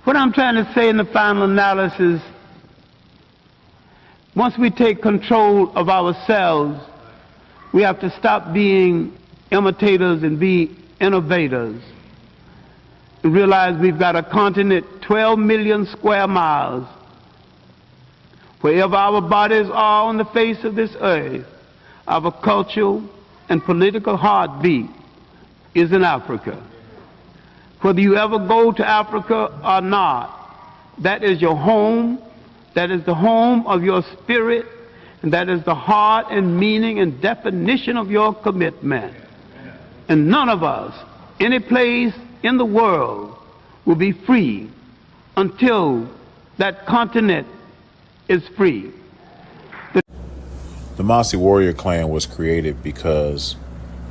What I'm trying to say in the final analysis, once we take control of ourselves, we have to stop being imitators and be innovators. And realize we've got a continent 12 million square miles. Wherever our bodies are on the face of this earth, our cultural and political heartbeat is in Africa. Whether you ever go to Africa or not, that is your home, that is the home of your spirit, and that is the heart and meaning and definition of your commitment. And none of us, any place in the world, will be free until that continent is free. The Mossy Warrior Clan was created because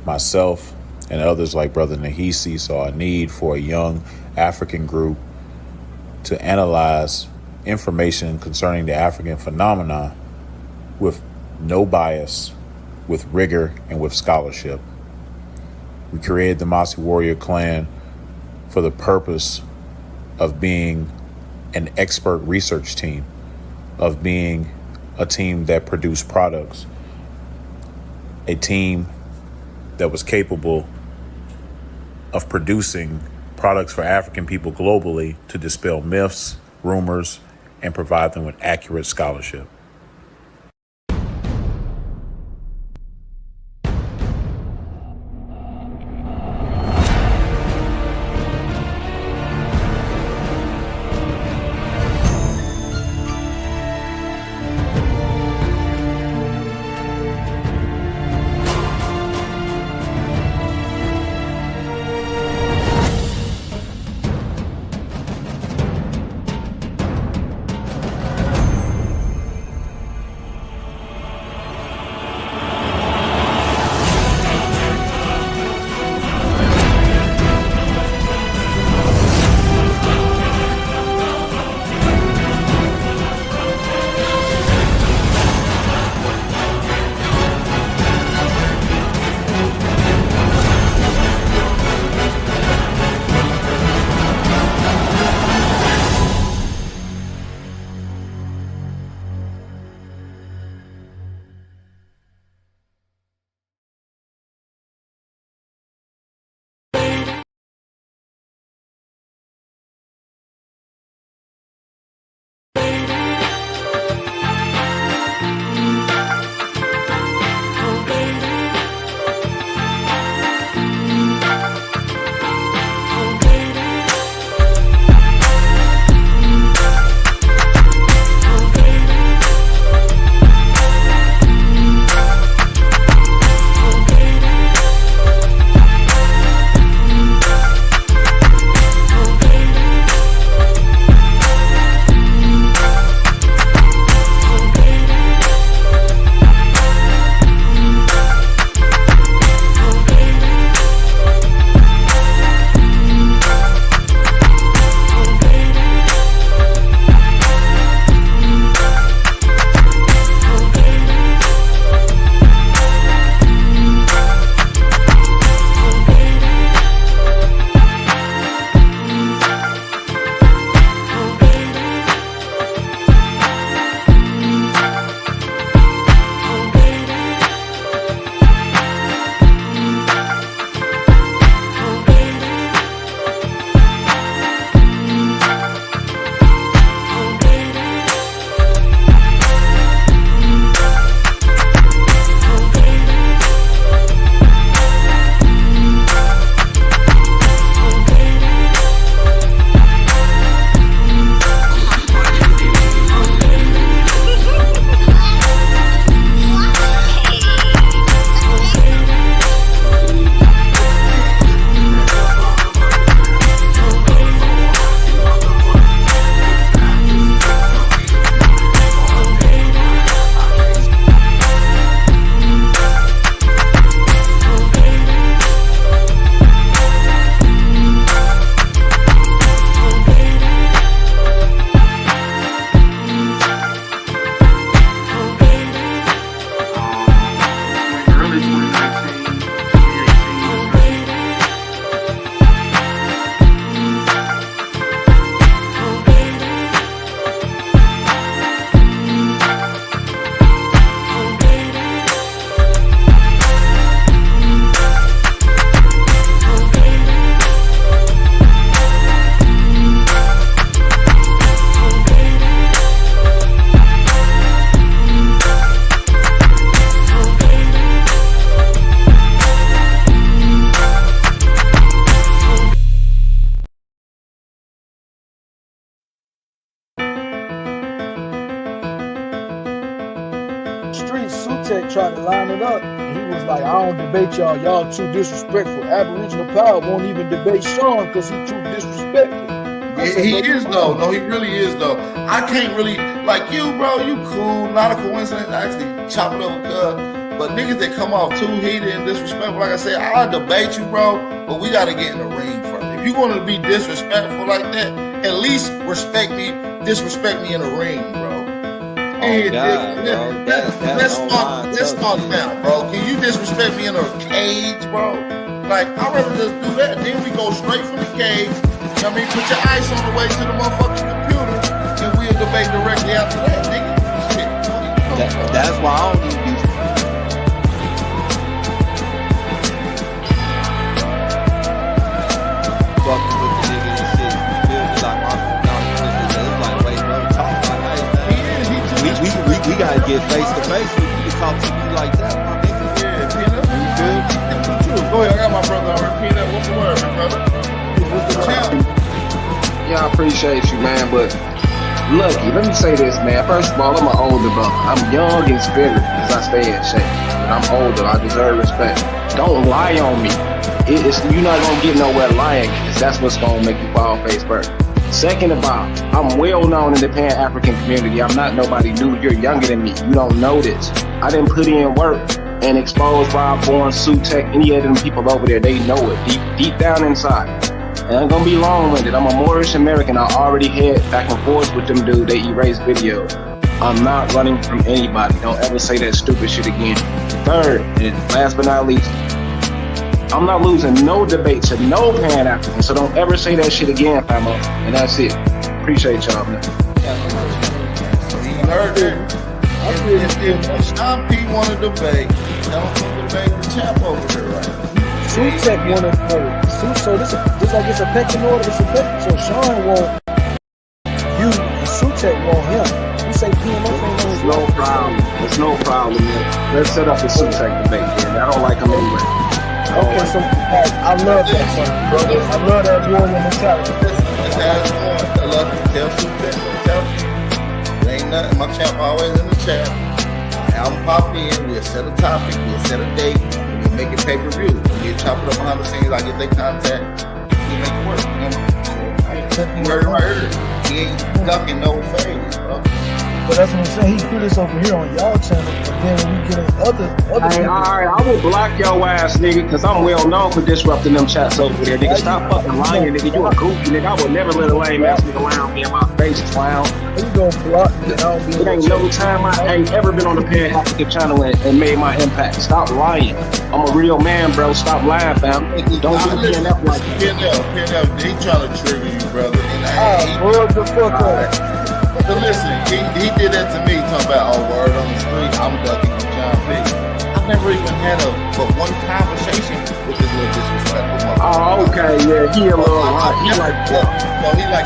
myself and others like Brother Nahisi saw a need for a young African group to analyze information concerning the African phenomena with no bias, with rigor, and with scholarship. We created the Mossy Warrior Clan for the purpose of being an expert research team, of being a team that produced products, a team that was capable of producing products for African people globally to dispel myths, rumors, and provide them with accurate scholarship. line it up. And he was like, I don't debate y'all. Y'all too disrespectful. Aboriginal Power won't even debate Sean because he's too disrespectful. He is though. No, he really is though. I can't really like you, bro. You cool, not a coincidence. I actually chop it up with but niggas that come off too heated and disrespectful, like I said, I'll debate you, bro. But we gotta get in the ring first. If you want to be disrespectful like that, at least disrespect me in the ring, bro. Let's start now, bro. Can you disrespect me in a cage, bro? Like, I'd rather just do that. Then we go straight from the cage. You know what I mean? Put your ice on the way to the motherfucking computer, and we'll debate directly after that, nigga. Shit. That's why I don't do these. Fucking with the nigga and shit. You feel me? Like, it's like, wait, bro, talk like that, man. We gotta get face to face. We can talk to you like that, my nigga. Yeah, Peanut. You feel me? Go ahead, I got my brother over here. Peanut, what's the word, my brother? Yeah, I appreciate you, man, but Lucky, let me say this, man. First of all, I'm an older brother. I'm young in spirit because I stay in shape. But I'm older. I deserve respect. Don't lie on me. You're not going to get nowhere lying because that's what's going to make you fall face first. Second of all, I'm well known in the Pan-African community. I'm not nobody new. You're younger than me. You don't know this. I didn't put in work and expose Rob Bourne, Sutek, any of them people over there. They know it deep down inside. And I'm gonna be long-winded. I'm a Moorish American. I already had back and forth with them dude. They erased videos. I'm not running from anybody. Don't ever say that stupid shit again. Third, and last but not least, I'm not losing no debate to no Pan-African. So don't ever say that shit again, famo. And that's it. Appreciate y'all, man. So he heard that. If Sean P want to debate, tell him to debate the champ over there, right? Sutek wanted so this like it's a pecking order. It's a pecking. So Sean want you, and Sutek want him. You say PMF ain't on his no problem. There's no problem, man. Let's set up a Sutek debate, man. I don't like him anyway. Okay, so I love that son, brother. I love that warrior mentality. Let's ask one. I love to tell Sutek. Tell me. There ain't nothing. My champ always in the chat. I'll pop in. We'll set a topic. We'll set a date. Make it pay-per-view. We chop it up behind the scenes. I get their contact. We make it work. You know? Right. He ain't ducking no phase, bro. But that's what I'm saying. He put this over here on y'all channel, but then when we get in other hey, alright, I will block your ass, nigga, because I'm well known for disrupting them chats over there, nigga. Stop fucking lying, nigga. You a goofy, nigga. I would never let a lame ass nigga lie on me in my face, clown. You gonna block me? It ain't no time I ain't ever been on the Pan-African channel and made my impact. Stop lying. I'm a real man, bro. Stop lying, fam. Don't do PNF like that. PNF, he trying to trigger you, brother. Word the fuck up. But listen, he did that to me, talking about, oh, word on the street, I'm ducking from John P. I've never even had but one conversation with this little disrespectful motherfucker. Oh, okay, yeah, he a little hot. He like that. So he like...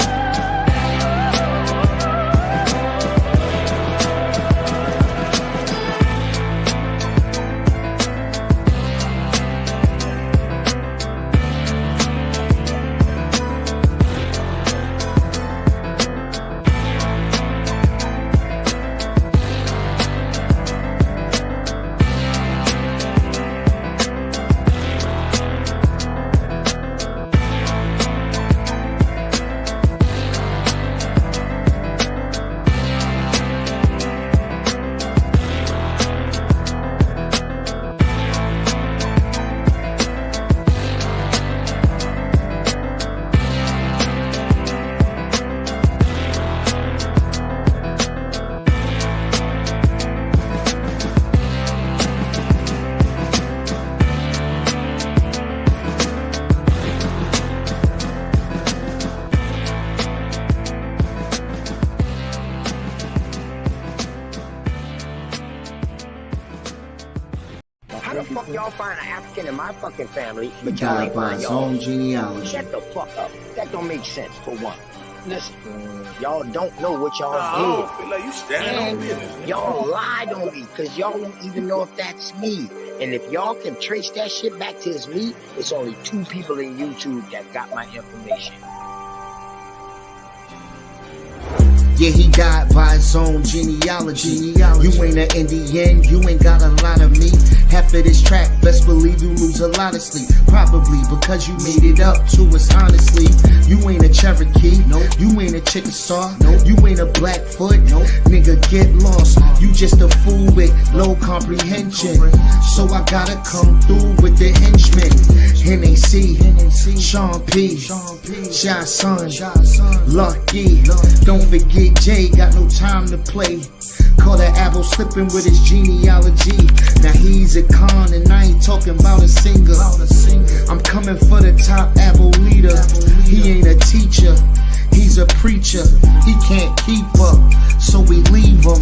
Y'all find an African in my fucking family, but y'all ain't find y'all. Own genealogy. Shut the fuck up. That don't make sense, for one. Listen, y'all don't know what y'all did. I don't feel like you standing on business. Y'all lied on me, because y'all don't even know if that's me. And if y'all can trace that shit back to it's me, it's only 2 people in YouTube that got my information. Yeah, he died by his own genealogy. You ain't an Indian, you ain't got a lot of me. Half of this track, best believe you lose a lot of sleep. Probably because you made it up to us honestly. You ain't a Cherokee, you ain't a Chickasaw, you ain't a Blackfoot, nigga get lost. You just a fool with low comprehension. So I gotta come through with the henchmen. NAC, Sean P, Shy Son, Lucky. Don't forget Jay, got no time to play. Caught an apple slipping with his genealogy. Now he's a con and I ain't talking about a singer. I'm coming for the top apple leader. He ain't a teacher, he's a preacher. He can't keep up, so we leave him.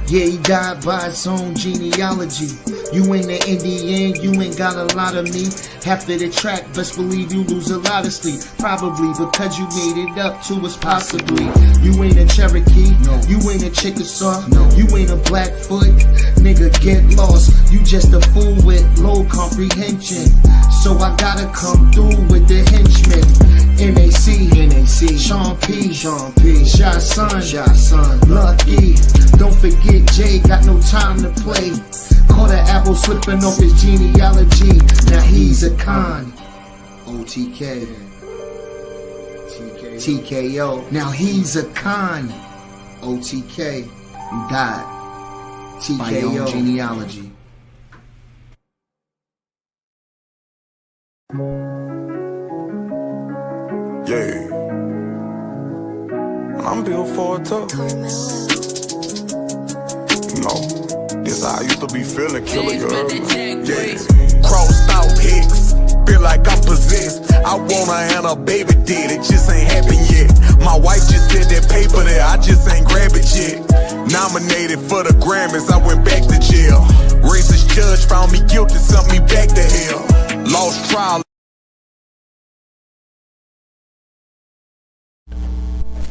Yeah, he died by his own genealogy. You ain't an Indian, you ain't got a lot of me. Half of the track, best believe you lose a lot of sleep. Probably because you made it up to us possibly. You ain't a Cherokee, you ain't a Chickasaw, you ain't a Blackfoot. Nigga, get lost. You just a fool with low comprehension. So I gotta come through with the henchmen. NAC, Sean P, Shy Son, Lucky. Don't forget Jay, got no time to play. Caught an apple slipping off his genealogy. Now he's a con. OTK, TKO. Now he's a con. OTK, you died. TKO genealogy. Yeah. I'm built for it tough. No, this how I used to be feeling, killer, you heard me? Yeah. Crossed out hicks, feel like I'm possessed. I wanna have a baby did, it just ain't happened yet. My wife just said that paper there, I just ain't grab it yet. Nominated for the Grammys, I went back to jail. Racist judge found me guilty, sent me back to hell. Lost trial.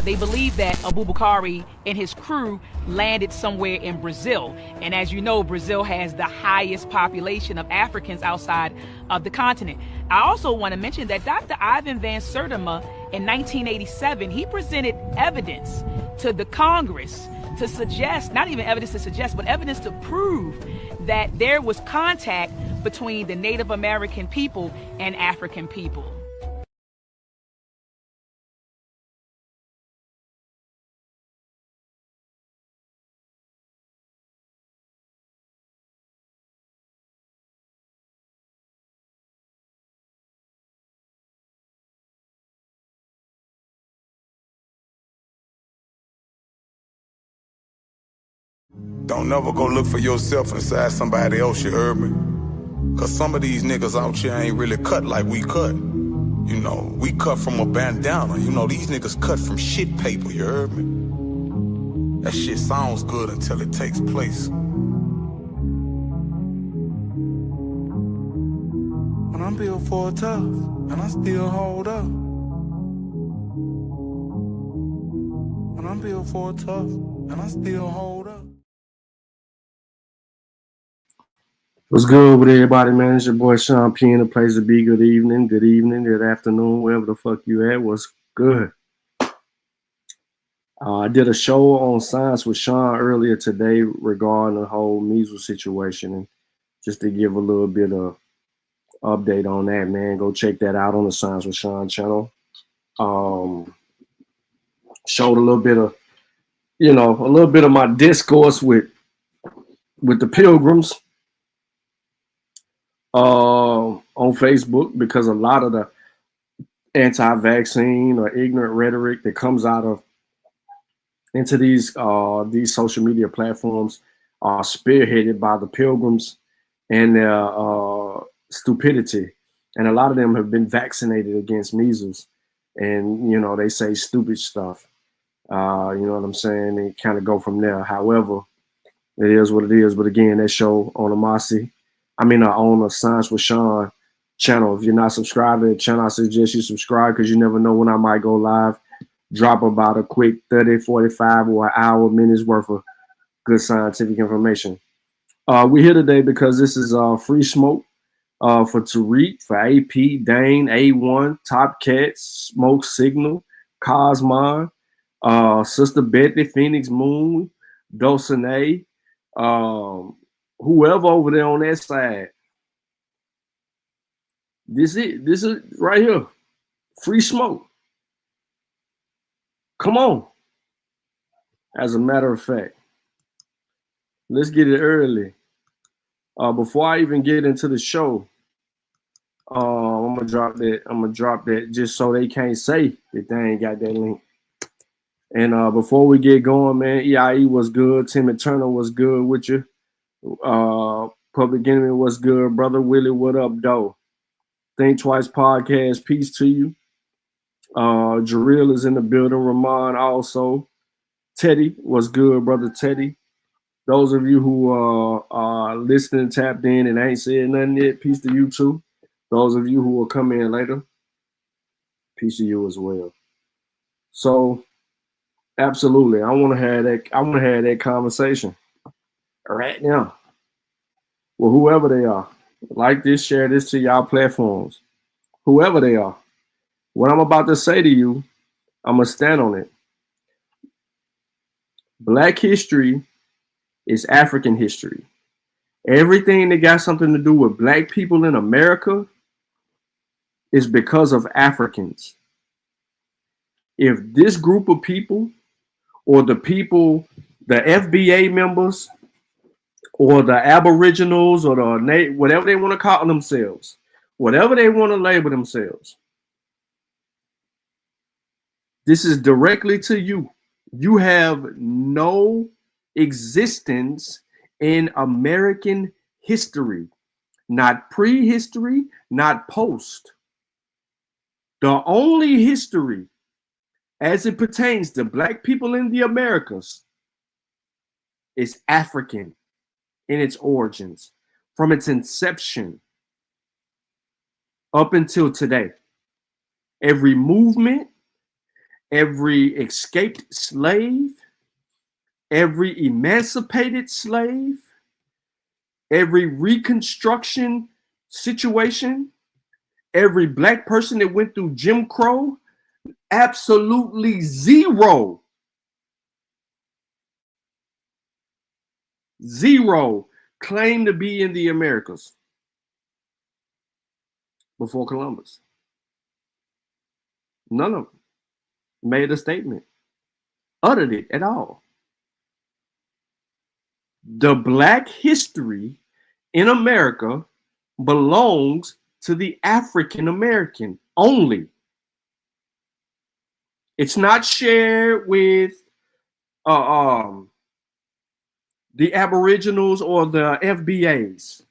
They believe that Abubakari and his crew landed somewhere in Brazil. And as you know, Brazil has the highest population of Africans outside of the continent. I also want to mention that Dr. Ivan Van Sertima in 1987, he presented evidence to the Congress to suggest, not even evidence to suggest, but evidence to prove that there was contact between the Native American people and African people. Don't never go look for yourself inside somebody else, you heard me? Cause some of these niggas out here ain't really cut like we cut. You know, we cut from a bandana. You know, these niggas cut from shit paper, you heard me? That shit sounds good until it takes place. When I'm built for it tough, and I still hold up. When I'm built for it tough, and I still hold up. What's good with everybody, man? It's your boy Sean P in the place to be. Good evening, good afternoon, wherever the fuck you at. What's good? I did a show on Science with Sean earlier today regarding the whole measles situation, and just to give a little bit of update on that, man, go check that out on the Science with Sean channel. Showed a little bit of, a little bit of my discourse with the Pilgrims on Facebook, because a lot of the anti-vaccine or ignorant rhetoric that comes out of into these social media platforms are spearheaded by the Pilgrims and their stupidity. And a lot of them have been vaccinated against measles, and they say stupid stuff. You know what I'm saying? They kind of go from there. However, it is what it is. But again, that show on on the Science with Sean channel. If you're not subscribed to the channel, I suggest you subscribe, because you never know when I might go live. Drop about a quick 30, 45 or an hour, minutes worth of good scientific information. We're here today because this is free smoke for Tariq, for AP, Dane, A1, Top Cat, Smoke Signal, Cosmon, Sister Betty, Phoenix Moon, Dulcinea, whoever over there on that side. This is right here. Free smoke. Come on. As a matter of fact, let's get it early. Before I even get into the show, I'm gonna drop that just so they can't say that they ain't got that link. And before we get going, man, EIE was good. Timmy Turner was good with you. Public Enemy was good. Brother Willie, what up, though? Think Twice Podcast, peace to you. Jareel is in the building. Ramon also. Teddy was good, brother Teddy. Those of you who are listening, tapped in, and ain't said nothing yet, peace to you too. Those of you who will come in later, peace to you as well. So, absolutely, I want to have that conversation right now. Well, whoever they are, like this, share this to y'all platforms. Whoever they are, what I'm about to say to you, I'm gonna stand on it. Black history is African history. Everything that got something to do with black people in America is because of Africans. If this group of people, or the people, the FBA members, or the Aboriginals, or the whatever they want to call themselves, whatever they want to label themselves, this is directly to you. You have no existence in American history, not prehistory, not post. The only history as it pertains to black people in the Americas is African in its origins, from its inception up until today. Every movement, every escaped slave, every emancipated slave, every Reconstruction situation, every black person that went through Jim Crow, absolutely zero claim to be in the Americas before Columbus. None of them made a statement, uttered it at all. The black history in America belongs to the African American only. It's not shared with the Aboriginals or the FBAs.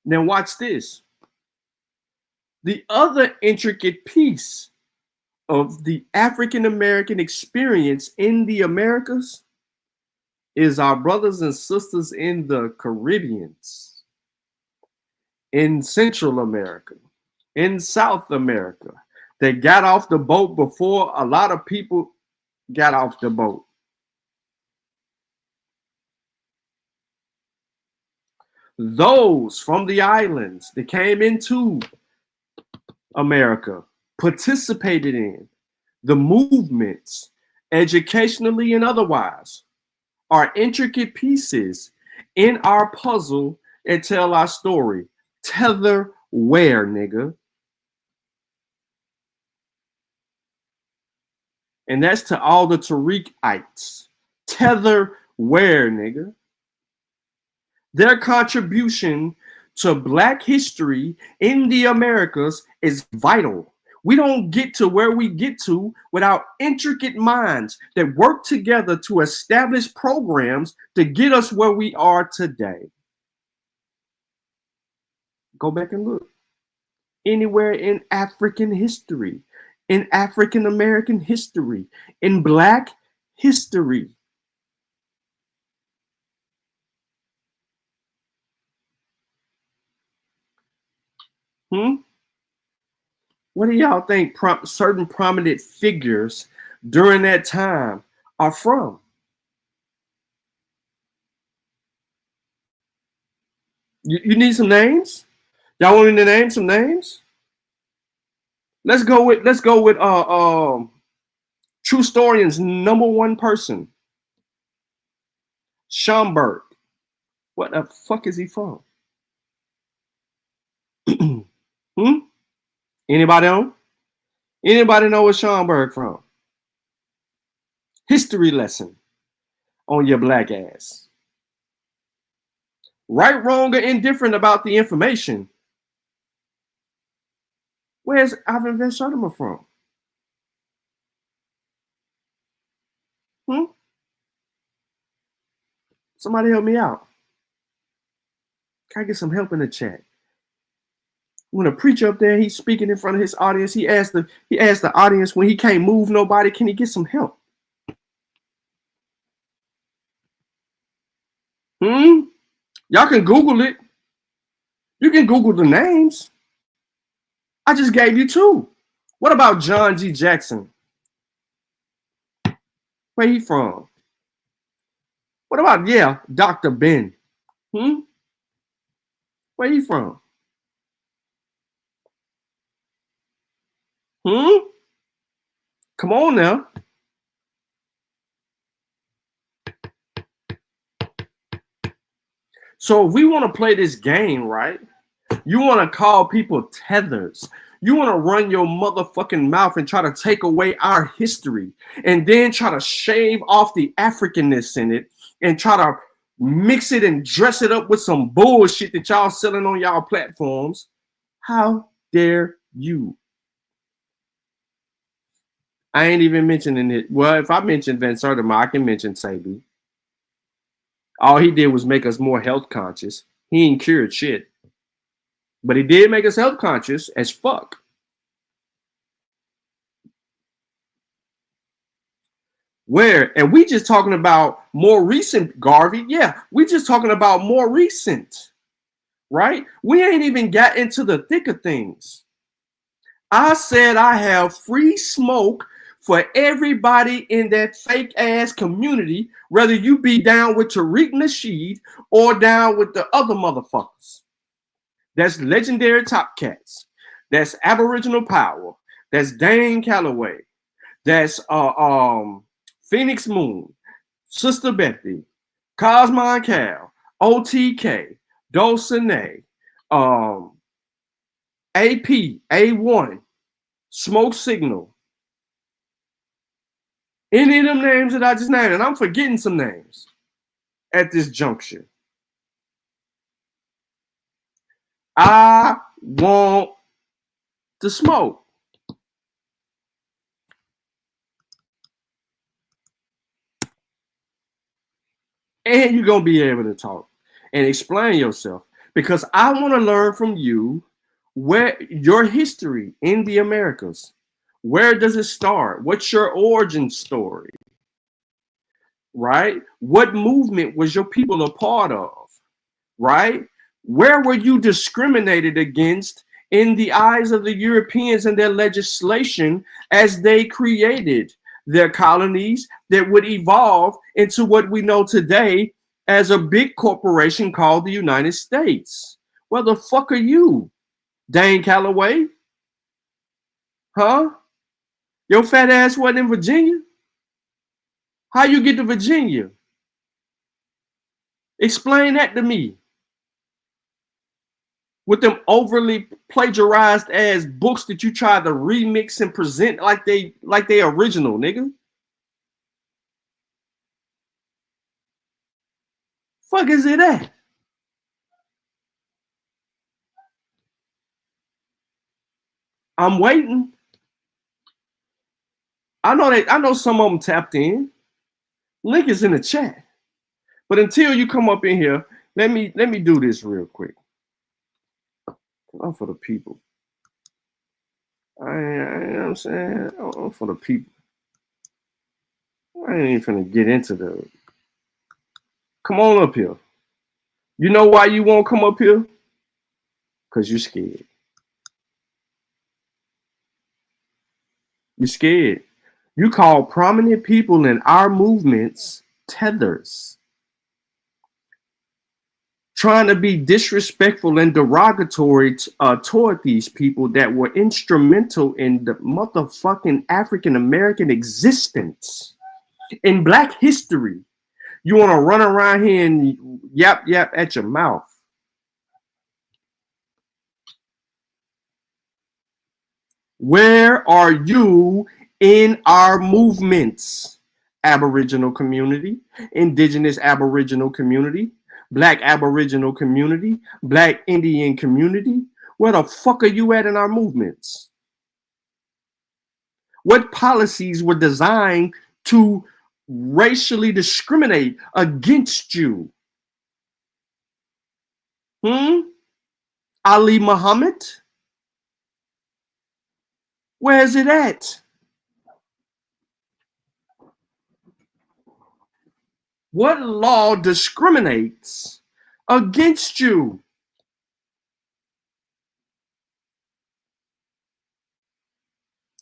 Now watch this. The other intricate piece of the African American experience in the Americas is our brothers and sisters in the Caribbean, in Central America, in South America. They got off the boat before a lot of people got off the boat. Those from the islands that came into America participated in the movements, educationally and otherwise, are intricate pieces in our puzzle and tell our story. Tether where, nigga? And that's to all the Tariqites. Tether where, nigga? Their contribution to black history in the Americas is vital. We don't get to where we get to without intricate minds that work together to establish programs to get us where we are today. Go back and look. Anywhere in African history, in African American history, in black history. What do y'all think certain prominent figures during that time are from? You need some names? Y'all want me to name some names? Let's go with True Historian's #1 person, Schomburg. What the fuck is he from? Anybody know? Anybody know where Schomburg from? History lesson on your black ass. Right, wrong, or indifferent about the information. Where's Ivan Van Sertima from? Somebody help me out. Can I get some help in the chat? When a preacher up there, he's speaking in front of his audience, he asked the audience when he can't move nobody, can he get some help? Y'all can Google it. You can Google the names. I just gave you 2. What about John G. Jackson? Where he from? What about, Dr. Ben? Where he from? Come on now. So if we want to play this game, right? You want to call people tethers. You want to run your motherfucking mouth and try to take away our history and then try to shave off the Africanness in it and try to mix it and dress it up with some bullshit that y'all selling on y'all platforms. How dare you? I ain't even mentioning it. Well, if I mention Van Sertima, I can mention Sebi. All he did was make us more health conscious. He ain't cured shit. But he did make us health conscious as fuck. Where? And we just talking about more recent, Garvey. Yeah, we just talking about more recent. Right? We ain't even got into the thick of things. I said I have free smoke for everybody in that fake ass community, whether you be down with Tariq Nasheed or down with the other motherfuckers. That's Legendary Top Cats. That's Aboriginal Power. That's Dane Calloway. That's Phoenix Moon, Sister Bethy, Cosmon Cal, OTK, Dulcinea, AP, A1, Smoke Signal. Any of them names that I just named, and I'm forgetting some names at this juncture. I want to smoke. And you're going to be able to talk and explain yourself because I want to learn from you where your history in the Americas. Where does it start? What's your origin story? Right? What movement was your people a part of? Right? Where were you discriminated against in the eyes of the Europeans and their legislation as they created their colonies that would evolve into what we know today as a big corporation called the United States? Where the fuck are you, Dane Calloway? Huh? Your fat ass wasn't in Virginia? How you get to Virginia? Explain that to me. With them overly plagiarized ass books that you tried to remix and present like they original, nigga. Fuck is it at? I'm waiting. I know some of them tapped in. Link is in the chat. But until you come up in here, let me do this real quick. I'm for the people. You know what I'm saying? I'm for the people. I ain't even finna get into the. Come on up here. You know why you won't come up here? Because you're scared. You're scared. You call prominent people in our movements tethers. trying to be disrespectful and derogatory toward these people that were instrumental in the motherfucking African American existence in Black history. You want to run around here and yap at your mouth. Where are you in our movements? Aboriginal community, Indigenous Aboriginal community, Black Aboriginal community, Black Indian community. Where the fuck are you at in our movements? What policies were designed to racially discriminate against you? Ali Muhammad? Where is it at? What law discriminates against you?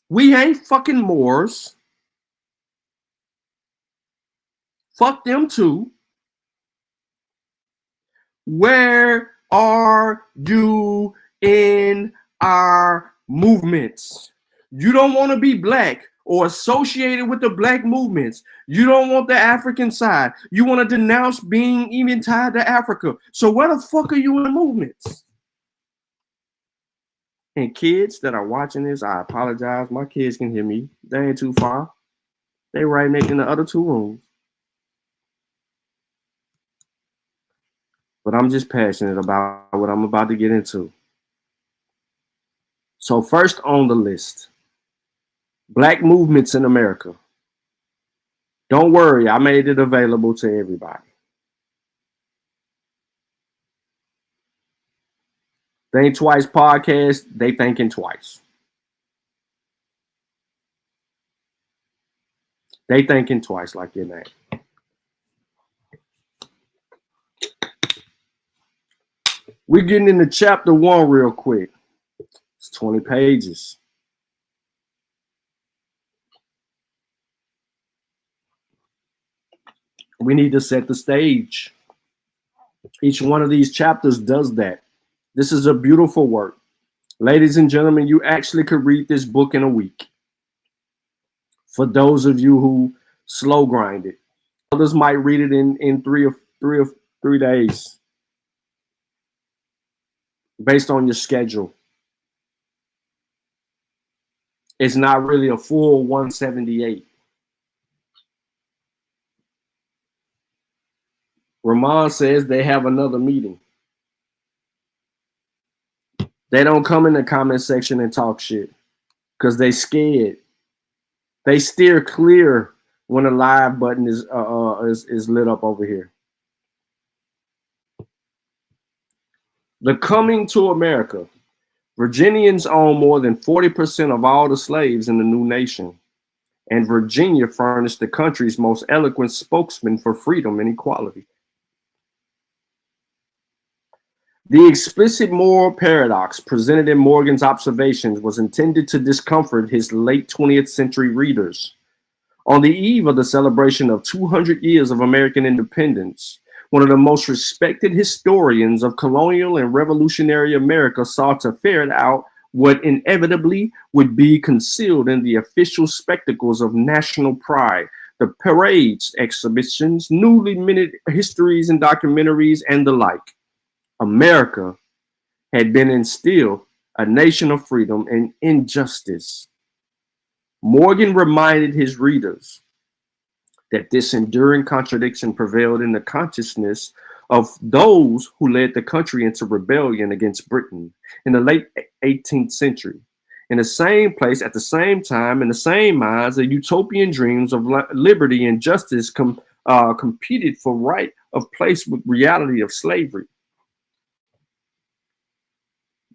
We ain't fucking Moors. Fuck them too. Where are you in our movements? You don't want to be Black or associated with the Black movements. You don't want the African side. You want to denounce being even tied to Africa. So where the fuck are you in the movements? And kids that are watching this, I apologize. My kids can hear me. They ain't too far. They right next in the other two rooms. But I'm just passionate about what I'm about to get into. So first on the list, Black movements in America. Don't worry, I made it available to everybody. Think Twice podcast, they thinking twice. They thinking twice like your name. We're getting into chapter 1 real quick. It's 20 pages. We need to set the stage. Each one of these chapters does that. This is a beautiful work. Ladies and gentlemen, you actually could read this book in a week. For those of you who slow grind it. Others might read it in three days. Based on your schedule. It's not really a full 178. Ramon says they have another meeting. They don't come in the comment section and talk shit because they scared. They steer clear when the live button is lit up over here. The coming to America. Virginians own more than 40% of all the slaves in the new nation, and Virginia furnished the country's most eloquent spokesman for freedom and equality. The explicit moral paradox presented in Morgan's observations was intended to discomfort his late 20th century readers. On the eve of the celebration of 200 years of American independence, one of the most respected historians of colonial and revolutionary America sought to ferret out what inevitably would be concealed in the official spectacles of national pride, the parades, exhibitions, newly minted histories and documentaries, and the like. America had been and still a nation of freedom and injustice. Morgan reminded his readers that this enduring contradiction prevailed in the consciousness of those who led the country into rebellion against Britain in the late 18th century. In the same place, at the same time, in the same minds, the utopian dreams of liberty and justice competed for right of place with reality of slavery.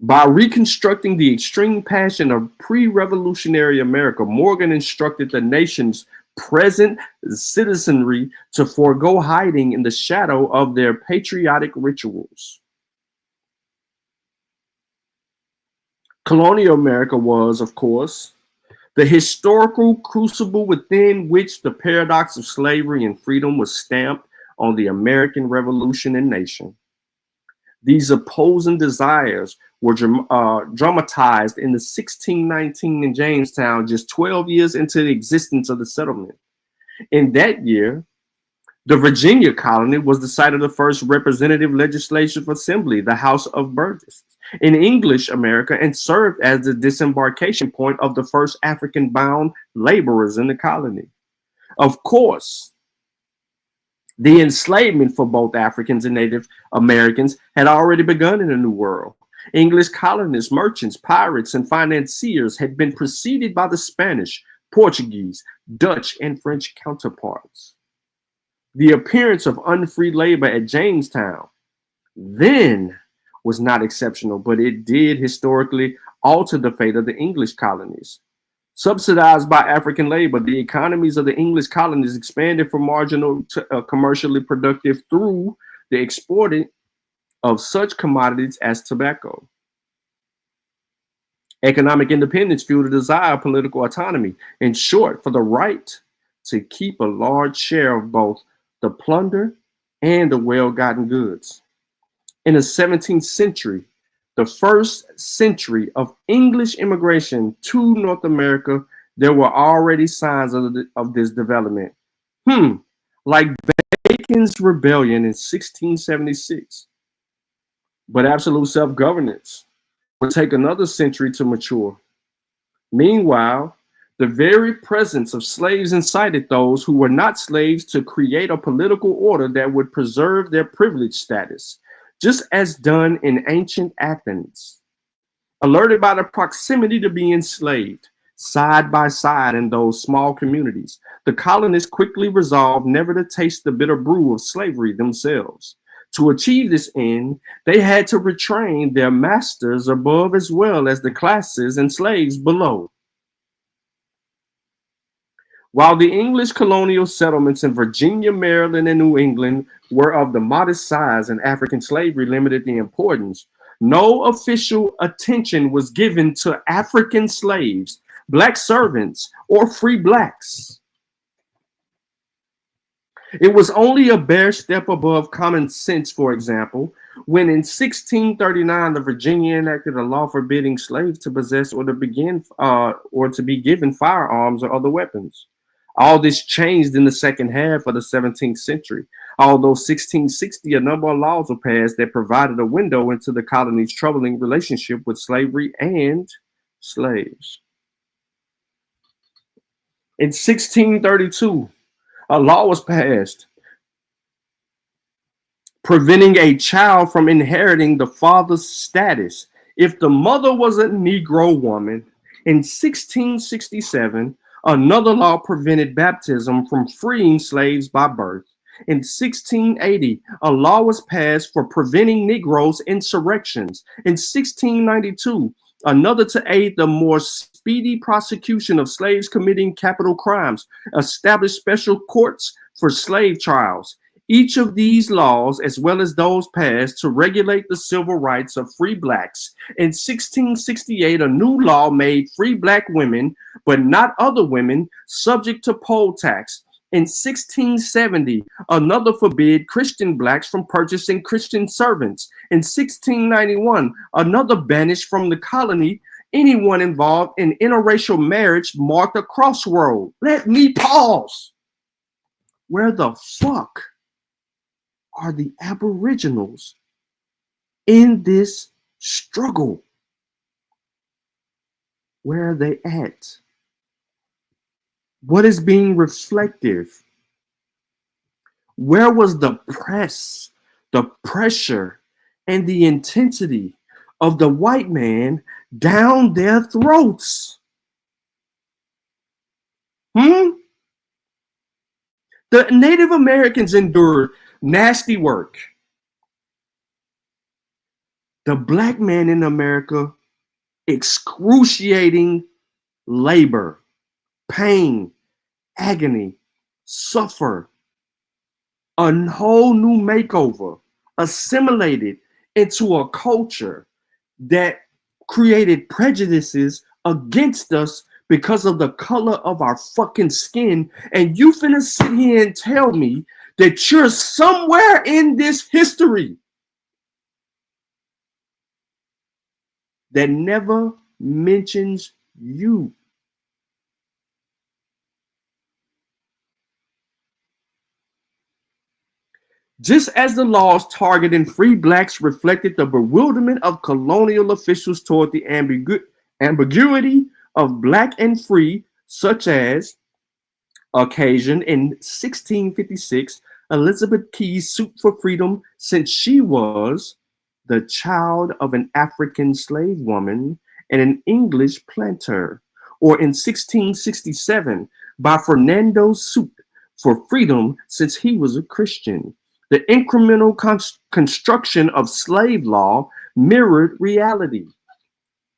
By reconstructing the extreme passion of pre-revolutionary America, Morgan instructed the nation's present citizenry to forego hiding in the shadow of their patriotic rituals. Colonial America was, of course, the historical crucible within which the paradox of slavery and freedom was stamped on the American Revolution and nation. These opposing desires were dramatized in the 1619 in Jamestown, just 12 years into the existence of the settlement. In that year, the Virginia colony was the site of the first representative legislative assembly, the House of Burgesses, in English America, and served as the disembarkation point of the first African-bound laborers in the colony. Of course, the enslavement for both Africans and Native Americans had already begun in the New World. English colonists, merchants, pirates, and financiers had been preceded by the Spanish, Portuguese, Dutch, and French counterparts. The appearance of unfree labor at Jamestown then was not exceptional, but it did historically alter the fate of the English colonies. Subsidized by African labor, the economies of the English colonies expanded from marginal to commercially productive through the exporting of such commodities as tobacco. Economic independence fueled a desire of political autonomy, in short, for the right to keep a large share of both the plunder and the well-gotten goods. In the 17th century, the first century of English immigration to North America, there were already signs of this development. Like Bacon's rebellion in 1676. But absolute self-governance would take another century to mature. Meanwhile, the very presence of slaves incited those who were not slaves to create a political order that would preserve their privileged status, just as done in ancient Athens. Alerted by the proximity to be enslaved, side by side in those small communities, the colonists quickly resolved never to taste the bitter brew of slavery themselves. To achieve this end, they had to retrain their masters above as well as the classes and slaves below. While the English colonial settlements in Virginia, Maryland, and New England were of the modest size and African slavery limited the importance, no official attention was given to African slaves, black servants, or free blacks. It was only a bare step above common sense, for example, when in 1639 the Virginia enacted a law forbidding slaves to possess or to be given firearms or other weapons. All this changed in the second half of the 17th century. Although 1660, a number of laws were passed that provided a window into the colony's troubling relationship with slavery and slaves. In 1632, a law was passed preventing a child from inheriting the father's status if the mother was a Negro woman. In 1667, another law prevented baptism from freeing slaves by birth. In 1680, a law was passed for preventing Negroes' insurrections. In 1692, another to aid the more speedy prosecution of slaves committing capital crimes, established special courts for slave trials. Each of these laws, as well as those passed to regulate the civil rights of free blacks. In 1668, a new law made free black women, but not other women, subject to poll tax. In 1670, another forbid Christian blacks from purchasing Christian servants. In 1691, another banished from the colony anyone involved in interracial marriage, marked a crossroad. Let me pause. Where the fuck are the Aboriginals in this struggle? Where are they at? What is being reflective? Where was the press, the pressure, and the intensity of the white man down their throats? The Native Americans endured nasty work. The black man in America, excruciating labor, pain, agony, suffer, a whole new makeover, assimilated into a culture that created prejudices against us because of the color of our fucking skin. And you finna sit here and tell me that you're somewhere in this history that never mentions you. Just as the laws targeting free blacks reflected the bewilderment of colonial officials toward the ambiguity of black and free, such as occasion in 1656, Elizabeth Key's suit for freedom, since she was the child of an African slave woman and an English planter, or in 1667 by Fernando's suit for freedom since he was a Christian. The incremental construction of slave law mirrored reality.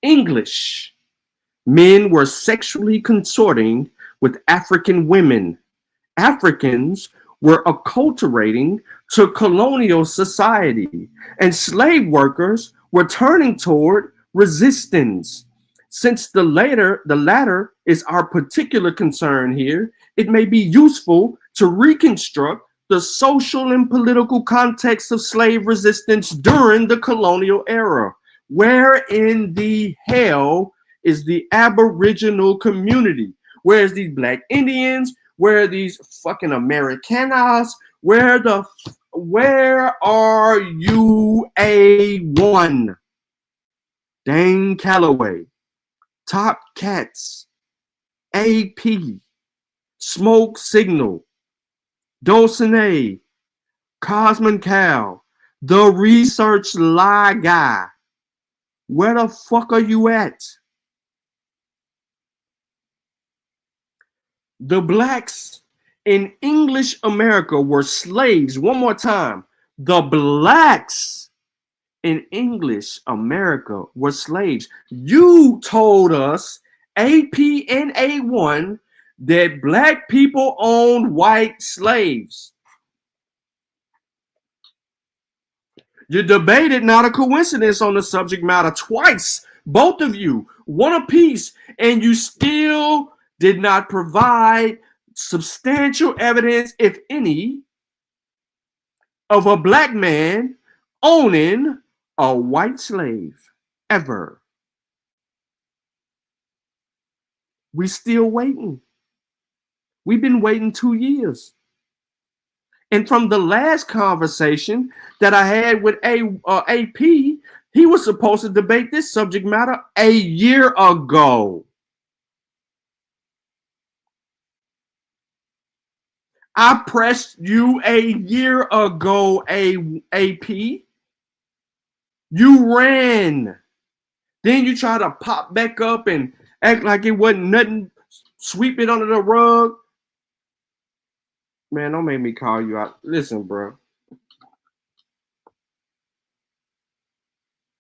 English men were sexually consorting with African women. Africans were acculturating to colonial society, and slave workers were turning toward resistance. Since the latter is our particular concern here, it may be useful to reconstruct the social and political context of slave resistance during the colonial era. Where in the hell is the Aboriginal community? Where's these Black Indians? Where are these fucking Americanas? Where are you, A1? Dane Calloway, Top Cats, AP, Smoke Signal, Dulcinea, Cosman Cal, The Research Lie Guy. Where the fuck are you at? The blacks in English America were slaves. One more time. The blacks in English America were slaves. You told us, AP and A1, that black people owned white slaves. You debated, not a coincidence, on the subject matter twice, both of you, one apiece, and you still did not provide substantial evidence, if any, of a black man owning a white slave ever. We still waiting. We've been waiting 2 years. And from the last conversation that I had with AP, he was supposed to debate this subject matter a year ago. I pressed you a year ago, AP. You ran. Then you try to pop back up and act like it wasn't nothing, sweep it under the rug. Man, don't make me call you out. Listen, bro.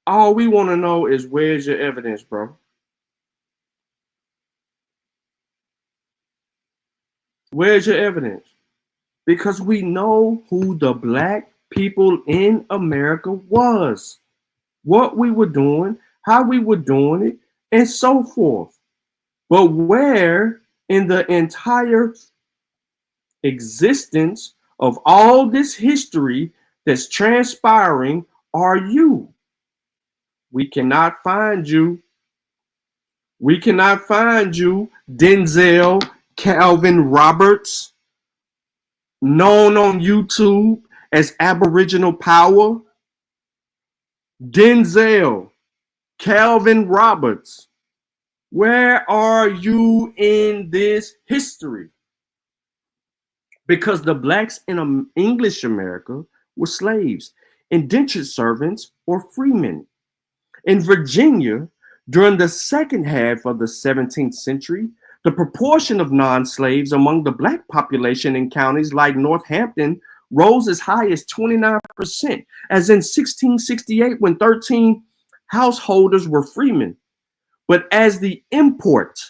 All we want to know is, where's your evidence, bro? Where's your evidence? Because we know who the black people in America was, what we were doing, how we were doing it, and so forth. But where in the entire existence of all this history that's transpiring are you? We cannot find you. We cannot find you, Denzel Calvin Roberts, known on YouTube as Aboriginal Power. Denzel Calvin Roberts, where are you in this history? Because the blacks in English America were slaves, indentured servants, or freemen. In Virginia, during the second half of the 17th century, the proportion of non-slaves among the black population in counties like Northampton rose as high as 29%, as in 1668 when 13 householders were freemen. But as the import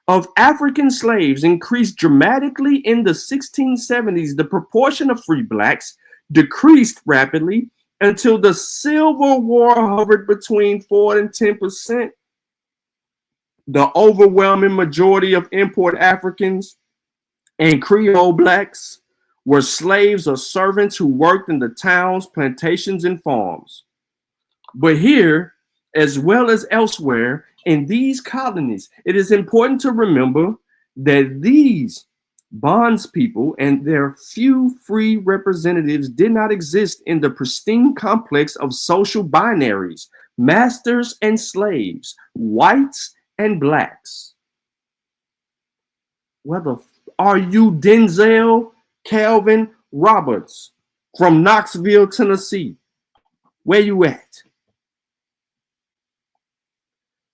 of African slaves increased dramatically in the 1670s, the proportion of free blacks decreased rapidly until the Civil War hovered between 4 and 10%. The overwhelming majority of import Africans and Creole blacks were slaves or servants who worked in the towns, plantations, and farms. But here, as well as elsewhere in these colonies. It is important to remember that these bondspeople and their few free representatives did not exist in the pristine complex of social binaries, masters and slaves, whites and blacks. Whether are you Denzel Calvin Roberts from Knoxville, Tennessee? Where you at?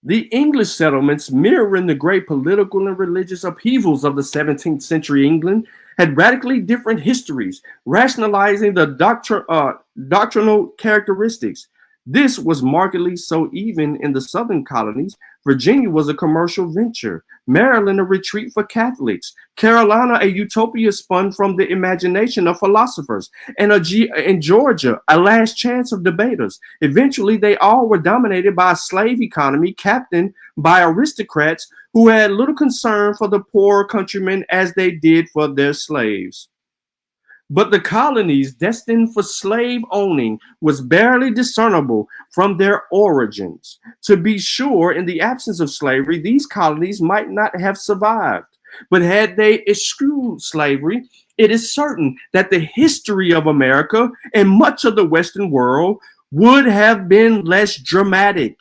The English settlements, mirroring the great political and religious upheavals of the 17th century England, had radically different histories, rationalizing the doctrinal characteristics. This was markedly so even in the southern colonies. Virginia was a commercial venture, Maryland a retreat for Catholics, Carolina a utopia spun from the imagination of philosophers, and Georgia a last chance of debaters. Eventually, they all were dominated by a slave economy captained by aristocrats who had little concern for the poorer countrymen as they did for their slaves. But the colonies destined for slave owning was barely discernible from their origins. To be sure, in the absence of slavery, these colonies might not have survived. But had they eschewed slavery, it is certain that the history of America and much of the Western world would have been less dramatic.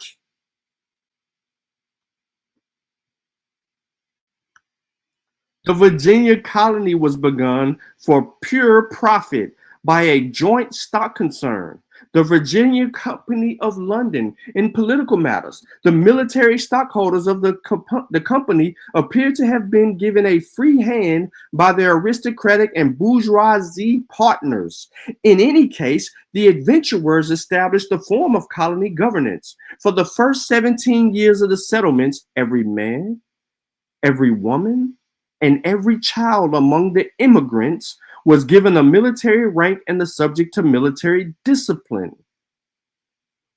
The Virginia colony was begun for pure profit by a joint stock concern, the Virginia Company of London, in political matters. The military stockholders of the company appear to have been given a free hand by their aristocratic and bourgeoisie partners. In any case, the adventurers established a form of colony governance. For the first 17 years of the settlements, every man, every woman, and every child among the immigrants was given a military rank and the subject to military discipline.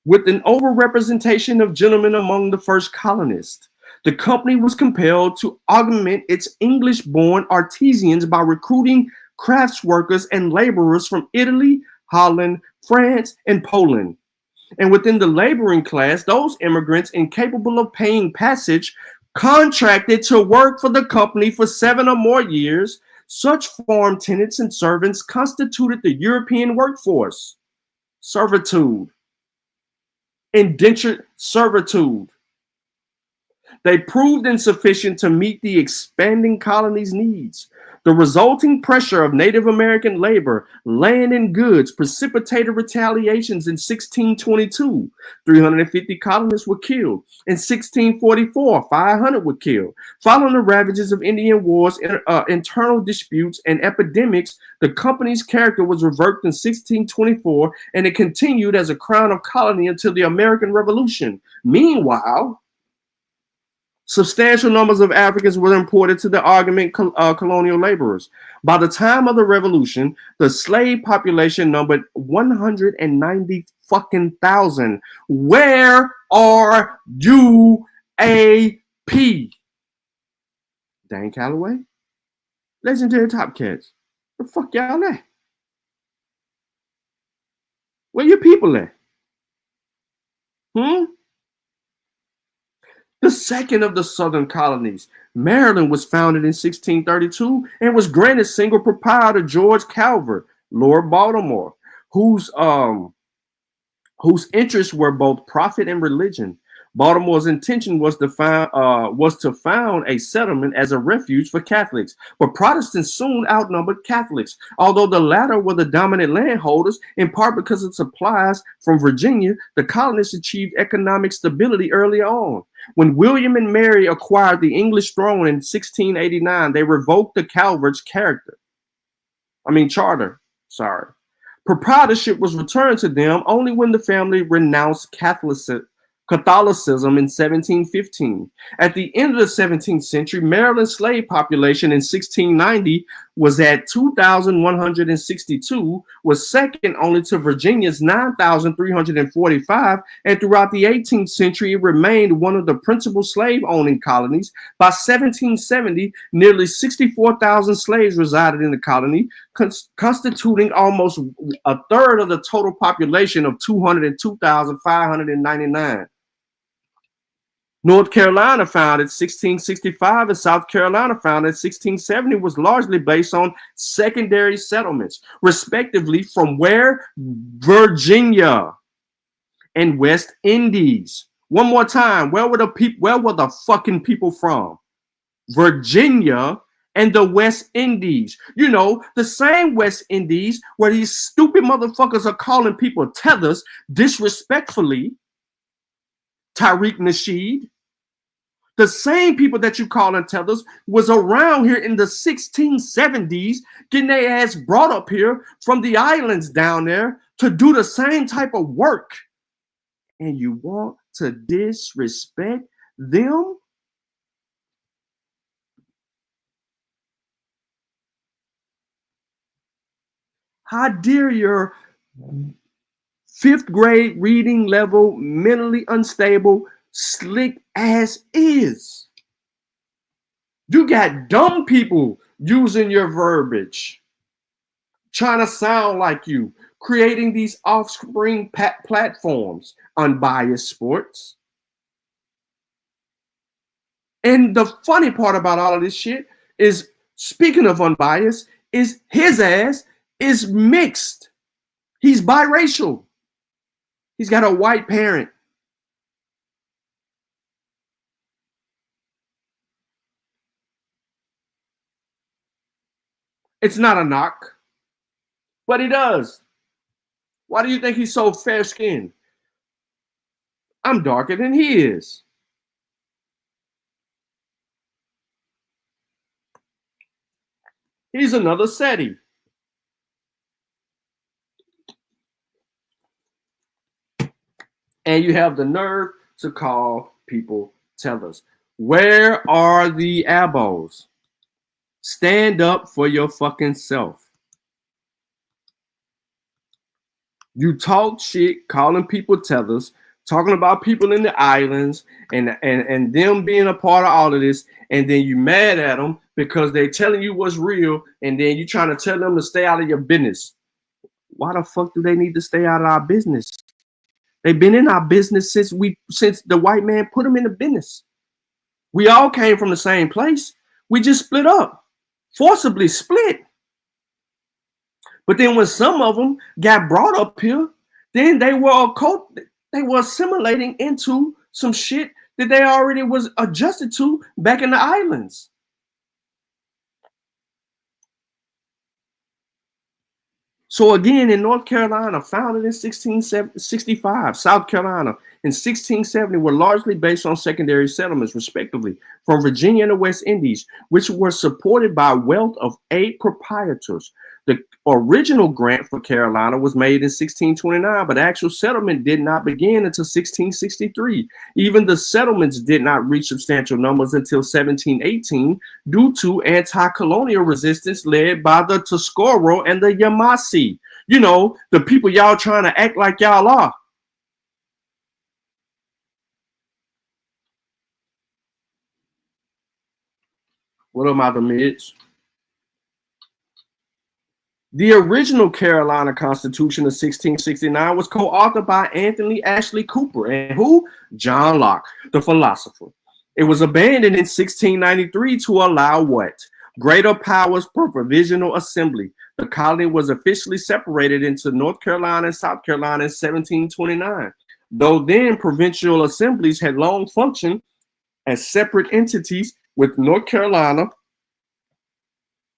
With an overrepresentation of gentlemen among the first colonists, the company was compelled to augment its English-born artisans by recruiting crafts workers and laborers from Italy, Holland, France, and Poland. And within the laboring class, those immigrants incapable of paying passage contracted to work for the company for 7 or more years. Such farm tenants and servants constituted the European workforce. Servitude. Indentured servitude. They proved insufficient to meet the expanding colony's needs. The resulting pressure of Native American labor, land, and goods precipitated retaliations in 1622. 350 colonists were killed. In 1644, 500 were killed. Following the ravages of Indian wars, internal disputes, and epidemics, the company's character was revoked in 1624, and it continued as a crown of colony until the American Revolution. Meanwhile, substantial numbers of Africans were imported to the augment colonial laborers. By the time of the Revolution, the slave population numbered 190,000. Where are you, AP? Dan Calloway? Legendary Top Cats. Where the fuck y'all at? Where your people at? The second of the southern colonies, Maryland, was founded in 1632 and was granted single proprietor George Calvert, Lord Baltimore, whose interests were both profit and religion. Baltimore's intention was to found a settlement as a refuge for Catholics, but Protestants soon outnumbered Catholics, although the latter were the dominant landholders, in part because of supplies from Virginia. The colonists achieved economic stability early on. When William and Mary acquired the English throne in 1689, they revoked the Calvert's charter. Proprietorship was returned to them only when the family renounced Catholicism in 1715. At the end of the 17th century, Maryland's slave population in 1690 was at 2,162, was second only to Virginia's 9,345, and throughout the 18th century, it remained one of the principal slave-owning colonies. By 1770, nearly 64,000 slaves resided in the colony, constituting almost a third of the total population of 202,599. North Carolina founded 1665 and South Carolina founded 1670 was largely based on secondary settlements, respectively, from where? Virginia and West Indies. One more time, where were the fucking people from? Virginia and the West Indies. You know, the same West Indies where these stupid motherfuckers are calling people tethers disrespectfully. Tariq Nasheed. The same people that you call tethers was around here in the 1670s getting their ass brought up here from the islands down there to do the same type of work. And you want to disrespect them? How dare your 5th grade reading level, mentally unstable, slick ass is? You got dumb people using your verbiage, trying to sound like you, creating these offspring platforms, Unbiased Sports. And the funny part about all of this shit is, speaking of unbiased, is his ass is mixed. He's biracial. He's got a white parent. It's not a knock, but he does. Why do you think he's so fair-skinned? I'm darker than he is. He's another SETI. And you have the nerve to call people tellers. Where are the abos? Stand up for your fucking self. You talk shit, calling people tethers, talking about people in the islands and them being a part of all of this, and then you mad at them because they're telling you what's real, and then you trying to tell them to stay out of your business. Why the fuck do they need to stay out of our business? They've been in our business since the white man put them in the business. We all came from the same place. We just split up, forcibly split. But then when some of them got brought up here, then they were assimilating into some shit that they already was adjusted to back in the islands. So again, in North Carolina, founded in 1665, South Carolina in 1670 were largely based on secondary settlements, respectively, from Virginia and the West Indies, which were supported by a wealth of 8 proprietors. The original grant for Carolina was made in 1629, but actual settlement did not begin until 1663. Even the settlements did not reach substantial numbers until 1718 due to anti-colonial resistance led by the Tuscarora and the Yamasee. You know, the people y'all trying to act like y'all are. What about the mids? The original Carolina Constitution of 1669 was co-authored by Anthony Ashley Cooper and who? John Locke, the philosopher. It was abandoned in 1693 to allow what? Greater powers per provisional assembly. The colony was officially separated into North Carolina and South Carolina in 1729. Though then provincial assemblies had long functioned as separate entities, with North Carolina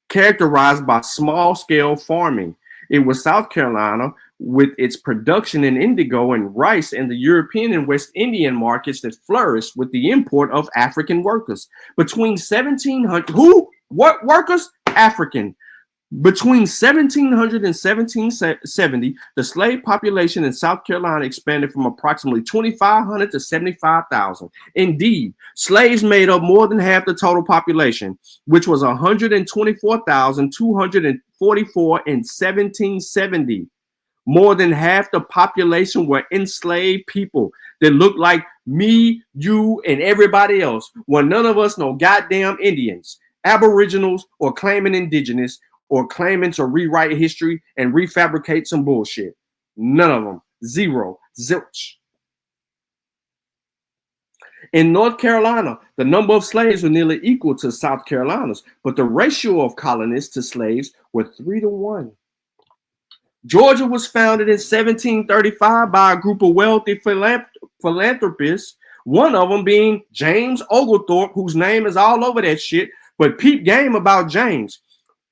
characterized by small-scale farming. It was South Carolina with its production in indigo and rice and the European and West Indian markets that flourished with the import of African workers. Between 1700, what workers? African. Between 1700 and 1770, the slave population in South Carolina expanded from approximately 2,500 to 75,000. Indeed, slaves made up more than half the total population, which was 124,244 in 1770. More than half the population were enslaved people that looked like me, you, and everybody else. Well, none of us know goddamn Indians, Aboriginals, or claiming indigenous, or claiming to rewrite history and refabricate some bullshit. None of them. Zero. Zilch. In North Carolina, the number of slaves were nearly equal to South Carolina's, but the ratio of colonists to slaves were 3-1. Georgia was founded in 1735 by a group of wealthy philanthropists, one of them being James Oglethorpe, whose name is all over that shit, but peep game about James.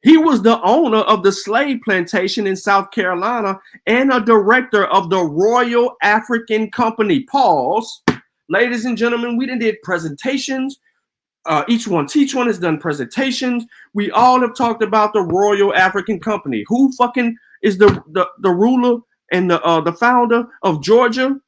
He was the owner of the slave plantation in South Carolina and a director of the Royal African Company. Pause. Ladies and gentlemen, we did presentations. Each one has done presentations. We all have talked about the Royal African Company. Who fucking is the ruler and the founder of Georgia?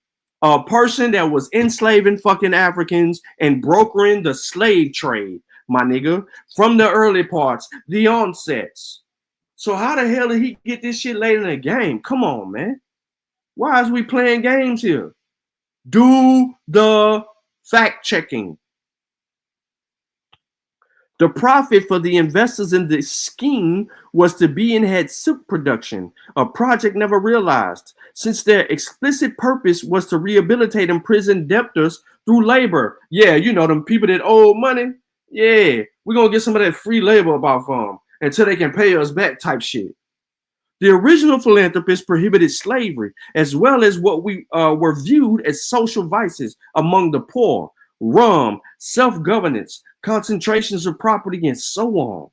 A person that was enslaving fucking Africans and brokering the slave trade, my nigga, from the early parts, the onsets. So how the hell did he get this shit late in the game? Come on, man. Why is we playing games here? Do the fact checking. The profit for the investors in this scheme was to be in head silk production, a project never realized, since their explicit purpose was to rehabilitate imprisoned debtors through labor. Yeah, you know, them people that owe money. Yeah, we're going to get some of that free labor about them until they can pay us back type shit. The original philanthropists prohibited slavery, as well as what we were viewed as social vices among the poor, rum, self-governance, concentrations of property, and so on.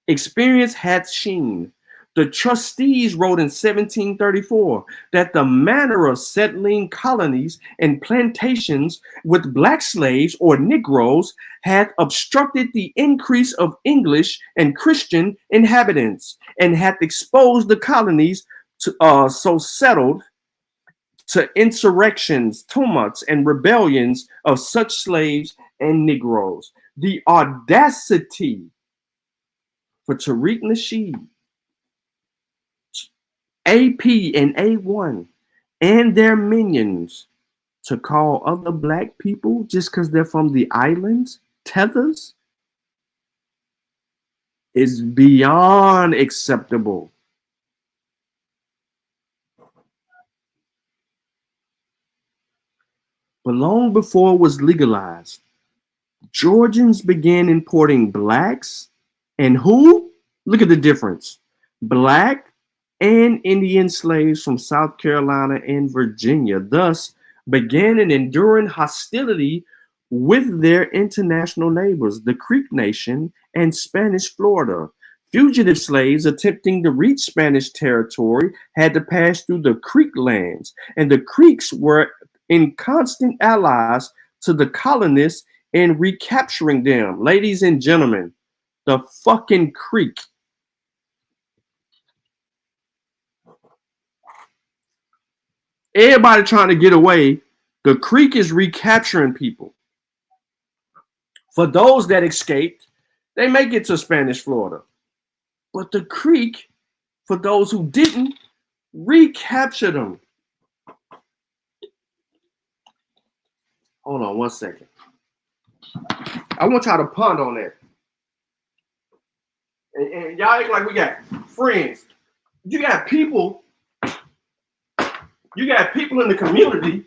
Experience hath seen. The trustees wrote in 1734 that the manner of settling colonies and plantations with black slaves or Negroes had obstructed the increase of English and Christian inhabitants and had exposed the colonies to so settled to insurrections, tumults, and rebellions of such slaves and Negroes. The audacity for Tariq Nasheed, AP and A1 and their minions to call other black people just because they're from the islands tethers is beyond acceptable. But long before it was legalized, Georgians began importing blacks and who? Look at the difference. Black and Indian slaves from South Carolina and Virginia, thus began an enduring hostility with their international neighbors, the Creek Nation and Spanish Florida. Fugitive slaves attempting to reach Spanish territory had to pass through the Creek lands, and the Creeks were in constant allies to the colonists in recapturing them. Ladies and gentlemen, the fucking Creek. Everybody trying to get away. The Creek is recapturing people. For those that escaped, they make it to Spanish Florida. But the Creek, for those who didn't, recapture them. Hold on 1 second. I want y'all to ponder on that. And y'all act like we got friends. You got people in the community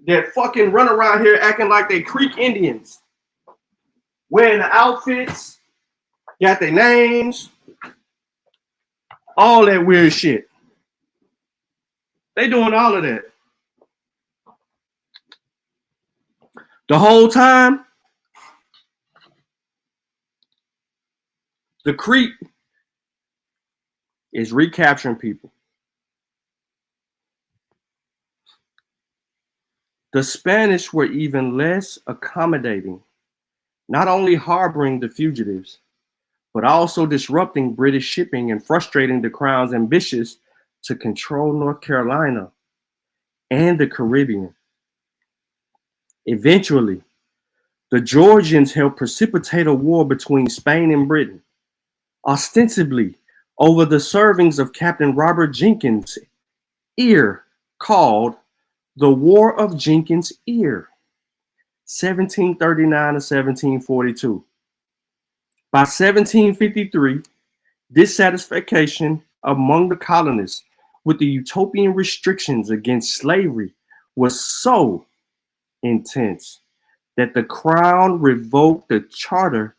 that fucking run around here acting like they Creek Indians. Wearing the outfits, got their names, all that weird shit. They doing all of that. The whole time, the Creek is recapturing people. The Spanish were even less accommodating, not only harboring the fugitives, but also disrupting British shipping and frustrating the Crown's ambitions to control North Carolina and the Caribbean. Eventually, the Georgians helped precipitate a war between Spain and Britain, ostensibly over the servings of Captain Robert Jenkins' ear, called the War of Jenkins' Ear, 1739 to 1742. By 1753, dissatisfaction among the colonists with the utopian restrictions against slavery was so intense that the Crown revoked the charter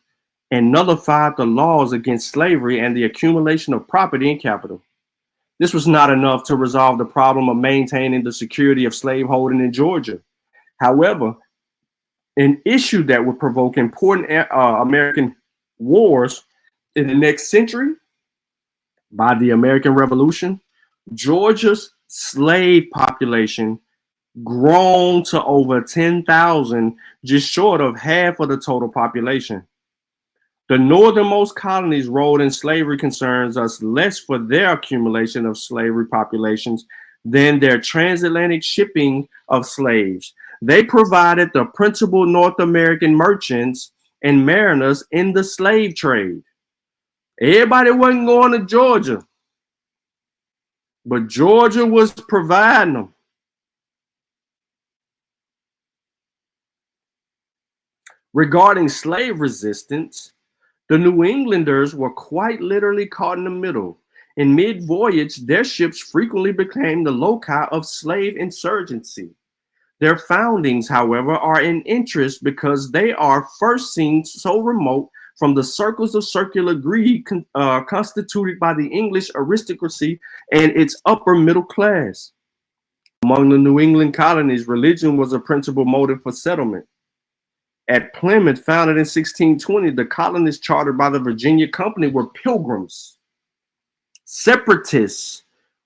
and nullified the laws against slavery and the accumulation of property and capital. This was not enough to resolve the problem of maintaining the security of slaveholding in Georgia. However, an issue that would provoke important American wars in the next century, by the American Revolution, Georgia's slave population grown to over 10,000, just short of half of the total population. The northernmost colonies' role in slavery concerns us less for their accumulation of slavery populations than their transatlantic shipping of slaves. They provided the principal North American merchants and mariners in the slave trade. Everybody wasn't going to Georgia, but Georgia was providing them. Regarding slave resistance, the New Englanders were quite literally caught in the middle. In mid-voyage, their ships frequently became the loci of slave insurgency. Their foundings, however, are in interest because they are first seen so remote from the circles of circular greed constituted by the English aristocracy and its upper middle class. Among the New England colonies, religion was a principal motive for settlement. At Plymouth, founded in 1620, the colonies chartered by the Virginia Company were pilgrims, separatists,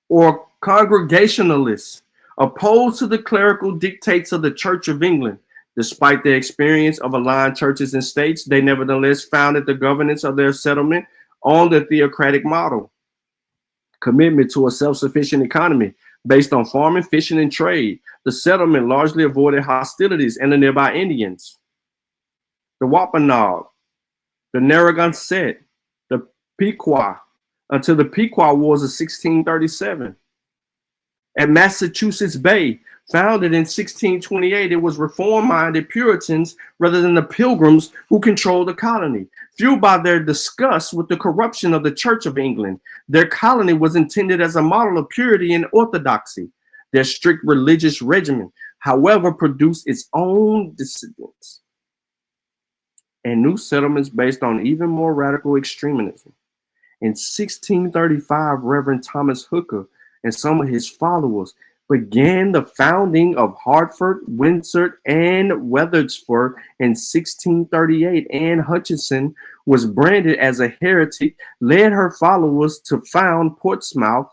or congregationalists, opposed to the clerical dictates of the Church of England. Despite their experience of aligned churches and states, they nevertheless founded the governance of their settlement on the theocratic model. Commitment to a self-sufficient economy based on farming, fishing, and trade. The settlement largely avoided hostilities and the nearby Indians. The Wampanoag, the Narragansett, the Pequot, until the Pequot Wars of 1637. At Massachusetts Bay, founded in 1628, it was reform-minded Puritans rather than the Pilgrims who controlled the colony. Fueled by their disgust with the corruption of the Church of England, their colony was intended as a model of purity and orthodoxy. Their strict religious regimen, however, produced its own dissidents and new settlements based on even more radical extremism. In 1635, Reverend Thomas Hooker and some of his followers began the founding of Hartford, Windsor, and Wethersfield in 1638. Anne Hutchinson was branded as a heretic, led her followers to found Portsmouth,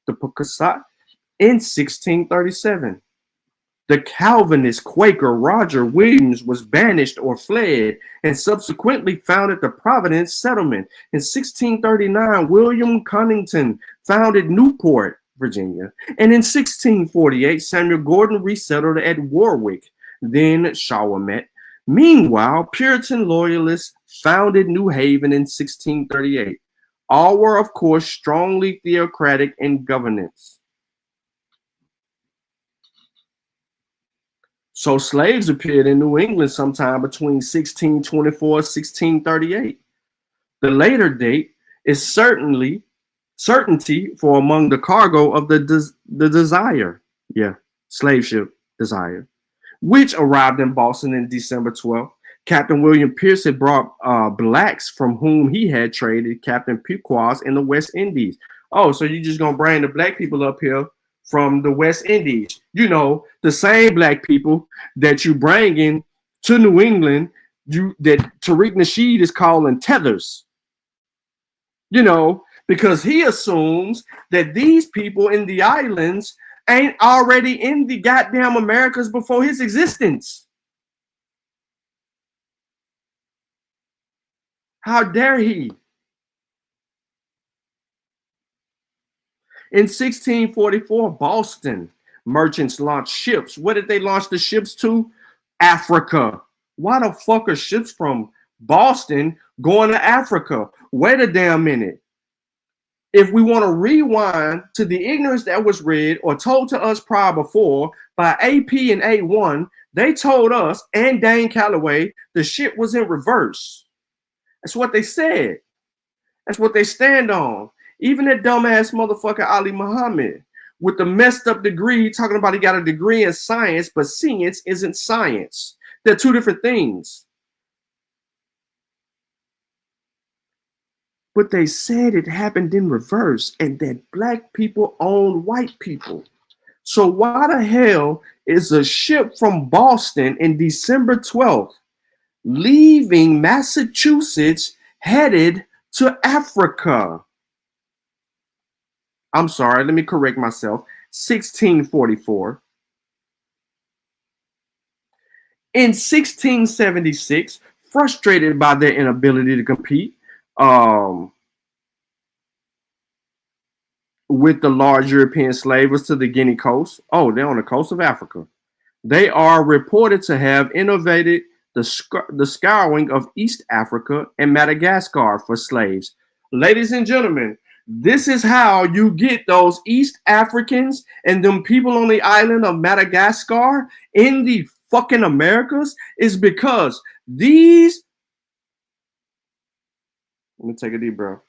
the Pocasset, in 1637. The Calvinist Quaker Roger Williams was banished or fled and subsequently founded the Providence Settlement. In 1639, William Cunnington founded Newport, Virginia. And in 1648, Samuel Gordon resettled at Warwick, then Shawomet. Meanwhile, Puritan loyalists founded New Haven in 1638. All were, of course, strongly theocratic in governance. So slaves appeared in New England sometime between 1624 and 1638. The later date is certainty for among the cargo of the Desire, slave ship Desire, which arrived in Boston in December 12th. Captain William Pierce had brought blacks from whom he had traded Captain Pequots in the West Indies. Oh, so you're just gonna bring the black people up here from the West Indies, you know, the same black people that you bring in to New England, that Tariq Nasheed is calling tethers, you know, because he assumes that these people in the islands ain't already in the goddamn Americas before his existence. How dare he? In 1644, Boston merchants launched ships. Where did they launch the ships to? Africa. Why the fuck are ships from Boston going to Africa? Wait a damn minute. If we want to rewind to the ignorance that was read or told to us prior before by AP and A1, they told us and Dane Calloway the shit was in reverse. That's what they said. That's what they stand on. Even that dumbass motherfucker Ali Muhammad. with the messed up degree, talking about he got a degree in science, but science isn't science. They're two different things. But they said it happened in reverse and that black people own white people. So why the hell is a ship from Boston in December 12th leaving Massachusetts headed to Africa? I'm sorry, let me correct myself. 1644. In 1676, frustrated by their inability to compete with the large European slavers to the Guinea coast. Oh, they're on the coast of Africa. They are reported to have innovated the scouring of East Africa and Madagascar for slaves. Ladies and gentlemen, this is how you get those East Africans and them people on the island of Madagascar in the fucking Americas, is because these, let me take a deep breath.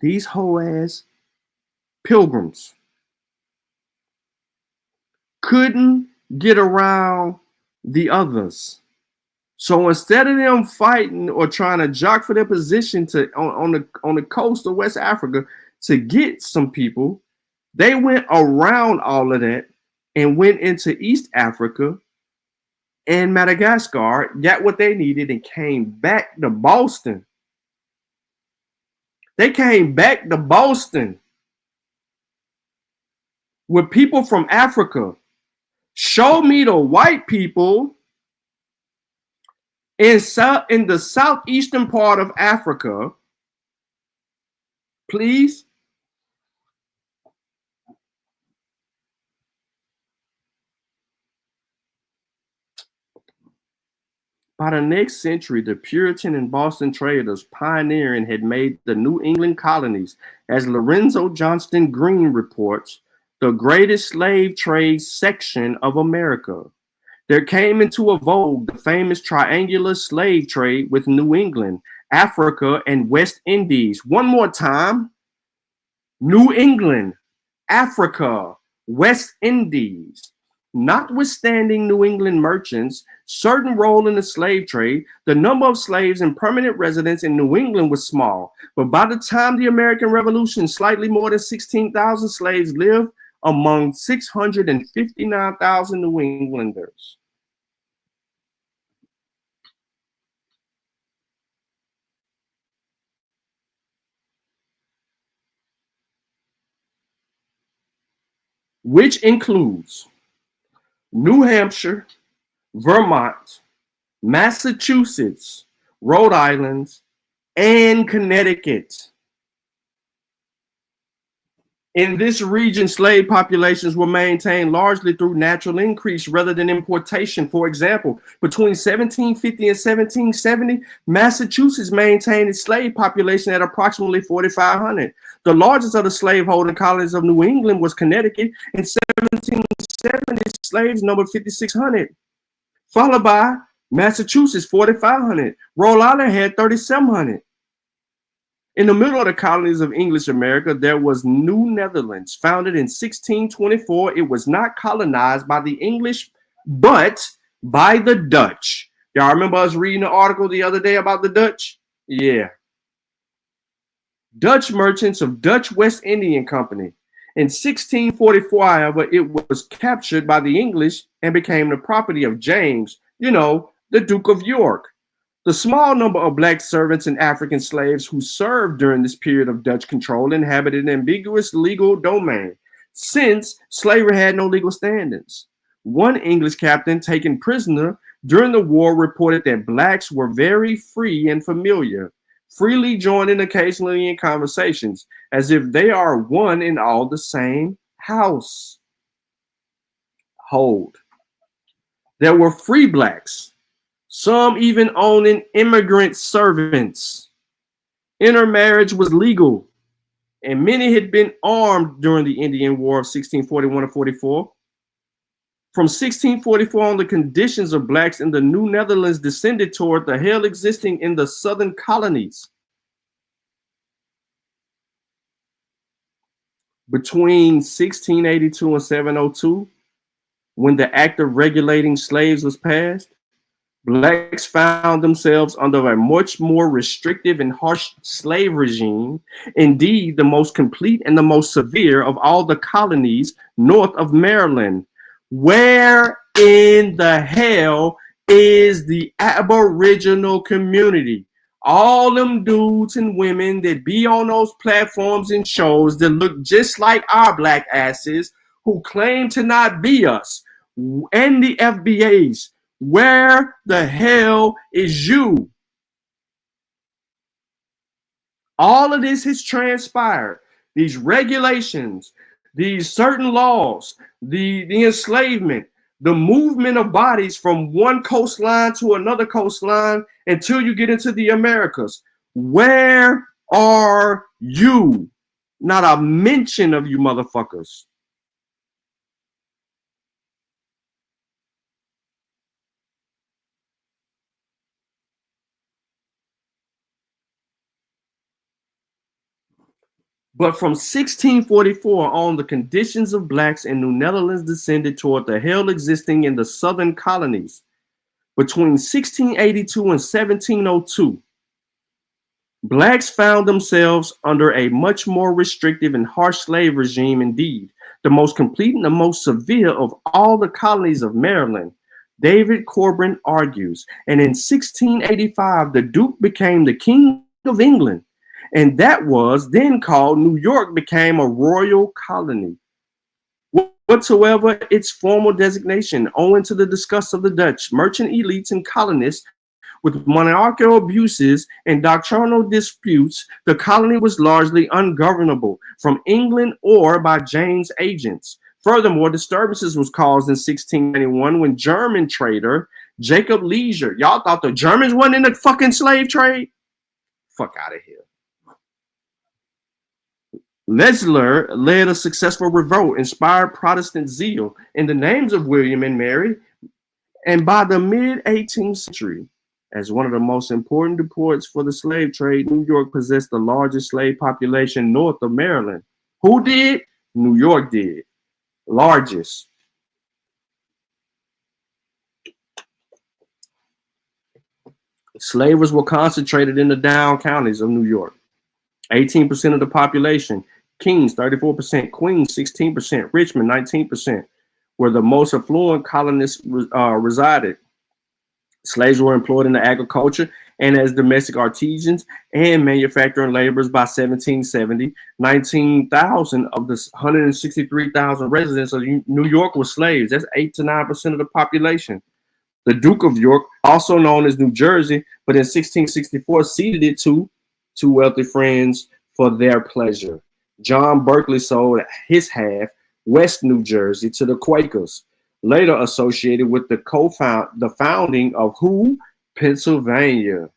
These whole ass pilgrims couldn't get around the others. So instead of them fighting or trying to jock for their position to on the coast of West Africa to get some people, they went around all of that and went into East Africa and Madagascar, got what they needed, and came back to Boston. They came back to Boston with people from Africa. Show me the white people in the southeastern part of Africa, please. By the next century, the Puritan and Boston traders pioneering had made the New England colonies, as Lorenzo Johnston Green reports, the greatest slave trade section of America. There came into a vogue the famous triangular slave trade with New England, Africa, and West Indies. One more time. New England, Africa, West Indies. Notwithstanding New England merchants' certain role in the slave trade, the number of slaves and permanent residents in New England was small. But by the time the American Revolution, slightly more than 16,000 slaves lived among 659,000 New Englanders. Which includes New Hampshire, Vermont, Massachusetts, Rhode Island, and Connecticut. In this region, slave populations were maintained largely through natural increase rather than importation. For example, between 1750 and 1770, Massachusetts maintained its slave population at approximately 4,500. The largest of the slaveholding colonies of New England was Connecticut. In 1770, slaves numbered 5,600, followed by Massachusetts, 4,500. Rhode Island had 3,700. In the middle of the colonies of English America, there was New Netherlands, founded in 1624. It was not colonized by the English, but by the Dutch. Y'all remember us reading an article the other day about the Dutch? Yeah. Dutch merchants of Dutch West Indian Company. In 1644, however, it was captured by the English and became the property of James, the Duke of York. The small number of black servants and African slaves who served during this period of Dutch control inhabited an ambiguous legal domain, since slavery had no legal standings. One English captain taken prisoner during the war reported that blacks were very free and familiar, freely joining occasionally in conversations, as if they are one and all the same house. Hold. There were free blacks, some even owning immigrant servants. Intermarriage was legal, and many had been armed during the Indian War of 1641 and 44. From 1644 on, the conditions of blacks in the New Netherlands descended toward the hell existing in the southern colonies. Between 1682 and 702, when the act of regulating slaves was passed, blacks found themselves under a much more restrictive and harsh slave regime, indeed the most complete and the most severe of all the colonies north of Maryland. Where in the hell is the Aboriginal community? All them dudes and women that be on those platforms and shows that look just like our black asses, who claim to not be us, and the FBAs. Where the hell is you? All of this has transpired. These regulations, these certain laws, the enslavement, the movement of bodies from one coastline to another coastline until you get into the Americas. Where are you? Not a mention of you motherfuckers. But from 1644 on, the conditions of blacks in New Netherlands descended toward the hell existing in the southern colonies. Between 1682 and 1702, blacks found themselves under a much more restrictive and harsh slave regime, indeed, the most complete and the most severe of all the colonies of Maryland. David Corbin argues, and in 1685, the Duke became the King of England, and that was then called New York became a royal colony. Whatsoever its formal designation, owing to the disgust of the Dutch merchant elites and colonists with monarchical abuses and doctrinal disputes, the colony was largely ungovernable from England or by James agents. Furthermore, disturbances was caused in 1691 when German trader Jacob Leisure, y'all thought the Germans wasn't in the fucking slave trade? Fuck out of here. Leisler led a successful revolt, inspired Protestant zeal in the names of William and Mary, and by the mid-18th century, as one of the most important deports for the slave trade, New York possessed the largest slave population north of Maryland. Who did? New York did. Largest. Slavers were concentrated in the down counties of New York. 18% of the population. Kings, 34%, Queens, 16%, Richmond, 19%, where the most affluent colonists resided. Slaves were employed in the agriculture and as domestic artisans and manufacturing laborers. By 1770, 19,000 of the 163,000 residents of New York were slaves. That's 8 to 9% of the population. The Duke of York, also known as New Jersey, but in 1664 ceded it to two wealthy friends for their pleasure. John Berkeley sold his half, West New Jersey, to the Quakers, later associated with the founding of who? Pennsylvania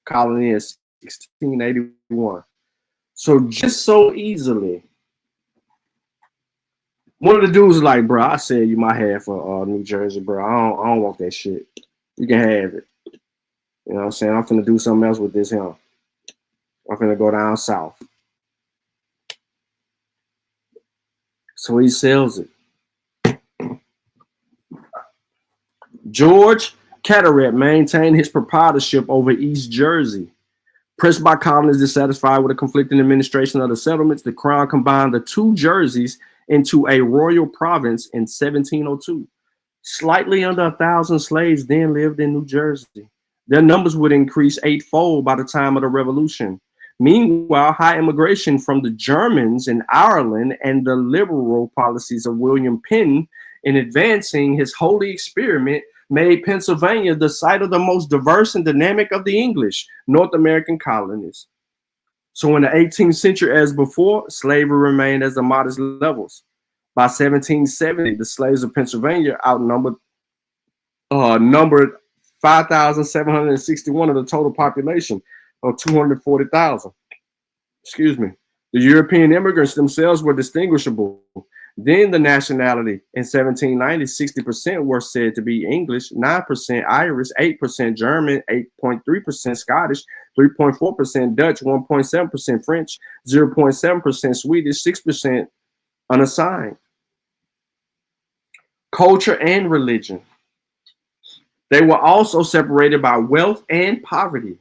colony in 1681. So just so easily, one of the dudes was like, bro, I said you my half for New Jersey, bro. I don't want that shit. You can have it. You know what I'm saying? I'm finna do something else with this here. I'm finna go down south. So he sells it. George Carteret maintained his proprietorship over East Jersey. Pressed by colonists dissatisfied with the conflicting administration of the settlements, the crown combined the two Jerseys into a royal province in 1702. Slightly under 1,000 slaves then lived in New Jersey. Their numbers would increase 8-fold by the time of the Revolution. Meanwhile, high immigration from the Germans in Ireland and the liberal policies of William Penn in advancing his holy experiment made Pennsylvania the site of the most diverse and dynamic of the English North American colonies. So in the 18th century, as before, slavery remained at the modest levels. By 1770, the slaves of Pennsylvania numbered 5,761 of the total population of 240,000. Excuse me. The European immigrants themselves were distinguishable. Then the nationality in 1790, 60% were said to be English, 9% Irish, 8% German, 8.3% Scottish, 3.4% Dutch, 1.7% French, 0.7% Swedish, 6% unassigned. Culture and religion. They were also separated by wealth and poverty.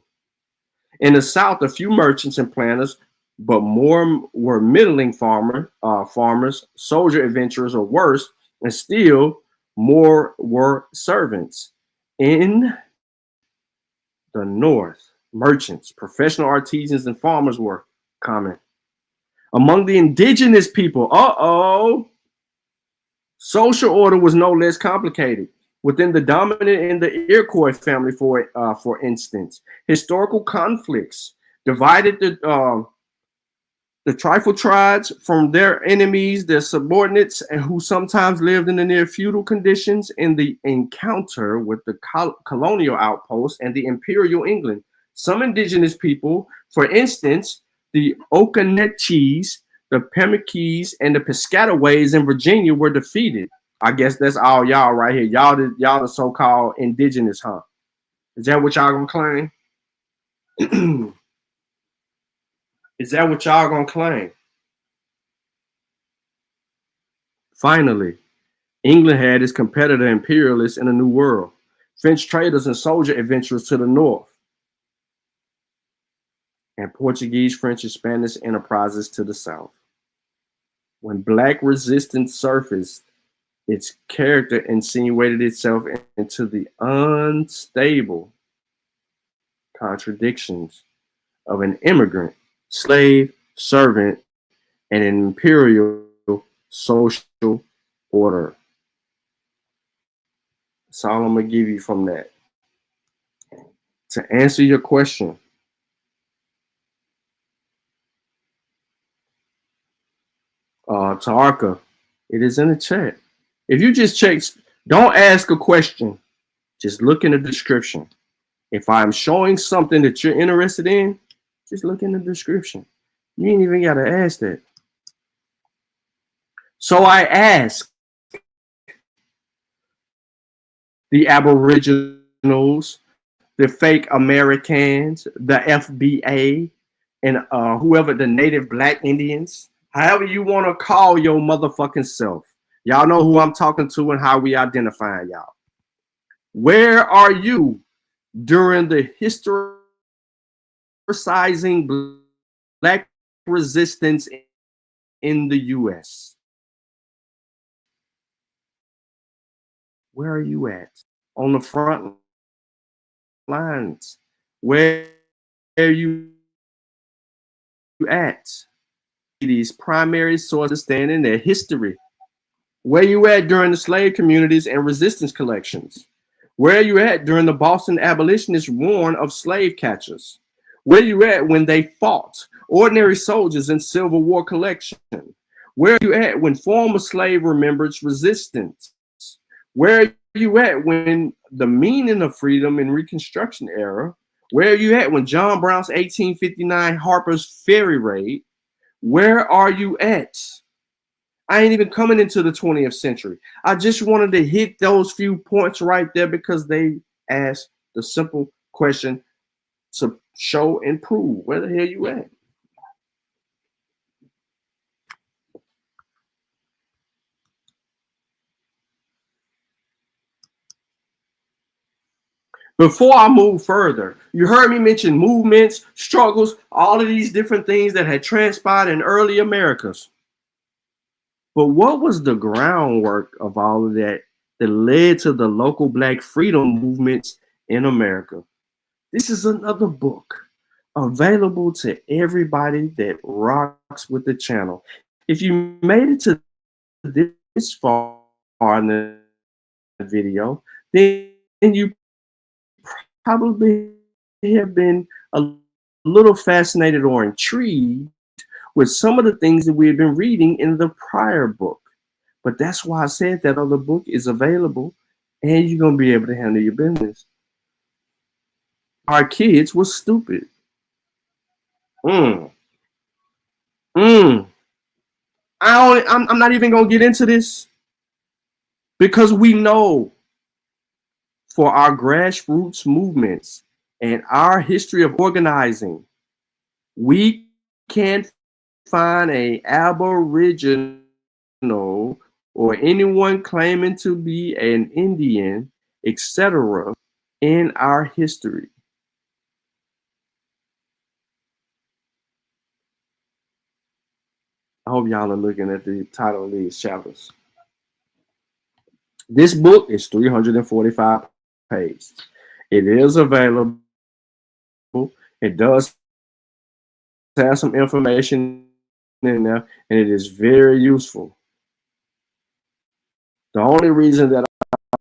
In the South, a few merchants and planters, but more were middling farmers, soldier adventurers, or worse, and still more were servants. In the North, merchants, professional artisans, and farmers were common. Among the indigenous people, social order was no less complicated. Within the dominant and the Iroquois family, for instance, historical conflicts divided the tribal tribes from their enemies, their subordinates, and who sometimes lived in the near feudal conditions in the encounter with the colonial outposts and the imperial England. Some indigenous people, for instance, the Okonechees, the Pemakees, and the Piscataways in Virginia were defeated. I guess that's all y'all right here. Y'all the so-called indigenous, huh? Is that what y'all gonna claim? Is that what y'all gonna claim? Finally, England had its competitor imperialists in the New World, French traders and soldier adventurers to the north, and Portuguese, French, and Spanish enterprises to the south. When Black resistance surfaced, its character insinuated itself into the unstable contradictions of an immigrant, slave, servant, and an imperial social order. That's all I'm going to give you from that. To answer your question, Tarka, it is in the chat. If you just check, don't ask a question, just look in the description. If I'm showing something that you're interested in, just look in the description. You ain't even got to ask that. So I ask the Aboriginals, the fake Americans, the FBA, and whoever, the native Black Indians, however you want to call your motherfucking self. Y'all know who I'm talking to and how we identify y'all. Where are you during the historicizing Black resistance in the U.S.? Where are you at? On the front lines. Where are you at? These primary sources stand in their history. Where you at during the slave communities and resistance collections? Where are you at during the Boston abolitionists' warn of slave catchers? Where you at when they fought ordinary soldiers in Civil War collection? Where are you at when former slave remembers resistance? Where are you at when the meaning of freedom in Reconstruction era? Where are you at when John Brown's 1859 Harper's Ferry raid? Where are you at? I ain't even coming into the 20th century. I just wanted to hit those few points right there because they asked the simple question to show and prove where the hell you at. Before I move further, you heard me mention movements, struggles, all of these different things that had transpired in early Americas. But what was the groundwork of all of that that led to the local Black freedom movements in America? This is another book available to everybody that rocks with the channel. If you made it to this far in the video, then you probably have been a little fascinated or intrigued with some of the things that we have been reading in the prior book. But that's why I said that other book is available and you're going to be able to handle your business. Our kids were stupid. I'm not even going to get into this because we know for our grassroots movements and our history of organizing, we can't find a Aboriginal or anyone claiming to be an Indian, etc., in our history. I hope y'all are looking at the title of these chapters. This book is 345 pages. It is available. It does have some information in there, and it is very useful. The only reason that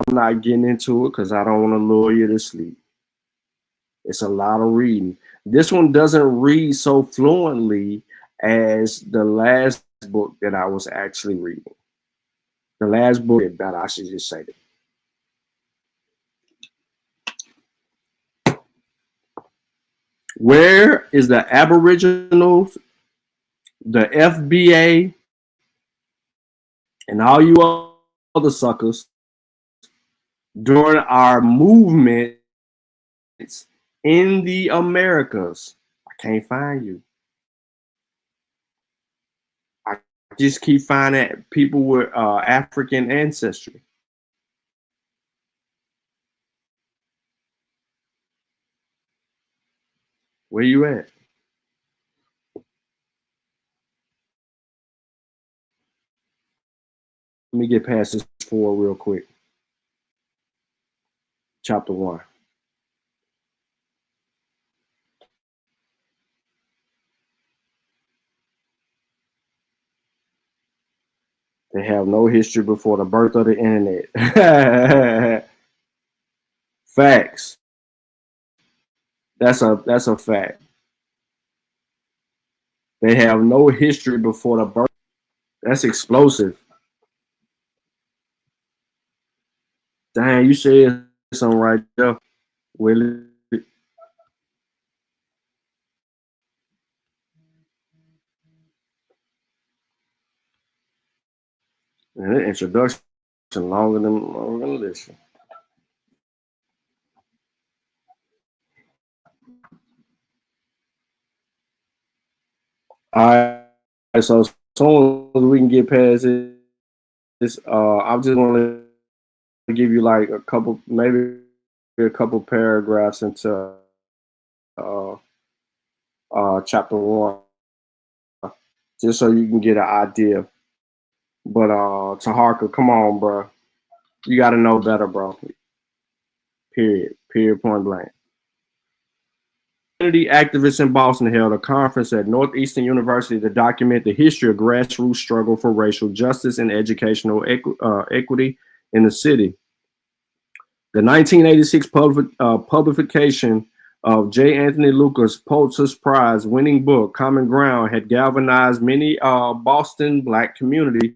I'm not getting into it because I don't want to lure you to sleep. It's a lot of reading. This one doesn't read so fluently as the last book that I was actually reading. The last book that I should just say that. Where is the Aboriginals, the FBA, and all you other suckers during our movements in the Americas? I can't find you. I just keep finding people with African ancestry. Where you at? Let me get past this 4 real quick. Chapter 1. They have no history before the birth of the internet. Facts. That's a fact. They have no history before the birth. That's explosive. Dang, you said something right there, Willie. And the introduction longer than this. All right, so as soon as we can get past this, I'm just going to give you like a couple, maybe a couple paragraphs into chapter 1, just so you can get an idea. But Taharka, come on, bro. You got to know better, bro. Period, point blank. Community activists in Boston held a conference at Northeastern University to document the history of grassroots struggle for racial justice and educational equity in the city. The 1986 publication of J. Anthony Lucas Pulitzer Prize winning book, Common Ground, had galvanized many Boston Black community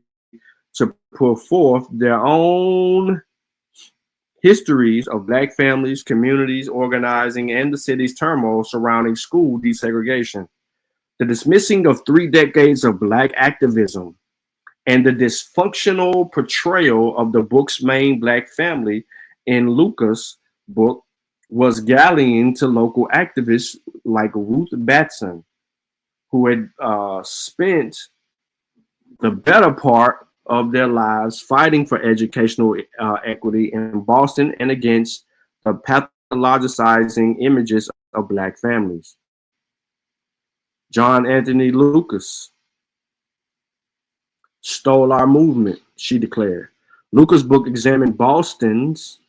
to put forth their own histories of Black families, communities, organizing, and the city's turmoil surrounding school desegregation. The dismissing of 3 decades of Black activism and the dysfunctional portrayal of the book's main Black family in Lucas' book was galling to local activists like Ruth Batson, who had spent the better part of their lives fighting for educational equity in Boston and against the pathologizing images of Black families. John Anthony Lucas stole our movement, she declared. Lucas' book examined Boston's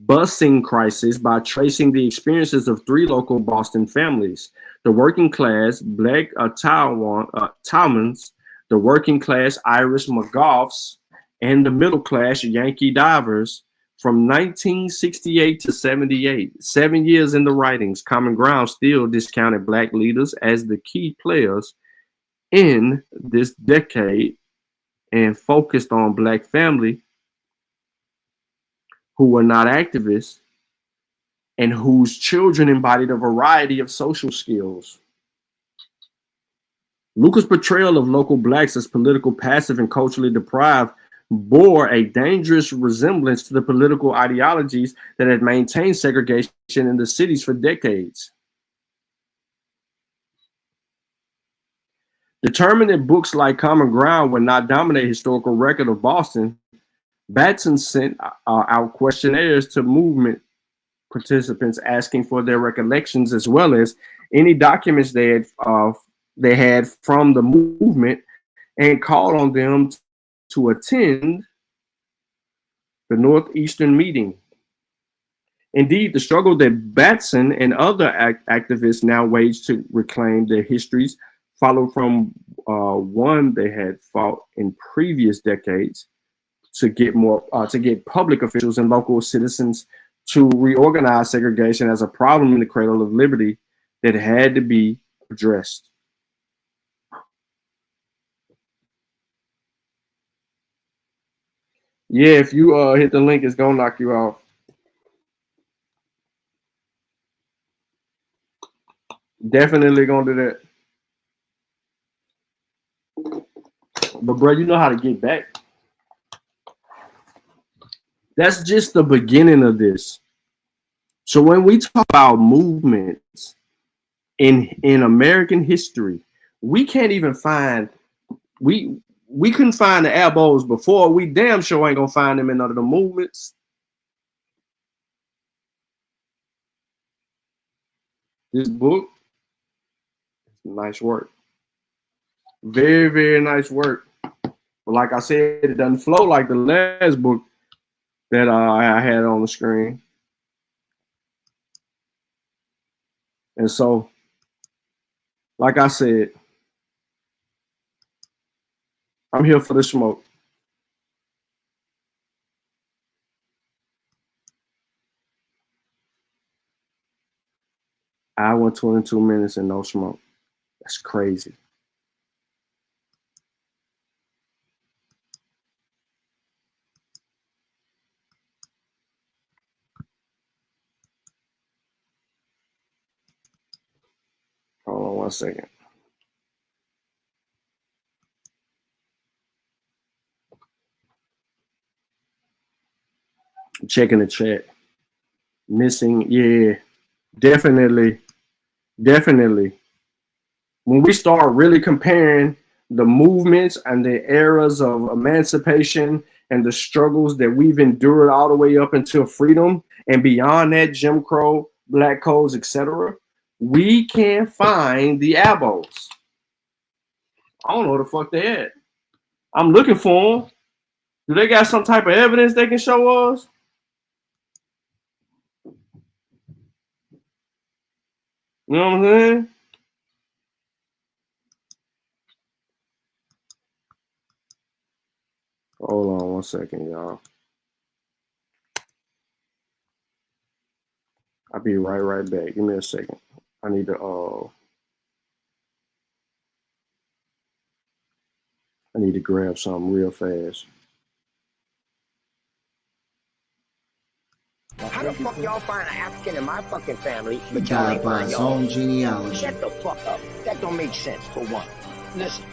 busing crisis by tracing the experiences of 3 local Boston families: the working class Black Talmans, the working class Irish McGoughs, and the middle class Yankee Divers from 1968 to 78. 7 years in the writings, Common Ground still discounted Black leaders as the key players in this decade and focused on Black family who were not activists and whose children embodied a variety of social skills. Lucas' portrayal of local Blacks as political passive and culturally deprived bore a dangerous resemblance to the political ideologies that had maintained segregation in the cities for decades. Determined that books like Common Ground would not dominate historical record of Boston, Batson sent out questionnaires to movement participants asking for their recollections as well as any documents they had from the movement, and called on them to attend the Northeastern meeting. Indeed, the struggle that Batson and other activists now wage to reclaim their histories followed from one they had fought in previous decades to get public officials and local citizens to reorganize segregation as a problem in the cradle of liberty that had to be addressed. Yeah, if you hit the link, it's gonna knock you off. Definitely gonna do that. But bro, you know how to get back. That's just the beginning of this. So when we talk about movements in American history, we can't even find, we couldn't find the elbows before. We damn sure ain't gonna find them in none of the movements. This book, nice work. Very, very nice work. But like I said, it doesn't flow like the last book that I had on the screen. And so, like I said, I'm here for the smoke. Hour 22 minutes and no smoke. That's crazy. Hold on 1 second. I'm checking the chat. Missing, yeah, definitely. When we start really comparing the movements and the eras of emancipation and the struggles that we've endured all the way up until freedom and beyond that, Jim Crow, Black codes, etc., we can't find the abos. I don't know where the fuck they at. I'm looking for them. Do they got some type of evidence they can show us? You know what I'm saying? Hold on 1 second, y'all. I'll be right back. Give me a second. I need to grab something real fast. How the fuck y'all find an African in my fucking family, but y'all ain't find his own genealogy? Shut the fuck up. That don't make sense, for one. Listen,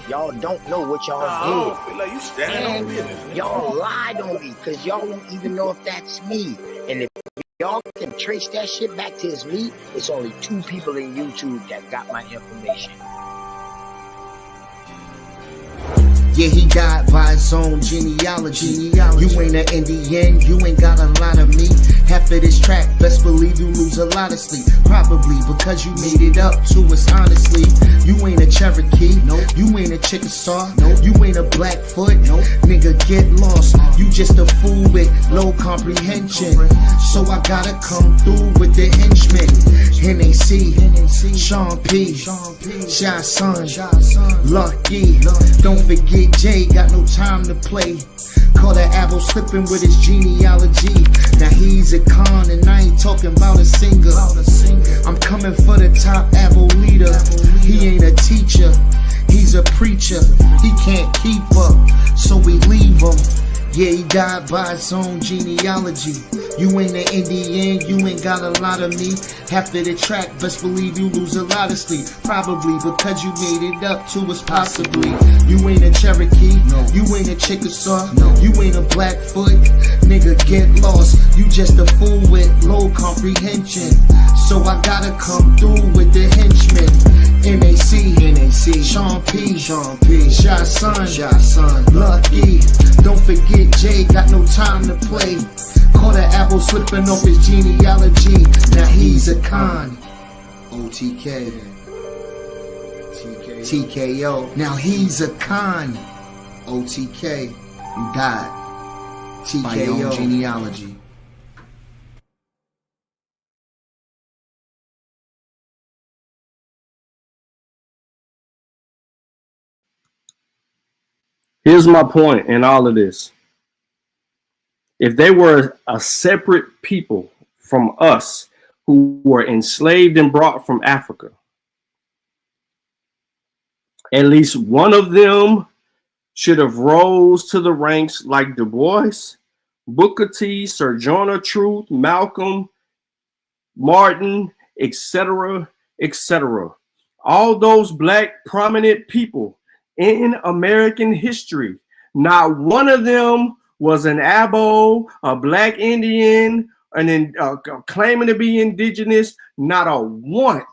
y'all don't know what y'all did. I feel like you standing on business. Y'all lied on me, because y'all don't even know if that's me. And if y'all can trace that shit back to it's me, it's only 2 people in YouTube that got my information. Yeah, he died by his own genealogy. You ain't an Indian, you ain't got a lot of me. Half of this track, best believe you lose a lot of sleep. Probably because you made it up to us honestly. You ain't a Cherokee, you ain't a Chickasaw, you ain't a Blackfoot, nigga get lost. You just a fool with low comprehension. So I gotta come through with the henchmen. NAC, Sean P, Shy Son, Lucky. Don't forget Jay, got no time to play. Caught an apple slipping with his genealogy. Now he's a con and I ain't talking about a singer. I'm coming for the top apple leader. He ain't a teacher, he's a preacher. He can't keep up, so we leave him. Yeah, he died by his own genealogy. You ain't an Indian, you ain't got a lot of me. Half of the track, best believe you lose a lot of sleep. Probably because you made it up to us possibly. You ain't a Cherokee, no. You ain't a Chickasaw, no. You ain't a Blackfoot, nigga get lost. You just a fool with low comprehension. So I gotta come through with the henchmen. NAC, Sean P, Shy Son, Lucky. Don't forget Jay, got no time to play. Caught an apple slipping off his genealogy. Now he's a con. OTK. TKO. Now he's a con. OTK. You died. TKO. Genealogy. Here's my point in all of this. If they were a separate people from us who were enslaved and brought from Africa, at least one of them should have rose to the ranks like Du Bois, Booker T, Sojourner Truth, Malcolm, Martin, etc., etc. All those black prominent people in American history, not one of them was an Abo, a black Indian, and claiming to be indigenous. Not a one.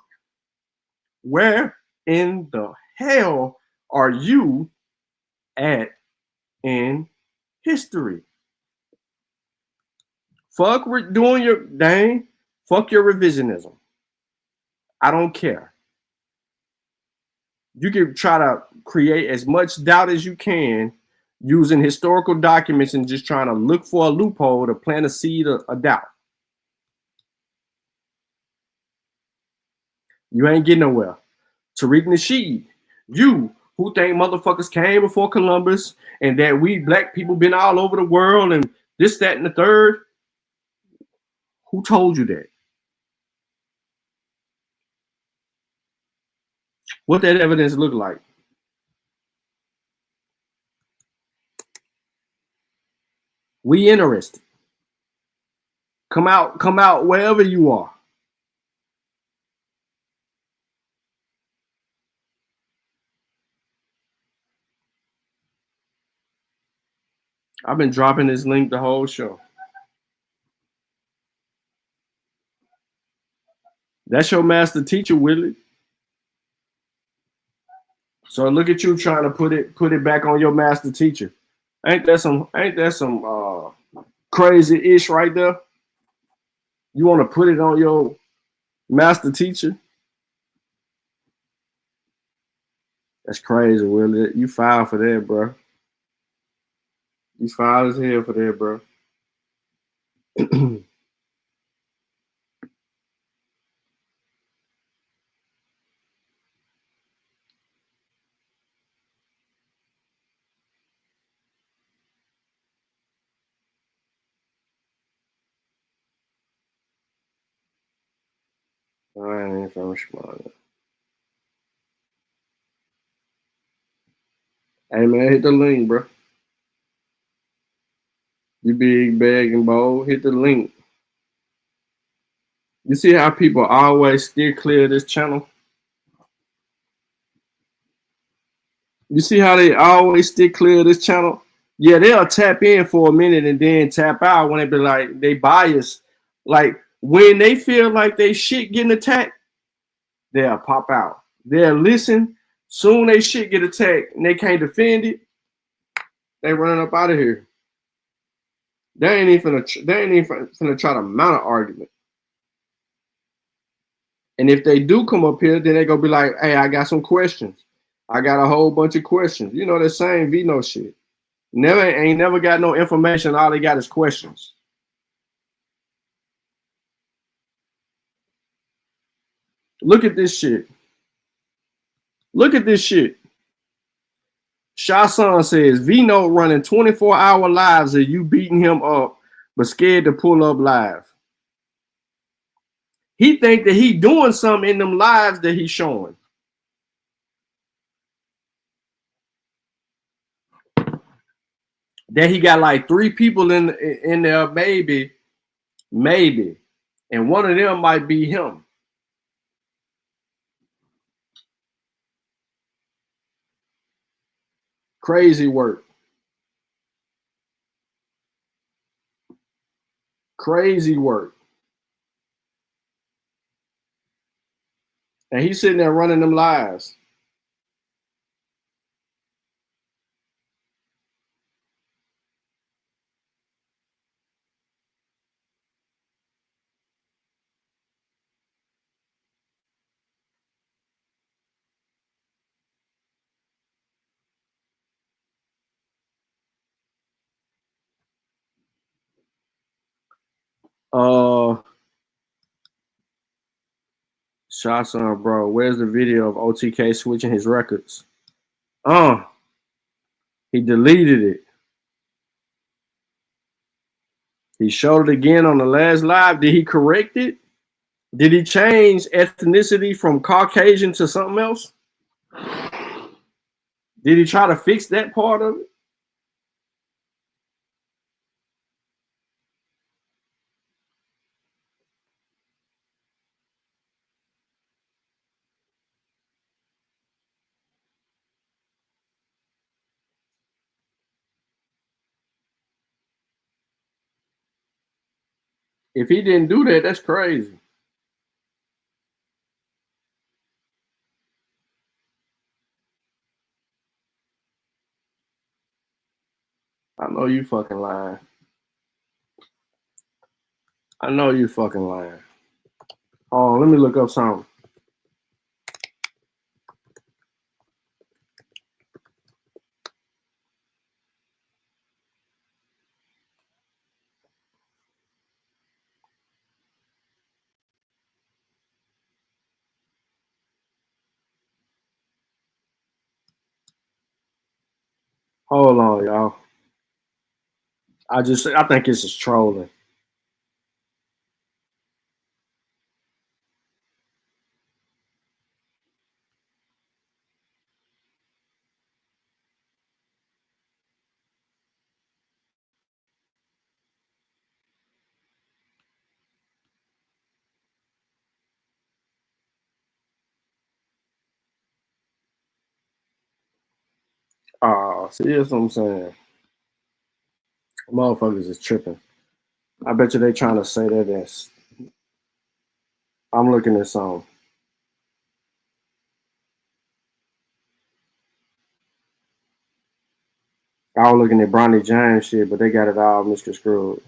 Where in the hell are you at in history? Fuck doing your dang. Fuck your revisionism. I don't care. You can try to create as much doubt as you can using historical documents and just trying to look for a loophole to plant a seed of doubt. You ain't getting nowhere. Tariq Nasheed, you who think motherfuckers came before Columbus and that we black people been all over the world and this, that, and the third, who told you that? What that evidence look like? We interested. Come out wherever you are. I've been dropping this link the whole show. That's your master teacher, Willie. So look at you trying to put it back on your master teacher. Ain't that some crazy ish right there? You want to put it on your master teacher? That's crazy, Willie. You filed for that, bro. You filed as hell for that, bro. I ain't from responding. Hey man, hit the link, bro. You big, bag, and bold. Hit the link. You see how people always steer clear of this channel? You see how they always steer clear of this channel? Yeah, they'll tap in for a minute and then tap out when they be like, they bias. Like when they feel like they shit getting attacked, they'll pop out. They'll listen. Soon they shit get attacked and they can't defend it. They running up out of here. They ain't even finna try to mount an argument. And if they do come up here, then they gonna be like, hey, I got some questions. I got a whole bunch of questions. You know, the same Vino shit. Ain't never got no information. All they got is questions. Look at this shit. Look at this shit. Shy Son says, Vino running 24-hour lives of you beating him up, but scared to pull up live. He think that he doing something in them lives that he's showing. That he got like 3 people in there, maybe, and one of them might be him. Crazy work. Crazy work. And he's sitting there running them lives. Shots on, bro. Where's the video of OTK switching his records? He deleted it. He showed it again on the last live. Did he correct it? Did he change ethnicity from Caucasian to something else? Did he try to fix that part of it? If he didn't do that, that's crazy. I know you fucking lying. I know you fucking lying. Oh, let me look up something. Hold on, y'all. I think this is trolling. See, that's what I'm saying. Motherfuckers is tripping. I bet you they trying to say that as I'm looking at something. I was looking at Bronny James shit, but they got it all misconstrued.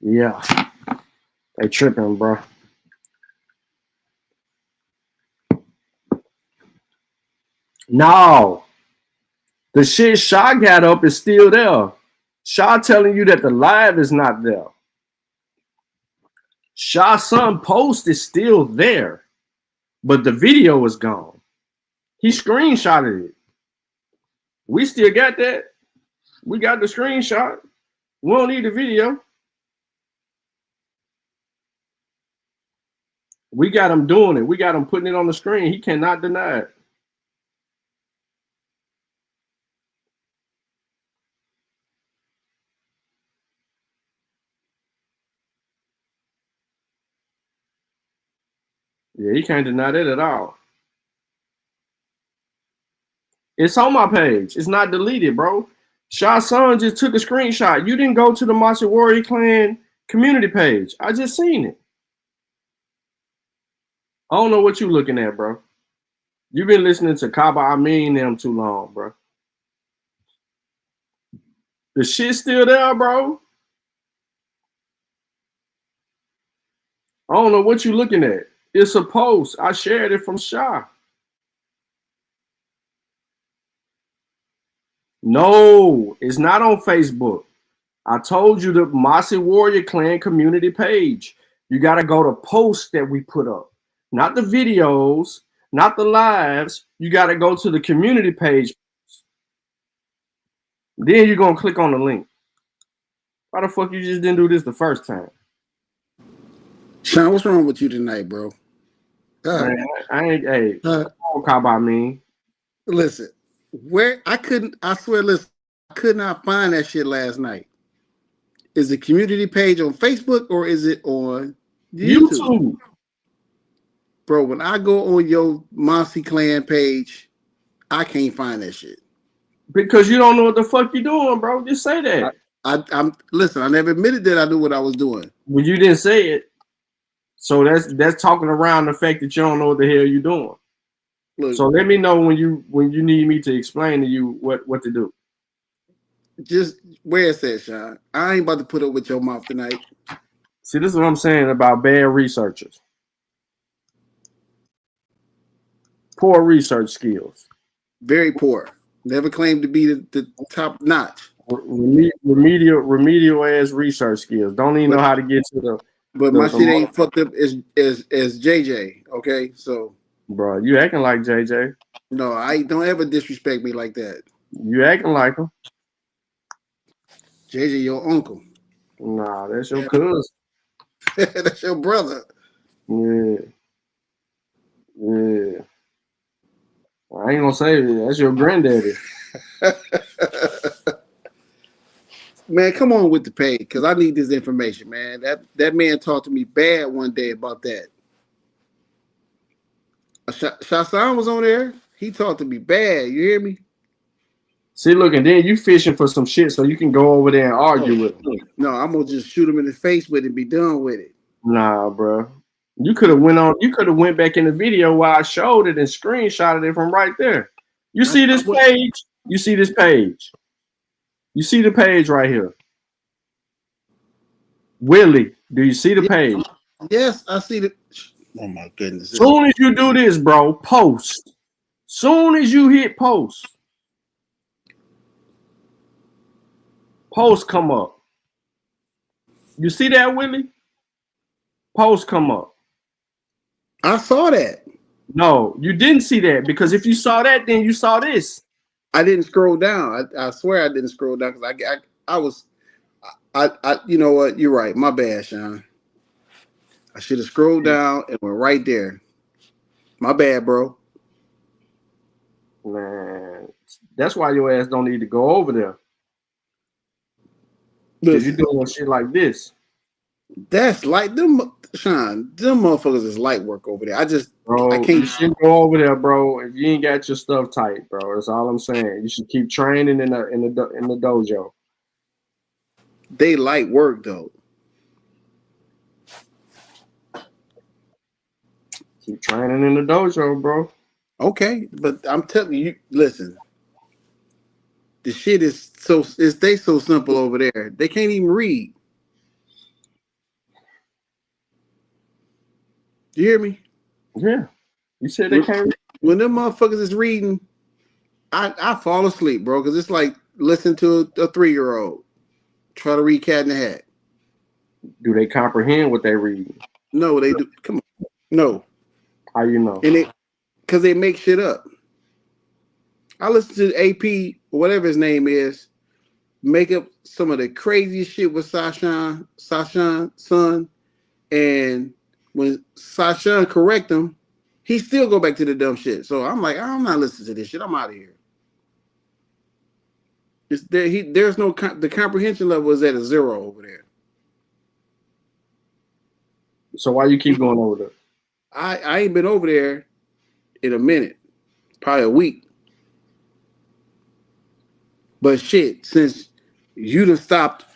Yeah, they tripping, bro. No, the shit Shaw got up is still there. Shaw telling you that the live is not there. Shaw's son post is still there, but the video is gone. He screenshotted it. We still got that. We got the screenshot. We don't need the video. We got him doing it. We got him putting it on the screen. He cannot deny it. Yeah, he can't deny that at all. It's on my page. It's not deleted, bro. Shaw's son just took a screenshot. You didn't go to the Monster Warrior Clan community page. I just seen it. I don't know what you looking at, bro. You've been listening to Kaba Amin them too long, bro. The shit's still there, bro. I don't know what you looking at. It's a post. I shared it from Shaw. No, it's not on Facebook. I told you the Mossy Warrior Clan community page. You got to go to posts that we put up, not the videos, not the lives. You got to go to the community page. Then you're going to click on the link. Why the fuck you just didn't do this the first time? Sean, what's wrong with you tonight, bro? Man, I ain't, hey, don't call by me. Listen, I swear, listen, I could not find that shit last night. Is the community page on Facebook or is it on YouTube? Bro, when I go on your Mossy Clan page, I can't find that shit. Because you don't know what the fuck you doing, bro. Just say that. I'm listen, I never admitted that I knew what I was doing. Well, you didn't say it. So that's talking around the fact that you don't know what the hell you're doing. Look, so let me know when you need me to explain to you what to do. Just where it's at, Sean. I ain't about to put up with your mouth tonight. See, this is what I'm saying about bad researchers. Poor research skills. Very poor. Never claimed to be the top notch. Remedial ass research skills. Don't even know how to get to the. But my shit ain't fucked up as JJ. Okay, so. Bro, you acting like JJ. No, I don't ever disrespect me like that. You acting like him. JJ, your uncle. Nah, that's your cousin. That's your brother. Yeah. I ain't gonna say it. That's your granddaddy. Man, come on with the page, because I need this information, man. That man talked to me bad one day about that. Shassan was on there. He talked to me bad. You hear me? See, look, and then you fishing for some shit so you can go over there and argue with him. No, I'm gonna just shoot him in the face with it and be done with it. Nah, bro. You could have went back in the video while I showed it and screenshotted it from right there. You see this page? You see this page? You see the page right here? Willie, do you see the page? Yes, I see the. Oh my goodness! Soon as you do this, bro, post. Soon as you hit post, post come up. You see that, Willie? Post come up. I saw that. No, you didn't see that, because if you saw that, then you saw this. I didn't scroll down. I swear I didn't scroll down because I was you know what? You're right. My bad, Sean. I should have scrolled down and went right there. My bad, bro. Man, that's why your ass don't need to go over there. Because you're doing shit like this. That's like them, Sean. Them motherfuckers is light work over there. I can't. You shouldn't go over there, bro. If you ain't got your stuff tight, bro. That's all I'm saying. You should keep training in the dojo. They light work though. Keep training in the dojo, bro. Okay, but I'm telling you, listen. The shit is so simple over there. They can't even read. You hear me? Yeah. You said they can't read. When them motherfuckers is reading, I fall asleep, bro, because it's like listen to a 3-year-old try to read Cat in the Hat. Do they comprehend what they read? No, they do. Come on. No. How you know? And because they make shit up. I listen to AP, whatever his name is, make up some of the craziest shit with Sasha's son, and when Sasha correct him, he still go back to the dumb shit. So I'm like, I'm not listening to this shit. I'm out of here. There's no the comprehension level is at a 0 over there. So why you keep going over there? I ain't been over there in a minute, probably a week. But shit, since you done stopped,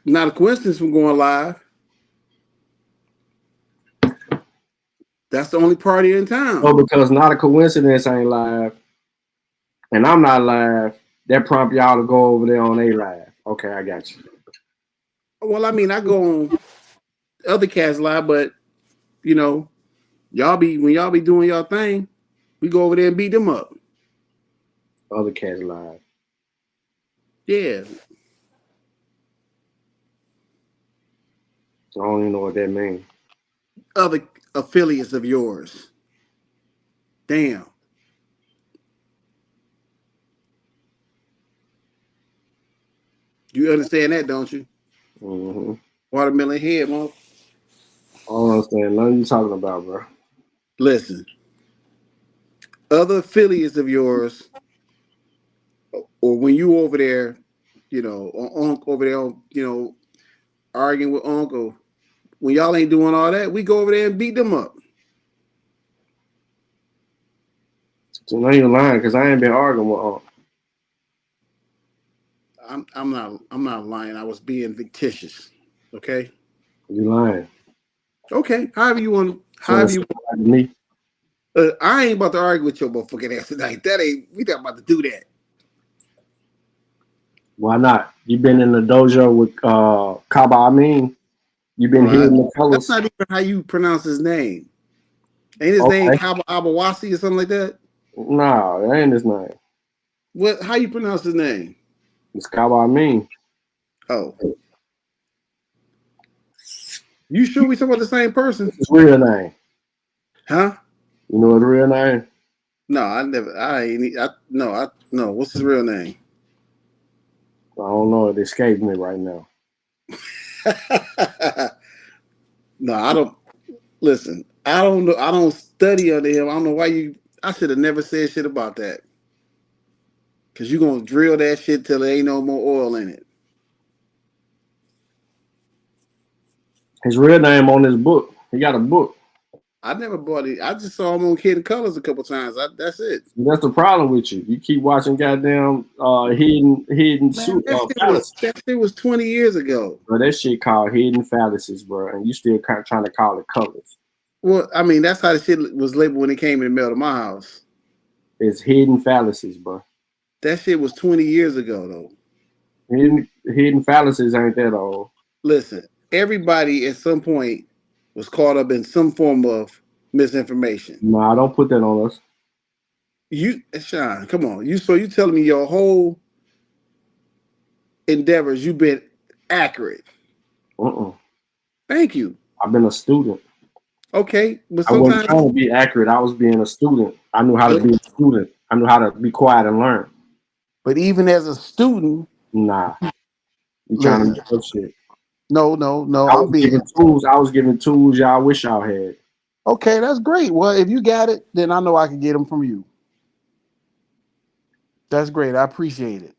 not a coincidence from going live. That's the only party in town. Oh, because Not a Coincidence ain't live, and I'm not live. That prompt y'all to go over there on a live. Okay, I got you. Well, I mean, I go on other cats live, but you know, when y'all be doing y'all thing, we go over there and beat them up. Other cats live. Yeah. I don't even know what that means. Other affiliates of yours. Damn. You understand that, don't you? Mm-hmm. Watermelon head, man. I don't understand nothing you talking about, bro. Listen. Other affiliates of yours, or when you over there, over there, arguing with Uncle, when y'all ain't doing all that, we go over there and beat them up. So now you're lying because I ain't been arguing with Uncle. I'm not lying. I was being fictitious. Okay. You lying. Okay. However you want. However you want. Me. I ain't about to argue with your motherfucking ass tonight. We not about to do that. Why not? You been in the dojo with Kaba Amin. You been hearing the colors. That's not even how you pronounce his name. Ain't his name Kaba Abawasi or something like that? Nah, that ain't his name. What? How you pronounce his name? It's Kaba Amin. Oh. You sure we talking about the same person? His real name. Huh? You know his real name? No, no. What's his real name? I don't know. It escaped me right now. No, I don't. Listen, I don't know. I don't study under him. I don't know why I should have never said shit about that. Because you're going to drill that shit till there ain't no more oil in it. His real name on his book. He got a book. I never bought it. I just saw him on Hidden Colors a couple times. That's it. That's the problem with you. You keep watching goddamn hidden suit. That shit was 20 years ago. Bro, that shit called Hidden Fallacies, bro. And you still kind of trying to call it colors. Well, I mean, that's how the shit was labeled when it came in the mail to my house. It's Hidden Fallacies, bro. That shit was 20 years ago, though. Hidden Fallacies ain't that old. Listen, everybody at some point was caught up in some form of misinformation. Nah, don't put that on us. Sean, come on. You telling me your whole endeavors, you've been accurate. Thank you. I've been a student. Okay, but I wasn't trying to be accurate. I was being a student. I knew how to be a student. I knew how to be quiet and learn. But even as a student, nah, you trying to make up shit. No. I was giving tools y'all wish y'all had. Okay, that's great. Well, if you got it, then I know I can get them from you. That's great. I appreciate it.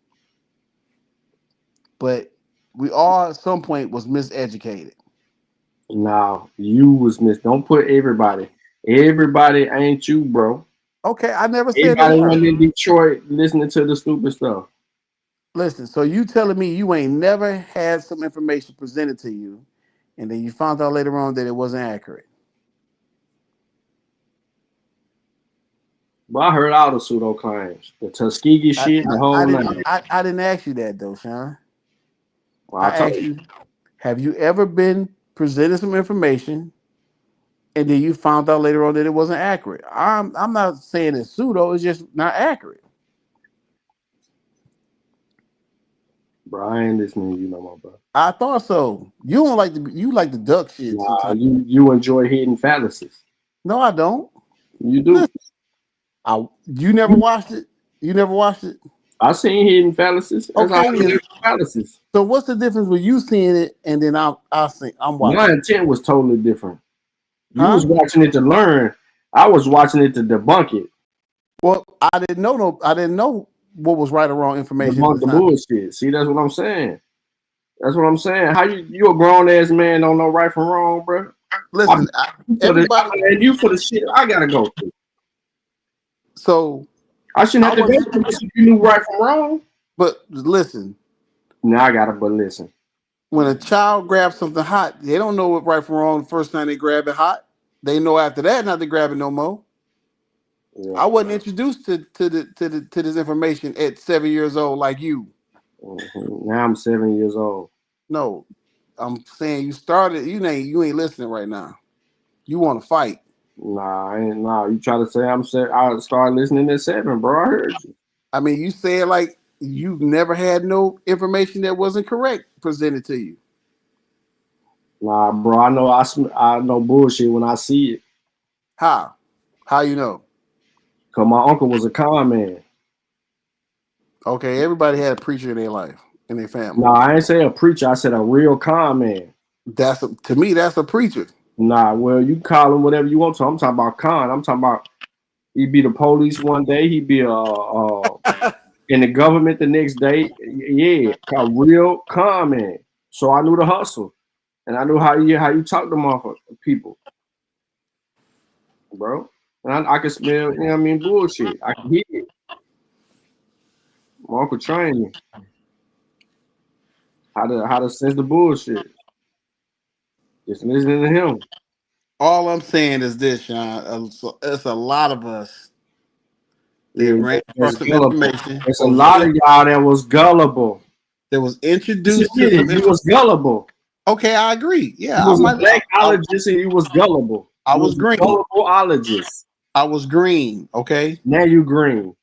But we all at some point was miseducated. No, you was Don't put everybody. Everybody ain't you, bro. Okay, I never said everybody went in Detroit listening to the stupid stuff. Listen, so you telling me you ain't never had some information presented to you, and then you found out later on that it wasn't accurate? But I heard all the pseudo claims, the Tuskegee shit, the whole night. I didn't ask you that though, Sean. Well, I asked you, have you ever been presented some information, and then you found out later on that it wasn't accurate? I'm not saying it's pseudo; it's just not accurate. Bro, I ain't listening to you no more, bro. I thought so. You don't like the duck shit. Nah, you enjoy Hidden Fallacies. No, I don't. You do. You never watched it? You never watched it? I seen Hidden Fallacies. Okay. Fallacies. So what's the difference with you seeing it and then I'm watching? My intent was totally different. You was watching it to learn. I was watching it to debunk it. Well, I didn't know what was right or wrong information. Debunk the bullshit. See, that's what I'm saying. That's what I'm saying. How you a grown ass man don't know right from wrong, bro? Listen, you for the shit I gotta go through. So I shouldn't have to go through this if you knew right from wrong. But listen. Now I gotta listen. When a child grabs something hot, they don't know what right from wrong the first time they grab it hot. They know after that not to grab it no more. Yeah. I wasn't introduced to this information at 7 years old like you. Mm-hmm. Now I'm 7 years old. No, I'm saying you started. You ain't listening right now. You want to fight? Nah, I ain't. Nah, you try to say I started listening at 7, bro. I heard you. I mean, you said like you've never had no information that wasn't correct presented to you. Nah, bro. I know bullshit when I see it. How? How you know? Cause my uncle was a con man. Okay, everybody had a preacher in their life, in their family. Nah, I ain't say a preacher. I said a real con man. To me, that's a preacher. Nah, well, you call him whatever you want to. I'm talking about con. I'm talking about he'd be the police one day. He'd be in the government the next day. Yeah, a real con man. So I knew the hustle, and I knew how you talk to motherfuckers, people, bro. And I can smell, you know what I mean, bullshit. I can hear it. My uncle trained me how to sense the bullshit. Just listening to him. All I'm saying is this, Sean. It's a lot of us that ran across some information. There's a lot of y'all that was gullible. That was introduced to some you was gullible. Okay, I agree. Yeah, you was a blackologist and you was gullible. I was green. Gullible-ologist. I was green. Okay. Now you green.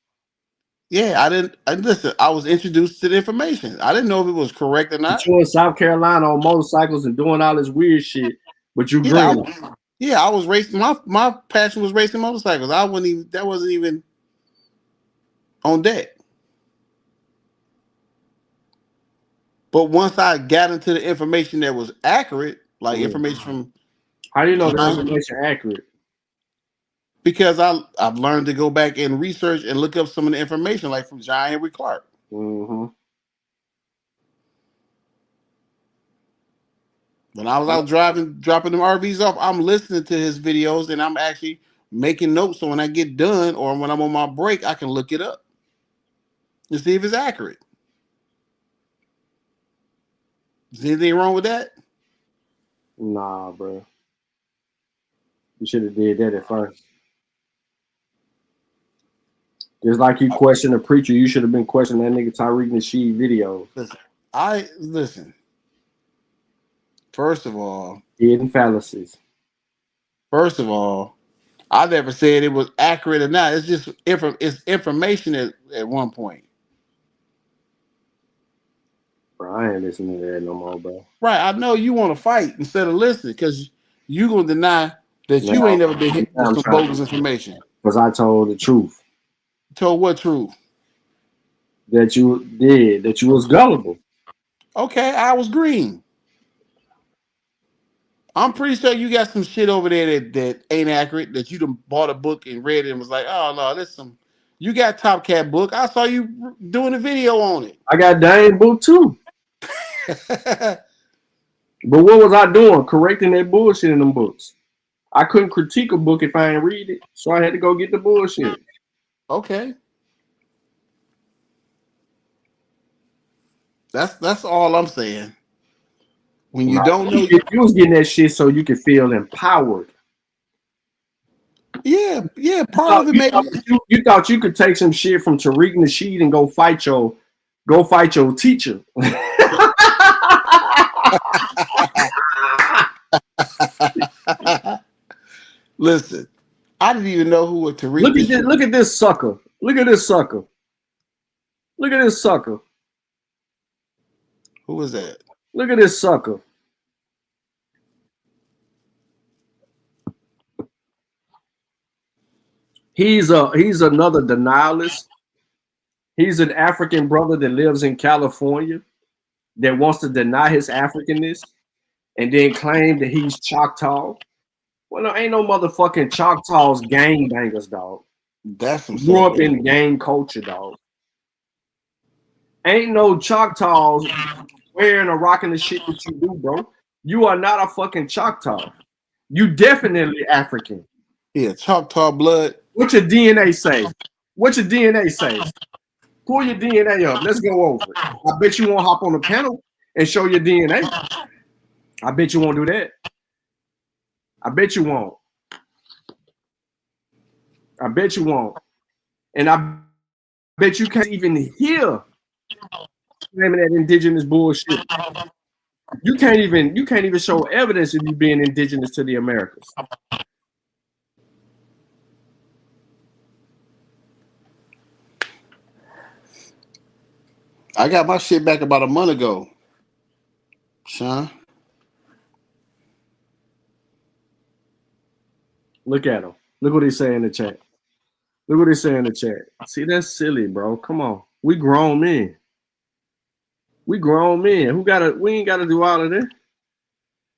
Yeah, listen. I was introduced to the information. I didn't know if it was correct or not. But you in South Carolina on motorcycles and doing all this weird shit, but you green. I was racing. My passion was racing motorcycles. That wasn't even on deck. But once I got into the information that was accurate, like information from, how do you know the information accurate? Because I've learned to go back and research and look up some of the information, like from John Henry Clark. Mm-hmm. When I was out dropping them RVs off, I'm listening to his videos and I'm actually making notes. So when I get done or when I'm on my break, I can look it up and see if it's accurate. Is anything wrong with that? Nah, bro. You should have did that at first. Just like you question a preacher, you should have been questioning that nigga Tariq Nasheed videos. Listen. First of all, hidden fallacies. First of all, I never said it was accurate or not. It's just it's information at one point. Bro, I ain't listening to that no more, bro. Right, I know you want to fight instead of listening because you gonna deny that you ain't never been hit with some bogus information. Because I told the truth. Told what truth? That you was gullible. Okay, I was green. I'm pretty sure you got some shit over there that ain't accurate, that you done bought a book and read it and was like, oh no, this some. You got Top Cat book. I saw you doing a video on it. I got Dane book too. But what was I doing? Correcting that bullshit in them books. I couldn't critique a book if I didn't read it, so I had to go get the bullshit. Okay. That's all I'm saying. When you don't know, you was getting that shit so you could feel empowered. Yeah, part of it maybe. You thought you could take some shit from Tariq Nasheed and go fight your teacher. Listen, I didn't even know who a Tariq. Look at this sucker. Look at this sucker. Look at this sucker. Who was that? Look at this sucker. He's another denialist. He's an African brother that lives in California that wants to deny his Africanness and then claim that he's Choctaw. Well, no, ain't no motherfucking Choctaws gangbangers, dog. That's some grew up in gang culture, dog. Ain't no Choctaws wearing or rocking the shit that you do, bro. You are not a fucking Choctaw. You definitely African. Yeah, Choctaw blood. What your DNA say? What your DNA say? Pull your DNA up. Let's go over it. I bet you won't hop on the panel and show your DNA. I bet you won't do that. I bet you won't. I bet you won't. And I bet you can't even hear that indigenous bullshit. You can't even show evidence of you being indigenous to the Americas. I got my shit back about a month ago, Sean. Look at him. Look what he say in the chat. Look what he say in the chat. See, that's silly, bro. Come on. We grown men. We grown men. We ain't gotta do all of that.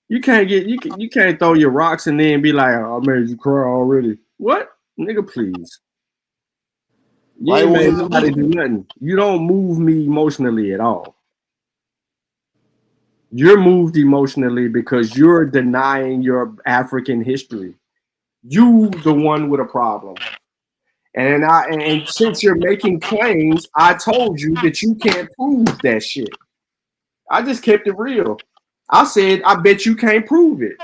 You can't throw your rocks and then be like, oh, I made you cry already. What? Nigga, please. You ain't made nobody do nothing. You don't move me emotionally at all. You're moved emotionally because you're denying your African history. You the one with a problem. And since you're making claims, I told you that you can't prove that shit. I just kept it real. I said, I bet you can't prove it.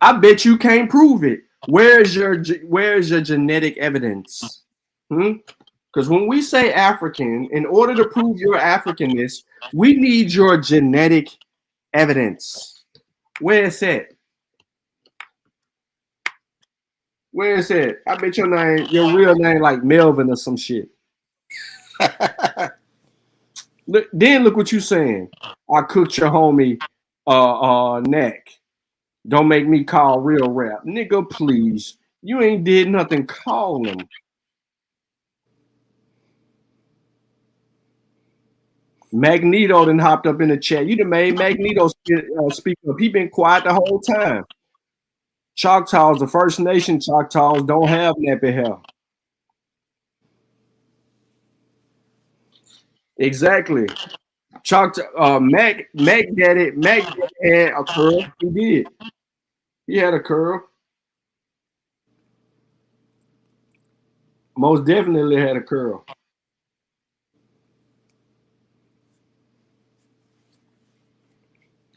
I bet you can't prove it. Where's your genetic evidence? Because when we say African, in order to prove your Africanness, we need your genetic evidence. Where is it? Where is it? I bet your real name like Melvin or some shit. Look what you saying. I cooked your homie neck. Don't make me call real rap. Nigga, please. You ain't did nothing. Call him. Magneto then hopped up in the chat. You done made Magneto speak up. He been quiet the whole time. Choctaws, the First Nation Choctaws, don't have nappy hair. Exactly. Mac had it. Mac had a curl. He did. He had a curl. Most definitely had a curl.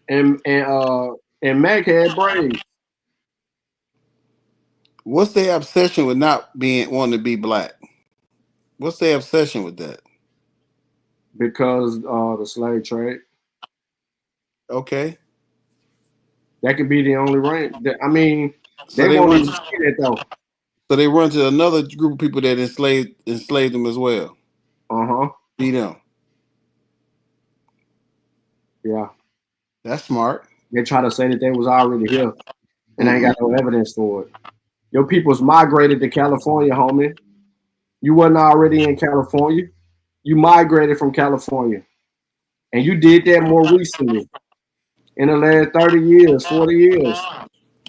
And Mac had braids. What's their obsession with not wanting to be black? What's their obsession with that? Because the slave trade. Okay. That could be the only range. I mean, So they won't even see that though. So they run to another group of people that enslaved them as well. Beat them. Yeah. That's smart. They try to say that they was already here and ain't got no evidence for it. Your people's migrated to California, homie. You wasn't already in California. You migrated from California. And you did that more recently. In the last 30 years, 40 years.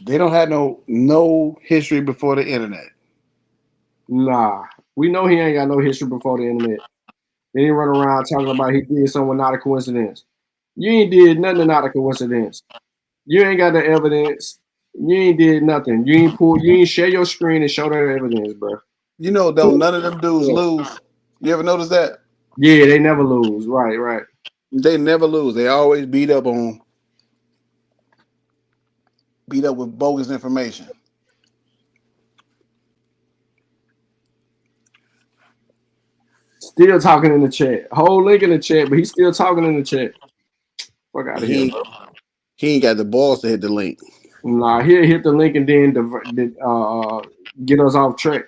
They don't have no history before the internet. Nah. We know he ain't got no history before the internet. They didn't run around talking about he did something not a coincidence. You ain't did nothing not a coincidence. You ain't got the evidence. You ain't did nothing. You ain't share your screen and show their evidence, bro. You know, none of them dudes lose. You ever notice that? Yeah, they never lose. Right. They never lose. They always beat up with bogus information. Still talking in the chat. Whole link in the chat, but he's still talking in the chat. Fuck out of here, bro. He ain't got the balls to hit the link. Nah, he'll hit the link and then get us off track.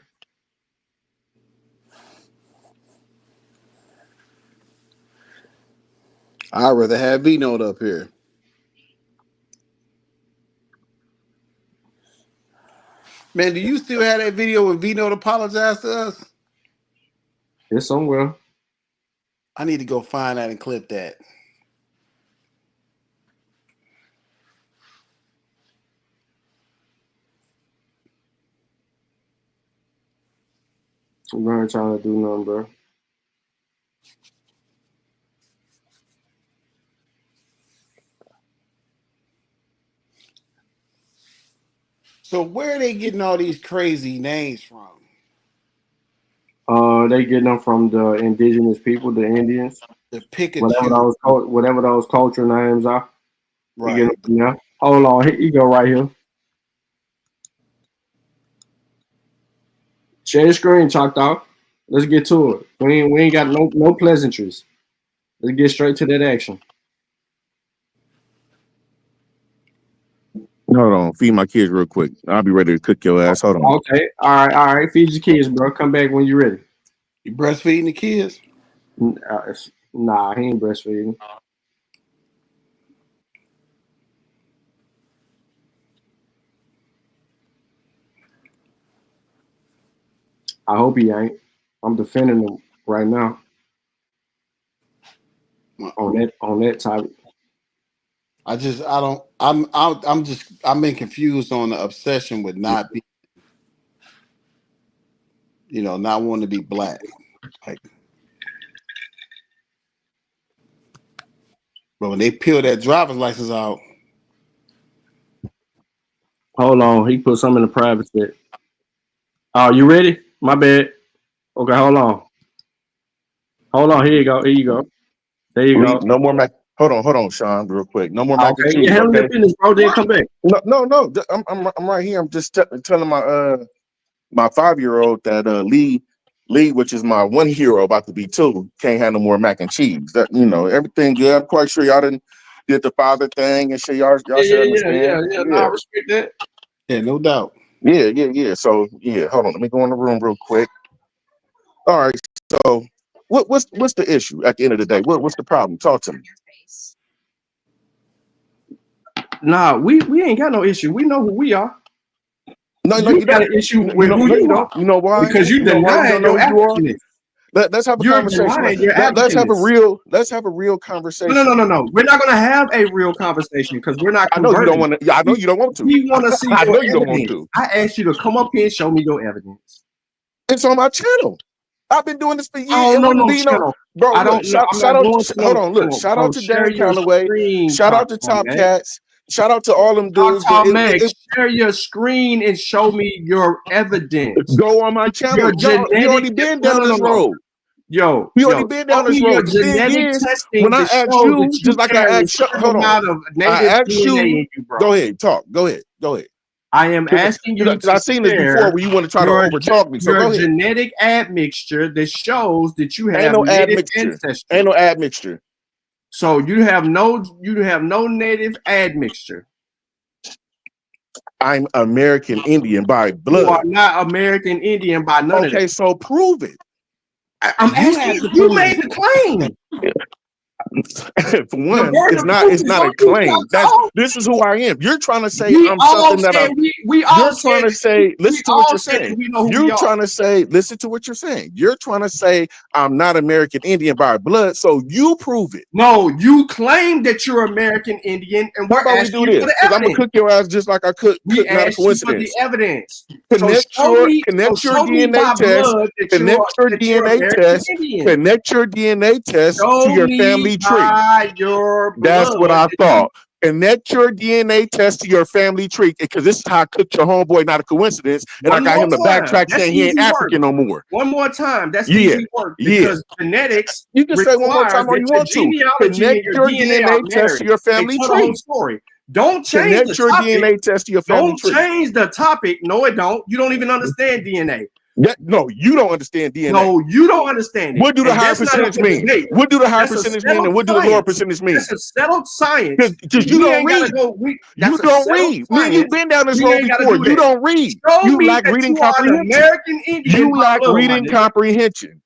I'd rather have Vino up here. Man, do you still have that video when Vino apologized to us? It's somewhere. I need to go find that and clip that. We ain't trying to do nothing, bro. So where are they getting all these crazy names from? They getting them from the indigenous people, the Indians. The Pikachu. Whatever those culture names are. Right. Hold on, he go right here. Share your screen, Choctaw. Let's get to it. We ain't got no pleasantries. Let's get straight to that action. Hold on, feed my kids real quick. I'll be ready to cook your ass. Hold on. Okay, all right. Feed your kids, bro. Come back when you're ready. You breastfeeding the kids? Nah, he ain't breastfeeding. I hope he ain't. I'm defending him right now on that topic. I'm being confused on the obsession with not being, not wanting to be black. Like, but when they peel that driver's license out. Hold on, he put something in the private chat. Oh, you ready? My bad. Okay, hold on. Here you go. There you go. No more mac. Hold on, Sean, real quick. No more mac and cheese. Yeah, handle your business, bro. Then come back. No. I'm right here. I'm just telling my 5-year-old that Lee, which is my 1 hero, about to be 2, can't have no more mac and cheese. That everything good. I'm quite sure y'all did the father thing and shit. Y'all should understand. Yeah. No, I respect that. Yeah, no doubt. Yeah. So hold on. Let me go in the room real quick. All right. So what's the issue at the end of the day? What's the problem? Talk to me. Nah, we ain't got no issue. We know who we are. No, you got an issue with who you are. You know why? Because you deny your Africanness. Let's have a conversation. Let's have a real conversation. No. We're not gonna have a real conversation because we're not. I know you don't want to. I know you don't want to. We want to see. I know you evidence. don't want to. I asked you to come up here and show me your evidence. It's on my channel. I've been doing this for years. Oh, no, bro. I don't. Shout out. Hold on. Look. Shout out to Dan Calloway. Shout out to Top Cats. Shout out to all them dudes. Share your screen and show me your evidence. Go on my channel. You already been down this road. Yo, we already been down this road. When I asked you, just like I asked, hold on. I asked you. Go ahead, talk. Go ahead. I am asking you. I've seen this before where you want to try to overtalk me. So go ahead. Genetic admixture that shows that you have Ain't no native admixture. ancestry. Ain't no admixture. So you have no native admixture. I'm American Indian by blood. You are not American Indian by none of that. Okay, so prove it. I'm asking you. You made the claim. For one, it's not a claim. This is who I am. You're trying to say I'm something that I'm. You're trying to say, listen to what you're saying. You're trying to say, listen to what you're saying. You're trying to say I'm not American Indian by blood, so you prove it. No, you claim that you're American Indian, and we're asking you for the evidence. I'm gonna cook your ass just like I cook. We asked you for the evidence. Connect your DNA test. Connect your DNA test. Connect your DNA test to your family tree. That's what I thought. Connect your DNA test to your family tree, because this is how I cooked your homeboy, not a coincidence. And I got him to backtrack saying he ain't African no more. One more time. That's easy work. Because genetics. You can say one more time all you want to. Connect your DNA test to your family tree. Don't change Connect your DNA test to your family tree. Don't change the topic. No, it don't. You don't even understand DNA. No, you don't understand DNA. No, you don't understand it. What do the higher percentage mean? What do the higher percentage mean, and what do the lower percentage mean? It's a settled science. Because you don't read. You don't read. Man, you've been down this road before. You don't read. You lack reading comprehension. You lack reading comprehension.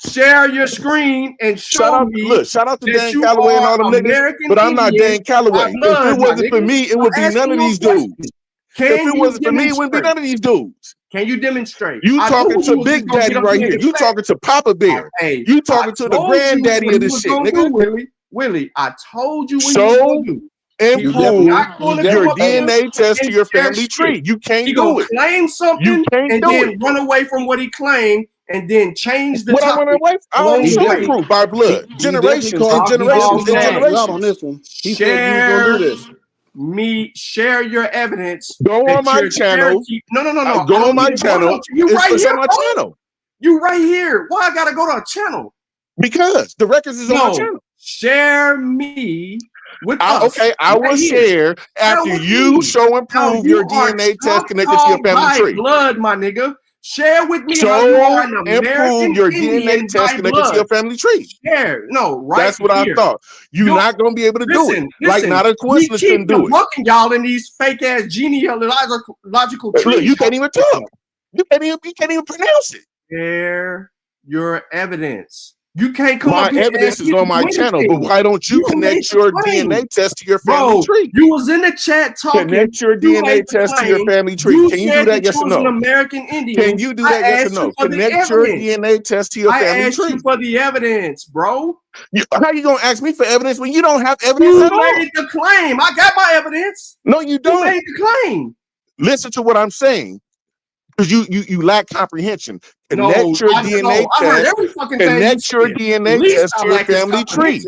Share your screen and show me. Look, shout out to Dan Calloway and all them niggas, but I'm not Dan Calloway. If it wasn't for me, it would be none of these dudes. If it wasn't for me, it wouldn't be none of these dudes. Can you demonstrate? You talking to Big Daddy right here. You talking to Papa Bear. You talking to the granddaddy of this shit, nigga. Willie, I told you what you gonna do. Improve your DNA test to your family tree. You can't do it. Claim something and then run away from what he claimed and then change the topic. I don't show proof by blood. Generations and generations and generations. On this one. He said he was gonna do this. Share your evidence. Go on my channel. No. Go on my channel. You right here. On my channel. You right here. Why I gotta go to a channel? Because the records is on my channel. Share me with us. Okay, I will share after you show and prove your DNA test connected to your family tree. Blood, my nigga. Share with me how you are an American your DNA test connected to your family tree. Share. No, right. That's what I thought. You're not gonna be able to do it. Like not a coincidence can do it. Looking y'all in these fake ass genealogical trees. Look, you can't even talk. You can't even pronounce it. Share your evidence. You can't come my up here. evidence is on my channel, but why don't you connect your DNA test to your family tree? You was in the chat talking. Connect your DNA test to your family tree. Can you do that? Yes or no? An American Indian. Can you do that? Yes or no? Connect your DNA test to your family tree. I asked you for the evidence, bro. How you gonna ask me for evidence when you don't have evidence You at all? made the claim. I got my evidence. No, you don't. You made the claim. Listen to what I'm saying. Because you lack comprehension. Connect your DNA test. Connect your DNA test to your family tree.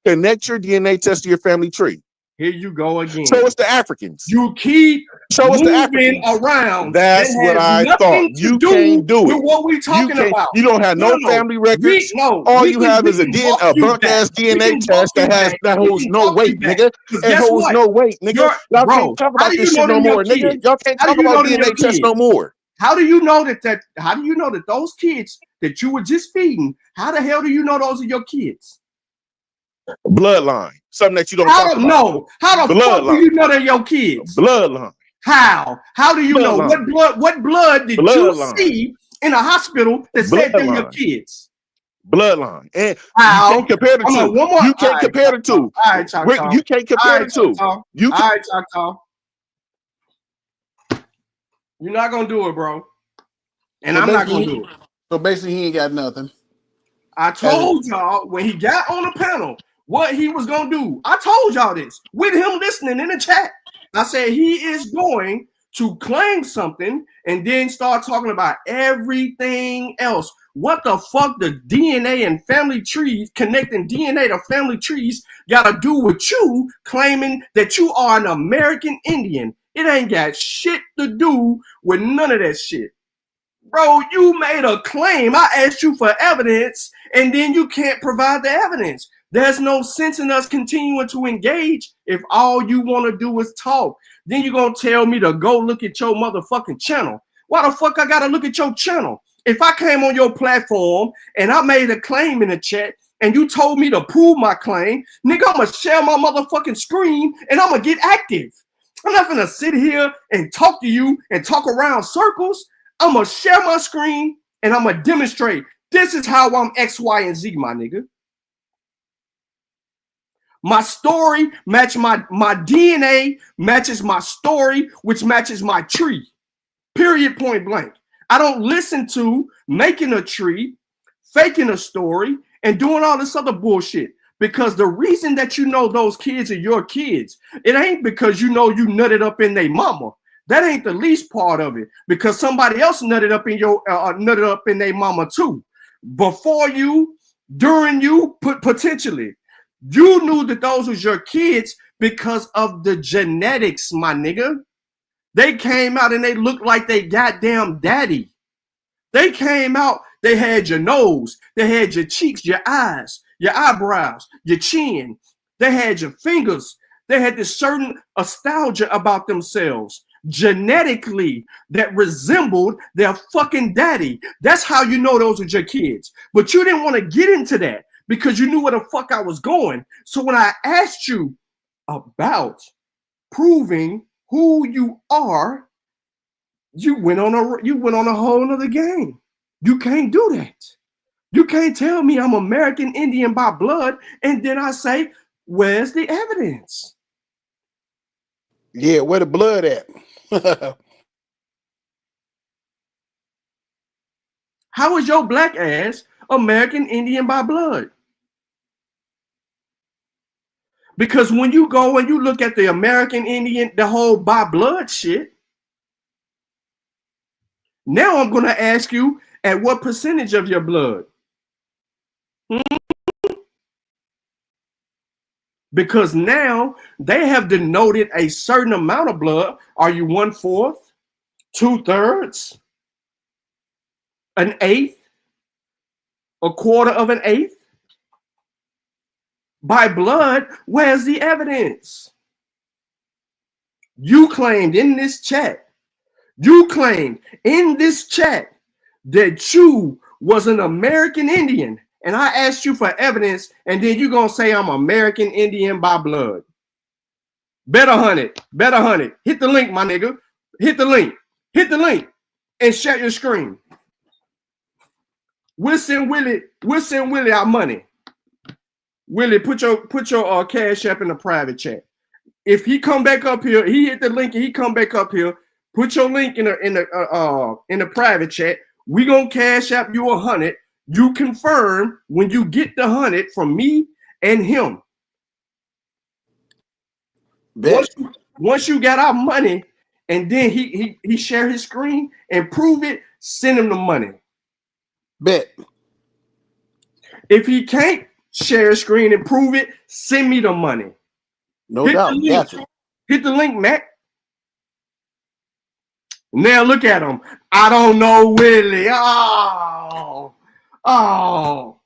Connect your DNA test to your family tree. Here you go again. Show us the Africans. You keep moving around. That's what I thought. You can't do it. What we talking about? You don't have no family records. All you have is a bunk ass DNA test that holds no weight, nigga. It holds no weight, nigga. Y'all can't talk about this shit no more, nigga. Y'all can't talk about DNA tests no more. How do you know that? How do you know that those kids that you were just feeding? How the hell do you know those are your kids? Bloodline, something that you don't talk about. No, how the fuck do you know they're your kids? Bloodline. How? How do you know what blood did you see in a hospital that said they're your kids? Bloodline, and you can't compare the two. You can't compare the two. All right, Choctaw. You can't compare the two. All right, Choctaw. You're not gonna do it, bro. And I'm not gonna do it. So basically, he ain't got nothing. I told y'all when he got on the panel what he was gonna do. I told y'all this with him listening in the chat. I said he is going to claim something and then start talking about everything else. What the fuck the DNA and family trees, connecting DNA to family trees, gotta do with you claiming that you are an American Indian? It ain't got shit to do with none of that shit. Bro, you made a claim. I asked you for evidence, and then you can't provide the evidence. There's no sense in us continuing to engage if all you want to do is talk. Then you're going to tell me to go look at your motherfucking channel. Why the fuck I got to look at your channel? If I came on your platform and I made a claim in the chat and you told me to prove my claim, nigga, I'm going to share my motherfucking screen and I'm going to get active. I'm not going to sit here and talk to you and talk around circles. I'm going to share my screen and I'm going to demonstrate. This is how I'm X, Y, and Z, my nigga. My story matches my DNA matches my story, which matches my tree. Period, point blank. I don't listen to making a tree, faking a story, and doing all this other bullshit. Because the reason that you know those kids are your kids, it ain't because you know you nutted up in their mama. That ain't the least part of it. Because somebody else nutted up in your nutted up in their mama too. Before you, during you, potentially. You knew that those was your kids because of the genetics, my nigga. They came out and they looked like they goddamn daddy. They came out, they had your nose, they had your cheeks, your eyes, your eyebrows, your chin. They had your fingers. They had this certain nostalgia about themselves, genetically, that resembled their fucking daddy. That's how you know those are your kids. But you didn't want to get into that because you knew where the fuck I was going. So when I asked you about proving who you are, you went on a whole nother game. You can't do that. You can't tell me I'm American Indian by blood, and then I say, where's the evidence? Yeah, where the blood at? How is your black ass American Indian by blood? Because when you go and you look at the American Indian, the whole by blood shit, now I'm going to ask you, at what percentage of your blood? Because now they have denoted a certain amount of blood. Are you 1/4, 2/3, an eighth, a quarter of an eighth? By blood, where's the evidence? You claimed in this chat, that you was an American Indian, and I asked you for evidence, and then you're going to say I'm American Indian by blood. Better hunt it. Hit the link, my nigga. Hit the link, and share your screen. We'll send Willie our money. Willie, put your Cash App in the private chat. If he come back up here, he hit the link and he come back up here. Put your link in the private chat. We gonna Cash App you 100. You confirm when you get the 100 from me and him. Once you got our money, and then he share his screen and prove it, send him the money. Bet. If he can't share his screen and prove it, send me the money. No doubt. Gotcha. Hit the link, Mac. Now look at him. I don't know Willie. Oh.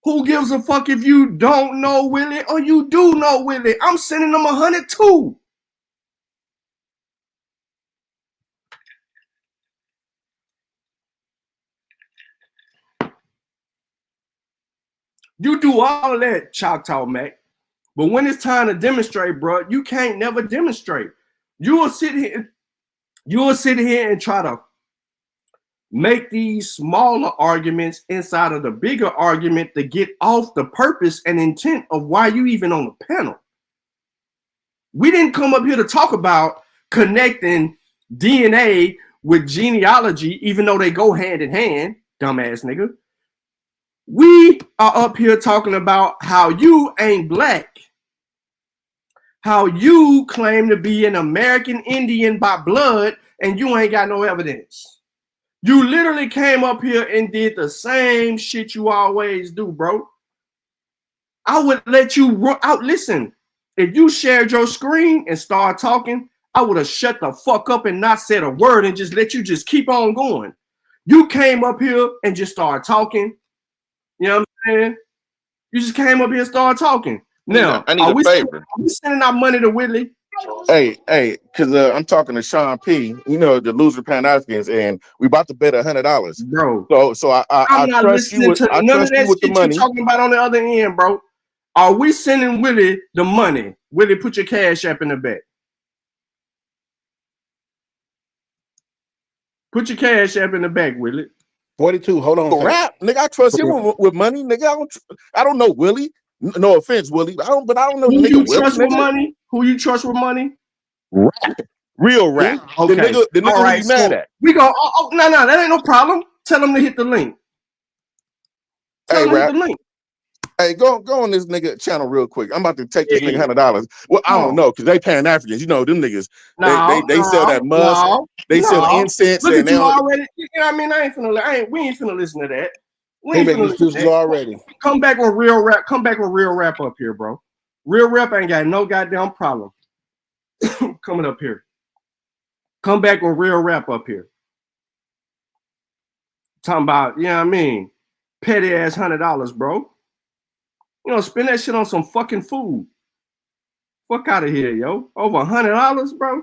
Who gives a fuck if you don't know Willie or you do know Willie? I'm sending them 100 too. You do all of that, Choctaw Mac. But when it's time to demonstrate, bro, you can't never demonstrate. You will sit here and try to make these smaller arguments inside of the bigger argument to get off the purpose and intent of why you even on the panel. We didn't come up here to talk about connecting DNA with genealogy, even though they go hand in hand, dumbass nigga. We are up here talking about how you ain't black, how you claim to be an American Indian by blood, and you ain't got no evidence. You literally came up here and did the same shit you always do, bro. I would let you out. Listen, if you shared your screen and started talking, I would have shut the fuck up and not said a word and just let you just keep on going. You came up here and just started talking. You know what I'm saying? You just came up here and started talking. Now, I need a favor. Are we sending our money to Whitley? Hey, because I'm talking to Sean P. You know, the loser Pan-Africans, and we about to bet $100, bro. So I trust you with the money. You're talking about on the other end, bro. Are we sending Willie the money? Willie, put your Cash App in the bet. Put your Cash App in the back, Willie. 42. Hold on. Rap, nigga. I trust him with money, nigga. I don't know Willie. No offense, Willie. I don't know who the nigga. You trust with money? Who you trust with money? Rap. Real rap. Okay. The nigga right, be mad at. We go. No, that ain't no problem. Tell him to hit the link. Hey, rap. Hit the link. Hey, go on this nigga channel real quick. I'm about to take this nigga $100. Well, I don't know, because they Pan-Africans. You know, them niggas, they sell that musk. They sell incense. Look and at you already. You know what I mean? We ain't finna listen to that. We ain't finna listen to that already. Come back with real rap. Come back with real rap up here, bro. Real rap ain't got no goddamn problem coming up here. Come back with real rap up here. Talking about, you know what I mean? Petty ass $100, bro. You know, spend that shit on some fucking food. Fuck out of here, yo. Over $100, bro.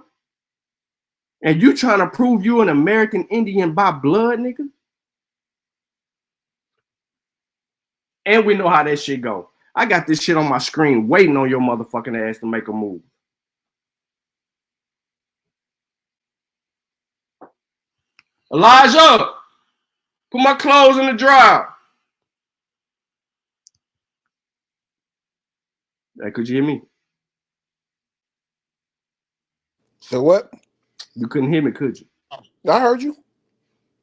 And you trying to prove you an American Indian by blood, nigga? And we know how that shit go. I got this shit on my screen waiting on your motherfucking ass to make a move. Elijah, put my clothes in the dryer. Hey, could you hear me? So what? You couldn't hear me, could you? I heard you.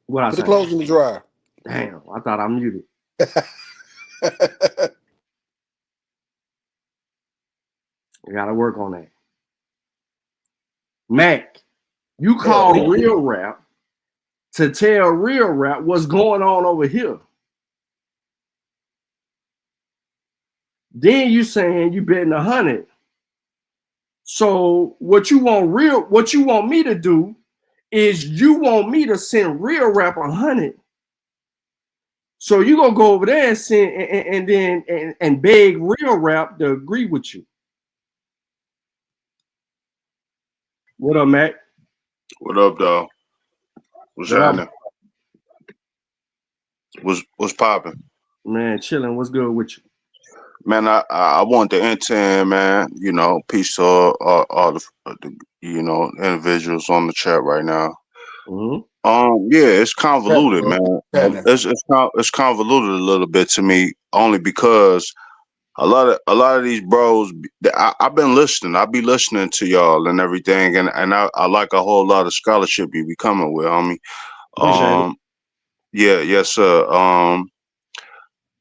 What I Put said? the clothes in the dryer. Damn, I thought I muted. I gotta work on that. Mac, you call real rap to tell real rap what's going on over here. Then you saying you betting 100. So what you want me to do is you want me to send real rap 100. So you gonna go over there and send and then beg real rap to agree with you. What up, Mac? What up, dog? What's happening? What's popping? Man, chilling. What's good with you? Man, I want the intern, man. You know, peace to all the individuals on the chat right now. Yeah, it's convoluted, man. It's convoluted a little bit to me, only because a lot of these bros. I've been listening. I be listening to y'all and everything, and I like a whole lot of scholarship you be coming with, homie. Yeah, yes, sir.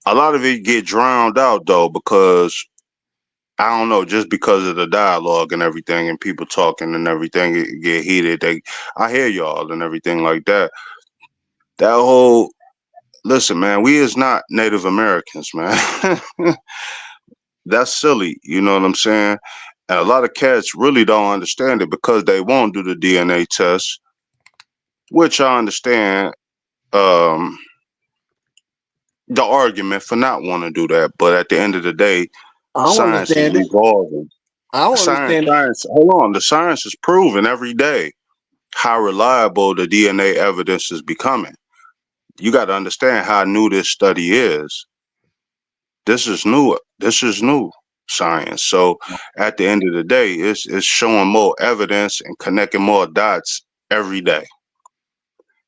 A lot of it get drowned out though, because I don't know, just because of the dialogue and everything, and people talking and everything, it get heated. I hear y'all and everything like that. That whole listen, man, we is not Native Americans, man. That's silly, you know what I'm saying? And a lot of cats really don't understand it because they won't do the DNA test, which I understand the argument for not wanting to do that. But at the end of the day, science is evolving. I don't understand science. Hold on, the science is proving every day how reliable the DNA evidence is becoming. You got to understand how new this study is. This is new. This is new science. So at the end of the day, it's showing more evidence and connecting more dots every day.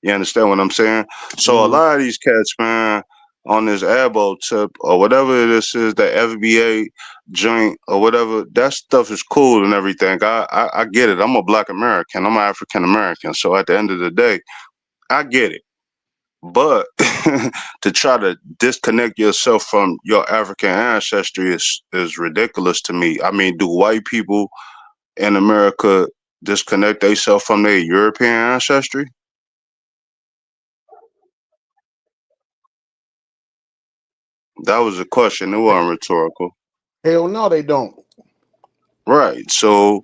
You understand what I'm saying? So a lot of these cats, man, on this elbow tip or whatever this is, the FBA joint or whatever, that stuff is cool and everything. I get it. I'm a Black American. I'm an African American. So at the end of the day, I get it. But to try to disconnect yourself from your African ancestry is ridiculous to me. I mean, do white people in America disconnect themselves from their European ancestry? That was a question. It wasn't rhetorical. Hell no, they don't. Right. So,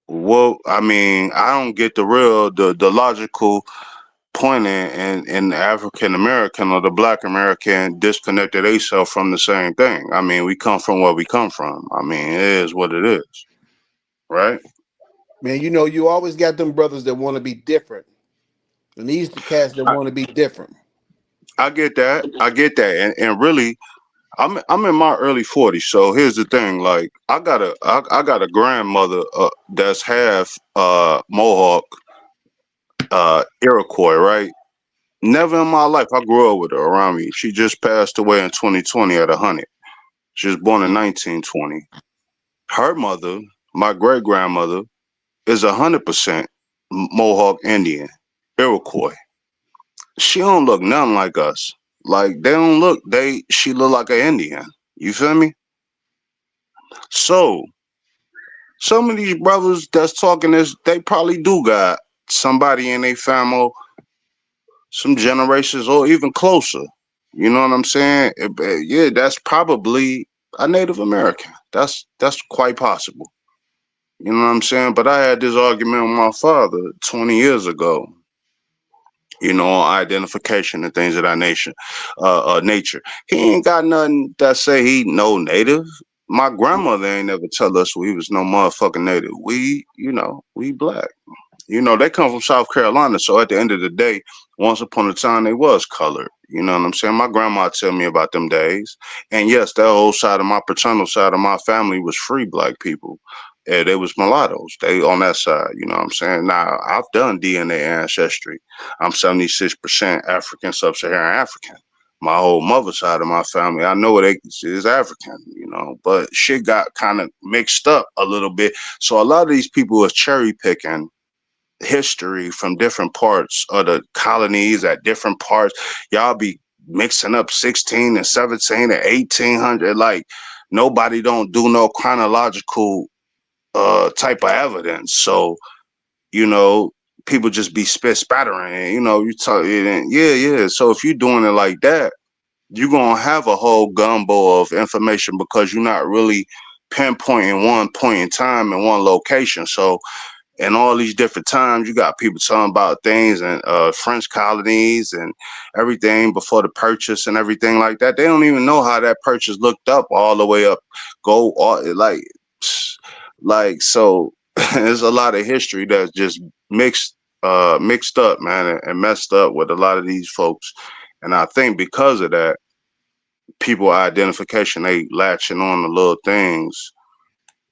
well, I mean, I don't get the logical point in the African American or the Black American disconnected themselves from the same thing. I mean, we come from where we come from. I mean, it is what it is. Right? Man, you know, you always got them brothers that want to be different. And these the cats that want to be different. I get that. And really, I'm in my early 40s. So here's the thing: like, I got a grandmother that's half Mohawk, Iroquois, right? Never in my life I grew up with her around me. She just passed away in 2020 at 100. She was born in 1920. Her mother, my great grandmother, is 100% Mohawk Indian, Iroquois. She don't look nothing like us. Like they don't look. She look like an Indian. You feel me? So some of these brothers that's talking this, they probably do got somebody in their family, some generations or even closer. You know what I'm saying? Yeah, that's probably a Native American. That's quite possible. You know what I'm saying? But I had this argument with my father 20 years ago. You know, identification and things of that nature. He ain't got nothing that say he no Native. My grandmother ain't never tell us we was no motherfucking Native. We Black. You know, they come from South Carolina. So at the end of the day, once upon a time, they was colored. You know what I'm saying? My grandma tell me about them days. And yes, that whole side of my paternal side of my family was free Black people. And they was mulattoes. They on that side. You know what I'm saying? Now, I've done DNA ancestry. I'm 76% African, sub-Saharan African. My whole mother's side of my family, I know it is African, you know, but shit got kind of mixed up a little bit. So a lot of these people is cherry picking history from different parts of the colonies at different parts. Y'all be mixing up 16 and 17 and 1800. Like nobody don't do no chronological type of evidence. So, you know, people just be spattering, you know, you talk, yeah. So if you're doing it like that, you're going to have a whole gumbo of information because you're not really pinpointing one point in time in one location. So in all these different times, you got people talking about things and French colonies and everything before the purchase and everything like that. They don't even know how that purchase looked up all the way up, so there's a lot of history that's just mixed up, man, and messed up with a lot of these folks. And I think because of that, people identification, they latching on to little things,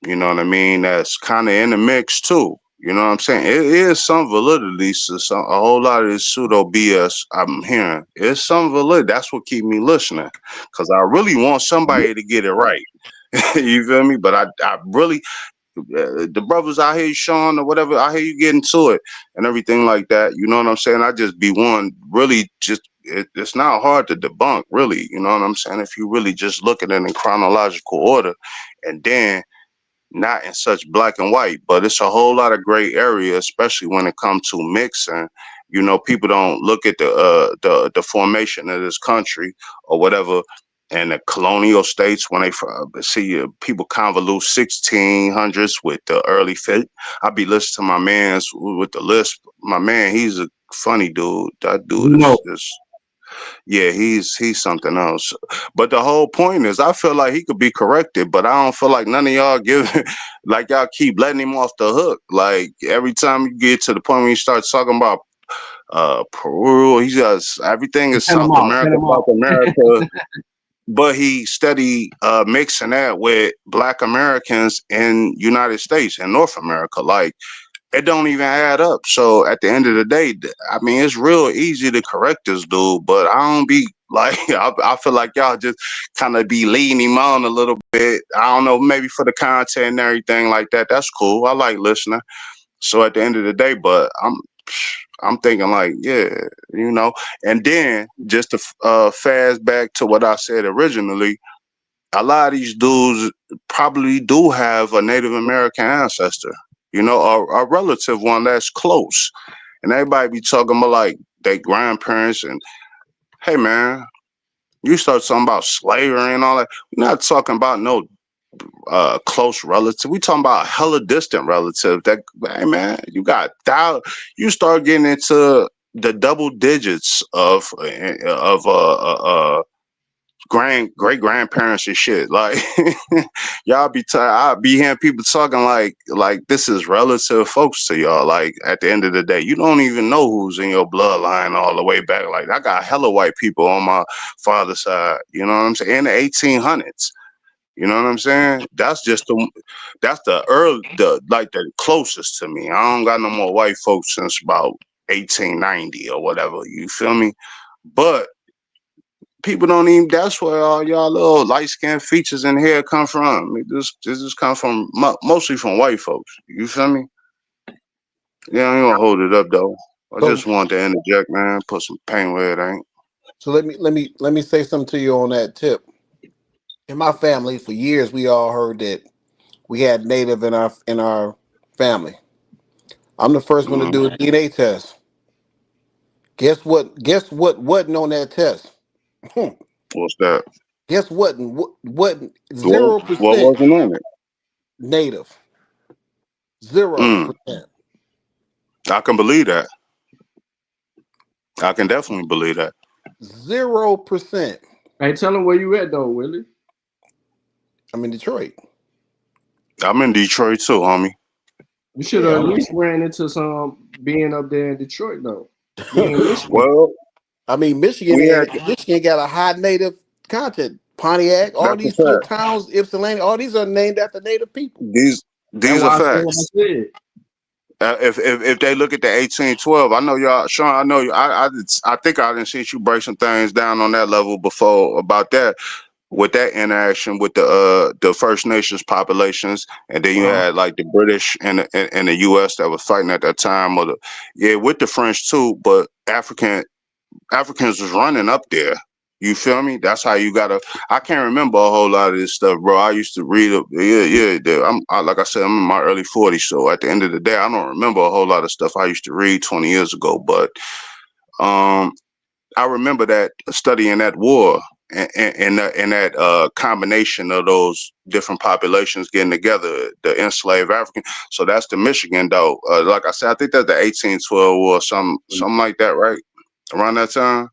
you know what I mean, that's kind of in the mix too. You know what I'm saying? It is some validity to a whole lot of this pseudo BS I'm hearing. It's some validity. That's what keep me listening, because I really want somebody to get it right. You feel me? But I really, the brothers I hear you, Sean, or whatever, I hear you getting to it and everything like that. You know what I'm saying? I just be one really just. It's not hard to debunk, really. You know what I'm saying? If you really just look at it in chronological order, and then not in such black and white, but it's a whole lot of gray area, especially when it comes to mixing. You know, people don't look at the formation of this country or whatever, and the colonial states when they see people convolute 1600s with the early fit. I be listening to my man's with the list. My man, he's a funny dude. That dude is yeah, he's something else. But the whole point is, I feel like he could be corrected, but I don't feel like none of y'all give, like y'all keep letting him off the hook. Like every time you get to the point when you start talking about Peru, he just everything is South America. But he steady mixing that with Black Americans in United States and North America. Like it don't even add up. So at the end of the day, I mean, it's real easy to correct this dude, but I don't be like, I feel like y'all just kind of be leading him on a little bit. I don't know, maybe for the content and everything like that. That's cool. I like listening. So at the end of the day, but I'm thinking like, yeah, you know, and then just to fast back to what I said originally, a lot of these dudes probably do have a Native American ancestor, you know, a relative one that's close. And everybody be talking about like their grandparents and, hey man, you start talking about slavery and all that. We're not talking about no close relative. We talking about hella distant relative that, hey man, you start getting into the double digits of great grandparents and shit. Like y'all I be hearing people talking like this is relative folks to y'all. Like at the end of the day, you don't even know who's in your bloodline all the way back. Like I got hella white people on my father's side, you know what I'm saying, in the 1800s. You know what I'm saying? That's the closest to me. I don't got no more white folks since about 1890 or whatever. You feel me? But people don't even, that's where all y'all little light skin features in here come from. This just come from mostly from white folks. You feel me? Yeah, I ain't gonna hold it up though. I just want to interject, man. Put some pain where it ain't. So let me say something to you on that tip. In my family, for years, we all heard that we had Native in our family. I'm the first one to do a DNA test. Guess what wasn't on that test? What's that? Guess what? What 0% what wasn't on it? Native. 0%. I can believe that. I can definitely believe that. 0%. Hey, tell them where you at though, Willie. I'm in Detroit. I'm in Detroit too, homie. You should have at least ran into some being up there in Detroit though. Well, I mean, Michigan got a high Native content. Pontiac, all these little towns, Ypsilanti, all these are named after Native people. These are facts. If they look at the 1812, I know y'all, Sean. I know you. I think I didn't see you break some things down on that level before about that. With that interaction with the First Nations populations, and then you had like the British and the U.S. that was fighting at that time, with the French too. But Africans was running up there. You feel me? That's how you gotta. I can't remember a whole lot of this stuff, bro. I used to read it. Like I said, I'm in my early 40s, so at the end of the day, I don't remember a whole lot of stuff I used to read 20 years ago. But I remember that studying that war. And that combination of those different populations getting together, the enslaved African. So that's the Michigan, though. Like I said, I think that's the 1812 war, something like that, right? Around that time.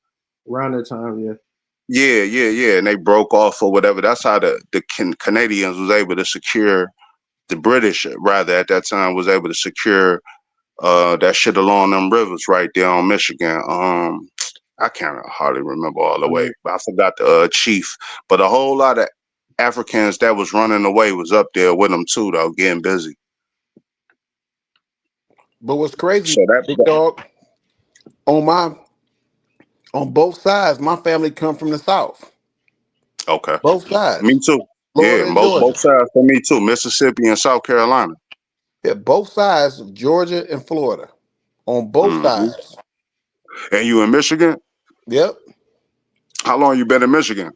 Around that time, yeah. Yeah. And they broke off or whatever. That's how the Canadians was able to secure, the British rather at that time was able to secure that shit along them rivers right there on Michigan. I can't hardly remember all the way, but I forgot the chief. But a whole lot of Africans that was running away was up there with them too, though, getting busy. But what's crazy, So that, big dog, on both sides, my family come from the South. okay. Both sides. Me too. Florida Yeah, and both Georgia. sides for me too. Mississippi and South Carolina. Yeah, both sides, Georgia and Florida. On both sides. And you in Michigan? Yep. How long you been in Michigan?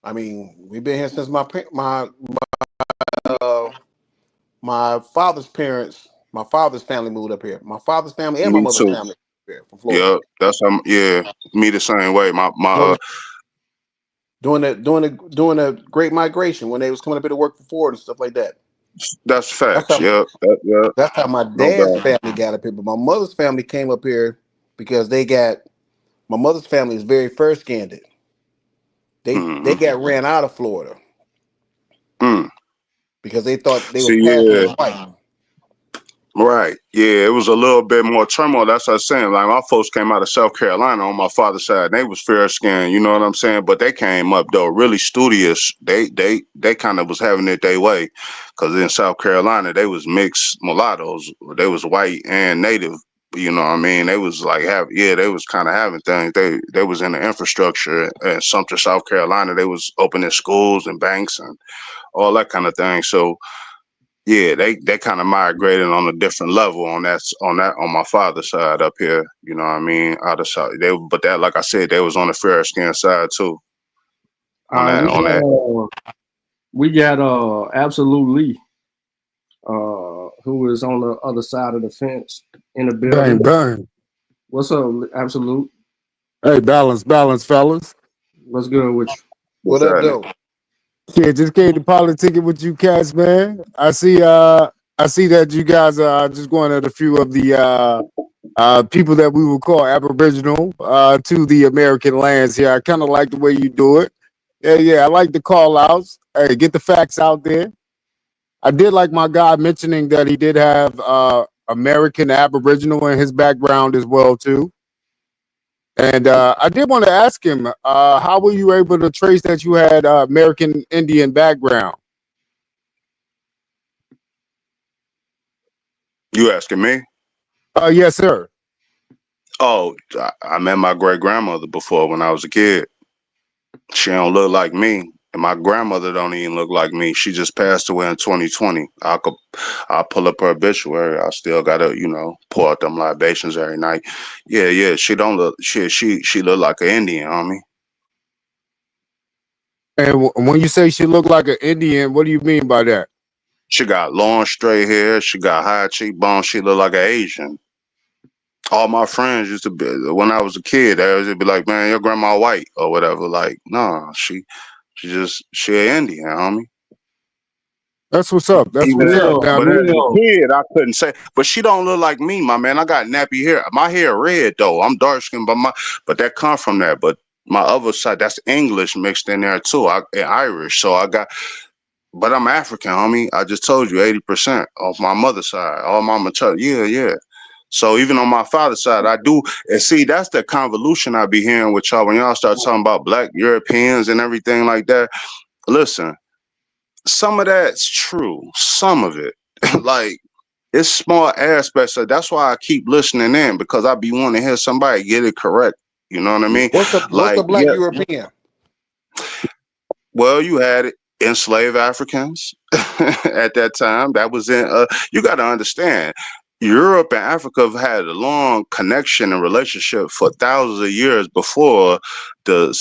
I mean, we've been here since my father's parents, my father's family moved up here. My father's family and my Me mother's too. family moved here from Florida. Yeah, that's me the same way. During the Great Migration when they was coming up here to work for Ford and stuff like that. That's facts. That's how my dad's family got up here. But my mother's family came up here because my mother's family is very fair skinned. They got ran out of Florida because they thought they were passing as white. Right. Yeah, it was a little bit more turmoil. That's what I'm saying. Like my folks came out of South Carolina on my father's side. And they was fair skinned, you know what I'm saying? But they came up though really studious. They kind of was having it their way, because in South Carolina they was mixed mulattoes. They was white and native. You know what I mean? They was like they was kind of having things. They was in the infrastructure in Sumter, South Carolina. They was opening schools and banks and all that kind of thing. So yeah, they kind of migrated on a different level on my father's side up here. You know what I mean? Out of South, but that, like I said, they was on the fair skin side too. We got Absolute Lee, who is on the other side of the fence in the building. Bang. What's up, Absolute? Hey, balance, fellas. What's good with you? What up, though? Yeah, just came to politic with you cats, man. I see that you guys are just going at a few of the people that we would call Aboriginal to the American lands here. I kind of like the way you do it. Yeah, I like the call outs. Hey, get the facts out there. I did like my guy mentioning that he did have American Aboriginal in his background as well too. And I did want to ask him, how were you able to trace that you had American Indian background? You asking me? Yes, sir. Oh, I met my great grandmother before when I was a kid. She don't look like me, and my grandmother don't even look like me. She just passed away in 2020. I'll pull up her obituary. I still gotta, pour out them libations every night. Yeah. She don't look. She look like an Indian, homie. And when you say she looked like an Indian, what do you mean by that? She got long straight hair. She got high cheekbones. She look like an Asian. All my friends used to be, when I was a kid, they would be like, man, your grandma white or whatever. Like, no, she an Indian, homie. That's what's up. But as a kid, I couldn't say. But she don't look like me, my man. I got nappy hair. My hair red though. I'm dark skinned, but that come from that. But my other side, that's English mixed in there too. And Irish. So but I'm African, homie. I just told you 80% off my mother's side. All my maternal. Yeah. So even on my father's side, I do. And see, that's the convolution I be hearing with y'all when y'all start talking about Black Europeans and everything like that. Listen, some of that's true. Some of it, like, it's small aspects. So that's why I keep listening in, because I be wanting to hear somebody get it correct. You know what I mean? What's the Black European? Well, you had it. Enslaved Africans at that time. That was in. You got to understand, Europe and Africa have had a long connection and relationship for thousands of years before the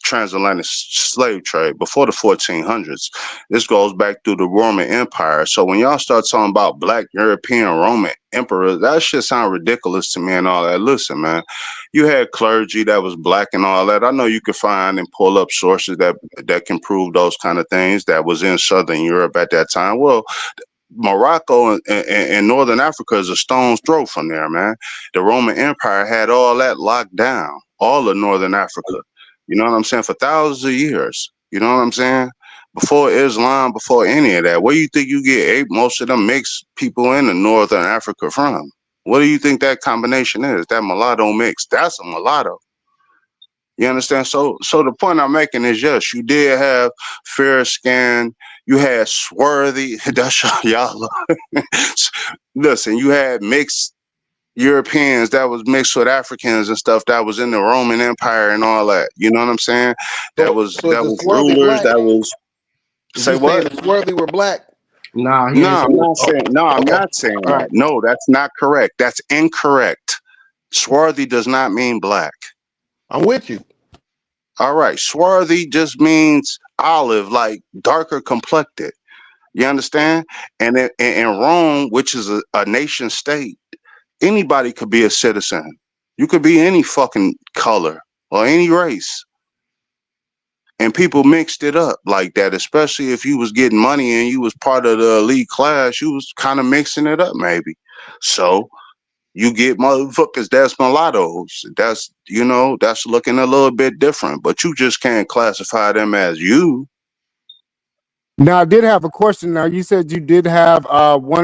transatlantic slave trade, before the 1400s. This goes back through the Roman Empire. So when y'all start talking about Black European Roman emperors, that shit sound ridiculous to me and all that. Listen, man, you had clergy that was Black and all that. I know you can find and pull up sources that can prove those kind of things that was in Southern Europe at that time. Well, Morocco and Northern Africa is a stone's throw from there, man. The Roman Empire had all that locked down, all of Northern Africa. You know what I'm saying? For thousands of years. You know what I'm saying? Before Islam, before any of that. Where do you think you get most of them mixed people in the Northern Africa from? What do you think that combination is? That mulatto mix. That's a mulatto. You understand? So the point I'm making is, yes, you did have fair skin. You had swarthy. That's y'all. Listen, you had mixed Europeans that was mixed with Africans and stuff that was in the Roman Empire and all that. You know what I'm saying? That was swarthy rulers. black? That was say what? The swarthy were black? Nah, No, I'm not saying. No, I'm Okay. not saying All that. right. No, that's not correct. That's incorrect. Swarthy does not mean black. I'm with you. All right, swarthy just means olive, like darker complected. You understand? And in Rome, which is a nation state, anybody could be a citizen. You could be any fucking color or any race. And people mixed it up like that, especially if you was getting money and you was part of the elite class, you was kind of mixing it up maybe. So you get motherfuckers that's mulattoes. That's, you know, that's looking a little bit different, but you just can't classify them as you. Now, I did have a question. Now, you said you did have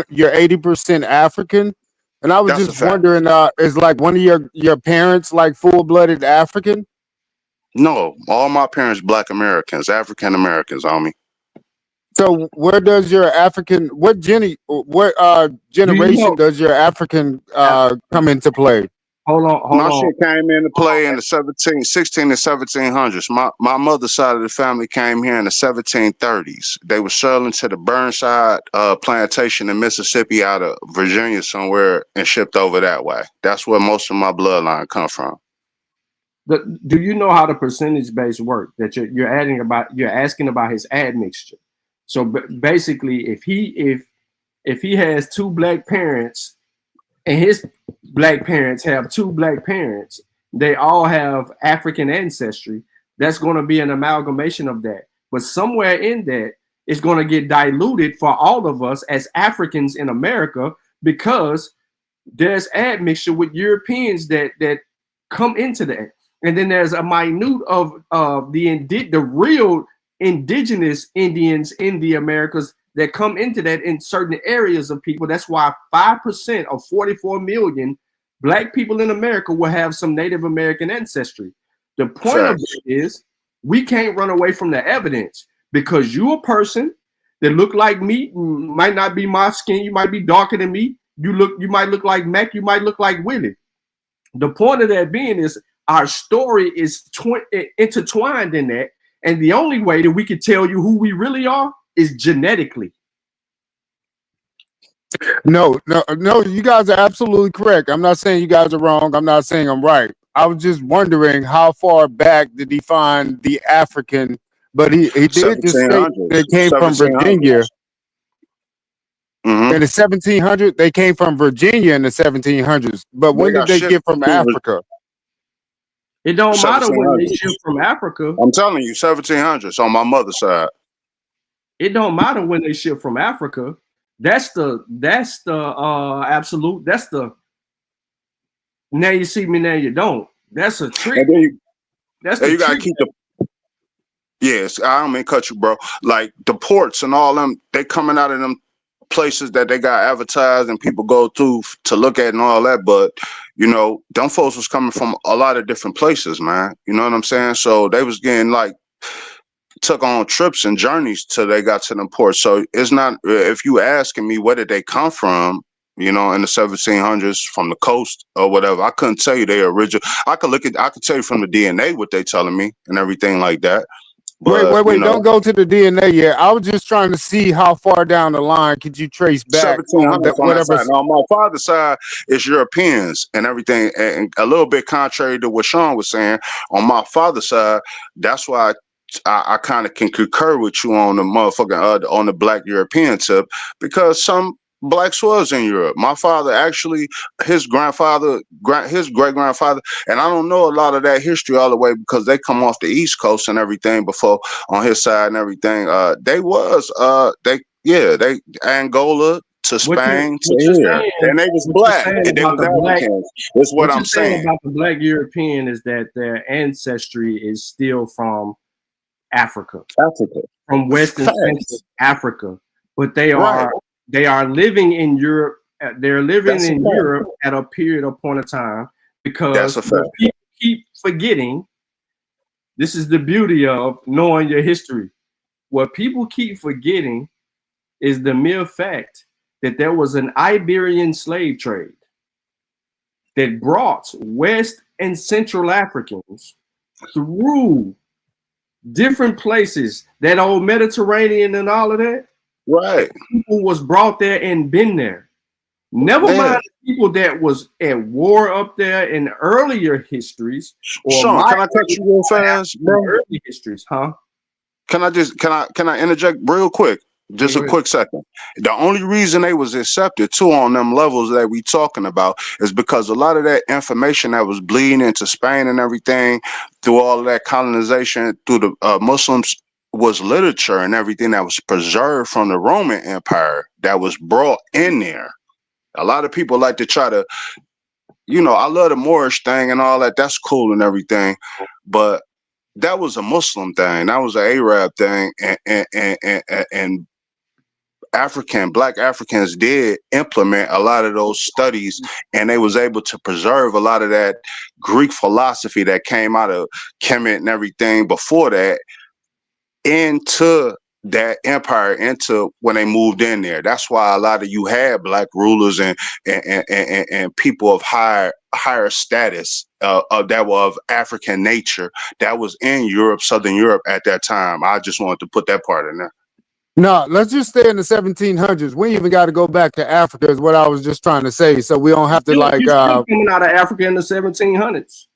you're 80% African, and I was That's a just fact. wondering, is like one of your parents like full-blooded African? No, all my parents Black Americans, African Americans, homie. So where does your African generation does your African come into play? Hold My on. shit came into play in the 16 and 1700s. My mother's side of the family came here in the 1730s. They were selling to the Burnside plantation in Mississippi out of Virginia somewhere and shipped over that way. That's where most of my bloodline come from. Do you know how the percentage base work? That you're asking about his admixture. So basically, if he has two black parents and his black parents have two black parents, they all have African ancestry. That's going to be an amalgamation of that. But somewhere in that, it's going to get diluted for all of us as Africans in America because there's admixture with Europeans that come into that. And then there's a minute of the real indigenous Indians in the Americas that come into that in certain areas of people. That's why 5% of 44 million black people in America will have some Native American ancestry. The point of it is we can't run away from the evidence because you a person that look like me, might not be my skin, you might be darker than me. You might look like Mac, you might look like Willie. The point of that being is our story is intertwined in that. And the only way that we can tell you who we really are is genetically. No, you guys are absolutely correct. I'm not saying you guys are wrong. I'm not saying I'm right. I was just wondering how far back did he find the African, but he did just say they came from Virginia. Mm-hmm. In the 1700s, they came from Virginia in the 1700s. But when did they get from Africa? It don't matter when they ship from Africa. I'm telling you, 1700s on my mother's side. It don't matter when they ship from Africa. That's the absolute. That's the now you see me, now you don't. That's a trick. That's the you gotta trick. keep the. Yes, I don't mean cut you, bro. Like the ports and all them, they coming out of them places that they got advertised and people go to look at and all that, but you know, them folks was coming from a lot of different places, man. You know what I'm saying? So they was getting like took on trips and journeys till they got to them ports. So it's not, if you asking me where did they come from, you know, in the 1700s from the coast or whatever, I couldn't tell you their original. I could tell you from the DNA what they telling me and everything like that. But, Wait, don't go to the DNA yet. I was just trying to see how far down the line could you trace back on whatever. On my father's side is Europeans and everything, and a little bit contrary to what Sean was saying. On my father's side, that's why I kind of can concur with you on the motherfucking on the Black European tip, because some blacks was in Europe. My father actually, his grandfather, his great grandfather, and I don't know a lot of that history all the way because they come off the East Coast and everything before on his side and everything. They Angola to Spain to here, and they was black. And they was Africans. That's what I'm saying about the Black European is that their ancestry is still from Africa, from West and Central Africa, but they are living in Europe. They're living in Europe at a period of point of time because people keep forgetting. This is the beauty of knowing your history. What people keep forgetting is the mere fact that there was an Iberian slave trade that brought West and Central Africans through different places, that old Mediterranean and all of that. Right. People was brought there and been there. Never mind the people that was at war up there in earlier histories. Or Sean, can I cut you real fast, bro? Early histories, huh? Can I interject real quick? Just a quick second. The only reason they was accepted too on them levels that we talking about is because a lot of that information that was bleeding into Spain and everything through all of that colonization through the Muslims was literature and everything that was preserved from the Roman Empire that was brought in there. A lot of people like to try to, I love the Moorish thing and all that. That's cool and everything, but that was a Muslim thing. That was an Arab thing, and Black Africans did implement a lot of those studies, and they was able to preserve a lot of that Greek philosophy that came out of Kemet and everything before that into that empire, into when they moved in there. That's why a lot of you had Black rulers and people of higher status that were of African nature that was in Europe, Southern Europe at that time. I just wanted to put that part in there. No, let's just stay in the 1700s. We even got to go back to Africa is what I was just trying to say. So we don't have to coming out of Africa in the 1700s.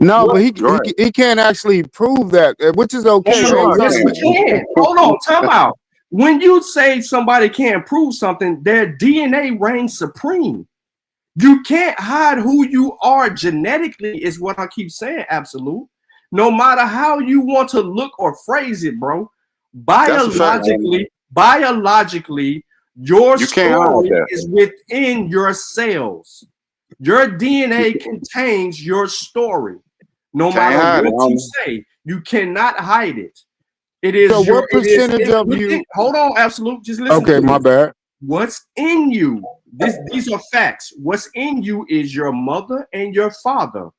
No, but he can't actually prove that, which is okay. Yes, he can. Hold on, time out. When you say somebody can't prove something, their DNA reigns supreme. You can't hide who you are genetically, is what I keep saying, absolute. No matter how you want to look or phrase it, bro. Biologically, your story is within your cells. Your DNA contains your story. No matter what you say, you cannot hide it. It is. So what percentage of you? Hold on, absolute. Just listen. Okay, my bad. What's in you? These are facts. What's in you is your mother and your father.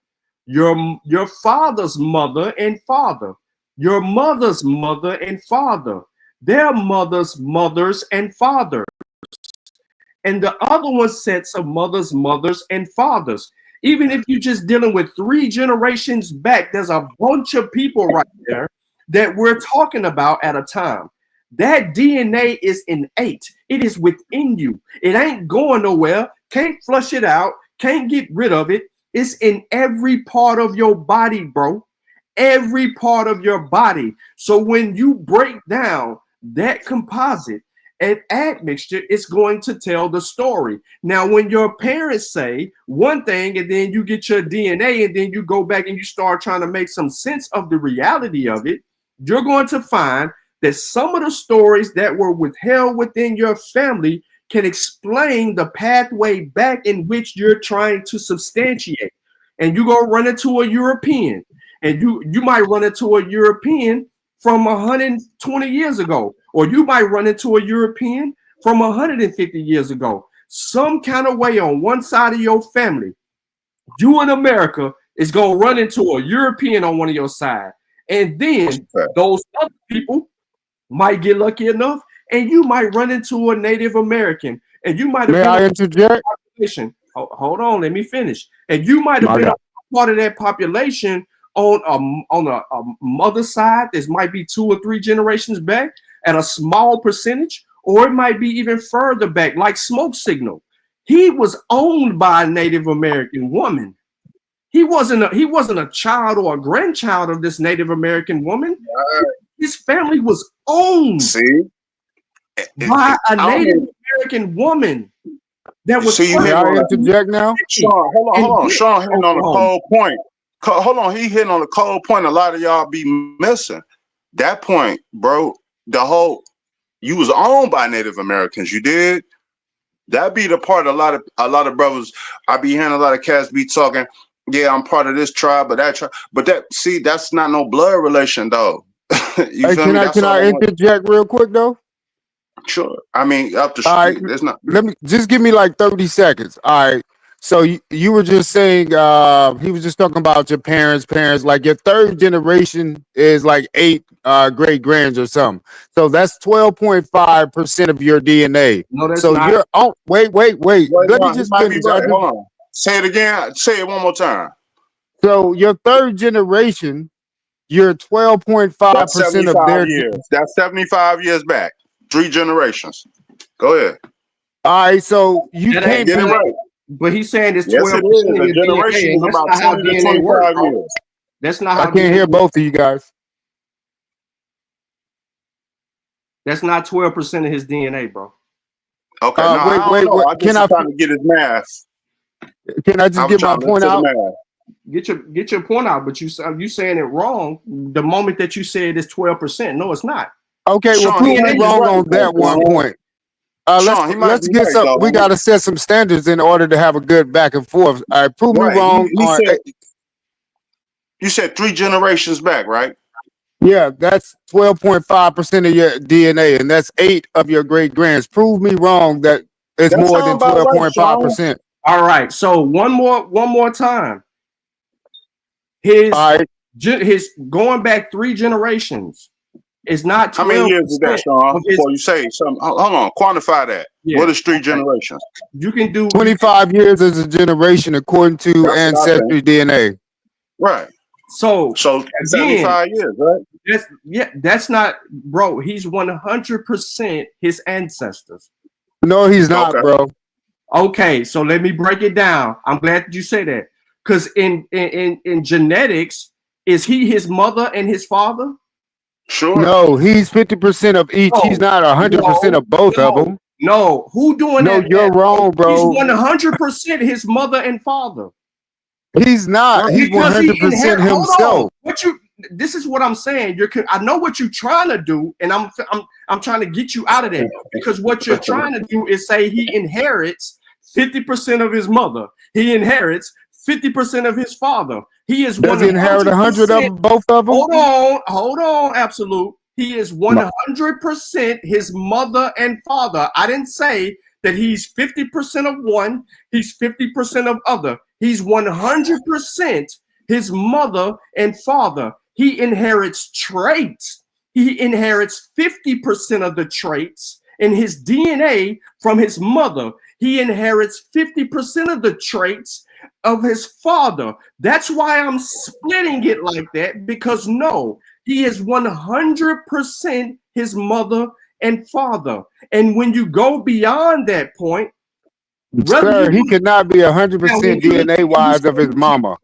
Your father's mother and father. Your mother's mother and father. Their mother's mothers and fathers. And the other one sets of mothers, mothers, and fathers. Even if you're just dealing with 3 generations back, there's a bunch of people right there that we're talking about at a time. That DNA is innate. It is within you. It ain't going nowhere. Can't flush it out. Can't get rid of it. It's in every part of your body, bro. Every part of your body. So when you break down that composite, an admixture, it's going to tell the story. Now, when your parents say one thing and then you get your DNA and then you go back and you start trying to make some sense of the reality of it, you're going to find that some of the stories that were withheld within your family can explain the pathway back in which you're trying to substantiate. And you go run into a European, and you might run into a European from 120 years ago, or you might run into a European from 150 years ago. Some kind of way on one side of your family, you in America is going to run into a European on one of your side. And then those other people might get lucky enough, and you might run into a Native American, and you might have May I interject? Hold on, let me finish. And you might have been part of that population on a mother's side. This might be 2 or 3 generations back at a small percentage, or it might be even further back, like Smoke Signal. He was owned by a Native American woman. He wasn't a child or a grandchild of this Native American woman. His family was owned by a Native American woman. That was. May I interject now? Sean, hold on. Sean hitting on a cold point. Hold on, he hitting on a cold point. A lot of y'all be missing that point, bro. You was owned by Native Americans. You did. That be the part. A lot of brothers. I be hearing a lot of cats be talking. Yeah, I'm part of this tribe, but that tribe. But that's not no blood relation, though. Can I interject real quick though? Sure. I mean, up the street. Right, there's not. Let me just give me like 30 seconds. All right. So you were just saying he was just talking about your parents, like your third generation is like 8 great grands or something. So that's 12.5% of your DNA. No, that's so not. you're wait. Let me just finish. Right. Hold on. Say it again. Say it one more time. So your third generation, you're 12.5% of their years. That's 75 years back. 3 generations. Go ahead. All right, so you can't get it right. But he's saying it's 12%. Yes, it is. A generation is about 20 to 25 years. That's not how I can't hear both of you guys. That's not 12% of his DNA, bro. Okay, wait. I just trying to get his math. Can I just get my point out? Get your point out, but you saying it wrong the moment that you said it's 12%. No, it's not. Okay, well, prove me wrong on that one point. Let's get some. We got to set some standards in order to have a good back and forth. All right, prove me wrong. You said 3 generations back, right? Yeah, that's 12.5% of your DNA, and that's 8 of your great grands. Prove me wrong that it's more than 12.5%. All right, so one more time. His going back 3 generations is not 12%. How many years is that, Sean? Before you say something, hold on, quantify that. Yeah. What is 3 generations? You can do 25 years as a generation according to Ancestry DNA. Right. So 75 years, right? That's not, bro. He's 100% his ancestors. No, he's not, bro. Okay, so let me break it down. I'm glad that you say that, because in genetics, is he his mother and his father? Sure. No, he's 50% of each. He's not 100% of both of them. No, who doing that? No, you're wrong, bro. He's 100% his mother and father. He's not. He's 100% himself. This is what I'm saying. I know what you're trying to do, and I'm trying to get you out of there, because what you're trying to do is say he inherits 50% of his mother. He inherits 50% of his father. He is. Does he inherit 100 of both of them? Hold on, Absolute. He is 100% his mother and father. I didn't say that he's 50% of one. He's 50% of other. He's 100% his mother and father. He inherits traits. He inherits 50% of the traits in his DNA from his mother. He inherits 50% of the traits of his father. That's why I'm splitting it like that, because no, he is 100% his mother and father. And when you go beyond that point, sir, he cannot be 100% DNA wise of his mama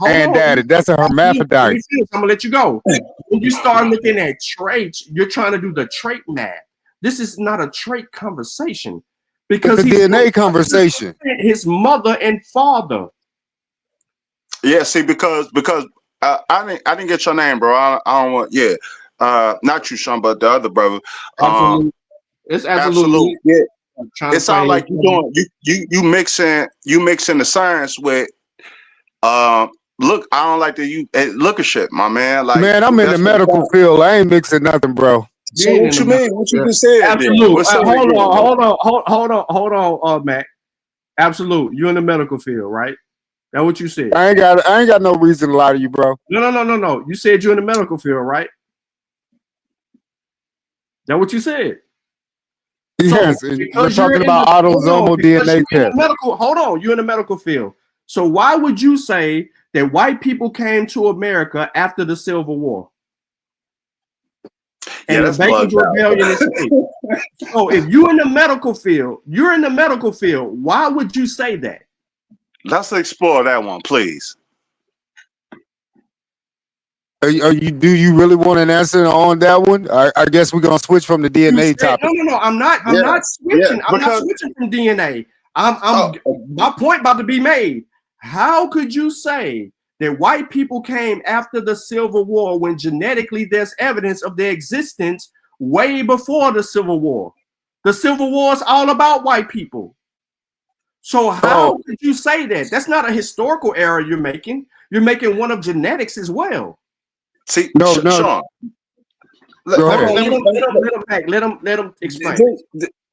and daddy. That's a hermaphrodite. I'm gonna let you go. When you start looking at traits, you're trying to do the trait math. This is not a trait conversation, because it's a DNA conversation. His mother and father. Yeah, see, because I didn't get your name, bro. I don't want. Yeah, not you, Sean, but the other brother. It's absolutely. Yeah. It sounds like you mixing the science with look. I don't like to look at shit, my man. Like, man, I'm in the medical field. I ain't mixing nothing, bro. So what you mean? What you just said? Absolute. Hold on, Mac. Absolute. You're in the medical field, right? That's what you said. I ain't got no reason to lie to you, bro. No. You said you're in the medical field, right? That's what you said. Yes, we're talking about autosomal DNA test. Hold on, you're in the medical field. So why would you say that white people came to America after the Civil War? And the Bacon's Rebellion is fake. So if you're in the medical field, why would you say that? Let's explore that one, please. Do you really want an answer on that one? I guess we're gonna switch from the DNA topic. No. I'm not switching. I'm not switching from DNA. My point about to be made. How could you say that white people came after the Civil War when genetically there's evidence of their existence way before the Civil War? The Civil War is all about white people. So how could you say that? That's not a historical error you're making. You're making one of genetics as well. See, no. Sean, let him explain.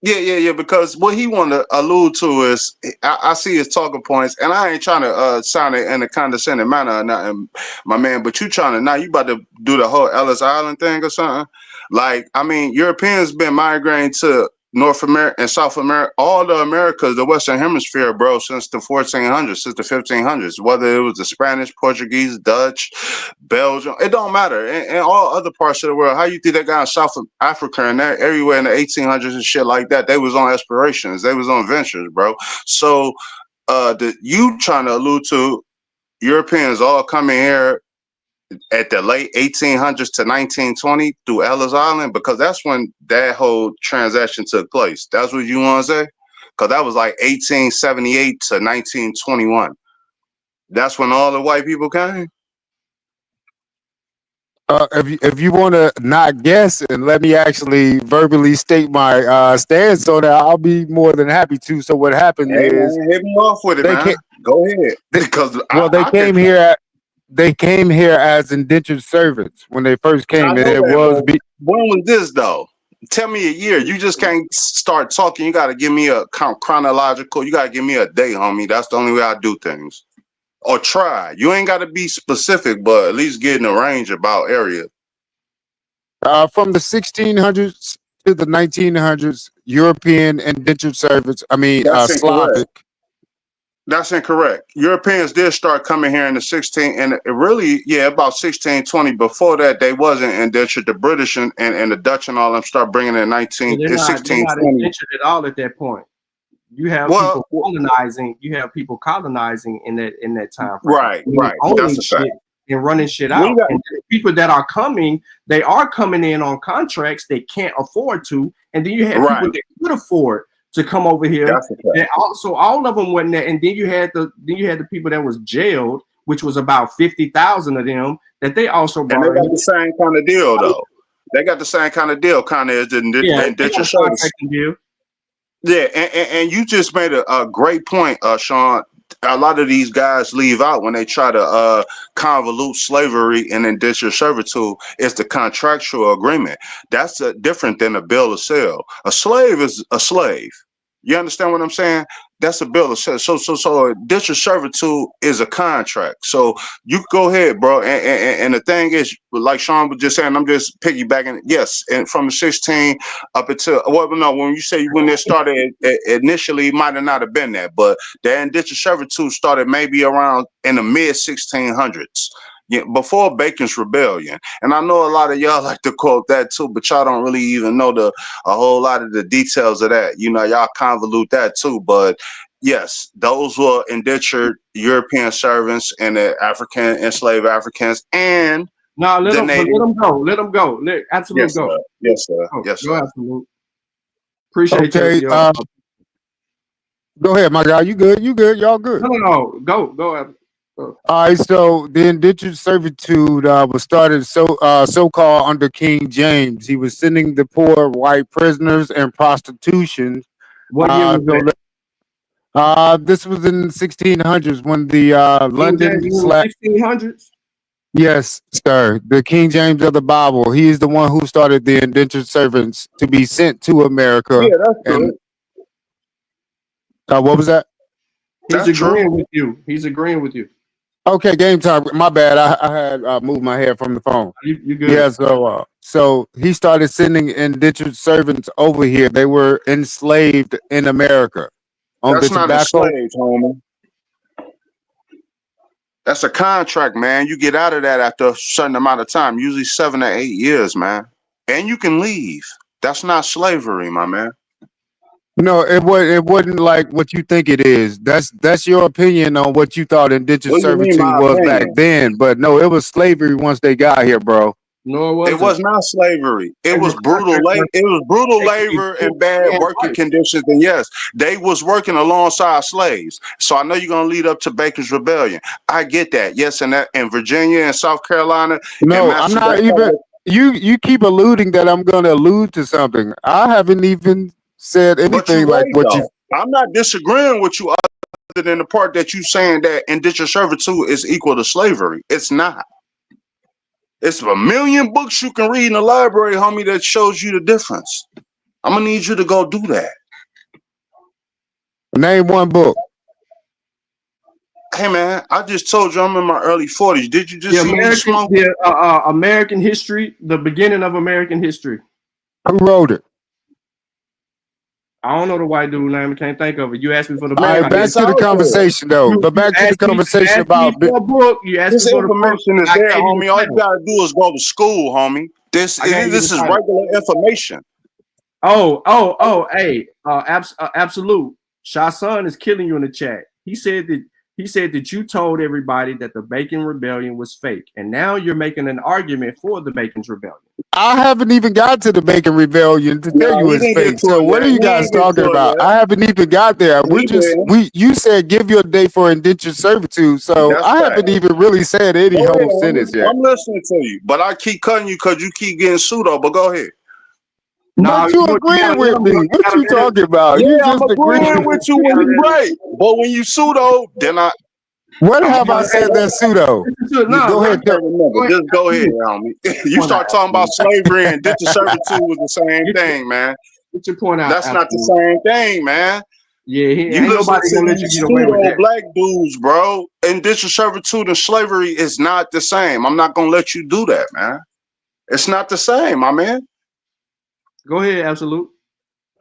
Yeah. Because what he want to allude to is, I see his talking points, and I ain't trying to sound it in a condescending manner or nothing, my man. But you trying to now you about to do the whole Ellis Island thing or something? Like, I mean, Europeans been migrating to North America and South America, all the Americas, the Western Hemisphere, bro, since the 1400s, since the 1500s. Whether it was the Spanish, Portuguese, Dutch, Belgium, it don't matter. And all other parts of the world. How you think they got in South Africa and that everywhere in the 1800s and shit like that? They was on explorations, they was on ventures, bro. So, you trying to allude to Europeans all coming here at the late 1800s to 1920 through Ellis Island, because that's when that whole transaction took place. That's what you want to say? Because that was like 1878 to 1921. That's when all the white people came. If you want to not guess and let me actually verbally state my stance on that, I'll be more than happy to. So what happened is, man, hit me off with it, man. Go ahead. Because they came here as indentured servants when they first came, and it was. When was this though? Tell me a year. You just can't start talking. You got to give me a chronological. You got to give me a day, homie. That's the only way I do things. Or try. You ain't got to be specific, but at least get in a range about area. From the 1600s to the 1900s, European indentured servants. I mean, Slavic. That's incorrect. Europeans did start coming here in the 16, and about 1620. Before that, they wasn't indentured. The British and the Dutch and all them start bringing in 1620. They're not indentured at all at that point. You have people colonizing. You have people colonizing in that time frame. Right. That's a fact. And running shit out. And the people that are coming, they are coming in on contracts they can't afford to, and then you have people that could afford to come over here. And also, all of them wasn't there. And then you had the people that was jailed, which was about 50,000 of them that they also brought. And they got the same kind of deal though. They got the same kind of deal, kind of as the indentured service. Yeah, and you just made a great point, Sean. A lot of these guys leave out when they try to convolute slavery and indentured servitude. It's the contractual agreement. That's different than a bill of sale. A slave is a slave. You understand what I'm saying? That's a bill of sale. So indentured servitude is a contract. So you go ahead, bro. And the thing is, like Sean was just saying, I'm just piggybacking. Yes, and from the 16 up until when you say when it started initially, it might have not have been that, but the indentured servitude started maybe around in the mid 1600s. Yeah, before Bacon's Rebellion. And I know a lot of y'all like to quote that too, but y'all don't really even know a whole lot of the details of that. You know, y'all convolute that too. But yes, those were indentured European servants and the African enslaved Africans and let them go. Let them go. Absolutely go. Yes, sir. Yes, sir. Go absolute. Appreciate you. Go ahead, my guy. You good? Y'all good? No. Go. All right, so the indentured servitude was started so-called under King James. He was sending the poor white prisoners and prostitution. What year was that? This was in the 1600s when the London 1600s. Yes, sir. The King James of the Bible. He is the one who started the indentured servants to be sent to America. Yeah, that's good. What was that? He's agreeing with you. Okay, game time. My bad. I had moved my head from the phone. You good? Yeah. So he started sending indentured servants over here. They were enslaved in America. That's not enslaved, homie. That's a contract, man. You get out of that after a certain amount of time, usually 7 to 8 years, man. And you can leave. That's not slavery, my man. No, it wasn't like what you think it is. That's your opinion on what you thought indentured servitude was back then. But no, it was slavery once they got here, bro. No, it wasn't. It was not slavery. It was brutal labor. It was brutal labor and bad working conditions. And yes, they was working alongside slaves. So I know you're gonna lead up to Bacon's Rebellion. I get that. Yes, and that in Virginia and South Carolina. No, I'm not even. You keep alluding that I'm gonna allude to something. I haven't even said anything like what you. I'm not disagreeing with you other than the part that you saying that indentured servitude is equal to slavery. It's not. It's a million books you can read in the library, homie, that shows you the difference. I'm gonna need you to go do that. Name one book. Hey man, I just told you I'm in my early 40s. Did you just see me smoke? American history, the beginning of American history. Who wrote it? I don't know the white dude name. I can't think of it. You asked me for the book. All right, back to the conversation though. But back to the conversation about the book. You asked this me for the information is there, homie. All you gotta do is go to school, homie. This is regular information. Hey, absolute. Shah Sun is killing you in the chat. He said that you told everybody that the Bacon Rebellion was fake, and now you're making an argument for the Bacon's Rebellion. I haven't even got to the Bacon Rebellion to tell you it's fake. So what are you guys talking about? I haven't even got there. You said give your day for indentured servitude. So I haven't even really said any whole sentence yet. I'm listening to you, but I keep cutting you because you keep getting pseudo. But go ahead. No, you agreeing with me. What you talking about? Yeah, You I'm just agreeing with you when you're right. But when you pseudo, then I. What have I said that's pseudo? Go ahead. Just go ahead, homie. You start talking about slavery and indentured servitude was the same thing, man. Get your point out. That's not the same thing, man. Yeah, ain't nobody gonna let you get away with that. Black dudes, bro. Indentured servitude and slavery is not the same. I'm not gonna let you do that, man. It's not the same, my man. Go ahead, absolute.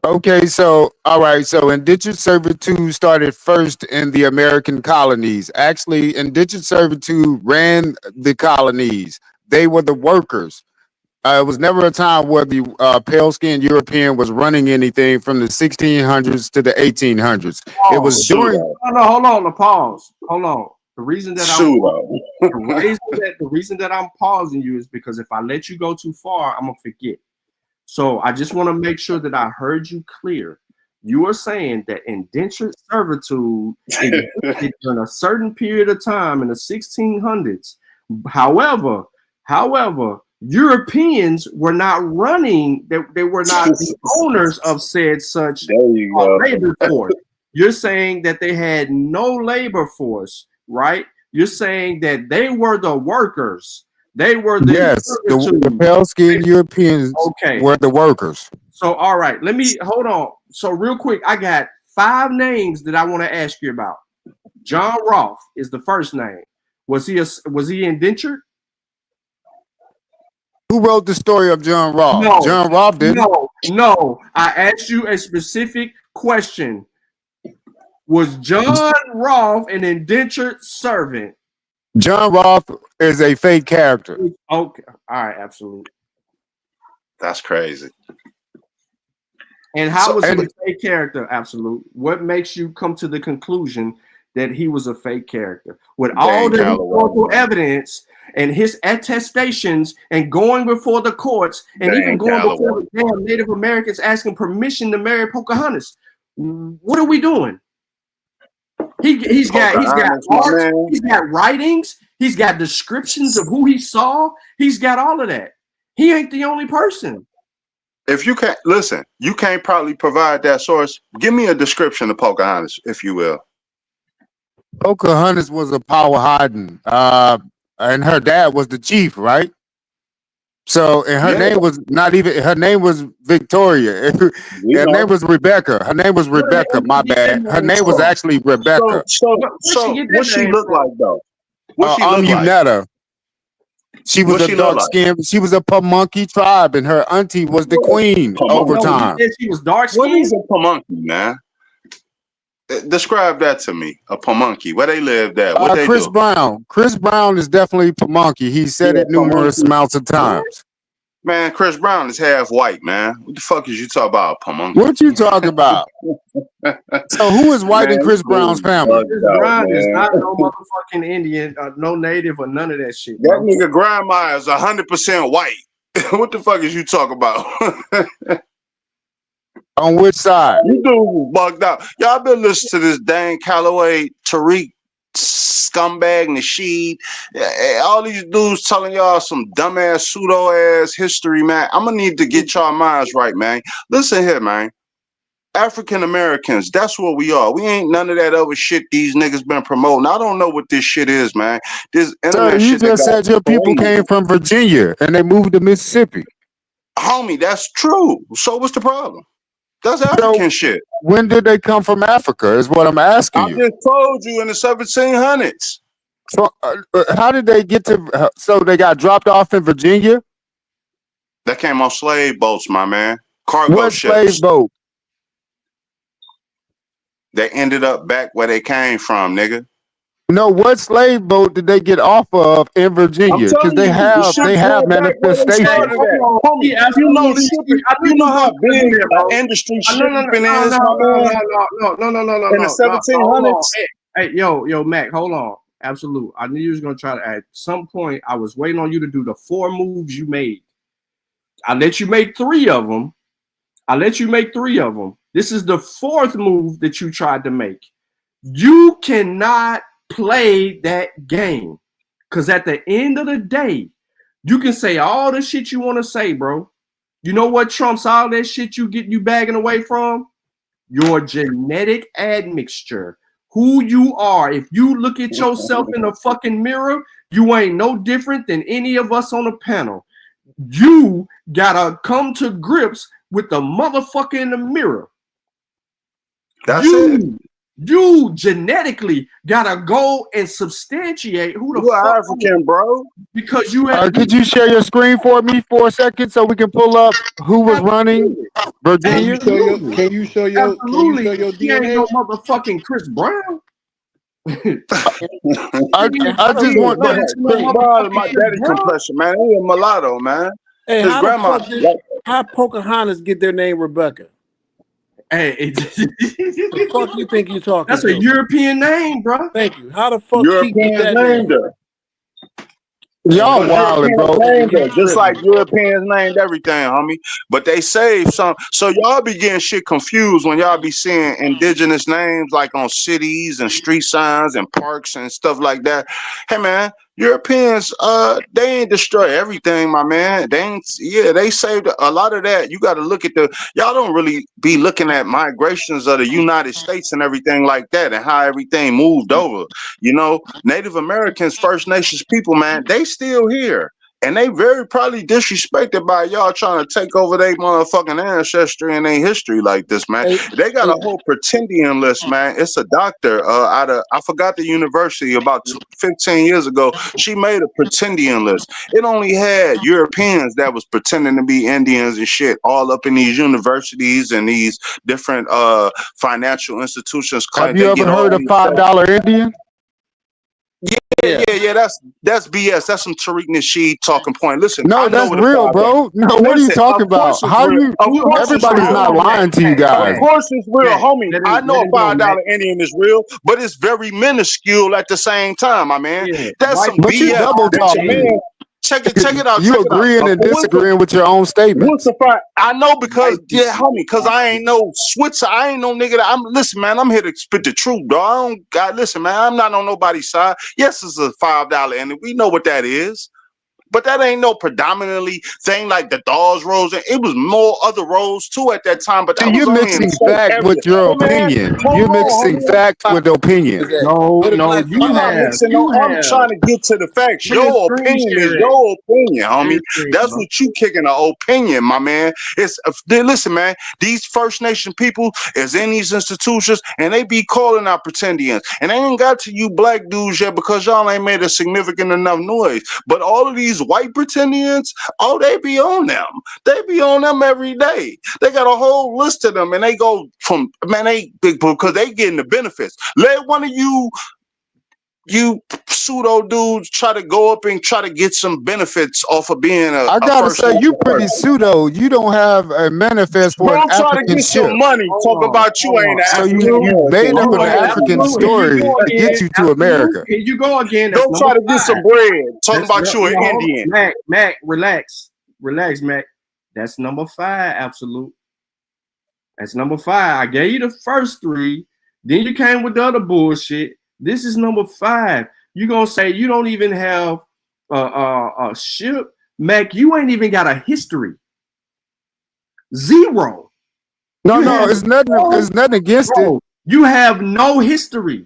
Okay, so all right, so indentured servitude started first in the American colonies. Actually, indentured servitude ran the colonies. They were the workers. It was never a time where the pale-skinned European was running anything from the 1600s to the 1800s. It was during. No, hold on. Pause. Hold on. The reason that the reason that I'm pausing you is because if I let you go too far, I'm gonna forget. So I just want to make sure that I heard you clear. You are saying that indentured servitude existed in a certain period of time in the 1600s. However, Europeans were not running. They were not the owners of said such labor force. You're saying that they had no labor force, right? You're saying that they were the workers. They were the pale-skinned Europeans were the workers. So, all right, let me hold on. So, real quick, I got 5 names that I want to ask you about. John Rolfe is the first name. Was he indentured? Who wrote the story of John Rolfe? No, John Rolfe did. No. I asked you a specific question. Was John Rolfe an indentured servant? John Rolfe is a fake character. Okay. All right, absolutely. That's crazy. And how was he a fake character? Absolute. What makes you come to the conclusion that he was a fake character? With all the historical evidence and his attestations and going before the courts and even going before the damn Native Americans asking permission to marry Pocahontas. What are we doing? He's got art, he's got writings, he's got descriptions of who he saw, he's got all of that. He ain't the only person. If you can't listen, you can't probably provide that source. Give me a description of Pocahontas, if you will. Pocahontas was a Powhatan, and her dad was the chief, right? So, and her name was not even, her name was Victoria. Her name was Rebecca. Her name was Rebecca, my bad. Her name was actually Rebecca. So what she look like, though? What she look Umunetta. like? She was a dark skin. She was a Pamunkey tribe, and her auntie was the queen over time. She was dark skinned. What is a Pamunkey, man? Describe that to me. A Pamunkey. Where they lived at? What they Chris do? Brown. Chris Brown is definitely Pamunkey. He said it numerous amounts of times. Man, Chris Brown is half white, man. What the fuck is you talking about, Pamunkey? What you talking about? So who is white in Chris Brown's family? Chris Brown is not no motherfucking Indian, no native, or none of that shit. That nigga grandma is 100% white. What the fuck is you talking about? On which side? You dudes bugged out. Y'all been listening to this Dan Calloway, Tariq, scumbag, Nasheed. All these dudes telling y'all some dumbass, pseudo-ass history, man. I'm gonna need to get y'all minds right, man. Listen here, man. African Americans, that's what we are. We ain't none of that other shit these niggas been promoting. I don't know what this shit is, man. This internet you shit just said your people came from Virginia and they moved to Mississippi. Homie, that's true. So what's the problem? That's African shit. When did they come from Africa? Is what I'm asking I you. just told you in the 1700s. So how did they get to? So they got dropped off in Virginia. That came on slave boats, my man. Cargo What ships. slave boat? They ended up back where they came from, nigga. No, what slave boat did they get off of in Virginia? Because they have manifestations. You know how big industry shipping is, No. in the 1700s. Hey, yo, Mac, hold on. Absolute. I knew you was gonna try to. At some point, I was waiting on you to do the 4 moves you made. I let you make 3 of them. This is the 4th move that you tried to make. You cannot play that game, because at the end of the day, you can say all the shit you want to say, bro. You know what trumps all that shit you bagging away from? Your genetic admixture. Who you are. If you look at yourself in the fucking mirror, you ain't no different than any of us on the panel. You gotta come to grips with the motherfucker in the mirror. That's it. You genetically gotta go and substantiate who the fuck African, bro. Because you have. Could you share your screen for me for a second so we can pull up who was running Virginia? Can you show your Absolutely. He ain't DNA? no motherfucking Chris Brown. I just want Chris Brown is my daddy complexion, man. He a mulatto, man. Hey, His how grandma. how Pocahontas get their name Rebecca? Hey, the fuck you think you talking? That's a European name, bro. Thank you. How the fuck she get that named name? her. Y'all wildin', bro. Named her, just like Europeans named everything, homie. But they saved some. So y'all be getting shit confused when y'all be seeing indigenous names like on cities and street signs and parks and stuff like that. Hey man, Europeans, they ain't destroy everything, my man. They saved a lot of that. You got to look at y'all don't really be looking at migrations of the United States and everything like that and how everything moved over. You know, Native Americans, First Nations people, man, they still here. And they very probably disrespected by y'all trying to take over their motherfucking ancestry and their history like this, man. They got a whole pretendian list, man. It's a doctor I forgot the university about 15 years ago. She made a pretendian list. It only had Europeans that was pretending to be Indians and shit all up in these universities and these different financial institutions. Have you ever heard of $5 Indian? Yeah. That's BS. That's some Tariq Nasheed talking point. Listen, no, that's real, bro. No, what are you talking about? How you? Everybody's not lying to you guys. Of course it's real, homie. I know a $5 Indian is real, but it's very minuscule at the same time, my man. That's some BS. You double talking. Check it out. You agreeing and disagreeing with your own statement. What's the fact? I know because homie, because I ain't no Switzer. I ain't no nigga. Listen, man. I'm here to spit the truth, dog. Listen, man. I'm not on nobody's side. Yes, it's a $5, and we know what that is. But that ain't no predominantly thing like the Dawes Rose. It was more other roles too at that time. But that you're mixing fact with your opinion. You're mixing fact with opinion. No, I'm trying to get to the facts. Your opinion is your opinion, homie. That's what you kicking an opinion, my man. Listen, man. These First Nation people is in these institutions, and they be calling out pretendians, and they ain't got to you black dudes yet because y'all ain't made a significant enough noise. But all of these white pretendians, they be on them. They be on them every day. They got a whole list of them, and they go from because they getting the benefits. Let one of you pseudo dudes try to go up and try to get some benefits off of being I gotta say, you pretty pseudo. You don't have a manifest for an try African to get ship. some money. Talk about you ain't an So African. you made up an African story to get you to America. Here you go again. Don't try to get some bread. Talking about you an Indian. Mac, relax, Mac. That's number 5, absolute. That's number 5. I gave you the first 3. Then you came with the other bullshit. This is number 5. You're gonna say you don't even have a ship, Mac. You ain't even got a history. 0. No, it's nothing. It's nothing against it. You have no history.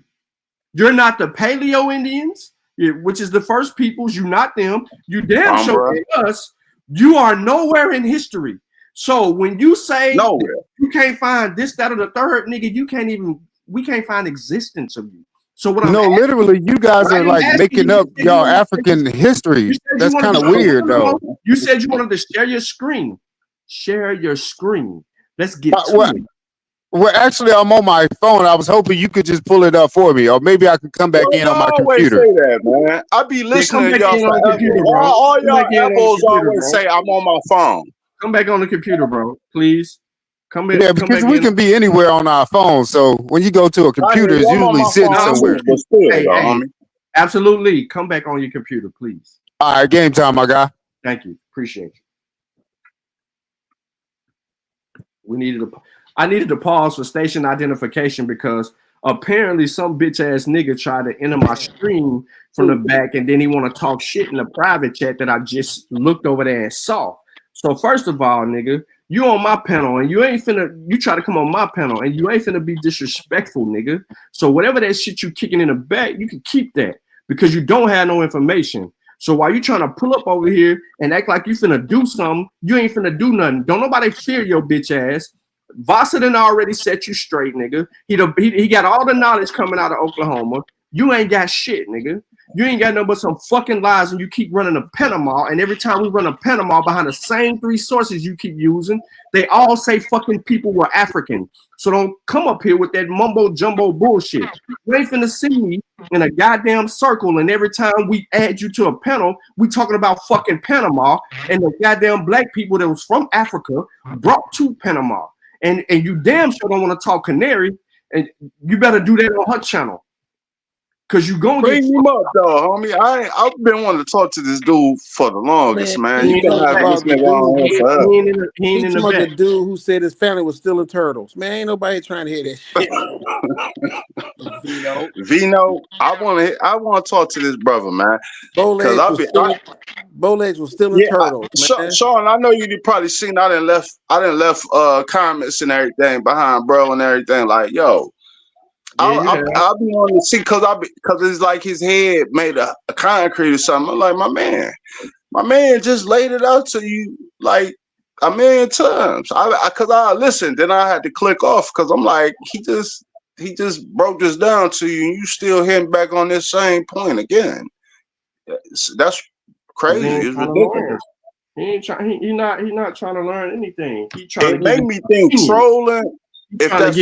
You're not the Paleo Indians, which is the first peoples. You not them. You damn sure us. You are nowhere in history. So when you say nowhere, you can't find this, that, or the third, nigga, we can't find existence of you. So what I'm literally, you guys are like making up y'all African history. That's kind of weird, though. You said you wanted to share your screen. Share your screen. Let's get to it. Well, actually, I'm on my phone. I was hoping you could just pull it up for me, or maybe I could come back in on my computer. Say that, man. I be listening to y'all forever. All y'all apples always say I'm on my phone. Come back on the computer, bro. Please. Come back. Yeah, because we can be anywhere on our phone. So when you go to a computer, it's usually sitting somewhere. Hey, absolutely. Come back on your computer, please. All right, game time, my guy. Thank you. Appreciate you. I needed to pause for station identification because apparently some bitch ass nigga tried to enter my stream from the back and then he want to talk shit in the private chat that I just looked over there and saw. So first of all, nigga, you on my panel and you try to come on my panel and you ain't finna be disrespectful, nigga. So whatever that shit you kicking in the back, you can keep that because you don't have no information. So while you trying to pull up over here and act like you finna do something, you ain't finna do nothing. Don't nobody fear your bitch ass. Vossa done already set you straight, nigga. He got all the knowledge coming out of Oklahoma. You ain't got shit, nigga. You ain't got nothing but some fucking lies and you keep running a Panama. And every time we run a Panama behind the same 3 sources you keep using, they all say fucking people were African. So don't come up here with that mumbo jumbo bullshit. You ain't finna see me in a goddamn circle. And every time we add you to a panel, we talking about fucking Panama and the goddamn black people that was from Africa brought to Panama. And you damn sure don't want to talk Canary. And you better do that on her channel. Cause you gonna bring him up, though, homie. I've been wanting to talk to this dude for the longest, man. You can have this nigga on here forever. He ain't the dude who said his family was still in turtles. Man, ain't nobody trying to hear that shit. Vino, I want to talk to this brother, man. Bowlegs was still in turtles, man. Sean, I know you probably seen. I done left comments and everything behind, bro, and everything. Like, yo. I'll be on to see because it's like his head made a concrete or something. I'm like, my man just laid it out to you like a million times. Because I listened, then I had to click off because I'm like, he just broke this down to you, and you still hitting back on this same point again. That's crazy. It's ridiculous. He not trying to learn anything. He trying it made me think trolling. If that's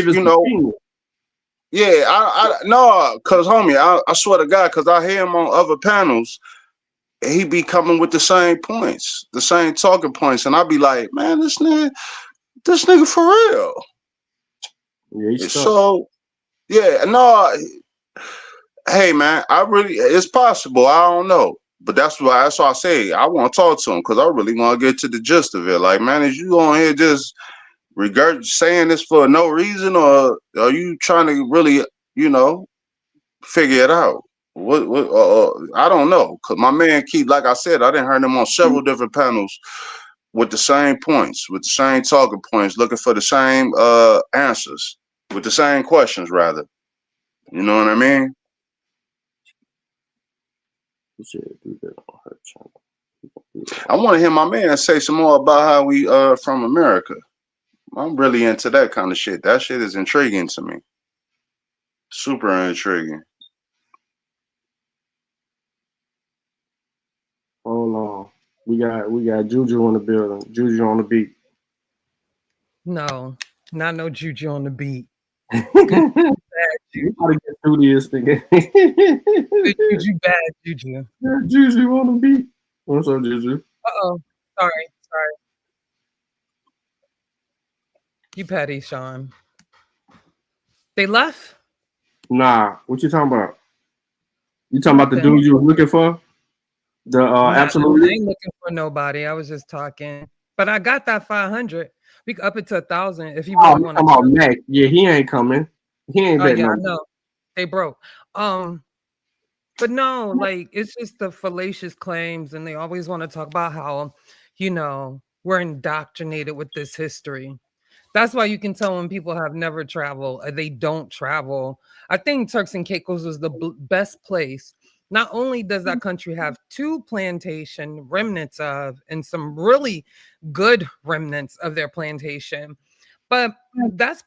Yeah, no, cause homie, I swear to God, cause I hear him on other panels, and he be coming with the same points, the same talking points, and I be like, man, this nigga for real. Yeah, so yeah, no, hey man, it's possible. I don't know, but that's why I say I want to talk to him because I really want to get to the gist of it. Like, man, is you on here just saying this for no reason, or are you trying to really, figure it out? What I don't know, cause my man like I said, I didn't heard him on several different panels with the same points, with the same talking points, looking for the same answers, with the same questions rather. You know what I mean? I want to hear my man say some more about how we from America. I'm really into that kind of shit. That shit is intriguing to me. Super intriguing. Hold on. We got Juju on the building. Juju on the beat. No, not no Juju on the beat. You gotta get through this thing. Juju bad Juju. Juju on the beat. What's up, Juju? Sorry. You petty, Sean. They left? Nah, what you talking about? You talking about the dude you were looking for? The absolutely. I ain't looking for nobody. I was just talking. But I got that 500. We can up it to 1,000 if you really want to. Come on, Mac. Yeah, he ain't coming. He ain't betting. Yeah, I know. They broke. But no, like it's just the fallacious claims, and they always want to talk about how, we're indoctrinated with this history. That's why you can tell when people have never traveled, they don't travel. I think Turks and Caicos was the best place Not only does that country have 2 plantation remnants of, and some really good remnants of their plantation, but that's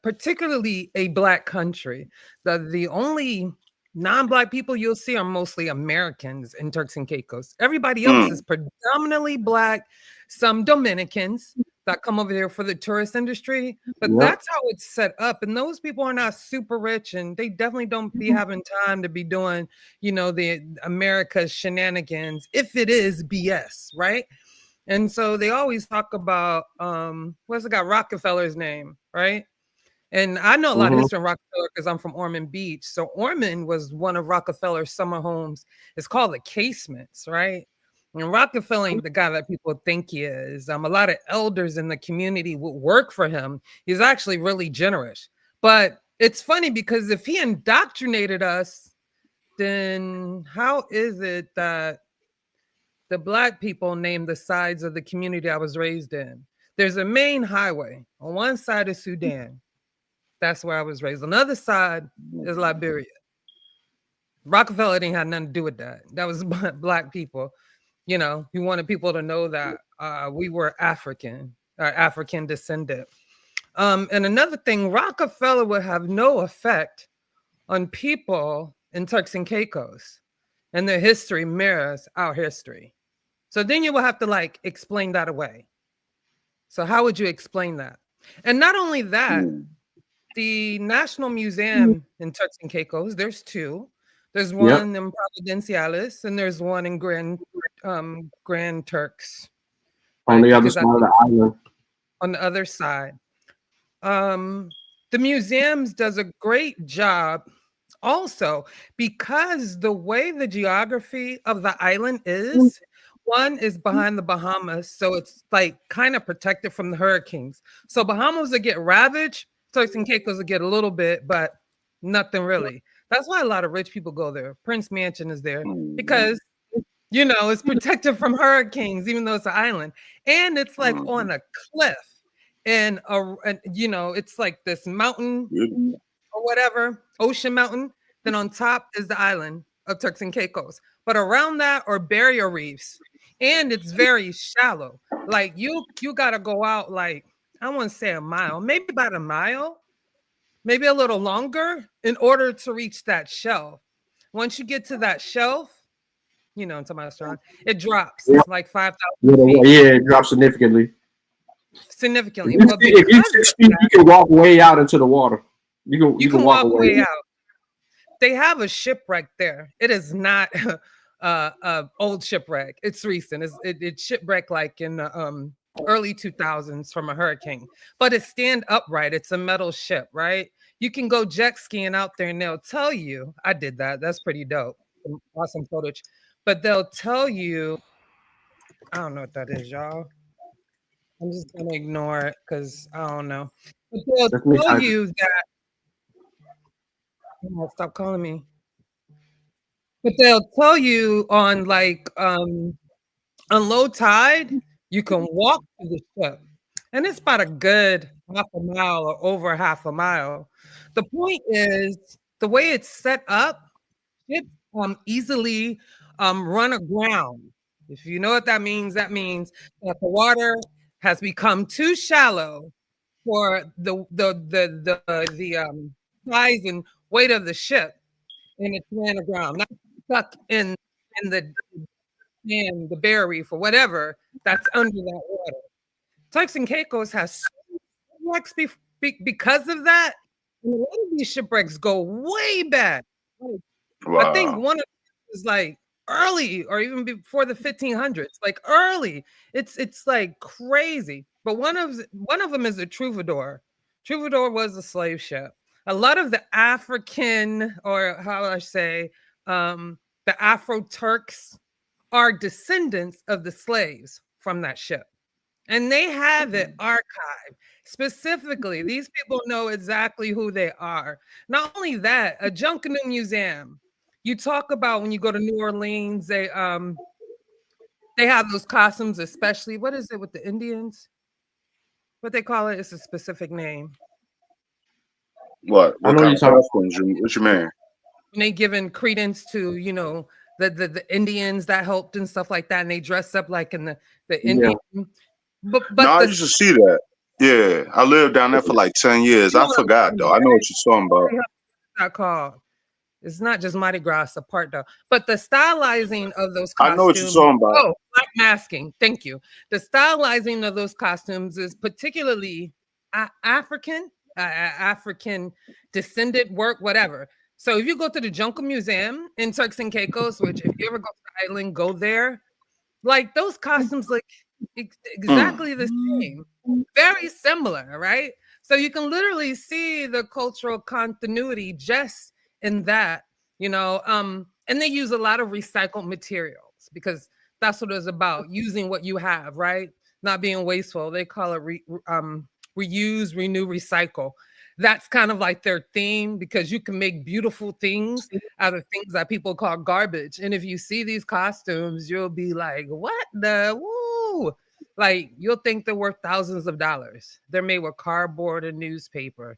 particularly a Black country. The only non-Black people you'll see are mostly Americans in Turks and Caicos. Everybody else is predominantly Black, some Dominicans that come over here for the tourist industry, but that's how it's set up. And those people are not super rich, and they definitely don't be having time to be doing, you know, the America's shenanigans, if it is BS, right? And so they always talk about what's the guy, Rockefeller's name, right? And I know a lot of history on Rockefeller because I'm from Ormond Beach. So Ormond was one of Rockefeller's summer homes. It's called the Casements, right? And Rockefeller ain't the guy that people think he is. A lot of elders in the community would work for him. He's actually really generous. But it's funny because if he indoctrinated us, then how is it that the Black people named the sides of the community I was raised in? There's a main highway. On one side is Sudan. That's where I was raised. On the other side is Liberia. Rockefeller didn't have nothing to do with that. That was Black people. You know, he wanted people to know that we were African descendant. And another thing, Rockefeller would have no effect on people in Turks and Caicos, and their history mirrors our history. So then you will have to like explain that away. So how would you explain that? And not only that, the National Museum in Turks and Caicos, there's 2. There's one in Providenciales, and there's one in Grand Turks. On the other side of the island. On the other side. The museums does a great job also because the way the geography of the island is, one is behind the Bahamas, so it's like kind of protected from the hurricanes. So Bahamas will get ravaged, Turks and Caicos will get a little bit, but nothing really. That's why a lot of rich people go there. Prince Mansion is there because, you know, it's protected from hurricanes, even though it's an island. And it's like on a cliff, and you know, it's like this mountain or whatever, ocean mountain. Then on top is the island of Turks and Caicos. But around that are barrier reefs, and it's very shallow. Like you got to go out like, I want to say a mile, maybe about a mile, maybe a little longer in order to reach that shelf. Once you get to that shelf, you know, into my restaurant, it drops. It's like 5,000 feet. Yeah, it drops significantly. Significantly. If you 6 feet, you can walk way out into the water. You can walk way out. They have a shipwreck there. It is not old shipwreck. It's recent. It's shipwreck like in the early 2000s from a hurricane, but it's stand upright. It's a metal ship, right? You can go jet skiing out there and they'll tell you, I did that. That's pretty dope. Awesome footage. But they'll tell you, I don't know what that is, y'all. I'm just gonna ignore it because I don't know. But they'll tell you that. Oh, stop calling me. But they'll tell you on like on low tide, you can walk to the ship, and it's about a good half a mile or over half a mile. The point is the way it's set up, ships easily run aground. If you know what that means that the water has become too shallow for the size and weight of the ship, and it's ran aground, not stuck in the barrier reef or whatever that's under that water. Turks and Caicos has shipwrecks because of that. And a lot of these shipwrecks go way back. Wow. I think one of them is like early or even before the 1500s, like early. It's like crazy. But one of them is a troubadour. Troubadour was a slave ship. A lot of the African, or how I say, the Afro-Turks are descendants of the slaves from that ship. And they have it archived. Specifically, these people know exactly who they are. Not only that, a Junkanoo Museum. You talk about when you go to New Orleans, they have those costumes, especially, what is it with the Indians? What they call it? It's a specific name. What kind of costumes? What you mean? when they giving credence to, you know, the Indians that helped and stuff like that, and they dress up like in the Indian. But no, I used to see that. Yeah, I lived down there for like 10 years. I forgot though. I know what you're talking about. Not called. It's not just Mardi Gras apart though, but the stylizing of those costumes. I know what you're talking about. Oh, black masking. Thank you. The stylizing of those costumes is particularly African descended work, whatever. So if you go to the Jungle Museum in Turks and Caicos, which if you ever go to the island, go there. Like those costumes look exactly the same, very similar, right? So you can literally see the cultural continuity just in that, you know, and they use a lot of recycled materials because that's what it's about, using what you have, right? Not being wasteful. They call it reuse, renew, recycle. That's kind of like their theme because you can make beautiful things out of things that people call garbage. And if you see these costumes, you'll be like, what the woo? Like you'll think they're worth thousands of dollars. They're made with cardboard and newspaper.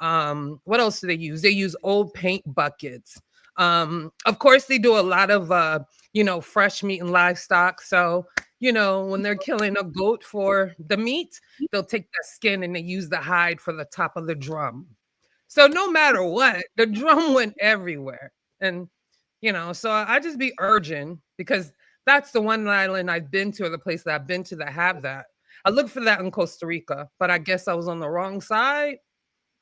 What else do they use? They use old paint buckets. Of course, they do a lot of, you know, fresh meat and livestock. So, you know, when they're killing a goat for the meat, they'll take the skin and they use the hide for the top of the drum. So no matter what, the drum went everywhere. And, you know, so I just be urging because that's the one island I've been to or the place that I've been to that have that. I looked for that in Costa Rica, but I guess I was on the wrong side.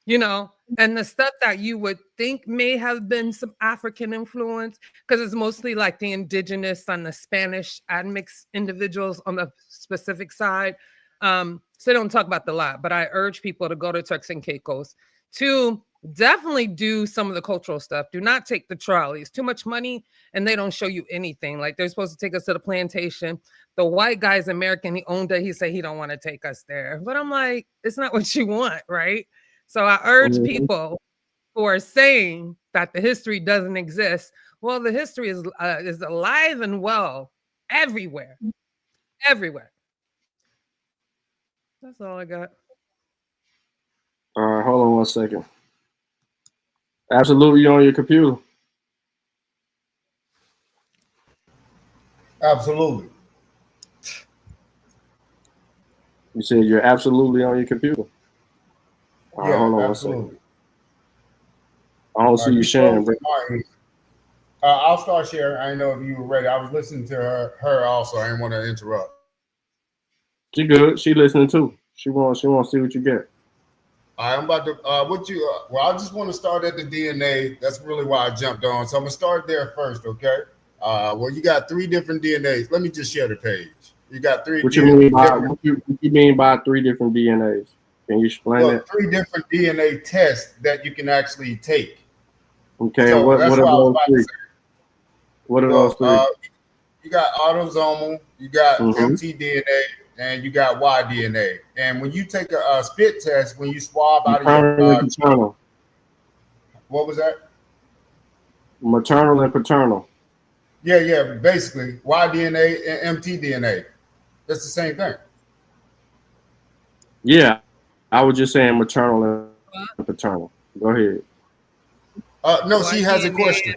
You know, and the stuff that you would think may have been some African influence, because it's mostly like the indigenous and the Spanish admixed individuals on the specific side. So they don't talk about the lot, but I urge people to go to Turks and Caicos to definitely do some of the cultural stuff. Do not take the trolleys. Too much money, and they don't show you anything. Like they're supposed to take us to the plantation. The white guy's American. He owned it. He said he don't want to take us there. But I'm like, it's not what you want, right? So I urge people who are saying that the history doesn't exist. Well, the history is alive and well everywhere, everywhere. That's all I got. All right, hold on 1 second. Absolutely on your computer. Absolutely. You said you're absolutely on your computer. Yeah, hold on absolutely. 1 second. I don't see you sharing, bro. I'll start sharing. I know if you were ready. I was listening to her also. I didn't want to interrupt. She good. She listening too. She wants to see what you get. I'm about to. Well, I just want to start at the DNA. That's really why I jumped on. So I'm gonna start there first, okay? Well, you got 3 different DNAs. Let me just share the page. You got 3. What you mean by 3 different DNAs? Can you explain that? 3 different DNA tests that you can actually take. Okay, so what are those 3? What are those 3? You got autosomal, you got mtDNA, and you got Y-DNA. And when you take a spit test, when you swab out of your paternal. What was that? Maternal and paternal. Yeah, basically Y-DNA and mtDNA. That's the same thing. Yeah, I was just saying maternal and paternal. Go ahead. No, she has a question.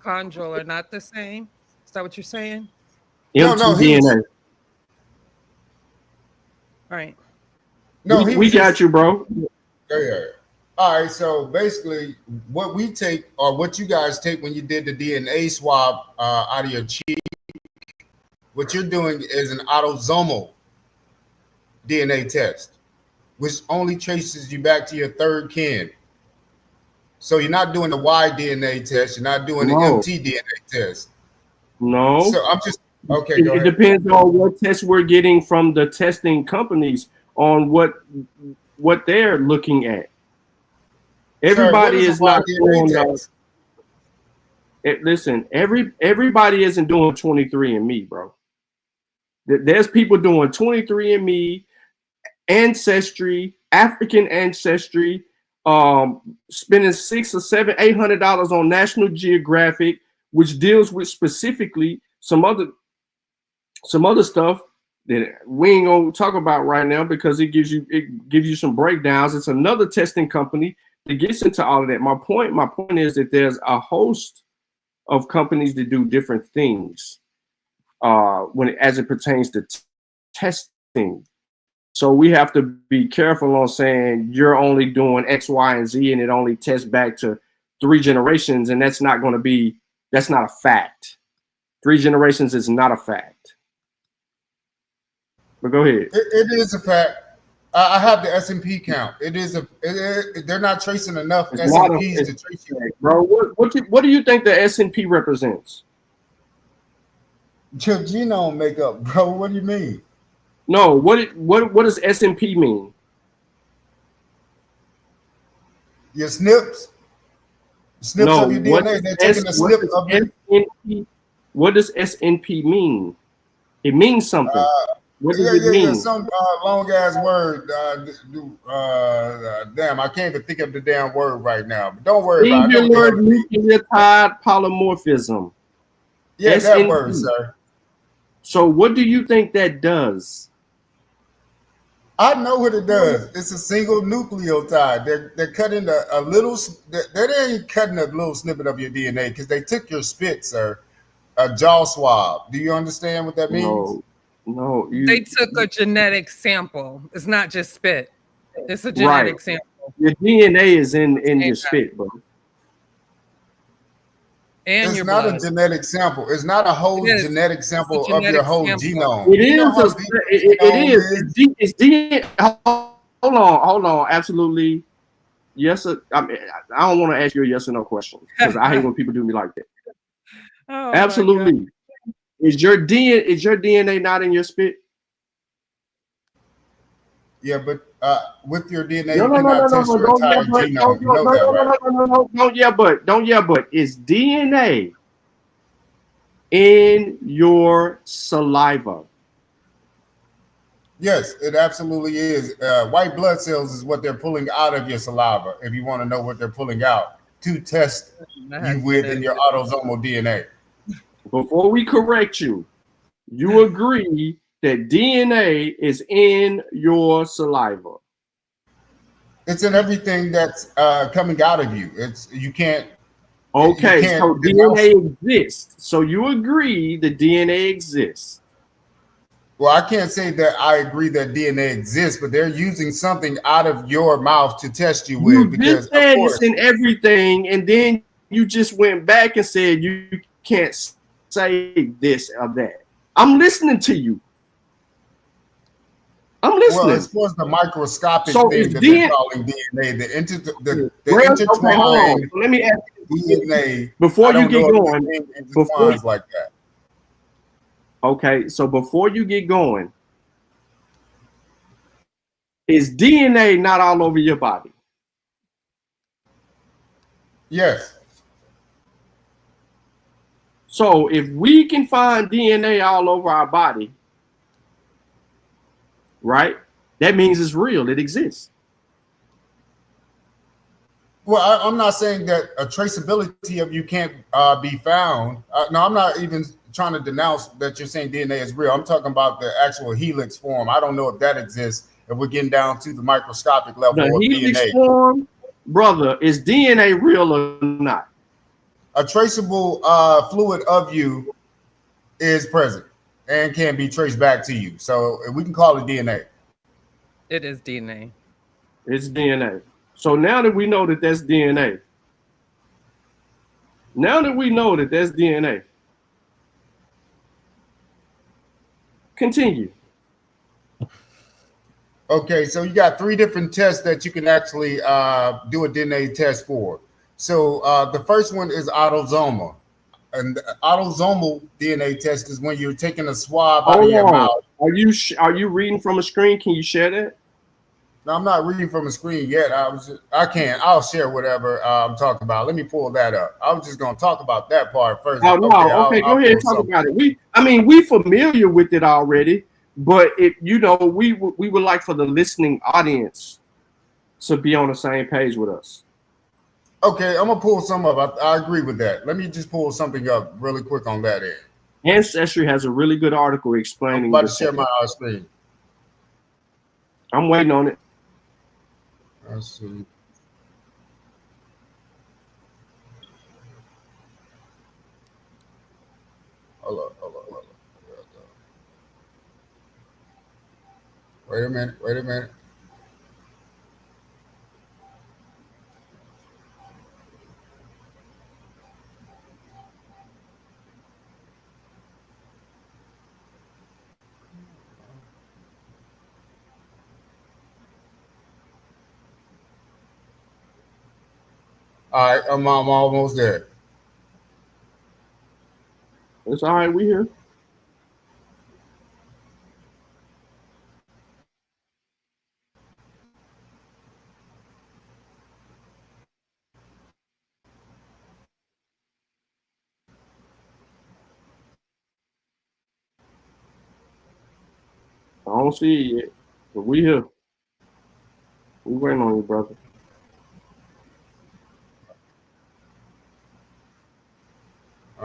Mitochondrial are not the same. Is that what you're saying? mtDNA. All right. No, we got you, bro. Yeah. All right. So basically, what we take or what you guys take when you did the DNA swab out of your cheek, what you're doing is an autosomal DNA test, which only traces you back to your 3rd kin. So you're not doing the Y-DNA test. You're not doing the mtDNA test. No. So I'm just okay. It depends on what tests we're getting from the testing companies on what they're looking at. Everybody is not doing. Listen, everybody isn't doing 23andMe, bro. There's people doing 23andMe, Ancestry, African Ancestry, spending $600 or $700, $800 on National Geographic, which deals with specifically some other stuff that we ain't gonna talk about right now because it gives you some breakdowns. It's another testing company it gets into all of that. My point is that there's a host of companies that do different things as it pertains to testing. So we have to be careful on saying you're only doing X, Y, and Z, and it only tests back to 3 generations, and that's not a fact. 3 generations is not a fact. But go ahead. It is a fact. I have the S&P count. They're not tracing enough S&Ps to trace you. Bro, what do you think the S&P represents? Your genome makeup, bro. What do you mean? No, what does S&P mean? Your SNPs? SNPs of your DNA. They're taking a snip of your... What does S&P mean? It means something. What does it mean? Some long ass word. Damn, I can't even think of the damn word right now. But don't worry about it. Nucleotide polymorphism. Yeah, S&P. that word, sir. So what do you think that does? I know what it does. It's a single nucleotide. They're cutting a little. They ain't cutting a little snippet of your DNA because they took your spit, sir. A jaw swab. Do you understand what that means? No. They took a genetic sample. It's not just spit. It's a genetic sample. Your DNA is in your spit, bro. And it's your not blood. A genetic sample. It's not a whole genetic sample of your whole genome. It is. It's DNA. Hold on. Absolutely. Yes. I don't want to ask you a yes or no question because I hate when people do me like that. Oh, absolutely. Is your DNA not in your spit? Yeah, but with your DNA, you cannot test your entire genome. You know that, right? Don't yeah, but is DNA in your saliva? Yes, it absolutely is. White blood cells is what they're pulling out of your saliva. If you want to know what they're pulling out to test you with in your autosomal DNA. Before we correct you, you agree that DNA is in your saliva. It's in everything that's coming out of you. You can't. Okay, so DNA exists. So you agree that DNA exists. Well, I can't say that I agree that DNA exists, but they're using something out of your mouth to test you with. You just said it's in everything, and then you just went back and said you can't say this or that. I'm listening to you. I'm listening. Well, as far as the microscopic thing that they're calling DNA, the intertwined let me ask you, DNA. Before you get going, like that. Okay, so before you get going, is DNA not all over your body? Yes. So if we can find DNA all over our body, right, that means it's real. It exists. Well, I'm not saying that a traceability of you can't be found. No, I'm not even trying to denounce that you're saying DNA is real. I'm talking about the actual helix form. I don't know if that exists. If we're getting down to the microscopic level of helix DNA. Form, brother, is DNA real or not? A traceable fluid of you is present and can be traced back to you. So we can call it DNA. It is DNA. It's DNA. So now that we know that that's DNA, continue. Okay, so you got 3 different tests that you can actually do a DNA test for. So the first one is autosomal. And the autosomal DNA test is when you're taking a swab out of your mouth. Are you reading from a screen? Can you share that? No, I'm not reading from a screen yet. I'll share whatever I'm talking about. Let me pull that up. I was just gonna talk about that part first. Oh no, okay, go ahead and talk about it. We familiar with it already, but we would like for the listening audience to be on the same page with us. Okay, I'm gonna pull some up. I agree with that. Let me just pull something up really quick on that end. Ancestry has a really good article explaining. I'm about to share my screen. I'm waiting on it. Let's see. Hold on. Wait a minute. All right, I'm almost there. It's all right. We here. I don't see it yet, but we here. We waiting on you, brother.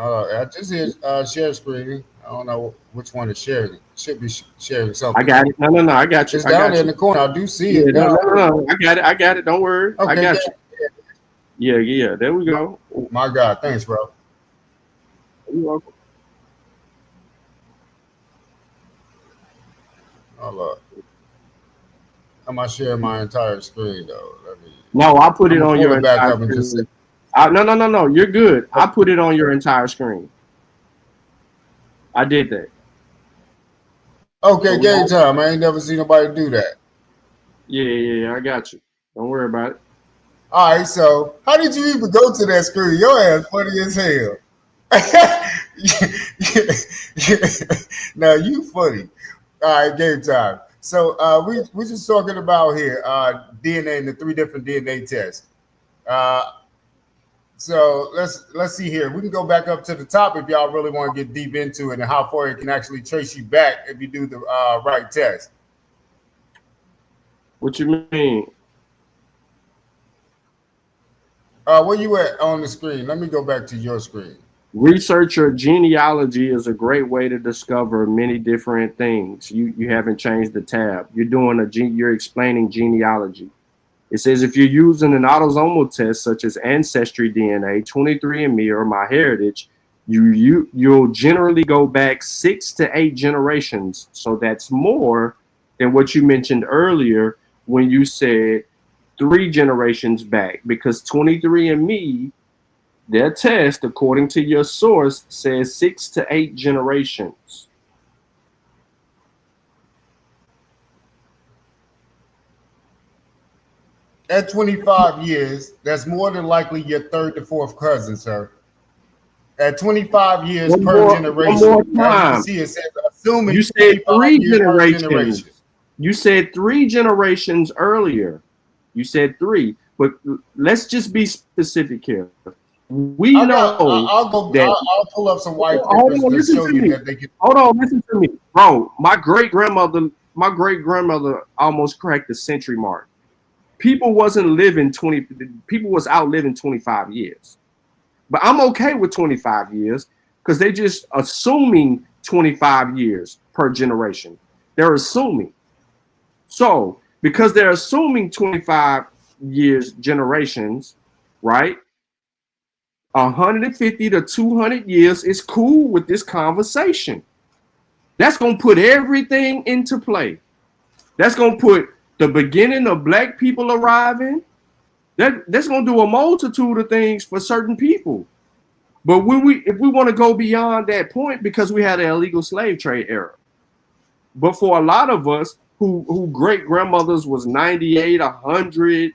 I just hit share screen. I don't know which one to share. It should be sharing something. I got it. No. I got you. It's down there in the corner. I do see it. No. I got it. Don't worry. Okay, I got you. Yeah. There we go. My God, thanks, bro. You're welcome. Hold up. I'm not sharing my entire screen though. No, I put it on your entire screen. No. You're good. I put it on your entire screen. I did that. Okay, game time. I ain't never seen nobody do that. Yeah. I got you. Don't worry about it. All right. So, how did you even go to that screen? Your ass funny as hell. Now you funny. All right, game time. So we just talking about here DNA and the 3 different DNA tests. So let's see here. We can go back up to the top if y'all really want to get deep into it and how far it can actually trace you back if you do the right test. What you mean? Where you at on the screen? Let me go back to your screen. Researcher genealogy is a great way to discover many different things. You haven't changed the tab. You're explaining genealogy. It says if you're using an autosomal test such as Ancestry DNA, 23andMe, or MyHeritage, you'll generally go back 6 to 8 generations. So that's more than what you mentioned earlier when you said 3 generations back, because 23andMe, their test, according to your source, says 6 to 8 generations. At 25 years, that's more than likely your 3rd to 4th cousin, sir. At 25 years per generation, one more time. As you can see, it says assuming you said 3 generations. Generation. You said 3 generations earlier. You said 3, but let's just be specific here. I'll pull up some white papers to show you that they can. Hold on, listen to me, bro. My great grandmother almost cracked the century mark. People was outliving 25 years. But I'm okay with 25 years because they just assuming 25 years per generation. They're assuming. So because they're assuming 25 years generations, right? 150 to 200 years is cool with this conversation. That's going to put everything into play. That's going to put the beginning of black people arriving. That's going to do a multitude of things for certain people. But if we want to go beyond that point, because we had an illegal slave trade era. But for a lot of us who great grandmothers was 98, 100,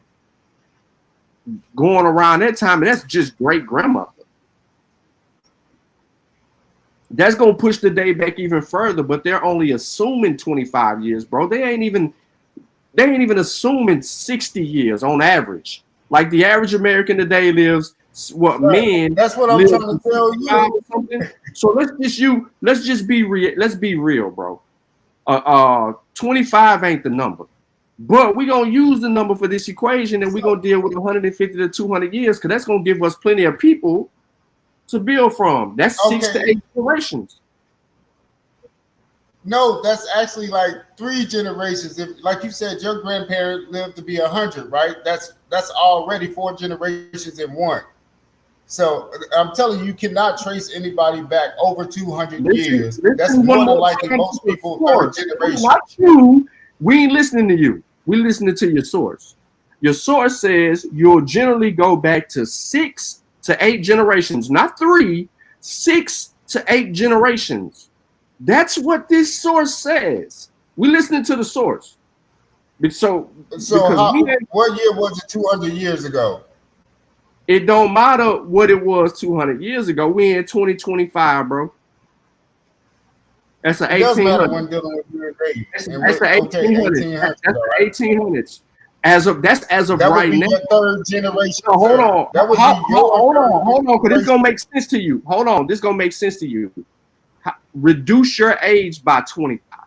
going around that time, and that's just great grandmother. That's going to push the day back even further, but they're only assuming 25 years, bro. They ain't even assuming 60 years on average. Like the average American today lives men. That's what I'm trying to tell you. So let's just be real. Let's be real, bro. 25 ain't the number. But we're going to use the number for this equation, and we're going to deal with 150 to 200 years, because that's going to give us plenty of people to build from. That's 6 to 8 generations. No, that's actually like 3 generations. If, like you said, your grandparent lived to be 100, right? That's already 4 generations in one. So I'm telling you, you cannot trace anybody back over 200 years. Listen That's more than likely time most to the people source. third generation. Not you. We ain't listening to you. We listening to your source. Your source says you'll generally go back to 6 to 8 generations, not 3, 6 to 8 generations. That's what this source says. We listening to the source. So what year was it 200 years ago? It don't matter what it was 200 years ago. We in 2025, bro. That's an 1800s. It doesn't matter when dealing with your age. That's the 1800s. That's the 1800s. As of that right now. Your third generation. So hold on. That would hold on, because this gonna make sense to you. Hold on, this gonna make sense to you. Reduce your age by 25.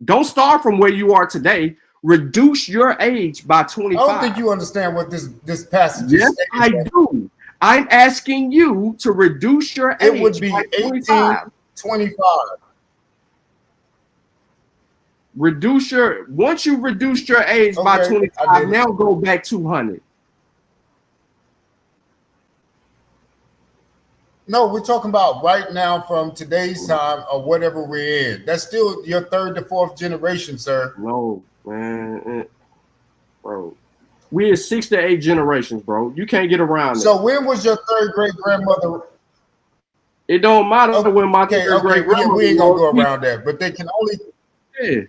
Don't start from where you are today. Reduce your age by 25. I don't think you understand what this passage is. Yes, I do. I'm asking you to reduce your age. It would be 18, 25. Once you reduced your age by 25, now go back 200. No, we're talking about right now from today's time or whatever we're in. That's still your third to fourth generation, sir. No, man. Bro. We are 6 to 8 generations, bro. You can't get around it. So when was your third great grandmother? It don't matter when my third great grandmother. We ain't gonna go around that, but they can only. Yeah.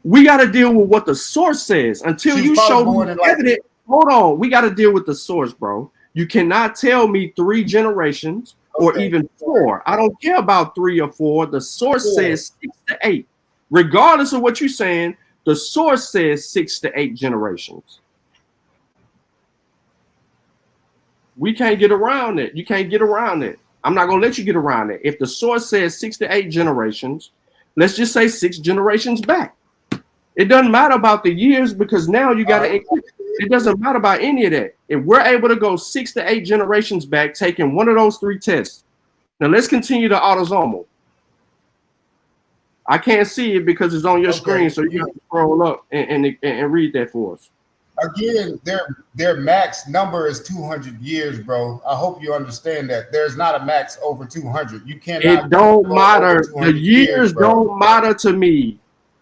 We got to deal with what the source says until you show me evidence. Hold on, we got to deal with the source, bro. You cannot tell me 3 generations or even 4. I don't care about 3 or 4. The source says 6 to 8. Regardless of what you're saying, the source says 6 to 8 generations. We can't get around it. You can't get around it. I'm not going to let you get around it. If the source says 6 to 8 generations, let's just say 6 generations back. It doesn't matter about the years because now you got to. It doesn't matter about any of that. If we're able to go 6 to 8 generations back, taking one of those 3 tests. Now let's continue the autosomal. I can't see it because it's on your screen, so you have to scroll up and read that for us. Again, their max number is 200 years, bro. I hope you understand that. There's not a max over 200. You cannot. It don't matter. The years don't matter to me.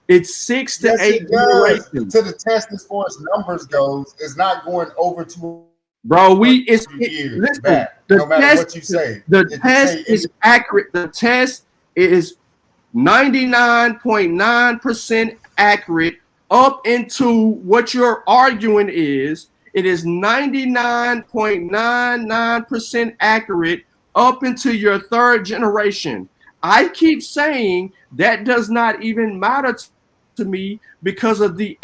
It's 6 to 8 generations. To the test, as far as numbers goes, is not going over 200. Bro, listen, back, no matter what you say. The test is accurate. The test is 99.9% accurate up into what you're arguing is. It is 99.99% accurate up into your third generation. I keep saying that does not even matter to me because of the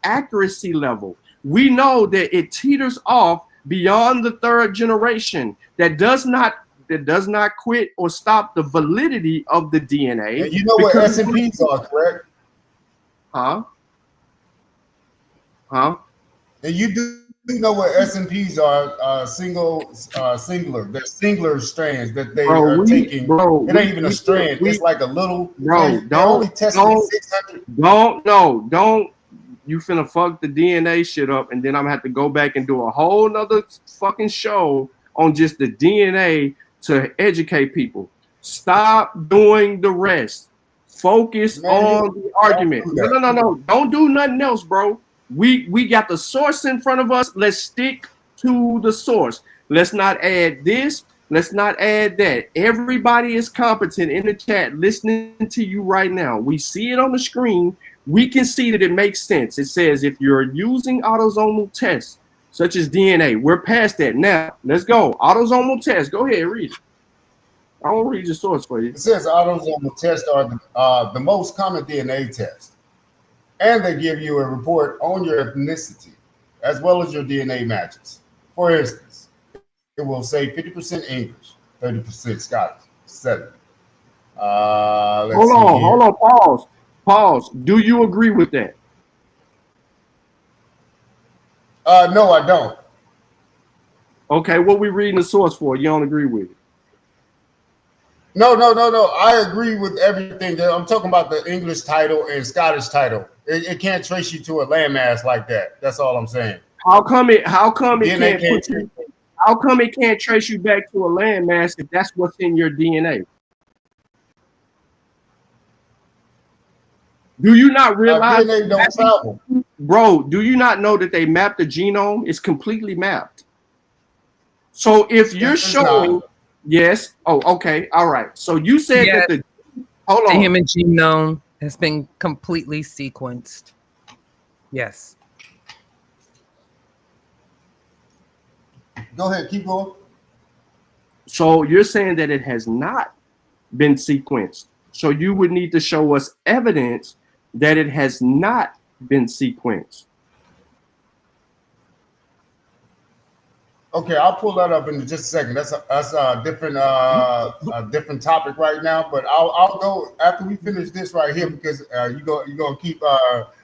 accuracy level. We know that it teeters off beyond the third generation. That does not quit or stop the validity of the DNA. And you know what S&Ps are, correct? Huh? And you do know what S&Ps are, singular. They're singular strands that they are taking. Bro, it ain't even a strand. It's like a little. Bro, don't you finna fuck the DNA shit up, and then I'm gonna have to go back and do a whole nother fucking show on just the DNA to educate people. Stop doing the rest. Focus on the argument. No. Don't do nothing else, bro. We got the source in front of us. Let's stick to the source. Let's not add this. Let's not add that. Everybody is competent in the chat listening to you right now. We see it on the screen. We can see that it makes sense. It says if you're using autosomal tests, such as DNA, we're past that. Now, let's go. Autosomal tests. Go ahead, read it. I won't read the source for you. It says autosomal tests are the most common DNA test. And they give you a report on your ethnicity, as well as your DNA matches. For instance, it will say 50% English, 30% Scottish, 70. Hold on, pause. Do you agree with that? No, I don't. Okay, what we reading the source for? You don't agree with it? No. I agree with everything. I'm talking about the English title and Scottish title. It can't trace you to a landmass like that. That's all I'm saying. How come it DNA can't put you? How come it can't trace you back to a landmass if that's what's in your DNA? Do you not realize, DNA don't travel, bro? Do you not know that they mapped the genome? It's completely mapped. So if you're showing, yes, oh, okay, all right. So you said that the hold on, the human genome has been completely sequenced. Yes. Go ahead, keep going. So you're saying that it has not been sequenced. So you would need to show us evidence that it has not been sequenced. Okay, I'll pull that up in just a second. That's a different topic right now. But I'll go after we finish this right here because you're gonna keep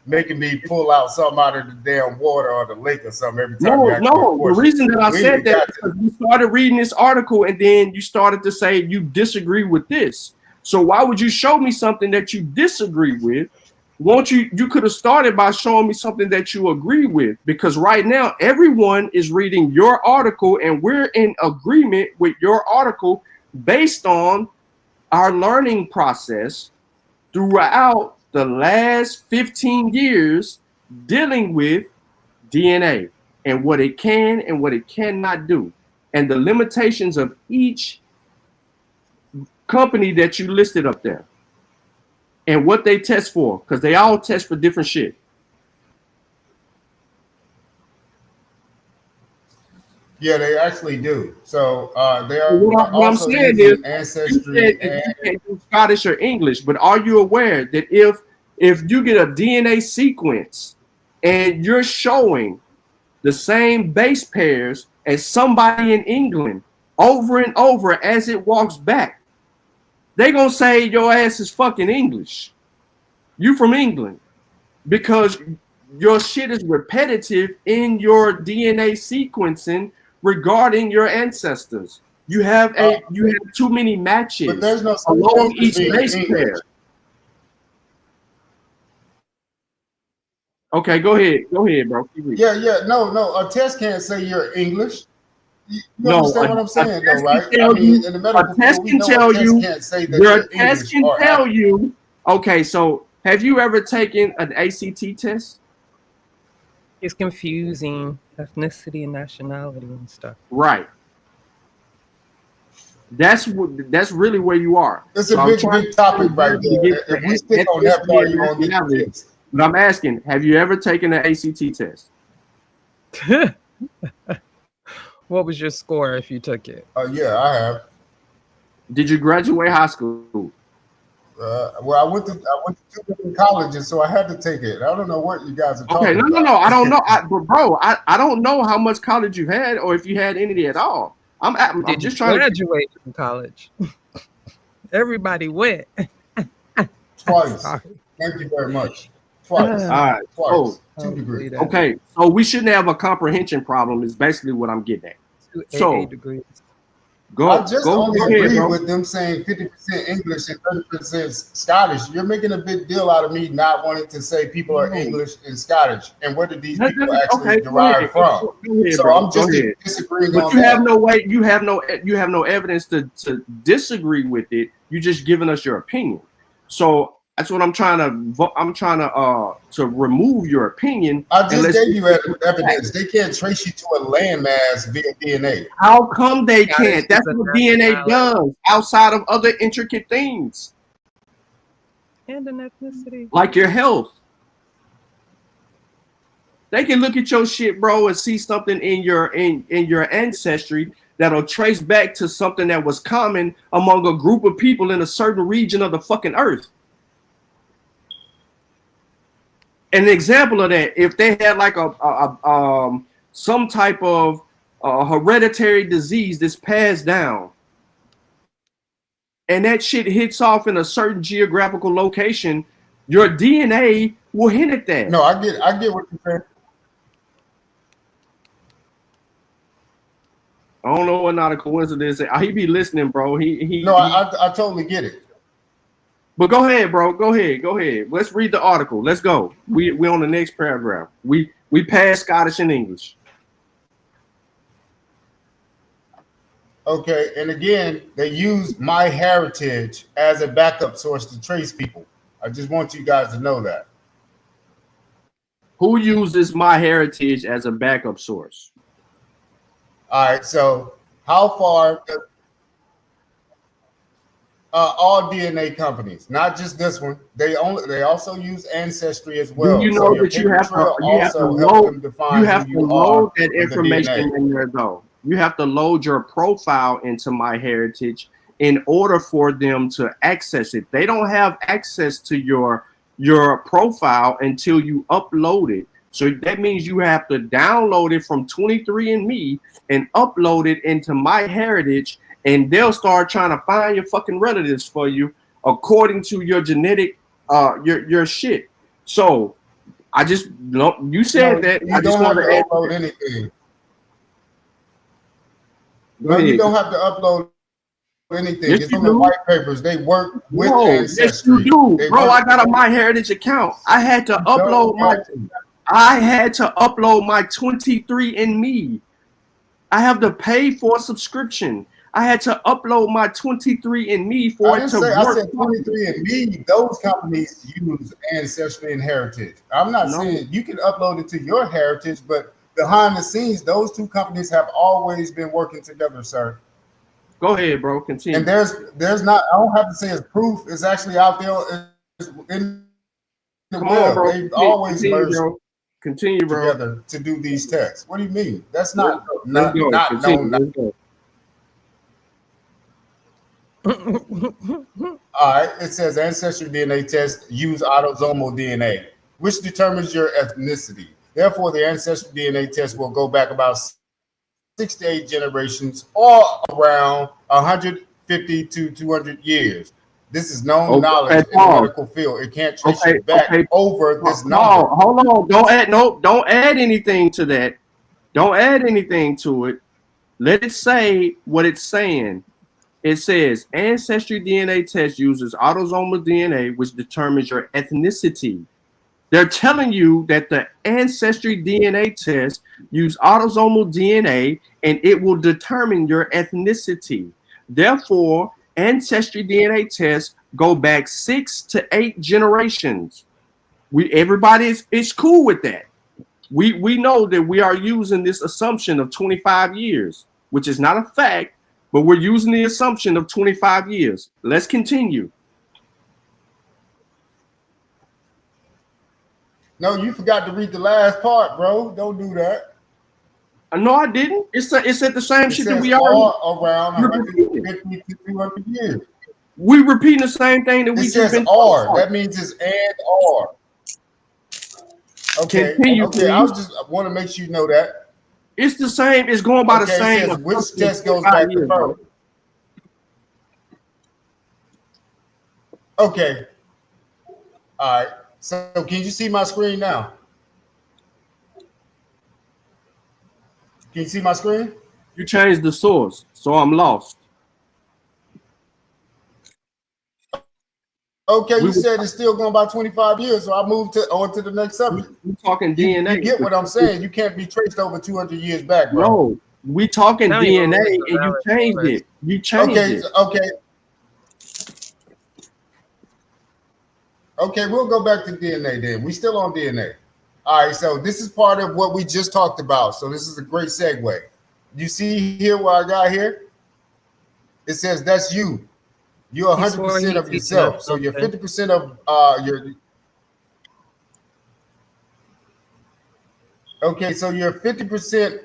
making me pull out something out of the damn water or the lake or something every time. No. The reason that I said that is because you started reading this article and then you started to say you disagree with this. So why would you show me something that you disagree with? Won't you could have started by showing me something that you agree with, because right now everyone is reading your article and we're in agreement with your article based on our learning process throughout the last 15 years dealing with DNA and what it can and what it cannot do, and the limitations of each company that you listed up there. And what they test for, because they all test for different shit. Yeah, they actually do. So they are. What I'm saying is, ancestry. You can't do Scottish or English, but are you aware that if you get a DNA sequence and you're showing the same base pairs as somebody in England over and over as it walks back, they gonna say your ass is fucking English. You from England, because your shit is repetitive in your DNA sequencing regarding your ancestors. You have too many matches along each base pair. Okay, go ahead, bro. Yeah. No. A test can't say you're English. You no, understand what I'm saying, though, right? In the medical a test can tell you. Your test can tell you. Okay, so have you ever taken an ACT test? It's confusing ethnicity and nationality and stuff. Right. That's really where you are. It's a big topic right there. If we stick on that part, you won't get it. But I'm asking, have you ever taken an ACT test? What was your score if you took it? Yeah, I have. Did you graduate high school? Well, I went to 2 different colleges, so I had to take it. I don't know what you guys are talking about. No. I don't know. But bro, I don't know how much college you've had or if you had any at all. I'm just trying to graduate from college. Everybody went. Twice. Thank you very much. Twice. All right. Twice. 2 degrees. Okay, so we shouldn't have a comprehension problem. Is basically what I'm getting at. 2 so degrees. I just only agree with them saying 50% English and 30% Scottish. You're making a big deal out of me not wanting to say people are English and Scottish, and where did these people actually derive from? So I'm just disagreeing on that. But you have no way. You have no evidence to disagree with it. You're just giving us your opinion. So that's what I'm trying to remove your opinion. I just gave you evidence. They can't trace you to a landmass via DNA. How come they can't? That's what DNA does outside of other intricate things. And an ethnicity. Like your health. They can look at your shit, bro, and see something in your ancestry that'll trace back to something that was common among a group of people in a certain region of the fucking earth. An example of that, if they had like some type of hereditary disease that's passed down, and that shit hits off in a certain geographical location, your DNA will hint at that. No, I get what you're saying. I don't know what not a coincidence. He be listening, bro. I totally get it. But go ahead, bro. Go ahead. Let's read the article. Let's go. We on the next paragraph. We We passed Scottish and English. Okay, and again, they use MyHeritage as a backup source to trace people. I just want you guys to know that. Who uses MyHeritage as a backup source? All right, so how far? All DNA companies, not just this one. They also use Ancestry as well. Do you know that you have to load that information in there though? You have to load your profile into MyHeritage in order for them to access it. They don't have access to your profile until you upload it. So that means you have to download it from 23andMe and upload it into MyHeritage, and they'll start trying to find your fucking relatives for you according to your genetic your shit. So I just you said that you I just want to upload anything. No, you don't have to upload anything. Yes, it's on the white papers. They work with Ancestry. Yes, you do, bro. I got a MyHeritage account. I had to upload my 23andMe. I have to pay for a subscription. I had to upload my 23andMe for it to work. I said 23andMe. Those companies use Ancestry and Heritage. I'm not saying you can upload it to your heritage, but behind the scenes, those two companies have always been working together, sir. Go ahead, bro. Continue. And there's not. I don't have to say it's proof. It's actually out there in the web. Bro. They've always merged Continue, bro. Together to do these tests. What do you mean? That's not Let's go. All right. It says Ancestry DNA test use autosomal DNA, which determines your ethnicity. Therefore, the Ancestry DNA test will go back about 6 to 8 generations, or around 150 to 200 years. This is known knowledge in the medical field. It can't trace you back over this number. Hold on. Don't add anything to that. Don't add anything to it. Let it say what it's saying. It says Ancestry DNA test uses autosomal DNA, which determines your ethnicity. They're telling you that the Ancestry DNA test use autosomal DNA and it will determine your ethnicity. Therefore, Ancestry DNA tests go back 6 to 8 generations. Everybody is cool with that. We know that we are using this assumption of 25 years, which is not a fact, but we're using the assumption of 25 years. Let's continue. No, you forgot to read the last part, bro. Don't do that. No, I didn't. It said the same shit that we all around 150 to 200 years. We repeating the same thing that we just been R. That means it's and R. Okay. Continue, okay. I want to make sure you know that. It's the same. It's going by the same. It says, which test goes back to birth? Okay. All right. So can you see my screen now? Can you see my screen? You changed the source, so I'm lost. Okay, you said it's still going by 25 years, so I moved on to the next subject. We're talking DNA. You get what I'm saying? You can't be traced over 200 years back, bro. No, we talking DNA, and you changed it. You changed it. Okay, we'll go back to DNA then. We still on DNA. All right, so this is part of what we just talked about. So this is a great segue. You see here what I got here? It says that's you. You're 100% of yourself. So you're 50% of your. Okay, so you're 50%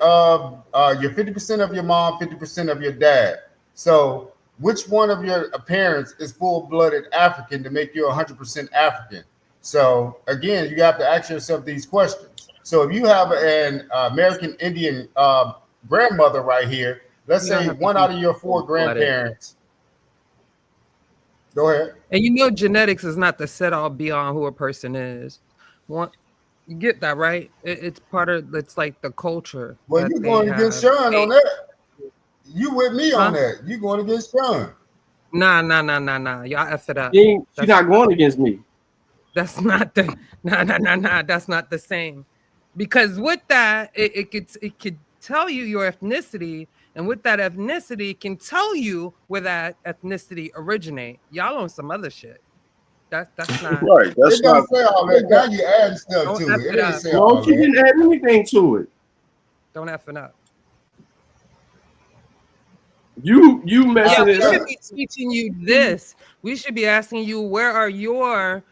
of your mom, 50% of your dad. So which one of your parents is full-blooded African to make you 100% African? So again, you have to ask yourself these questions. So if you have an American Indian grandmother right here, let's say 1 out of your 4 grandparents. Go ahead. And you know, genetics is not the set-all be-all who a person is. You get that, right? It's part of. It's like the culture. Well, you're going against Sean on that. You with me on that? You going against Sean? Nah. Y'all F it up. She's not going against me. That's not the. Nah. That's not the same. Because with that, it could tell you your ethnicity, and with that ethnicity, it can tell you where that ethnicity originate. Y'all on some other shit. That's not right. That's It don't not. say all that. Now you add stuff Don't to F it. it It up. ain't say Well, all she that. didn't add anything to it. Don't F it up. You Yeah, messing we it should up. be teaching you this. We should be asking you, where are your,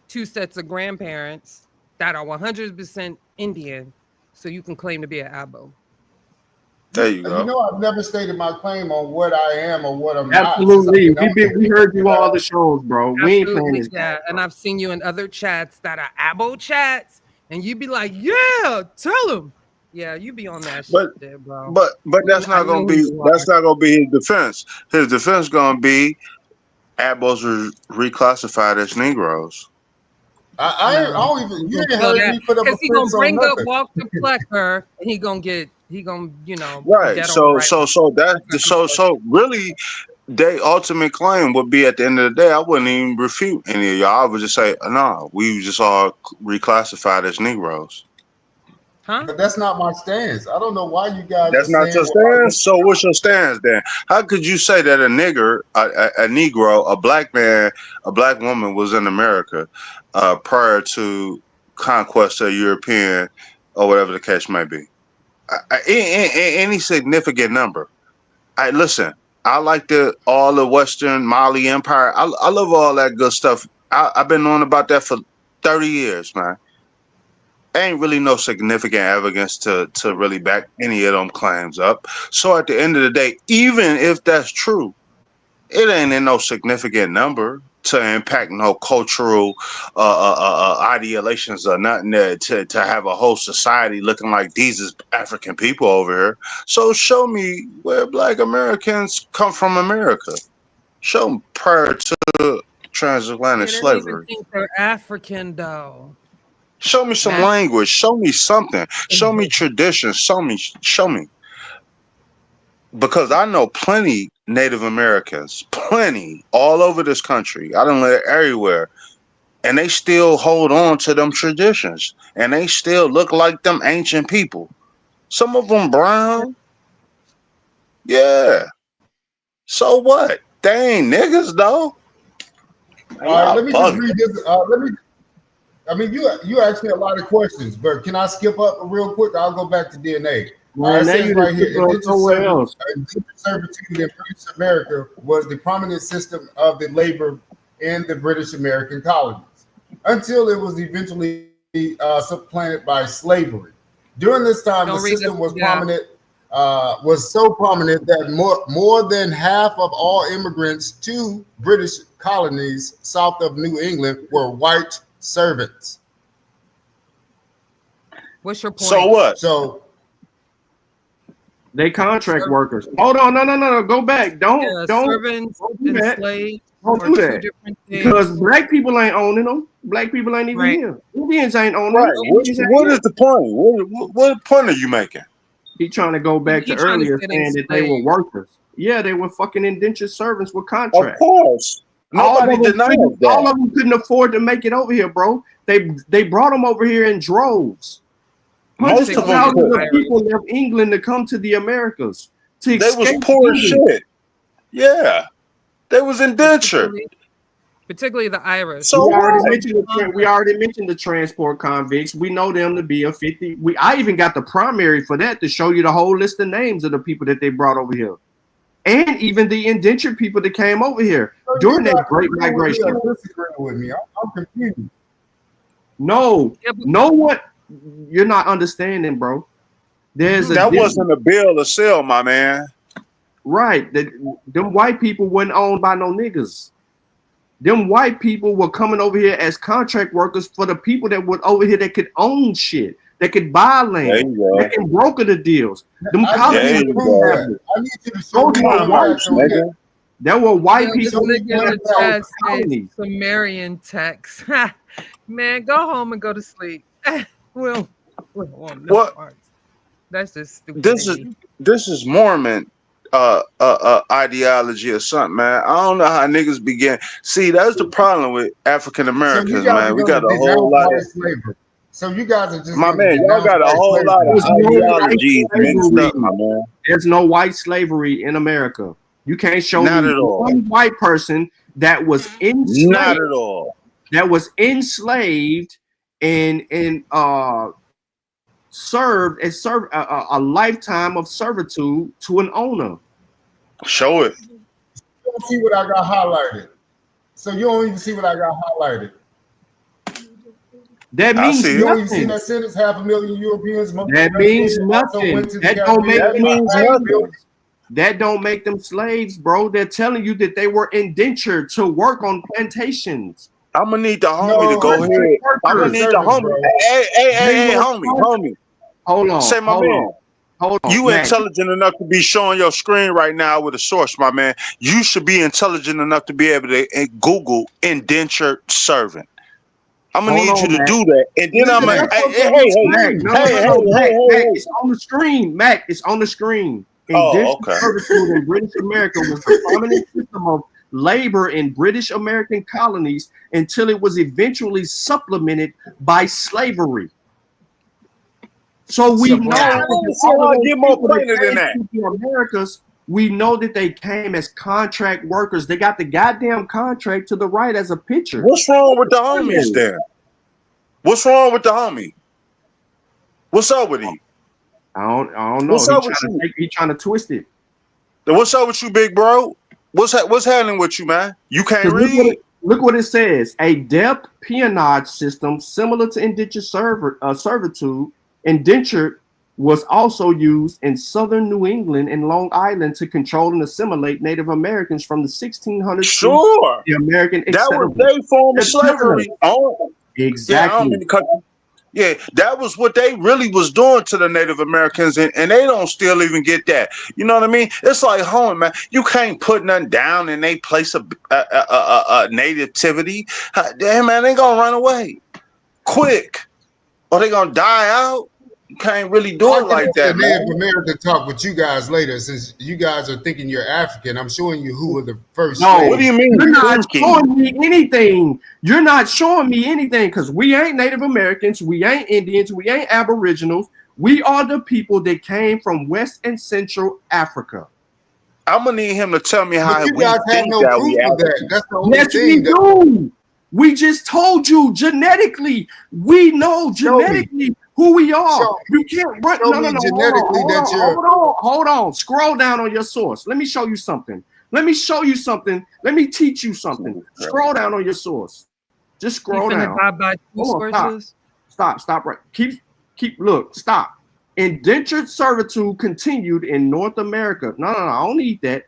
two sets of grandparents that are 100% Indian, so you can claim to be an Abo. There you You go. know, I've never stated my claim on what I am or what I'm not. Absolutely. We heard you on other shows, bro. We ain't playing Absolutely, this yeah. game, And bro. I've seen you in other chats that are Abo chats, and you be like, yeah, tell them. Yeah, you be on that But shit there, bro. but that's I not know gonna who be you are. his defense. His defense gonna be Abos were reclassified as Negroes. I don't even. You ain't Feel heard that me put up a because he gonna fence on bring up nothing. Walter Plecker, and he gonna be Right. dead on So arrival. so really their ultimate claim would be at the end of the day, I wouldn't even refute any of y'all. I would just say, no, we just all reclassified as Negroes. Huh? But that's not my stance. I don't know why you guys are That's not saying your stance. So what's your stance then? How could you say that a nigger, a Negro, a black man, a black woman was in America prior to conquest of European or whatever the case may be? Any significant number. Listen. I like all the Western Mali Empire. I love all that good stuff. I've been on about that for 30 years, man. Ain't really no significant evidence to really back any of them claims up. So at the end of the day, even if that's true, it ain't in no significant number to impact no cultural ideations or nothing to have a whole society looking like these is African people over here. So show me where Black Americans come from America. Show them prior to transatlantic They don't even slavery. think they're African though. Show me some language. Show me something. Show me traditions. Show me. Because I know plenty Native Americans, plenty all over this country. I done live everywhere. And they still hold on to them traditions. And they still look like them ancient people. Some of them brown. Yeah. So what? They ain't niggas though. All right, let me just read this. I mean, you asked me a lot of questions, but can I skip up real quick? I'll go back to DNA. Man, It now says you right just here, go somewhere else. indentured servitude in British America was the prominent system of the labor in the British American colonies until it was eventually supplanted by slavery. During this time, the system was prominent. Was so prominent that more than half of all immigrants to British colonies south of New England were white servants. What's your point? So what? So they contract workers. Hold on, no. Go back. Don't servants do that. and slaves. Don't do that. Because black people ain't owning them. Black people ain't even here. Indians ain't owning them. What is the point? What point are you making? He trying to go back to earlier saying that they were workers. Yeah, they were fucking indentured servants with contracts. Of course. Nobody denies that. All of them couldn't afford to make it over here, bro. They brought them over here in droves. Hundreds of thousands of people left England to come to the Americas. They was poor as shit. Yeah. They was indentured. Particularly the Irish. So we already mentioned the transport convicts. We know them to be a 50. I even got the primary for that to show you the whole list of names of the people that they brought over here. And even the indentured people that came over here during that Great Migration. With me. I'm confused. No one. You're not understanding, bro. That wasn't a bill of sale, my man. Right. Them white people weren't owned by no niggas. Them white people were coming over here as contract workers for the people that were over here that could own shit, that could buy land, that can broker the deals. Them colonies. I need you to show me there were white This people nigga in the chat says colonies. Sumerian text. Man, go home and go to sleep. Well, what? That's just stupid. This is Mormon ideology or something, man. I don't know how niggas begin. See, that's the problem with African Americans, man. We got a whole lot of slavery. So you guys are just my man. Y'all got a whole lot of ideologies mixed up, my man. There's no white slavery in America. You can't show Not me at all. one white person that was enslaved. Not at all. That was enslaved and served a lifetime of servitude to an owner. Show it. You don't see what I got highlighted. So you don't even see what I got highlighted. That means you don't even see nothing. that sentence. 500,000 Europeans. That means nothing. That don't make nothing. That don't make them slaves, bro. They're telling you that they were indentured to work on plantations. I'm gonna need the homie to go ahead. I'm gonna need the homie. Hey, homie. Hold on. Say, my man. Hold on. You Mac. intelligent enough to be showing your screen right now with a source, my man. You should be intelligent enough to be able to Google indentured servant. I'm gonna need you to do that, and then I'm gonna. Hey, it's on the screen, Mac. It's on the screen. Indentured servitude in British America was the prominent system of labor in British American colonies until it was eventually supplemented by slavery. So we know Americas, we know that they came as contract workers. They got the goddamn contract to the right as a picture. What's wrong with the homies then? What's wrong with the homie? What's up with him? I don't know. What's up with you? He trying to twist it. What's up with you, big bro? What's happening with you, man? You can't read. Look what it says. A depth peonage system similar to indentured servitude. Indentured was also used in southern New England and Long Island to control and assimilate Native Americans from the 1600s. Sure, the American that was their form of slavery. Exactly. Yeah, that was what they really was doing to the Native Americans, and they don't still even get that. You know what I mean? It's like home, man. You can't put nothing down in a place of nativity. Damn, man, they gonna run away quick, or they gonna die out. You can't really do it like that, man. Native American talk with you guys later, since you guys are thinking you're African. I'm showing you who were the first. No, what do you mean? You're not showing me anything. You're not showing me anything because we ain't Native Americans, we ain't Indians, we ain't Aboriginals. We are the people that came from West and Central Africa. I'm gonna need him to tell me how you guys had no proof of that. That's the only yes, thing. We do. We just told you genetically. We know genetically who we are. You can't run. No. Hold on. Scroll down on your source. Let me show you something. Let me teach you something. Scroll down on your source. Just scroll down. Stop. Right. Look. Stop. Indentured servitude continued in North America. No. I don't need that.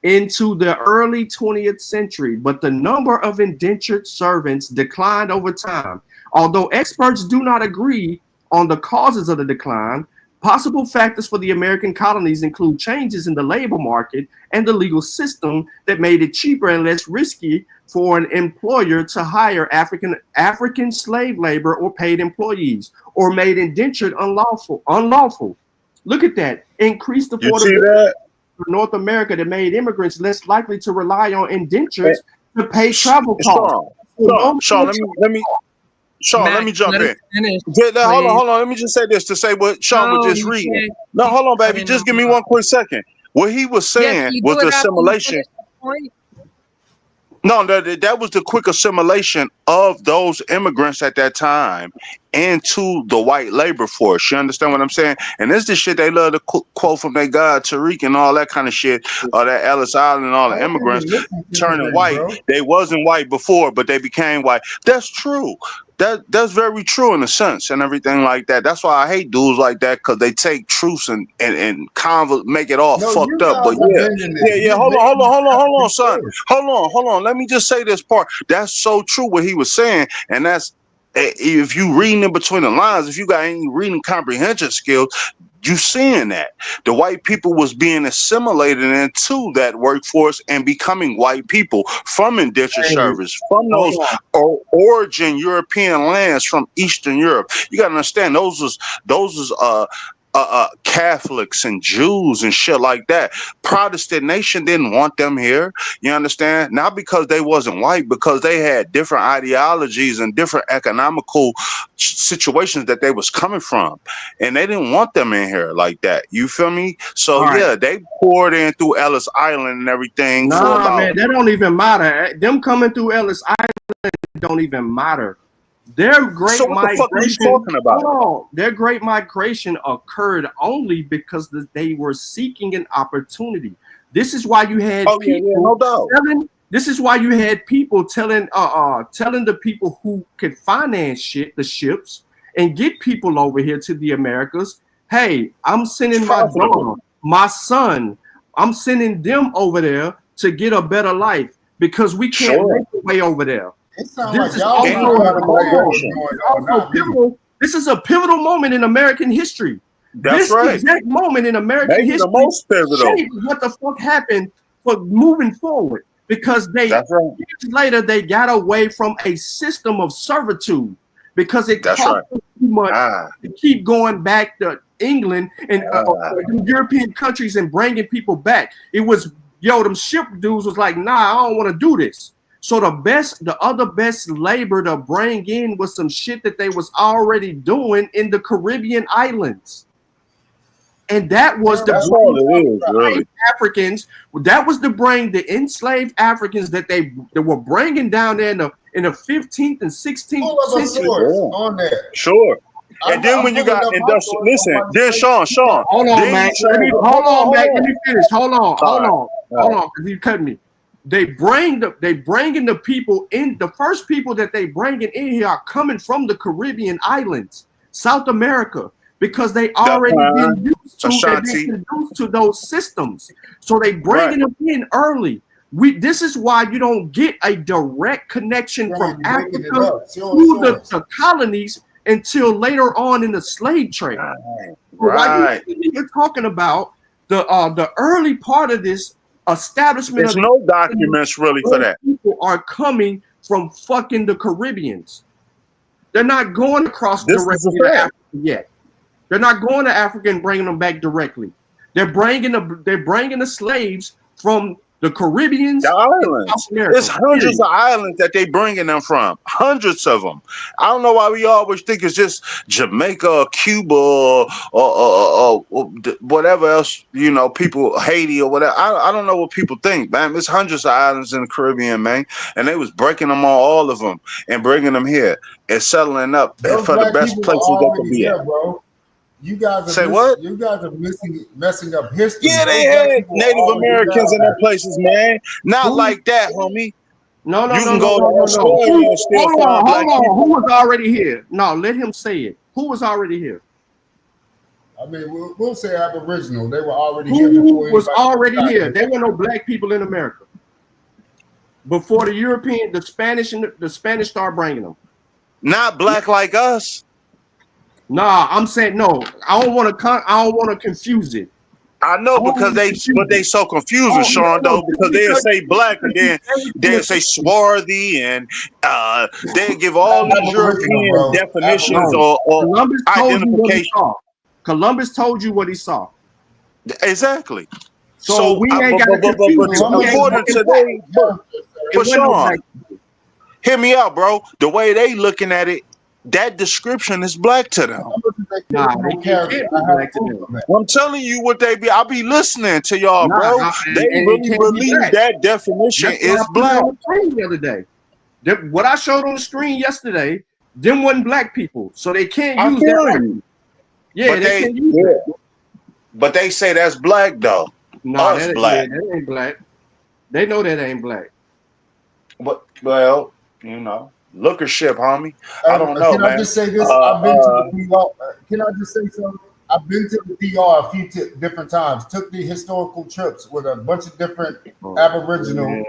Into the early 20th century, but the number of indentured servants declined over time. Although experts do not agree on the causes of the decline, possible factors for the American colonies include changes in the labor market and the legal system that made it cheaper and less risky for an employer to hire African slave labor or paid employees, or made indentured unlawful. Look at that. Increased affordability for North America that made immigrants less likely to rely on indentures to pay travel costs. Sean, let me jump in. Hold on. Let me just say this to say what Sean was just reading. No, hold on, baby. Just give me one quick second. What he was saying was the assimilation. No, that was the quick assimilation of those immigrants at that time into the white labor force. You understand what I'm saying? And this is the shit they love to quote from their god Tariq and all that kind of shit, or that Ellis Island and all the immigrants turning white. Bro. They wasn't white before, but they became white. That's true. That's very true in a sense and everything like that. That's why I hate dudes like that, because they take truths and make it all fucked up. But yeah. Hold on, son. Hold on. Let me just say this part. That's so true what he was saying, and that's if you reading in between the lines, if you got any reading comprehension skills, you seeing that the white people was being assimilated into that workforce and becoming white people from indentured service, from those origin European lands from Eastern Europe. You got to understand those was Catholics and Jews and shit like that. Protestant nation didn't want them here. You understand? Not because they wasn't white, because they had different ideologies and different economical situations that they was coming from, and they didn't want them in here like that. You feel me? So yeah, they poured in through Ellis Island and everything. Nah, man, that don't even matter. Them coming through Ellis Island don't even matter. Their great so what the fuck are you talking about? Hold on. Their great migration occurred only because they were seeking an opportunity. This is why you had people no doubt. This is why you had people telling the people who could finance the ships and get people over here to the Americas, hey, I'm sending my daughter, my son, I'm sending them over there to get a better life because we can't make a way over there. This is a pivotal moment in American history. That's this right. exact moment in American Maybe history the most pivotal. shaped what the fuck happened for moving forward. Because years later they got away from a system of servitude because it cost them too much to keep going back to England and European countries and bringing people back. It was them ship dudes was like, nah, I don't want to do this. So the other best labor to bring in was some shit that they was already doing in the Caribbean islands. And that was Africans. That was the enslaved Africans that they were bringing down there in the 15th and 16th century. On that. Sure. And then when you got industrial, listen, then Sean. Hold on, man. Let me finish. Hold on, because you cut me. They bringing the people in. The first people that they bringing in here are coming from the Caribbean islands, South America, because they already been used to those systems. So they bringing them in early. This is why you don't get a direct connection from Africa to the colonies until later on in the slave trade. Right. You're talking about the early part of this establishment. There's no documents really for that. People are coming from fucking the Caribbeans. They're not going across directly to Africa yet. They're not going to Africa and bringing them back directly. They're bringing the slaves from the Caribbeans, the islands. There's hundreds of islands that they bringing them from. Hundreds of them. I don't know why we always think it's just Jamaica, or Cuba, or whatever else. People, Haiti or whatever. I don't know what people think, man. There's hundreds of islands in the Caribbean, man, and they was breaking them on all of them and bringing them here and settling up for the best places they could be at. Bro. You guys are You guys are messing up history. Yeah, they had Native Americans in their places, man. Not like that, homie. No. You can go to Australia and still find black people. Who was already here? No, let him say it. Who was already here? I mean, we'll say Aboriginal. They were already here. Who was already here? There were no black people in America before the Spanish started bringing them. Not black like us. Nah, I'm saying no. I don't want to confuse it. I know because they so confusing, Sean, though, because they'll say black and then they'll say swarthy and they give all these European definitions or identification. Columbus told you what he saw. Exactly. So we ain't got to but Sean, hear me out, bro. The way they looking at it, that description is black to them. Nah, they can't be black to them. I'm telling you what they be. I be listening to y'all, bro. They really believe that definition is black. The other day, what I showed on the screen yesterday, them wasn't black people, so they can't use that. Yeah, they can't use it. But they say that's black though. No, that ain't black. They know that ain't black. But lookership, homie. I don't know, man. Can I just say this? I've been to the DR. Can I just say something? I've been to the DR a few different times. Took the historical trips with a bunch of different Aboriginal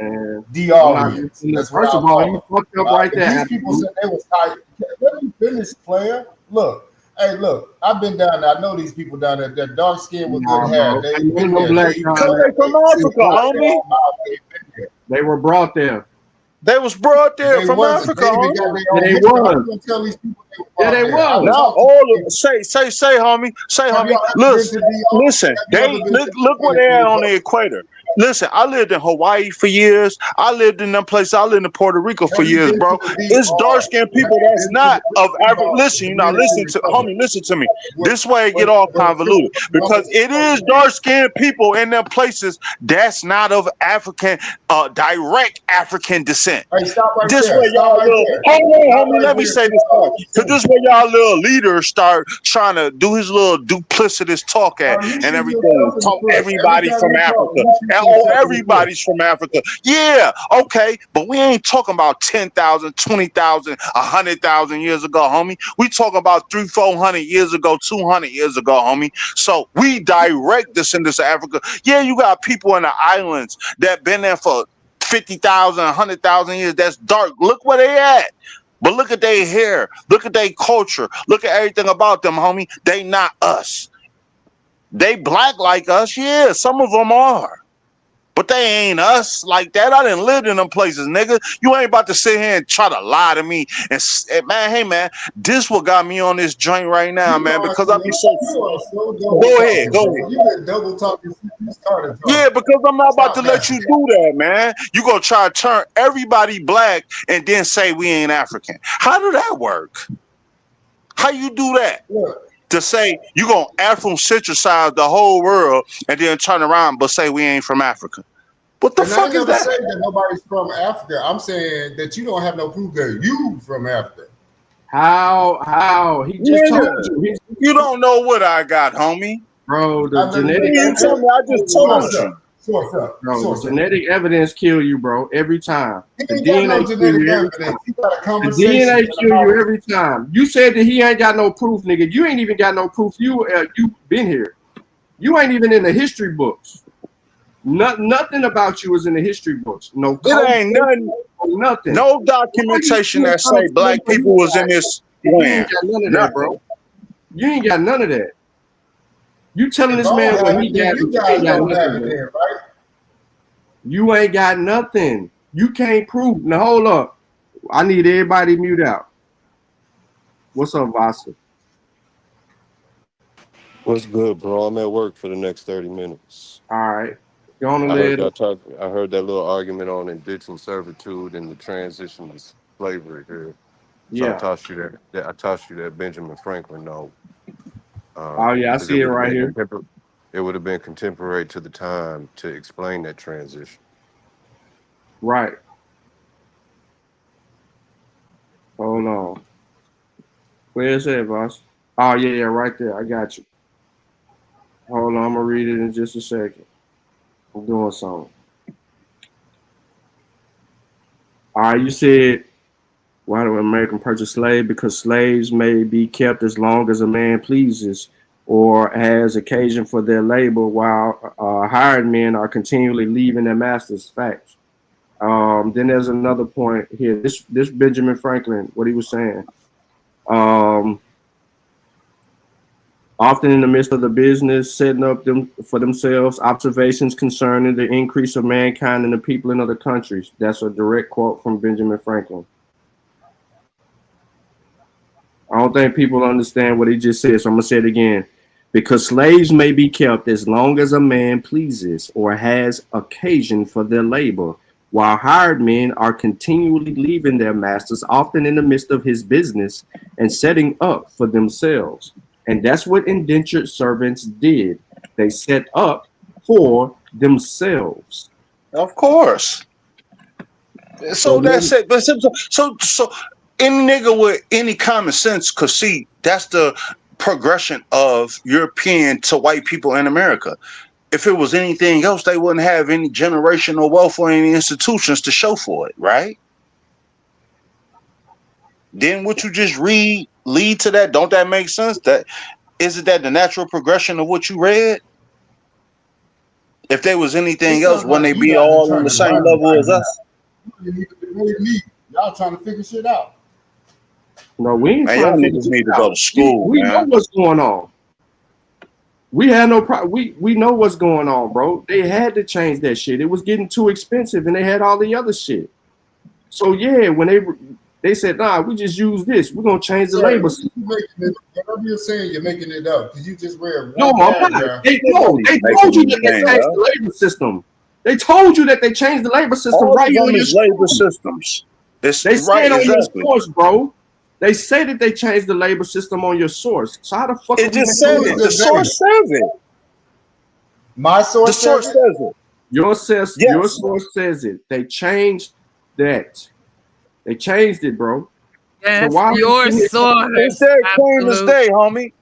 DR. First of all, you fucked up right there. These people said they was tired. Let me finish, player. Look, I've been down there. I know these people down there. They're dark skinned with good hair. They from Africa, homie. They were brought there. They was brought there from wasn't. Africa. They got their own They history. was. I'm gonna tell these people they were Yeah, they brought there. was. Now all of say, homie. Say, Have homie. y'all ever been to DR? Listen. Have They you ever been look to look where they at on the equator. Listen, I lived in Hawaii for years. I lived in them places. I lived in Puerto Rico for Have you years, been bro. to the It's DR? dark skinned people Have you that's been not to of the Africa. DR, Listen, the you know, listen Dominican to Republic? homie, listen to me. Where- This way it where- get all where convoluted children because brothers it is dark skinned people in them places that's not of African, direct African descent. Hey, stop right This there. way Stop y'all right little there. hold on, Stop homie. right Let me there. say this part. What you Cause saying? this way y'all little leaders start trying to do his little duplicitous talk at You and shoot everything. yourself in the Talk foot. everybody Every time from you talk, Africa. you shoot And, yourself in the foot. everybody's from Africa. Yeah, okay. But we ain't talking about 10,000, 20,000, 100,000 years ago, homie. We talking about 300-400 years ago, 200 years ago, homie. So we direct descendants of Africa. Yeah, you got people in the islands that been there for 50,000, 100,000 years. That's dark. Look where they at. But look at their hair. Look at their culture. Look at everything about them, homie. They not us. They black like us. Yeah, some of them are. But they ain't us like that. I didn't live in them places, nigga. You ain't about to sit here and try to lie to me. Man, hey, man, this what got me on this joint right now, man, because I be so... Go ahead. You've been double talking since you started talking. Yeah, because I'm not about to let messing. you do that, man. You gonna try to turn everybody black and then say we ain't African. How do that work? How you do that? Look. To say you gonna Afrocentricize the whole world and then turn around but say we ain't from Africa. What the And fuck I is never that? say that nobody's from Africa. I'm saying that you don't have no proof that you from Africa. How? He just told you. You don't know what I got, homie. Bro, the genetic You tell me, I just told you. Bro, the genetic evidence kill you, bro, every time. The ain't got DNA no kill genetic you every evidence. time. You got a The conversation DNA kill about- you every time. You said that he ain't got no proof, nigga. You ain't even got no proof. You been here. You ain't even in the history books. Nothing about you is in the history books. No, It ain't nothing. No documentation that say black people was in this You land. ain't got none of that, bro. You ain't got none of that. You telling this man what he got, You but you guys ain't got don't have nothing, it bro. there, right? You ain't got nothing. You can't prove. Now hold up. I need everybody to mute out. What's up, Vasa? What's good, bro? I'm at work for the next 30 minutes. All right. You on the I heard lid? I heard that little argument on indentured servitude and the transition to slavery here. So Yeah. I tossed you that Benjamin Franklin note. Oh yeah, I Because see it right here. It would have been contemporary to the time to explain that transition. Right. Hold on. Where's that, boss? Oh yeah, right there. I got you. Hold on, I'm gonna read it in just a second. I'm doing something. All right, you said, why do American purchase slaves? Because slaves may be kept as long as a man pleases or has occasion for their labor, while hired men are continually leaving their masters. Facts. Then there's another point here. This Benjamin Franklin, what he was saying. Often in the midst of the business, setting up them for themselves, observations concerning the increase of mankind and the people in other countries. That's a direct quote from Benjamin Franklin. I don't think people understand what he just said, so I'm going to say it again. Because slaves may be kept as long as a man pleases or has occasion for their labor, while hired men are continually leaving their masters, often in the midst of his business, and setting up for themselves. And that's what indentured servants did. They set up for themselves. Of course. So that's it. But so any nigga with any common sense could see that's the progression of European to white people in America. If it was anything else, they wouldn't have any generational wealth or any institutions to show for it, right? Then what you just lead to that? Don't that make sense? Isn't that the natural progression of what you read? If there was anything else, wouldn't they be all on the same level as us? Y'all trying to figure shit out. No, we ain't Man, trying y'all to niggas need to go to school, we man. know what's going on. We had no problem. We know what's going on, bro. They had to change that shit. It was getting too expensive, and they had all the other shit. So yeah, when they said, nah, we just use this. We're gonna change the labor system. Whatever you're saying, you're making it up because you just read No, one I'm not. paragraph. They told you that they changed the labor system. They told you that they changed the labor system All right of on them your is labor screen. systems. It's They right, said on exactly. your source, bro. They say that they changed the labor system on your source. So how the fuck It are we just says it. The source says it. My source. The source says it. Your Yes. source says it. They changed that. They changed it, bro. Yes, so why your source. It's there plain as day, homie.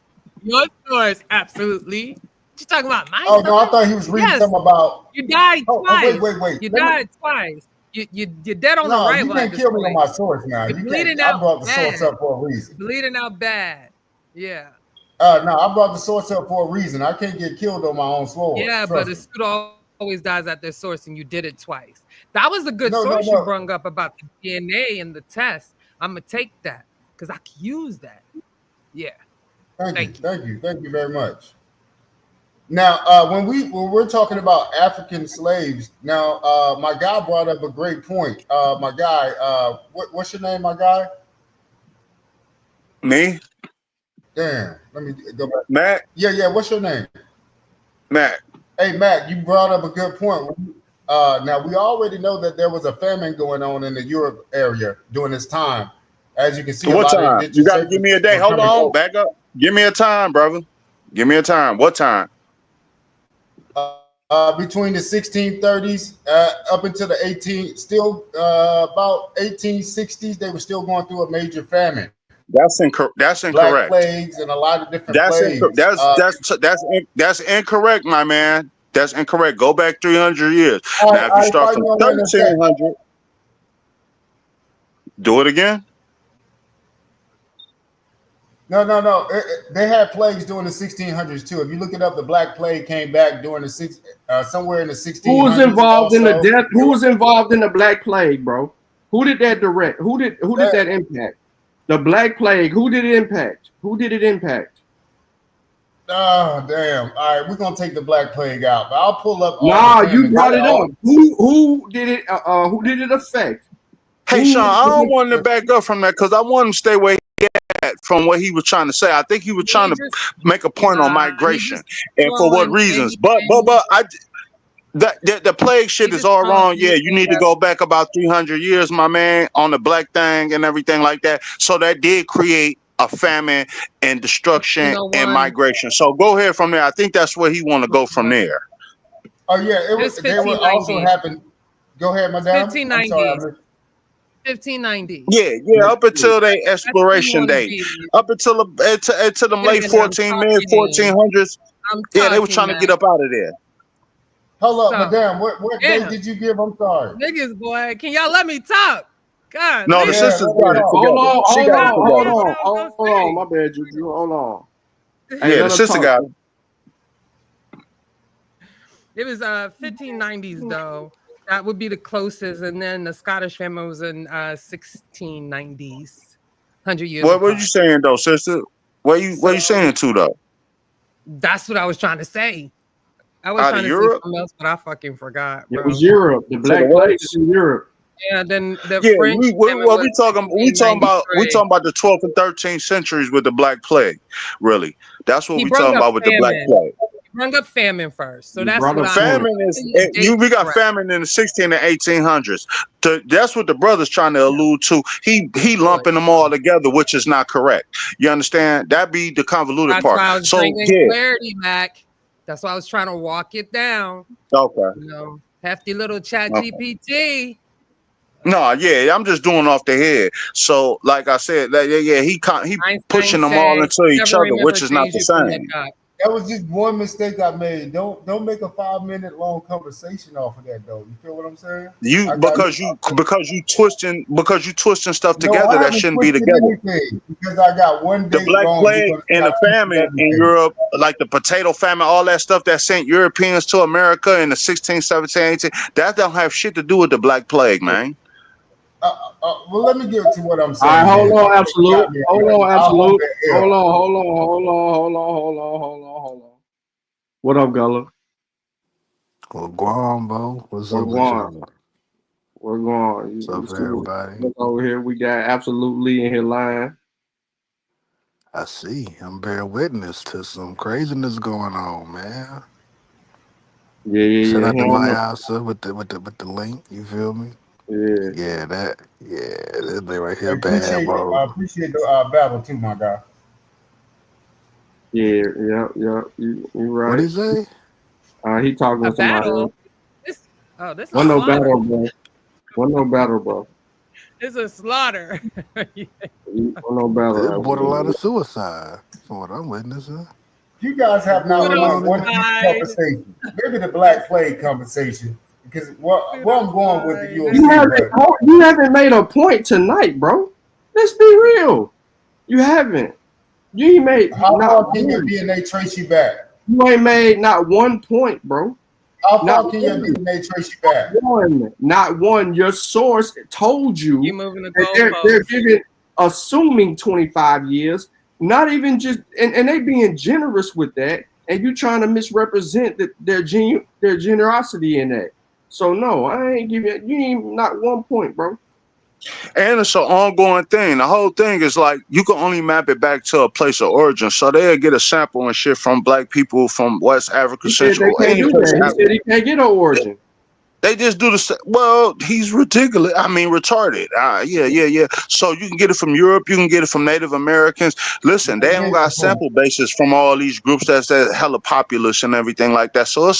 Your source, absolutely. What you talking about? My Oh no, I thought he was reading something about. You died twice. Wait. You died twice. You're dead on No, arrival. you can't kill me on my source now. You're You bleeding can't. out I brought the bad. source up for a reason. Bleeding out bad. Yeah. No, I brought the source up for a reason. I can't get killed on my own source. Yeah, but the suit always dies at their source, and you did it twice. That was a good source you brung up about the DNA and the test. I'm gonna take that because I can use that. Yeah. Thank you very much. Now, when we're talking about African slaves, now my guy brought up a great point. My guy, what's your name, my guy? Me? Damn, let me go back. Matt? Yeah. What's your name? Matt. Hey, Matt, you brought up a good point. Now, we already know that there was a famine going on in the Europe area during this time. As you can see, What time? You got to give me a day. Hold on, back up. Give me a time, brother. Give me a time. What time? Between the 1630s up until the about 1860s, they were still going through a major famine. That's incorrect. That's Black incorrect. plagues and a lot of different plagues. That's incorrect, my man. That's incorrect. Go back 300 years. Now, if you start from 1300, do it again. No. They had plagues during the 1600s too. If you look it up, the Black Plague came back during somewhere in the 1600s. Who was involved in the death? Who was involved in the Black Plague, bro? Who did that direct? Who did that impact? The Black Plague. Who did it impact? Who did it impact? Oh damn! All right, we're gonna take the Black Plague out. But I'll pull up. Nah, you brought it up. Who did it? Who did it affect? Hey, Sean, I don't want to back up from that because I want him to stay where he at from what he was trying to say. I think he was trying to make a point on migration and for what reasons. But the plague shit is all wrong. Yeah, you need to go back about 300 years, my man, on the black thing and everything like that. So that did create a famine and destruction and migration. So go ahead from there. I think that's where he want to go from there. Oh yeah, they were also happened. Go ahead, madam. 1590. 1590. Yeah, up until the exploration date, up until the late 1400s. Yeah, they were trying to get up out of there. Hold up, madam. What date did you give? I'm sorry. Niggas, boy, can y'all let me talk? God. No, the sister's got it together. Hold on. My bad, Juju. Hold on. Yeah, the sister got it. It was 1590s though. That would be the closest, and then the Scottish famine was in 1690s, 100 years. What were you saying though, sister? What you saying to though? That's what I was trying to say. I was Out trying of to say Europe? something else, but I fucking forgot. Bro. It was Europe. The Black Plague is in Europe. Yeah, then the French. We talking about the 12th and 13th centuries with the Black Plague. Really, that's what we talking about with the Black Plague. Bring up famine first. So that's what famine we got famine in the 16 and 1800s. That's what the brother's trying to allude to. He lumping them all together, which is not correct. You understand? That be the convoluted part. Why I was bringing clarity, Mac. That's why I was trying to walk it down. Okay. Hefty little chat GPT. No, yeah, I'm just doing off the head. So, like I said, he pushing them all into each other, which is not the same. That was just one mistake I made. Don't make a 5-minute long conversation off of that though. You feel what I'm saying? Because you twisting stuff together that shouldn't be together. Because I got one day. The Black Plague and the famine in Europe, like the potato famine, all that stuff that sent Europeans to America in the 16, 17, 18, that don't have shit to do with the Black Plague, man. Well, let me get to what I'm saying. All right, hold on, absolute. Hold on. What up, Gullah? Well, Guam, bro. What's up? What's going on? What's up, everybody? Over here, we got Absolutely in here lying. I see. I'm bearing witness to some craziness going on, man. Yeah. Shout out to Mayasa with the link. You feel me? Yeah. That thing right here, I bad, bro. appreciate the battle too, my guy. Yeah. You right. What did he say? He talking to somebody else. This One no slaughter. battle, bro. One no battle, bro. It's a slaughter. One no battle. It's borderline of suicide, from what I'm witnessing. You guys have not one conversation. Maybe the Black Plague conversation. Because where I'm going with the UFC. You haven't made a point tonight, bro. Let's be real. You haven't. You ain't made. How far can your DNA trace you back? You ain't made not 1 point, bro. How far can your DNA trace you back? Not one. Your source told you that they're giving, assuming 25 years. Not even just, and they being generous with that, and you trying to misrepresent their generosity in that. So no, I ain't giving you ain't not 1 point, bro. And it's an ongoing thing. The whole thing is like you can only map it back to a place of origin. So they'll get a sample and shit from black people from West Africa, Central. He said he can't get an origin. They just do the well. He's ridiculous. I mean, retarded. Yeah. So you can get it from Europe. You can get it from Native Americans. Listen, they don't got sample bases from all these groups that's hella populous and everything like that. So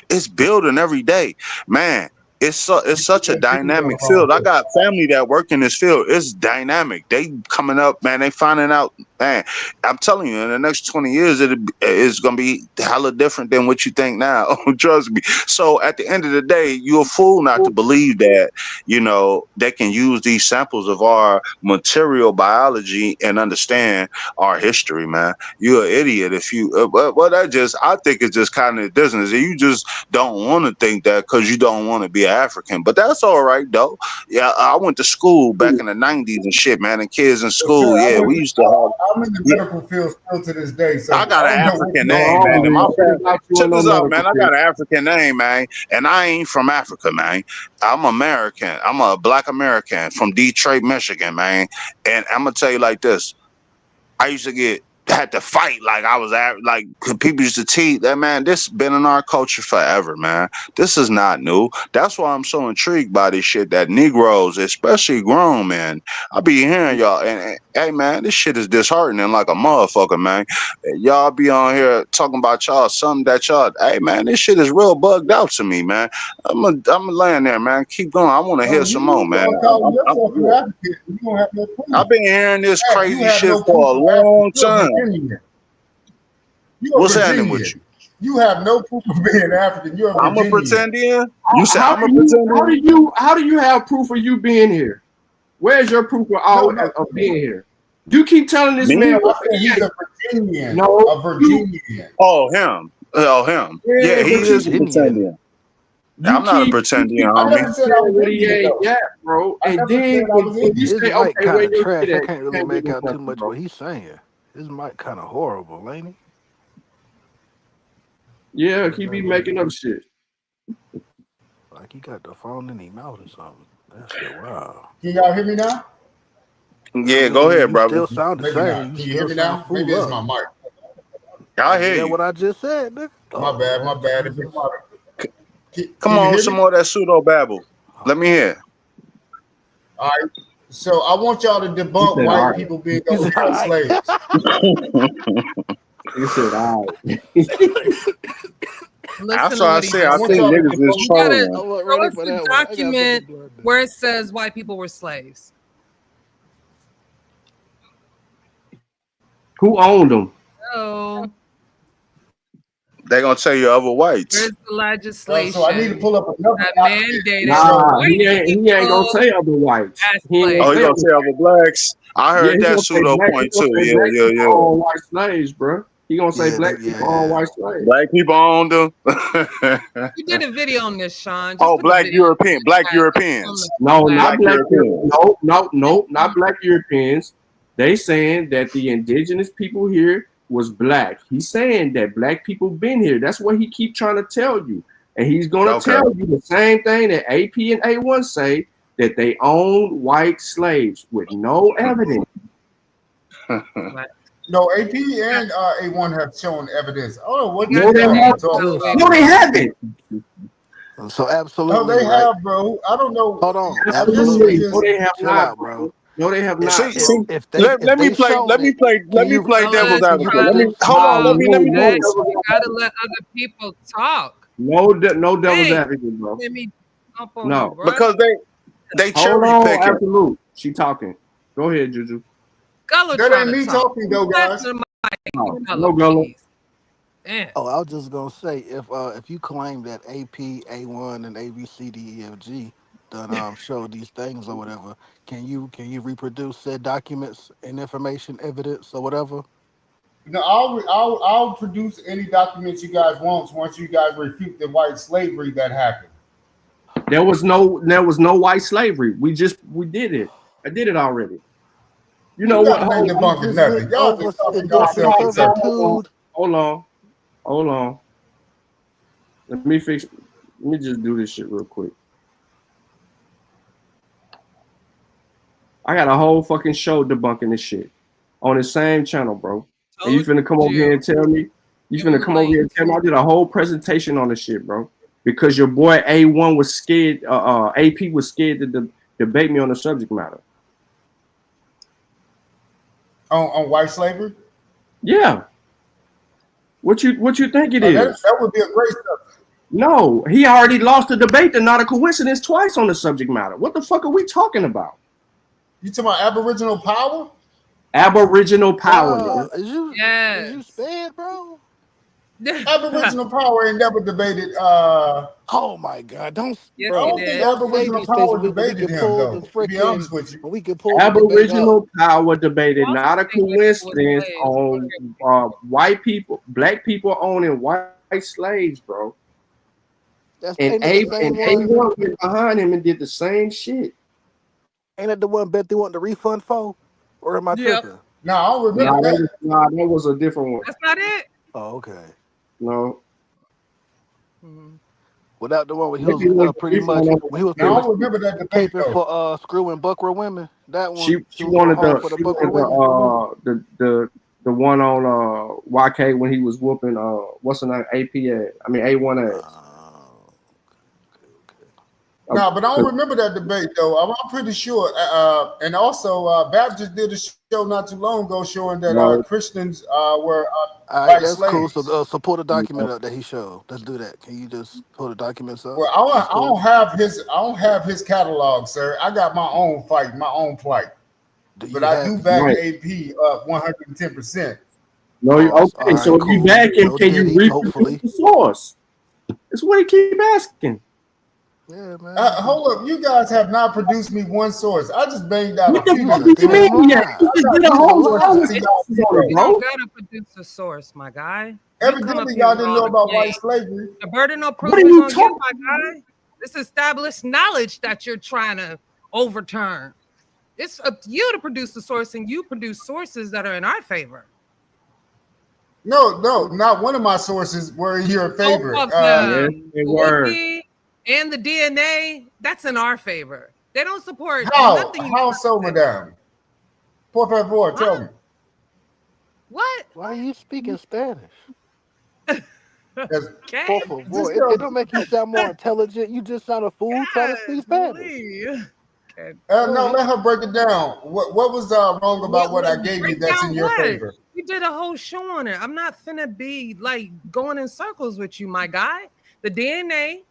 it's building every day, man. It's such a dynamic field. I got family that work in this field. It's dynamic. They coming up, man. They finding out, man. I'm telling you, in the next 20 years, it's gonna be hella different than what you think now. Trust me. So at the end of the day, you're a fool not to believe that they can use these samples of our material biology and understand our history, man. You're an idiot if you. I think it's just kind of business. You just don't want to think that because you don't want to be African, but that's all right though. Yeah, I went to school back in the 90s and shit, man, and kids in school. Yeah, we used to have. I'm in the medical field still to this day. So I got an African name, man. And my check this out, man. I got an African name, man, and I ain't from Africa, man. I'm American. I'm a Black American from Detroit, Michigan, man. And I'm gonna tell you like this: I used to had to fight like I was like people used to tease that, man. This been in our culture forever, man. This is not new. That's why I'm so intrigued by this shit that Negroes, especially grown men, I be hearing y'all and hey man, this shit is disheartening like a motherfucker, man. Y'all be on here talking about y'all something that y'all, hey man, this shit is real bugged out to me, man. I'm laying there, man. Keep going. I want to hear some more, man. I've been hearing this crazy shit for a long time. What's happening with you? You have no proof of being African. You're I'm a pretendian. You said how I'm a pretendian. How do you have proof of you being here? Where's your proof of being here? You keep telling this man he's a Virginian. No, a Virginian. Oh, him. Yeah, he is a pretendian. I'm not a pretendian, homie. Yeah, bro. And then when you say, okay, where you trash, I can't really make out too much what he's saying. His mic kind of horrible, ain't he? Yeah, he be making up shit. Like he got the phone in his mouth or something. That shit wild. Can y'all hear me now? Yeah, go ahead, brother. Still sound the same. Can you hear me now? Maybe it's my mic. I hear you. What I just said, nigga. My bad. Come on, some more of that pseudo babble. Let me hear. All right. So I want y'all to debunk white people being slaves. You said all right. That's why I say I think niggas is trolling. Show us the document where it says white people were slaves. Who owned them? Oh. They're gonna tell you other whites. Where's the legislation? So I need to pull up another that mandated. Nah, he ain't gonna say other whites. He gonna say other blacks. I heard that pseudo point too. Yeah. All white slaves, bro. He gonna say black people all white slaves. Black people owned them. You did a video on this, Sean. Black Europeans. No, not black Europeans. No, not black Europeans. They saying that the indigenous people here was black. He's saying that black people been here. That's what he keep trying to tell you. And he's going to tell you the same thing that AP and A1 say, that they owned white slaves with no evidence. No, AP and A1 have shown evidence. Oh, what? No, they haven't. So absolutely. No, they have, bro. I don't know. Hold on. Absolutely. No, they have Chill not, out, bro. No, they have not. Let me play devil's advocate. Let me You gotta let other people talk. No devil's advocate, bro. Let me jump on No, you, bro. because they hold cherry on, picking. absolute. She talking. Go ahead, Juju. Gullah That trying ain't to me talk. talking though, guys. No, Gullah. Damn. Oh, I was just gonna say if you claim that AP, A1, and ABCDEFG done show these things or whatever, can you reproduce said documents and information, evidence or whatever? No, I'll produce any documents you guys want once you guys refute the white slavery that happened. There was no white slavery. We did it. I did it already. You know what? Hold on. Let me just do this shit real quick. I got a whole fucking show debunking this shit on the same channel, bro. And you finna come over here and tell me? I did a whole presentation on this shit, bro. Because your boy A1 was scared, AP was scared to debate me on the subject matter. On white slavery? Yeah. What you think it is? That would be a great subject. No, he already lost the debate and not a coincidence twice on the subject matter. What the fuck are we talking about? You talking about Aboriginal power? Aboriginal power. Is you sped, bro? Aboriginal power ain't never debated. Oh my God! Don't. Yes, I don't think Aboriginal power debated him, though. To be honest with you, we could pull Aboriginal power debated, not a coincidence on white people, black people owning white slaves, bro. And A1 went behind him and did the same shit. Ain't that the one bet they want the refund for? Or am I tripping? No, I don't remember that. Nah, that was a different one. That's not it. Oh, okay. No. Without the one where he was pretty much remember that debate for screwing Buckra women. That one. She wanted the one on YK when he was whooping what's her name? A1 No, but I don't remember that debate though. I'm pretty sure. And also, Baptist did a show not too long ago showing that Christians were white that's slaves. cool. So pull the document up that he showed. Let's do that. Can you just pull the documents up? Well, I don't have his catalog, sir. I got my own fight, my own plight. But I do back AP 110%. No, okay. So if you back him, can you reproduce the source? That's what he keep asking. Yeah, man. Hold up, you guys have not produced me one source. I just banged out What a the few. fuck do you mean? You just did a whole You don't gotta produce a source, my guy. Evidently, y'all didn't know about white slavery. The burden of proof What is are you on talking you, my guy. This established knowledge that you're trying to overturn. It's up to you to produce the source, and you produce sources that are in our favor. No, not one of my sources were in your favor. They were. And the DNA, that's in our favor. They don't support nothing. How so, madame? Por favor, tell me. What? Why are you speaking Spanish? Okay. Por favor. It don't make you sound more intelligent. You just sound a fool trying to speak Spanish. No, let her break it down. What was wrong about what I gave you that's in your favor? You did a whole show on it. I'm not finna be like going in circles with you, my guy. The DNA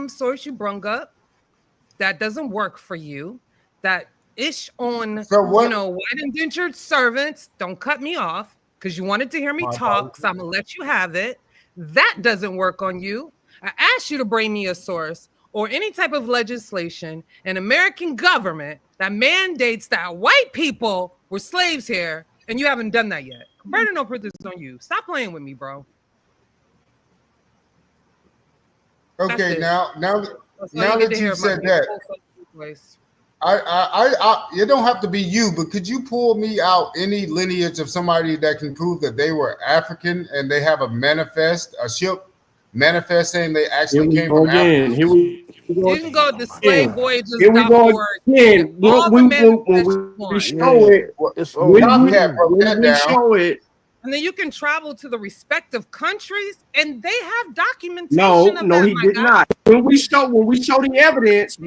source you brung up, that doesn't work for you. That ish on white indentured servants. Don't cut me off because you wanted to hear me talk, so I'm gonna let you have it. That doesn't work on you. I asked you to bring me a source or any type of legislation in American government that mandates that white people were slaves here, and you haven't done that yet. Burden no proof is on you. Stop playing with me, bro. Okay, now that you said that, it don't have to be you, but could you pull me out any lineage of somebody that can prove that they were African and they have a ship manifest saying they actually came from Africa? You can go to Here we go again. When we show it, when we show it. And then you can travel to the respective countries, and they have documentation. No, he did not. When we show the evidence,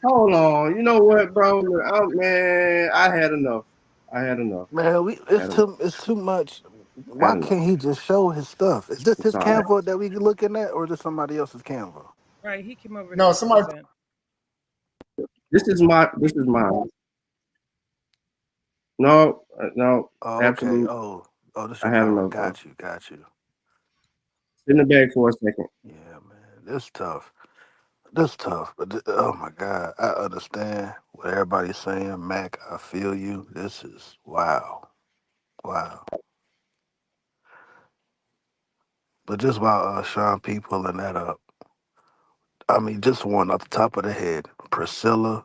hold on. You know what, bro? Man, I had enough. Man, it's too much. Why can't he just show his stuff? Is this his Canva that we looking at, or is this somebody else's Canva? Right, he came over. No, somebody. This is mine. No, Oh, absolutely. okay. Oh, this I had is enough. got you. In the bag for a second. Yeah, man, this tough. But oh my God, I understand what everybody's saying, Mac. I feel you. This is wow. But just while Sean P pulling that up, I mean, just one off the top of the head, Priscilla,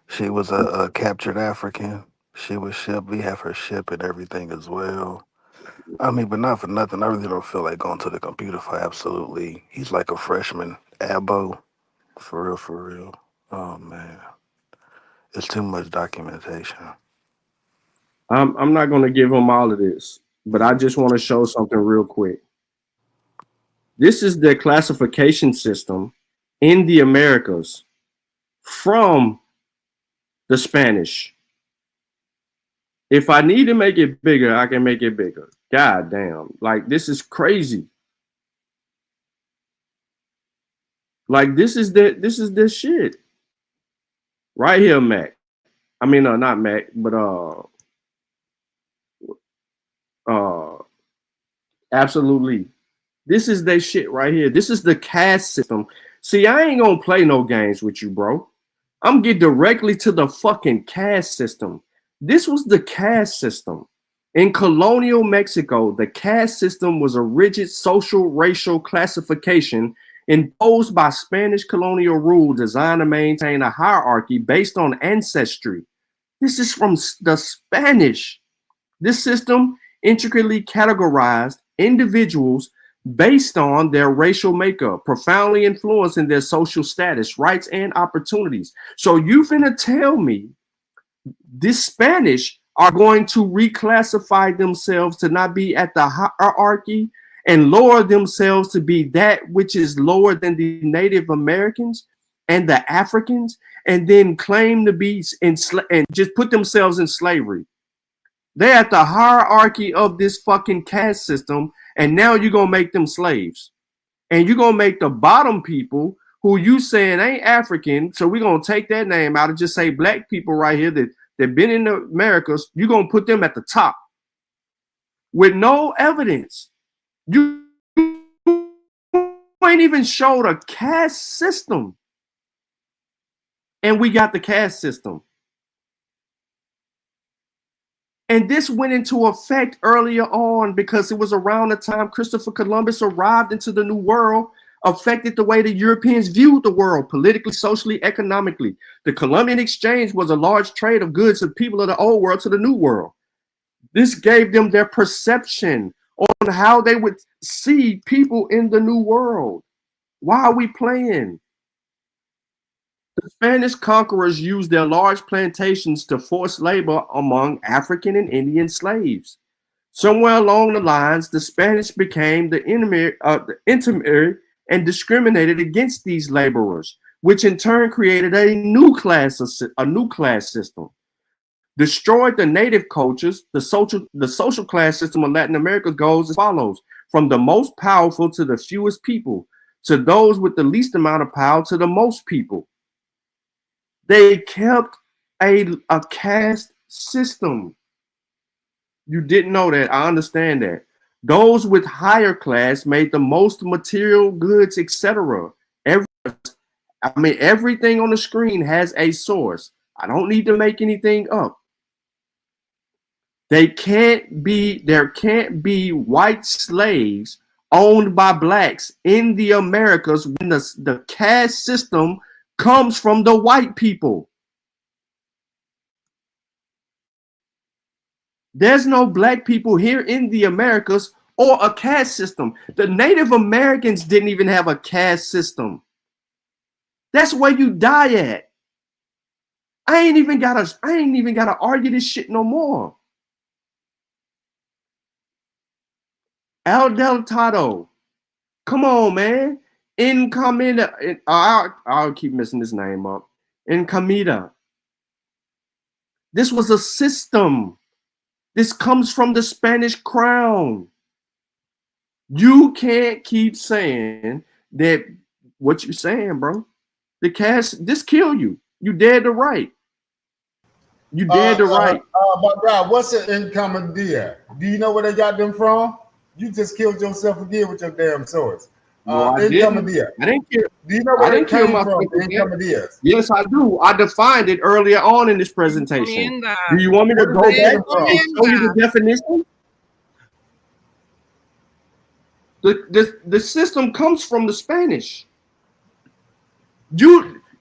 she was a captured African. She was shipped. We have her ship and everything as well. I mean, but not for nothing. I really don't feel like going to the computer for absolutely. He's like a freshman, Abo, for real. Oh man, it's too much documentation. I'm not going to give him all of this, but I just want to show something real quick. This is the classification system in the Americas from the Spanish. If I need to make it bigger, I can make it bigger. God damn. Like, this is crazy. Like, this is the shit. Right here, Mac. I mean, not Mac, but absolutely. This is their shit right here. This is the caste system. See, I ain't gonna play no games with you, bro. I'm get directly to the fucking caste system. This was the caste system. In colonial Mexico, the caste system was a rigid social racial classification imposed by Spanish colonial rule designed to maintain a hierarchy based on ancestry. This is from the Spanish. This system intricately categorized individuals based on their racial makeup, profoundly influencing their social status, rights, and opportunities. So you finna tell me this Spanish are going to reclassify themselves to not be at the hierarchy and lower themselves to be that which is lower than the Native Americans and the Africans, and then claim to be and just put themselves in slavery. They're at the hierarchy of this fucking caste system, and now you're going to make them slaves. And you're going to make the bottom people who you saying ain't African, so we're going to take that name out and just say black people right here that been in the Americas, you're going to put them at the top with no evidence. You ain't even showed a caste system. And we got the caste system. And this went into effect earlier on because it was around the time Christopher Columbus arrived into the New World, affected the way the Europeans viewed the world, politically, socially, economically. The Columbian Exchange was a large trade of goods of people of the Old World to the New World. This gave them their perception on how they would see people in the New World. Why are we playing? The Spanish conquerors used their large plantations to force labor among African and Indian slaves. Somewhere along the lines, the Spanish became the intermediary and discriminated against these laborers, which in turn created a new class system. Destroyed the native cultures. The social class system of Latin America goes as follows: from the most powerful to the fewest people, to those with the least amount of power to the most people. They kept a caste system. You didn't know that. I understand that. Those with higher class made the most material goods, etc. Everything on the screen has a source. I don't need to make anything up. There can't be white slaves owned by blacks in the Americas when the caste system comes from the white people. There's no black people here in the Americas or a caste system. The Native Americans didn't even have a caste system. That's where you die at. I ain't even gotta argue this shit no more. Al Delgado, come on, man. I'll keep messing this name up. Encamida. This was a system. This comes from the Spanish crown. You can't keep saying that what you're saying, bro. The caste, this kill you. You dead to right. You dead to right. But bro, what's an Encamadilla? Do you know where they got them from? You just killed yourself again with your damn swords. No, I didn't kill. Do you know where it came from? Encamadillas. Yes, I do. I defined it earlier on in this presentation. Do you want me to go back and show you the definition? The system comes from the Spanish.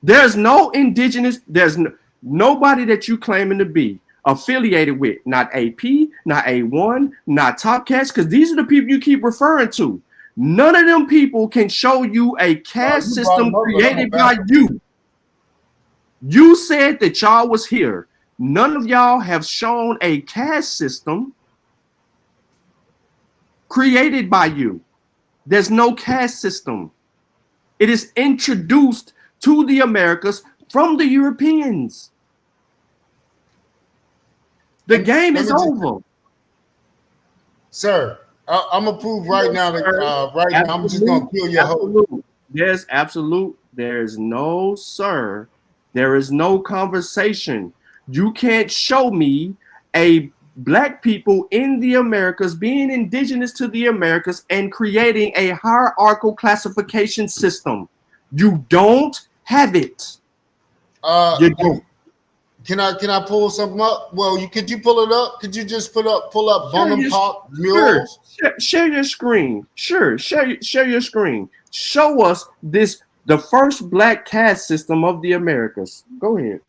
There's no indigenous, there's nobody that you claiming to be affiliated with, not AP, not A1, not Top Cats, because these are the people you keep referring to. None of them people can show you a caste system created by you. You said that y'all was here. None of y'all have shown a caste system created by you. There's no caste system. It is introduced to the Americas from the Europeans. The game is over. Sir, I'm gonna prove right now that now I'm just gonna kill your host. There is no sir. There is no conversation. You can't show me a black people in the Americas being indigenous to the Americas and creating a hierarchical classification system. You don't have it. You don't. Can I pull something up? Well, could you pull it up? Could you just pull up Bonham Park murals? Share your screen. Sure, share your screen. Show us the first black caste system of the Americas. Go ahead.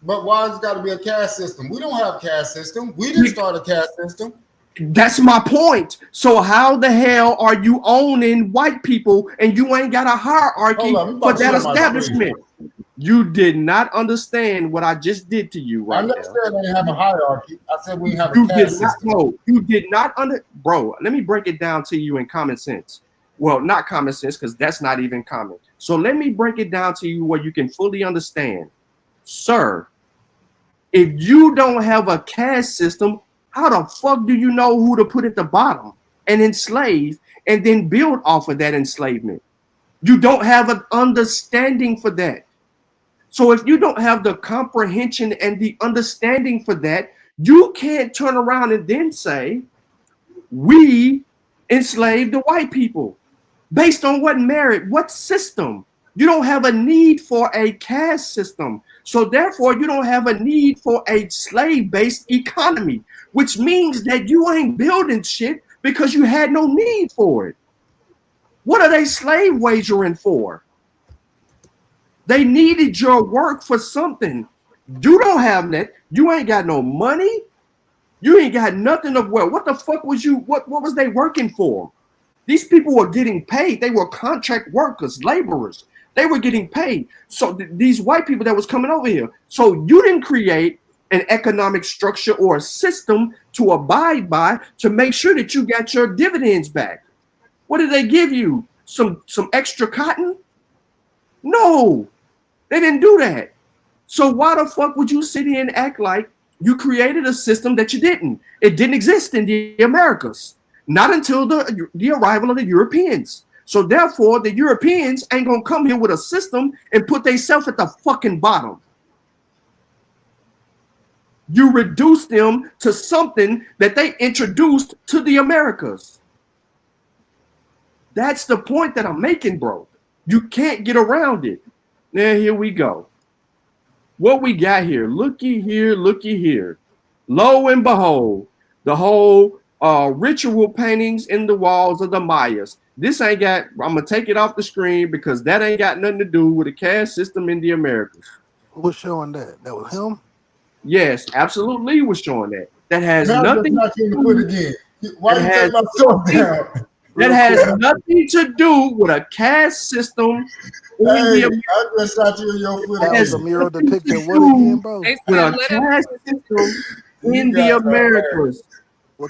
But why has it got to be a caste system? We don't have a caste system. We didn't start a caste system. That's my point. So how the hell are you owning white people and you ain't got a hierarchy for that establishment? You did not understand what I just did to you right now. I never said we have a hierarchy. I said we have a caste system. No, you did not bro, let me break it down to you in common sense. Well, not common sense, because that's not even common. So let me break it down to you where you can fully understand. Sir, if you don't have a caste system, how the fuck do you know who to put at the bottom and enslave and then build off of that enslavement? You don't have an understanding for that. So if you don't have the comprehension and the understanding for that, you can't turn around and then say, we enslaved the white people. Based on what merit, what system? You don't have a need for a caste system. So therefore, you don't have a need for a slave-based economy, which means that you ain't building shit because you had no need for it. What are they slave wagering for? They needed your work for something. You don't have that. You ain't got no money. You ain't got nothing of well. What the fuck was you? What was they working for? These people were getting paid. They were contract workers, laborers. They were getting paid. So these white people that was coming over here. So you didn't create an economic structure or a system to abide by to make sure that you got your dividends back. What did they give you? Some extra cotton? No, they didn't do that. So why the fuck would you sit here and act like you created a system that you didn't? It didn't exist in the Americas, not until the arrival of the Europeans. So therefore, the Europeans ain't gonna come here with a system and put themselves at the fucking bottom. You reduce them to something that they introduced to the Americas. That's the point that I'm making, bro. You can't get around it. Now, here we go. What we got here, looky here, looky here. Lo and behold, the whole ritual paintings in the walls of the Mayas. This ain't got, I'm going to take it off the screen because that ain't got nothing to do with a caste system in the Americas. Who was showing that? That was him? Yes, absolutely was showing that. That has nothing to do with again. Why you take my sword down? that has nothing to do with a caste system. Hey, I just shot you in your foot. That was a mural depicting what again, bro? With a caste system in the Americas.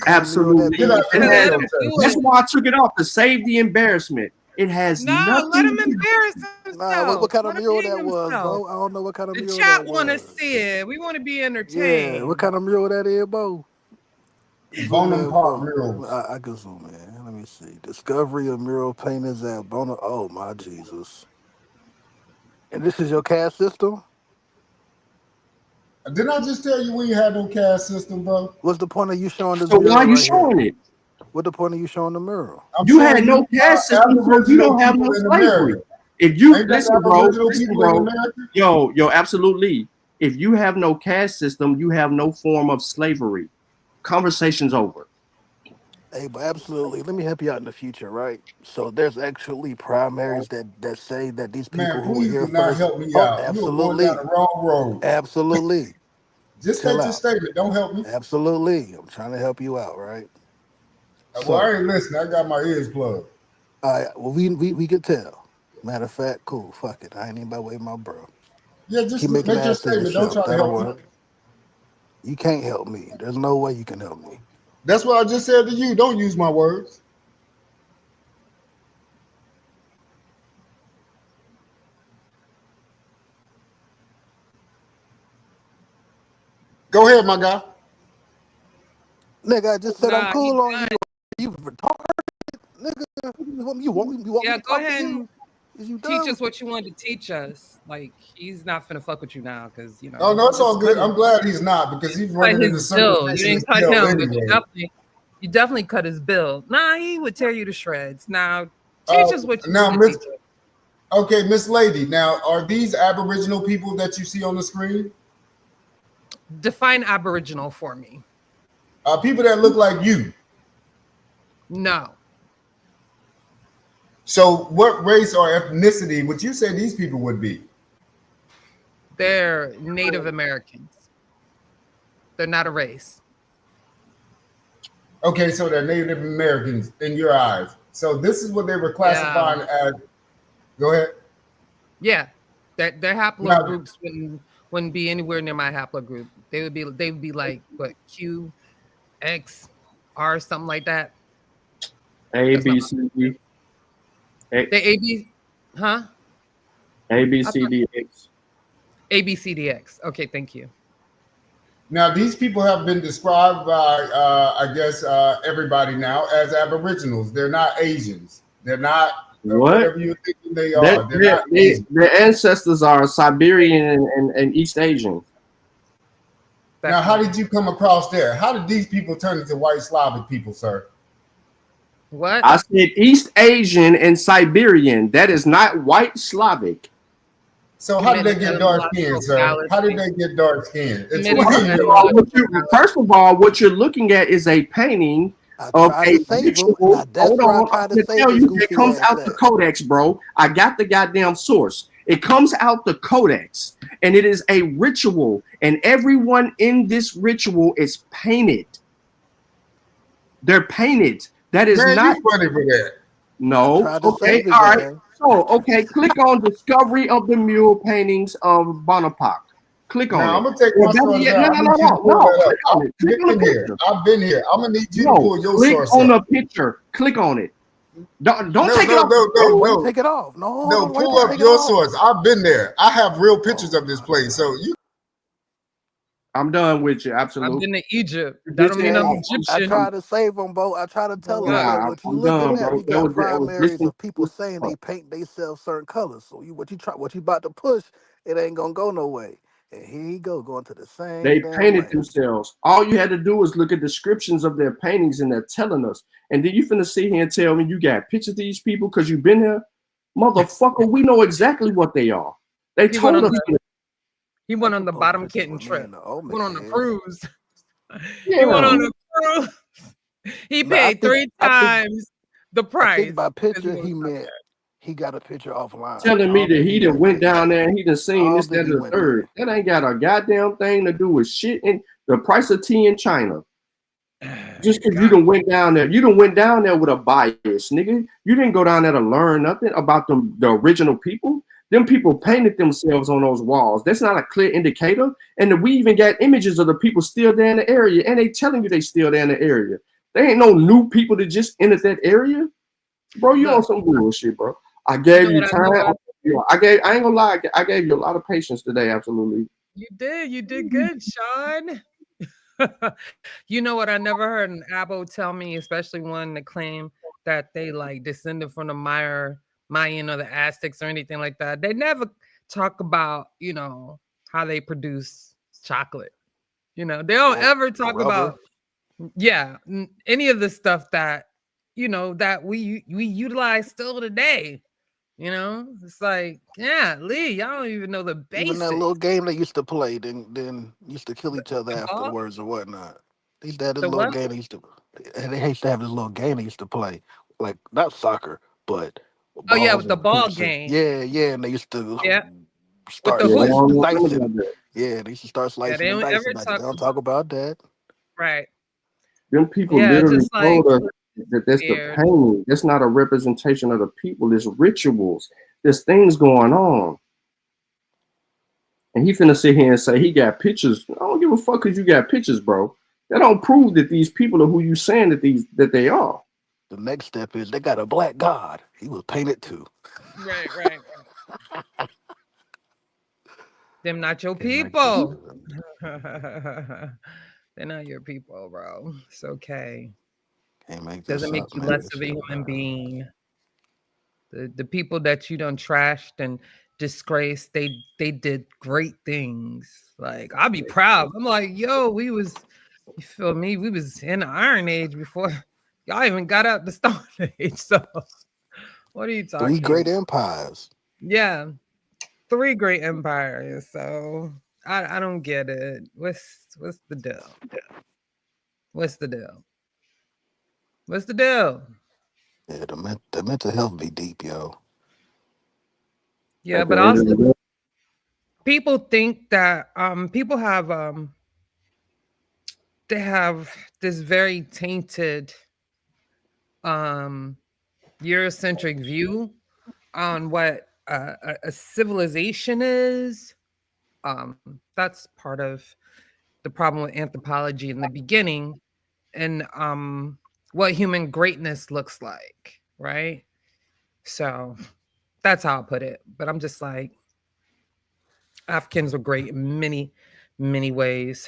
Absolutely. That's why I took it off, to save the embarrassment. It has nothing. Let him embarrass himself. Nah, what kind of mural that was, bro? I don't know what kind of mural that was. The chat want to see it. We want to be entertained. Yeah, what kind of mural that is, bro? Bonaparte mural. I can zoom in. Let me see. Discovery of mural paintings at Bonaparte. Oh my Jesus! And this is your caste system? Didn't I just tell you we had no caste system, bro? What's the point of you showing this? So why are you showing it? What the point of you showing the mural? You had no caste system because you don't have no slavery. If you listen, bro, yo, absolutely. If you have no caste system, you have no form of slavery. Conversation's over. Hey, but absolutely. Let me help you out in the future, right? So there's actually primaries that say that these people who are here first. Help me out. Absolutely. You are going down the wrong road. Absolutely. Just make your statement. Don't help me. Absolutely. I'm trying to help you out, right? Well, I ain't listening. I got my ears plugged. All right. Well, we could tell. Matter of fact, cool. Fuck it. I ain't even about to wait my bro. Yeah, just make your statement. Don't try to help me. You can't help me. There's no way you can help me. That's what I just said to you. Don't use my words. Go ahead, my guy. Nigga, I just said I'm cool on you. You retarded, nigga. You want yeah, go ahead and teach us what you wanted to teach us. Like, he's not finna fuck with you now because, you know. Oh, no, it's all good. I'm glad he's not because he's running into circles. You didn't cut him, but you definitely cut his bill. Nah, he would tear you to shreds. Now, teach us what you want to teach us. Okay, Miss Lady. Now, are these Aboriginal people that you see on the screen? Define Aboriginal for me. People that look like you. No. So what race or ethnicity would you say these people would be? They're Native Americans. They're not a race. Okay, so they're Native Americans in your eyes. So this is what they were classifying as. Go ahead. Yeah. Their haplogroups wouldn't be anywhere near my haplogroup. They would be like what, Q, X, R, something like that. A, B, C, D. The A, B, huh? A, B, C, D, X. A, B, C, D, X. Okay, thank you. Now, these people have been described by, I guess, everybody now as Aboriginals. They're not Asians. They're not whatever you're thinking they are. Their ancestors are Siberian and East Asian. Now, how did you come across there? How did these people turn into white Slavic people, sir? What? I said East Asian and Siberian. That is not white Slavic. So how did they get dark skin, sir? How did they get dark skin? First of all, what you're looking at is a painting of a ritual. Hold on, I'm going to tell you, it comes out the codex, bro. I got the goddamn source. It comes out the codex, and it is a ritual, and everyone in this ritual is painted. They're painted. That is not funny for that. No. Okay. All right. So, okay. Click on Discovery of the Mural Paintings of Bonaparte. Click on it. I'm gonna take my source out. I've been here. I'm gonna need you to pull your source. Click on the picture. Click on it. Don't take it off. No. Take it off. No, pull up your source. I've been there. I have real pictures of this place. So you. I'm done with you. Absolutely. I've been to Egypt. That don't mean I'm Egyptian. I try to save them, bro. I try to tell them. What you looking at? We got primaries of people saying they paint themselves certain colors. So what you about to push, it ain't gonna go no way. And here you go, going to the same. They painted themselves. All you had to do was look at descriptions of their paintings, and they're telling us. And then you finna sit here and tell me you got pictures of these people because you've been here, motherfucker. We know exactly what they are. They told us. He went on the bottom kitten trip. Went on the cruise. Yeah. He went on a cruise. He paid 3 times the price. I think by picture, he meant he got a picture offline. Telling me that he done went down there and he done seen this, that, and the third. That ain't got a goddamn thing to do with shit. And the price of tea in China. Just because you done went down there, with a bias, nigga. You didn't go down there to learn nothing about the original people. Them people painted themselves on those walls. That's not a clear indicator. And we even got images of the people still there in the area, and they telling you they still there in the area. There ain't no new people that just entered that area, bro. You on some bullshit, bro. I gave you time. I ain't gonna lie. I gave you a lot of patience today. Absolutely. You did good, Sean. You know what? I never heard an Abo tell me, especially one that claimed that they like descended from the Mayan or the Aztecs or anything like that. They never talk about, you know, how they produce chocolate. You know, they don't ever talk about, any of the stuff that, you know, that we utilize still today. You know, it's like, Lee, y'all don't even know the basics. Even that little game they used to play, then used to kill each other afterwards or whatnot. They used to have this little game they used to have this little game they used to play, like not soccer, but with the ball game. And they used to start with the slicing. They used to start slicing they and don't dicing. ever They don't talk about that. Right. Them people literally told us that that's the pain. That's not a representation of the people. There's rituals. There's things going on. And he finna sit here and say he got pictures. I don't give a fuck because you got pictures, bro. That don't prove that these people are who you saying that they are. The next step is they got a black god. He was painted too. Right. Them not your people. They're not your people, bro. It's okay. Doesn't make you less of a human being. The people that you done trashed and disgraced, they did great things. Like, I'll be proud. I'm like, yo, you feel me? We was in the Iron Age before y'all even got out the Stone Age. So what are you talking about? 3 great empires. Yeah. 3 great empires. So I don't get it. What's the deal? What's the deal? What's the deal? Yeah, the mental health be deep, yo. Yeah, but also people think that people have they have this very tainted Eurocentric view on what a civilization is. That's part of the problem with anthropology in the beginning, and what human greatness looks like, right? So that's how I put it. But I'm just like, Africans were great in many, many ways.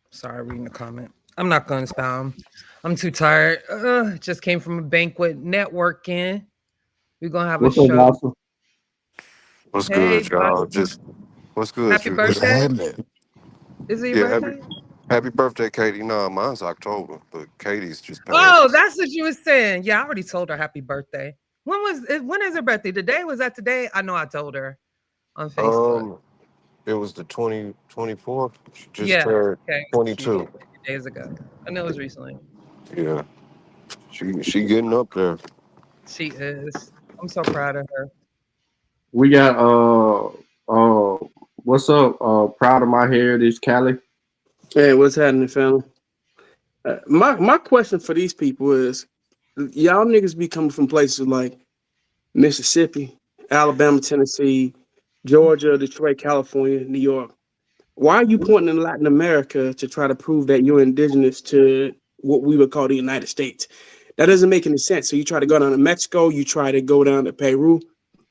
Sorry, reading the comment. I'm not going to expound. I'm too tired. Just came from a banquet networking. We're going to have a show. What's good, y'all? What's good? Happy birthday. Is it your birthday? Happy birthday, Katie. No, mine's October, but Katie's just passed. Oh, that's what you were saying. Yeah, I already told her happy birthday. When is her birthday? Today? Was that today? I know I told her on Facebook. It was the 24th. She just turned 22. Days ago. I know it was recently. Yeah. She getting up there. She is. I'm so proud of her. We got what's up? Proud of my heritage, Cali. Hey, what's happening, family? My question for these people is, y'all niggas be coming from places like Mississippi, Alabama, Tennessee, Georgia, Detroit, California, New York. Why are you pointing in Latin America to try to prove that you're indigenous to what we would call the United States? That doesn't make any sense. So you try to go down to Mexico, you try to go down to Peru.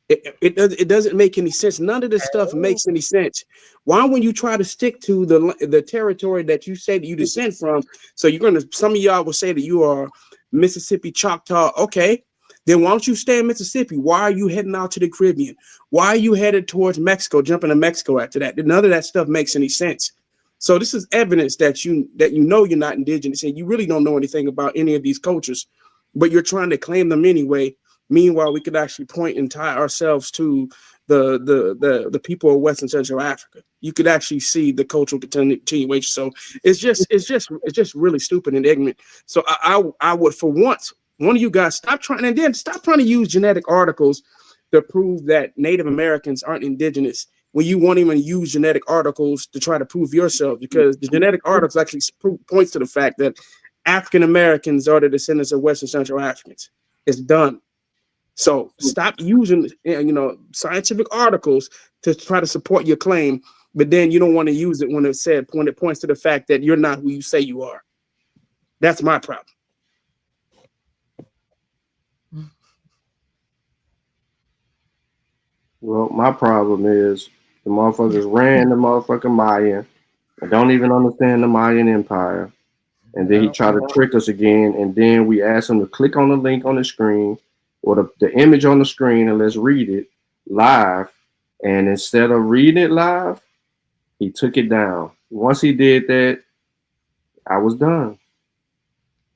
It doesn't make any sense. None of this stuff makes any sense. Why, when you try to stick to the territory that you say that you descend from, so some of y'all will say that you are Mississippi Choctaw. Okay, then why don't you stay in Mississippi? Why are you heading out to the Caribbean? Why are you headed towards Mexico, jumping to Mexico after that? None of that stuff makes any sense. So this is evidence that you know you're not indigenous and you really don't know anything about any of these cultures, but you're trying to claim them anyway. Meanwhile, we could actually point and tie ourselves to the people of West and Central Africa. You could actually see the cultural continuation. So it's just really stupid and ignorant. So I would, for once, one of you guys stop trying to use genetic articles to prove that Native Americans aren't indigenous when you won't even use genetic articles to try to prove yourself, because the genetic articles actually points to the fact that African Americans are the descendants of Western Central Africans. It's done. So stop using, scientific articles to try to support your claim, but then you don't want to use it when it points to the fact that you're not who you say you are. That's my problem. Well, my problem is the motherfuckers ran the motherfucking Mayan. I don't even understand the Mayan Empire. And then he tried to trick us again. And then we asked him to click on the link on the screen or the image on the screen and let's read it live. And instead of reading it live, he took it down. Once he did that, I was done.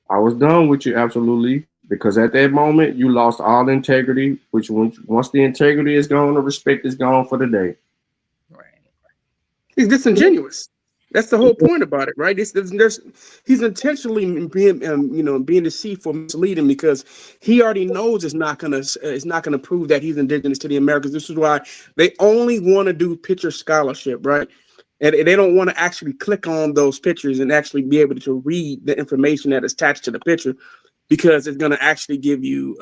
I was done with you, absolutely. Because at that moment, you lost all integrity, which once the integrity is gone, the respect is gone for the day. Right. He's disingenuous. That's the whole point about it, right? He's intentionally being deceitful, misleading, because he already knows it's not gonna prove that he's indigenous to the Americas. This is why they only want to do picture scholarship, right? And they don't want to actually click on those pictures and actually be able to read the information that is attached to the picture, because it's going to actually give you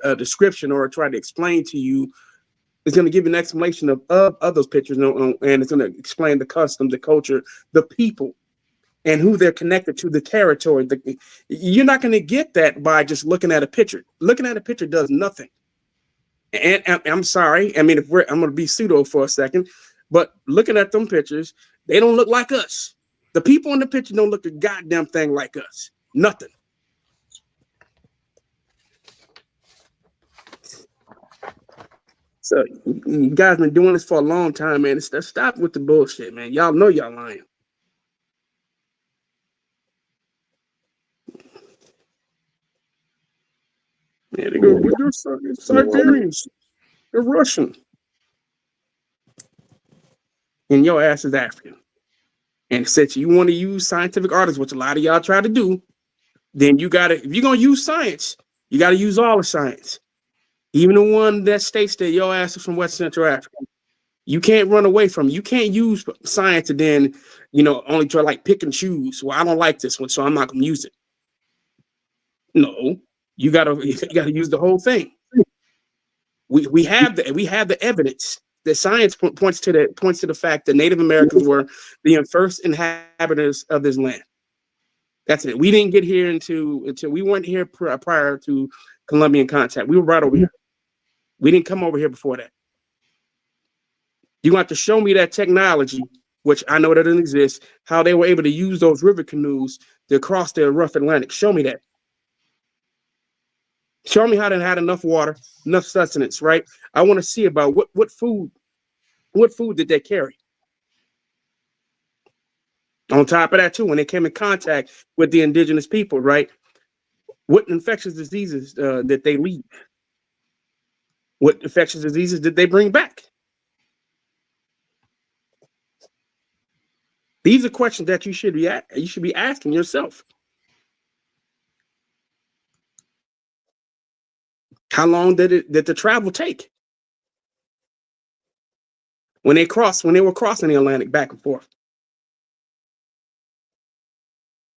a description or try to explain to you. It's going to give you an explanation of those pictures, and it's going to explain the customs, the culture, the people, and who they're connected to, the territory. You're not going to get that by just looking at a picture. Looking at a picture does nothing. And I'm sorry. I mean, I'm going to be pseudo for a second, but looking at them pictures, they don't look like us. The people in the picture don't look a goddamn thing like us. Nothing. So you guys been doing this for a long time, man. Stop with the bullshit, man. Y'all know y'all lying. Yeah, they go with their Siberians. They're Russian. And your ass is African. And since you want to use scientific articles, which a lot of y'all try to do, then you gotta, if you're gonna use science, you gotta use all the science. Even the one that states that your ass is from West Central Africa. You can't run away from it. You can't use science and then, only try like pick and choose. Well, I don't like this one, so I'm not gonna use it. No, you gotta use the whole thing. We have the evidence. The science points to the fact that Native Americans were the first inhabitants of this land. That's it. We didn't get here until we weren't here prior to Columbian contact. We were right over here. We didn't come over here before that. You have to show me that technology, which I know that doesn't exist, how they were able to use those river canoes to cross the rough Atlantic. Show me that. Show me how they had enough water, enough sustenance, right? I want to see about what food did they carry. On top of that, too, when they came in contact with the indigenous people, right? What infectious diseases did they leave? What infectious diseases did they bring back? These are questions that you should be asking yourself. How long did the travel take? When they were crossing the Atlantic back and forth.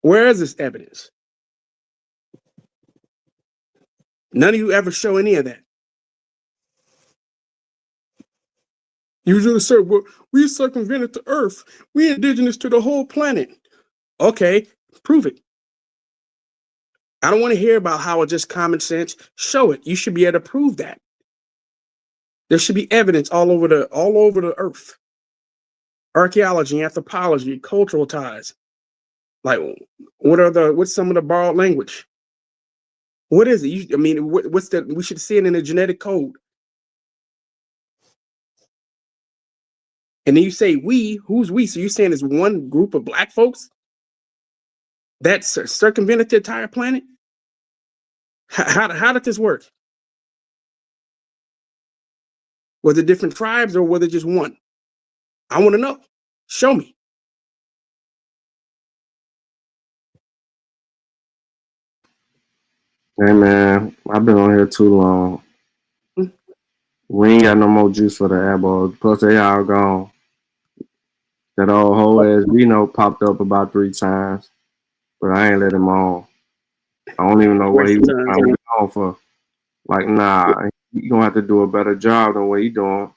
Where is this evidence? None of you ever show any of that. You just say, well, we circumvented the earth. We're indigenous to the whole planet. Okay, prove it. I don't want to hear about how it's just common sense. Show it. You should be able to prove that. There should be evidence all over the earth. Archaeology, anthropology, cultural ties. Like, what's some of the borrowed language? What is it? We should see it in the genetic code. And then you say we, who's we? So you're saying it's one group of black folks that circumvented the entire planet? How did this work? Was it different tribes or was it just one? I want to know. Show me. Hey man, I've been on here too long. We ain't got no more juice for the elbows. Plus, they all gone. That old whole ass Vino popped up about 3 times, but I ain't let him on. I don't even know what he was on for. Like, nah, you gonna have to do a better job than what he doing.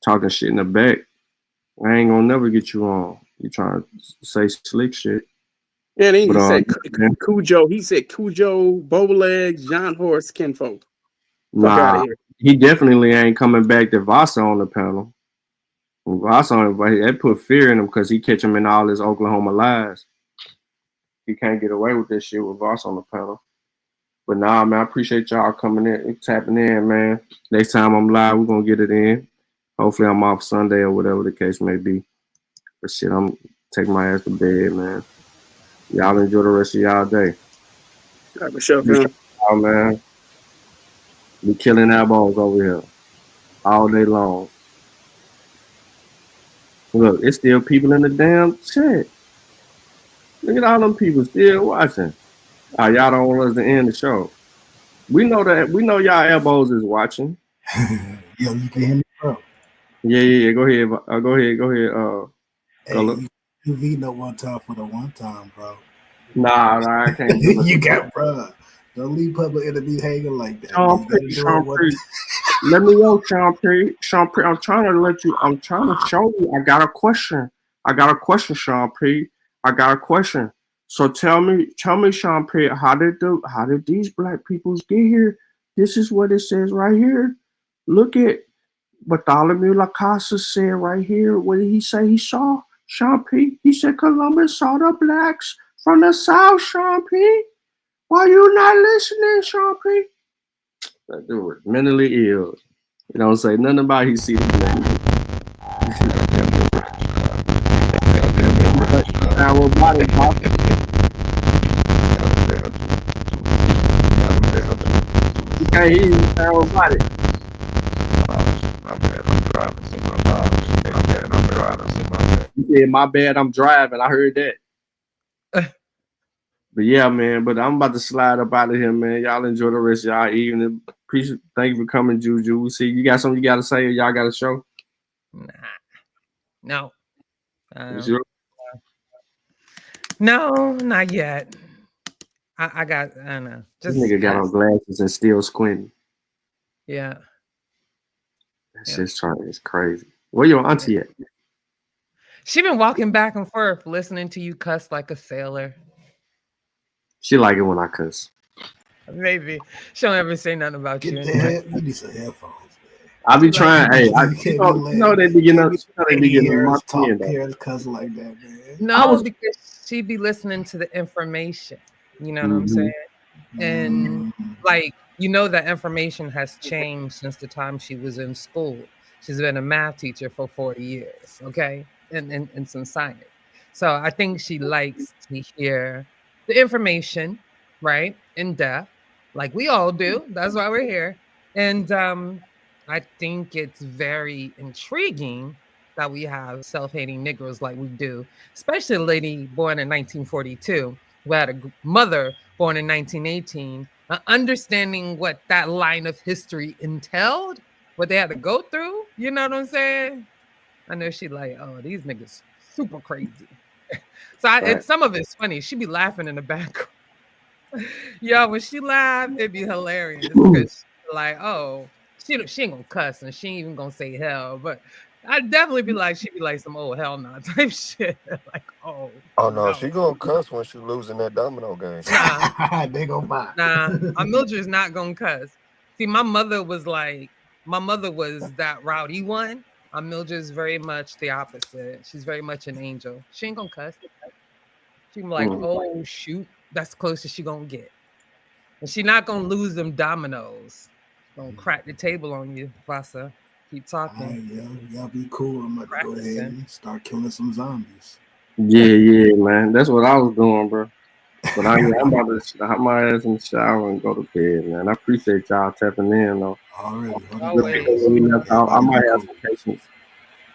Talking shit in the back. I ain't gonna never get you on. You trying to say slick shit. Yeah, then he said Cujo. He said Cujo, Bowlegs, John Horse, Kinfolk. Fuck out of here. He definitely ain't coming back to Vasa on the panel. Vasa, that put fear in him because he catch him in all his Oklahoma lies. He can't get away with this shit with Vasa on the panel. But nah, man, I appreciate y'all coming in, tapping in, man. Next time I'm live, we're gonna get it in. Hopefully I'm off Sunday or whatever the case may be. But shit, I'm taking my ass to bed, man. Y'all enjoy the rest of y'all day. All right, for sure, man. Oh, man. We killing elbows over here all day long. Look, it's still people in the damn chat. Look at all them people still watching. Y'all don't want us to end the show. We know that. We know y'all elbows is watching. Yo, you can hear me, bro. Yeah. Go ahead. Go ahead. Hey, you veto one time for the one time, bro. Nah, I can't do it. You got, bro. Don't leave Public Enemy hanging like that. Let me know, Sean P. I'm trying to show you. I got a question, Sean P. I got a question. So tell me, Sean P. How did these black peoples get here? This is what it says right here. Look at Bartholomew Lacasa said right here. What did he say he saw? Sean P. He said Columbus saw the blacks from the south, Sean P. Why you not listening, Sean P? That dude was mentally ill. You don't say nothing about he see the black. You can't hear you, sound robotic. You said, my bad, I'm driving. I heard that. But yeah, man, but I'm about to slide up out of here, man. Y'all enjoy the rest of y'all evening. Thank you for coming, Juju. We'll see. You got something you got to say or y'all got a show? No. No, not yet. I don't know. This nigga got on glasses and still squinting. Yeah. That's just trying. It's crazy. Where your auntie at? She been walking back and forth listening to you cuss like a sailor. She like it when I cuss. Maybe. She don't ever say nothing about you. You need some headphones. I be trying. Hey, you know they be getting up. They be getting my skin, cuss like that, man. No, because she be listening to the information. You know what I'm saying? And like, you know, that information has changed since the time she was in school. She's been a math teacher for 40 years, okay? And some science. So I think she likes to hear the information, right? In depth, like we all do. That's why we're here. And I think it's very intriguing that we have self-hating Negroes like we do, especially a lady born in 1942 who had a mother born in 1918, understanding what that line of history entailed, what they had to go through. You know what I'm saying? I know she like, oh, these niggas super crazy. So some of it's funny. She be laughing in the background. Yeah, when she laugh, it'd be hilarious because like, oh, she ain't gonna cuss and she ain't even gonna say hell, but I'd definitely be like, she'd be like some old hell nah type shit. Like, oh no, she gonna cuss when she losing that domino game. Nah, they gonna buy. Nah, Mildred's not gonna cuss. See, my mother was that rowdy one. Mildred's very much the opposite. She's very much an angel. She ain't gonna cuss. She be like, oh shoot, that's the closest she gonna get. And she not gonna lose them dominoes. Gonna crack the table on you, Vasa. Keep talking. Y'all be cool. I'm about to go ahead and start killing some zombies. Yeah, man. That's what I was doing, bro. But I'm about to hop my ass in the shower and go to bed, man. I appreciate y'all tapping in, though. I might have some patience.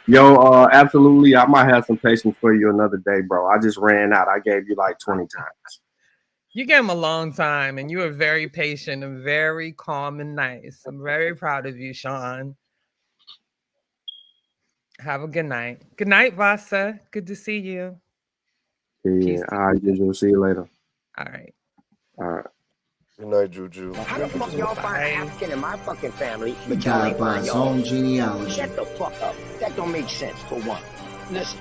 Yo, absolutely. I might have some patience for you another day, bro. I just ran out. I gave you like 20 times. You gave him a long time, and you were very patient and very calm and nice. I'm very proud of you, Sean. Have a good night. Good night, Vasa. Good to see you. Yeah, all right, Juju. See you later. All right. All right. Good night, Juju. How the fuck y'all find African in my fucking family, He but y'all died ain't by find his y'all? own genealogy. Shut the fuck up. That don't make sense, for one. Listen,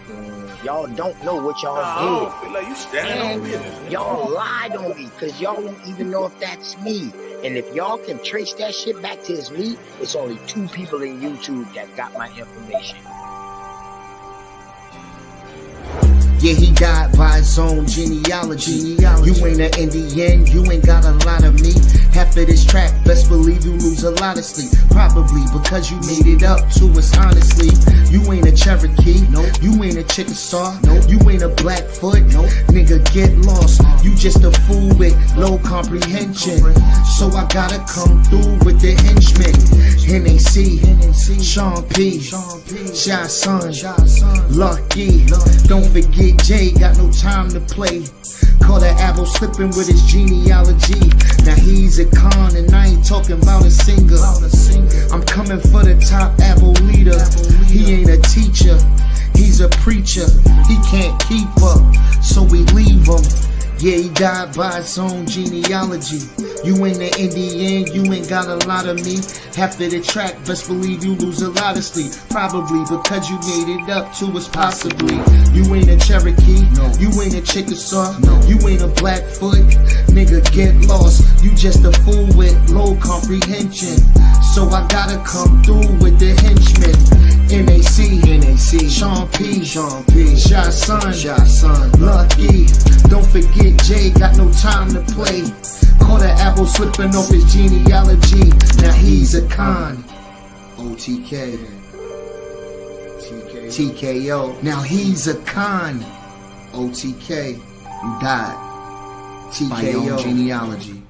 y'all don't know what y'all I did. don't feel like you standing on business. And y'all lied on me, because y'all don't even know if that's me. And if y'all can trace that shit back to it's me, it's only 2 people in YouTube that got my information. Yeah, he died by his own genealogy. You ain't an Indian, you ain't got a lot of me. Half of this track, best believe you lose a lot of sleep. Probably because you made it up to us honestly. You ain't a Cherokee, nope. You ain't a Chickasaw, nope. You ain't a Blackfoot, nope. Nigga, get lost. You just a fool with low comprehension. So I gotta come through with the henchmen. NAC, Sean P, Shy Son, Lucky. Don't forget Jay, got no time to play. Caught an apple slipping with his genealogy. Now he's a con and I ain't talking about a singer. I'm coming for the top apple leader. He ain't a teacher, he's a preacher. He can't keep up, so we leave him. Yeah, he died by his own genealogy. You ain't an Indian, you ain't got a lot of me. Half of the track, best believe you lose a lot of sleep. Probably because you made it up to us possibly. You ain't a Cherokee, no. You ain't a Chickasaw, no. You ain't a Blackfoot. Nigga, get lost. You just a fool with low comprehension. So I gotta come through with the henchmen. NAC, Sean P, Shy Son, Lucky. Don't forget Jay, got no time to play. Caught an apple slipping off his genealogy. Now he's a con. OTK. TKO. Now he's a con. OTK. You died. TKO. Genealogy.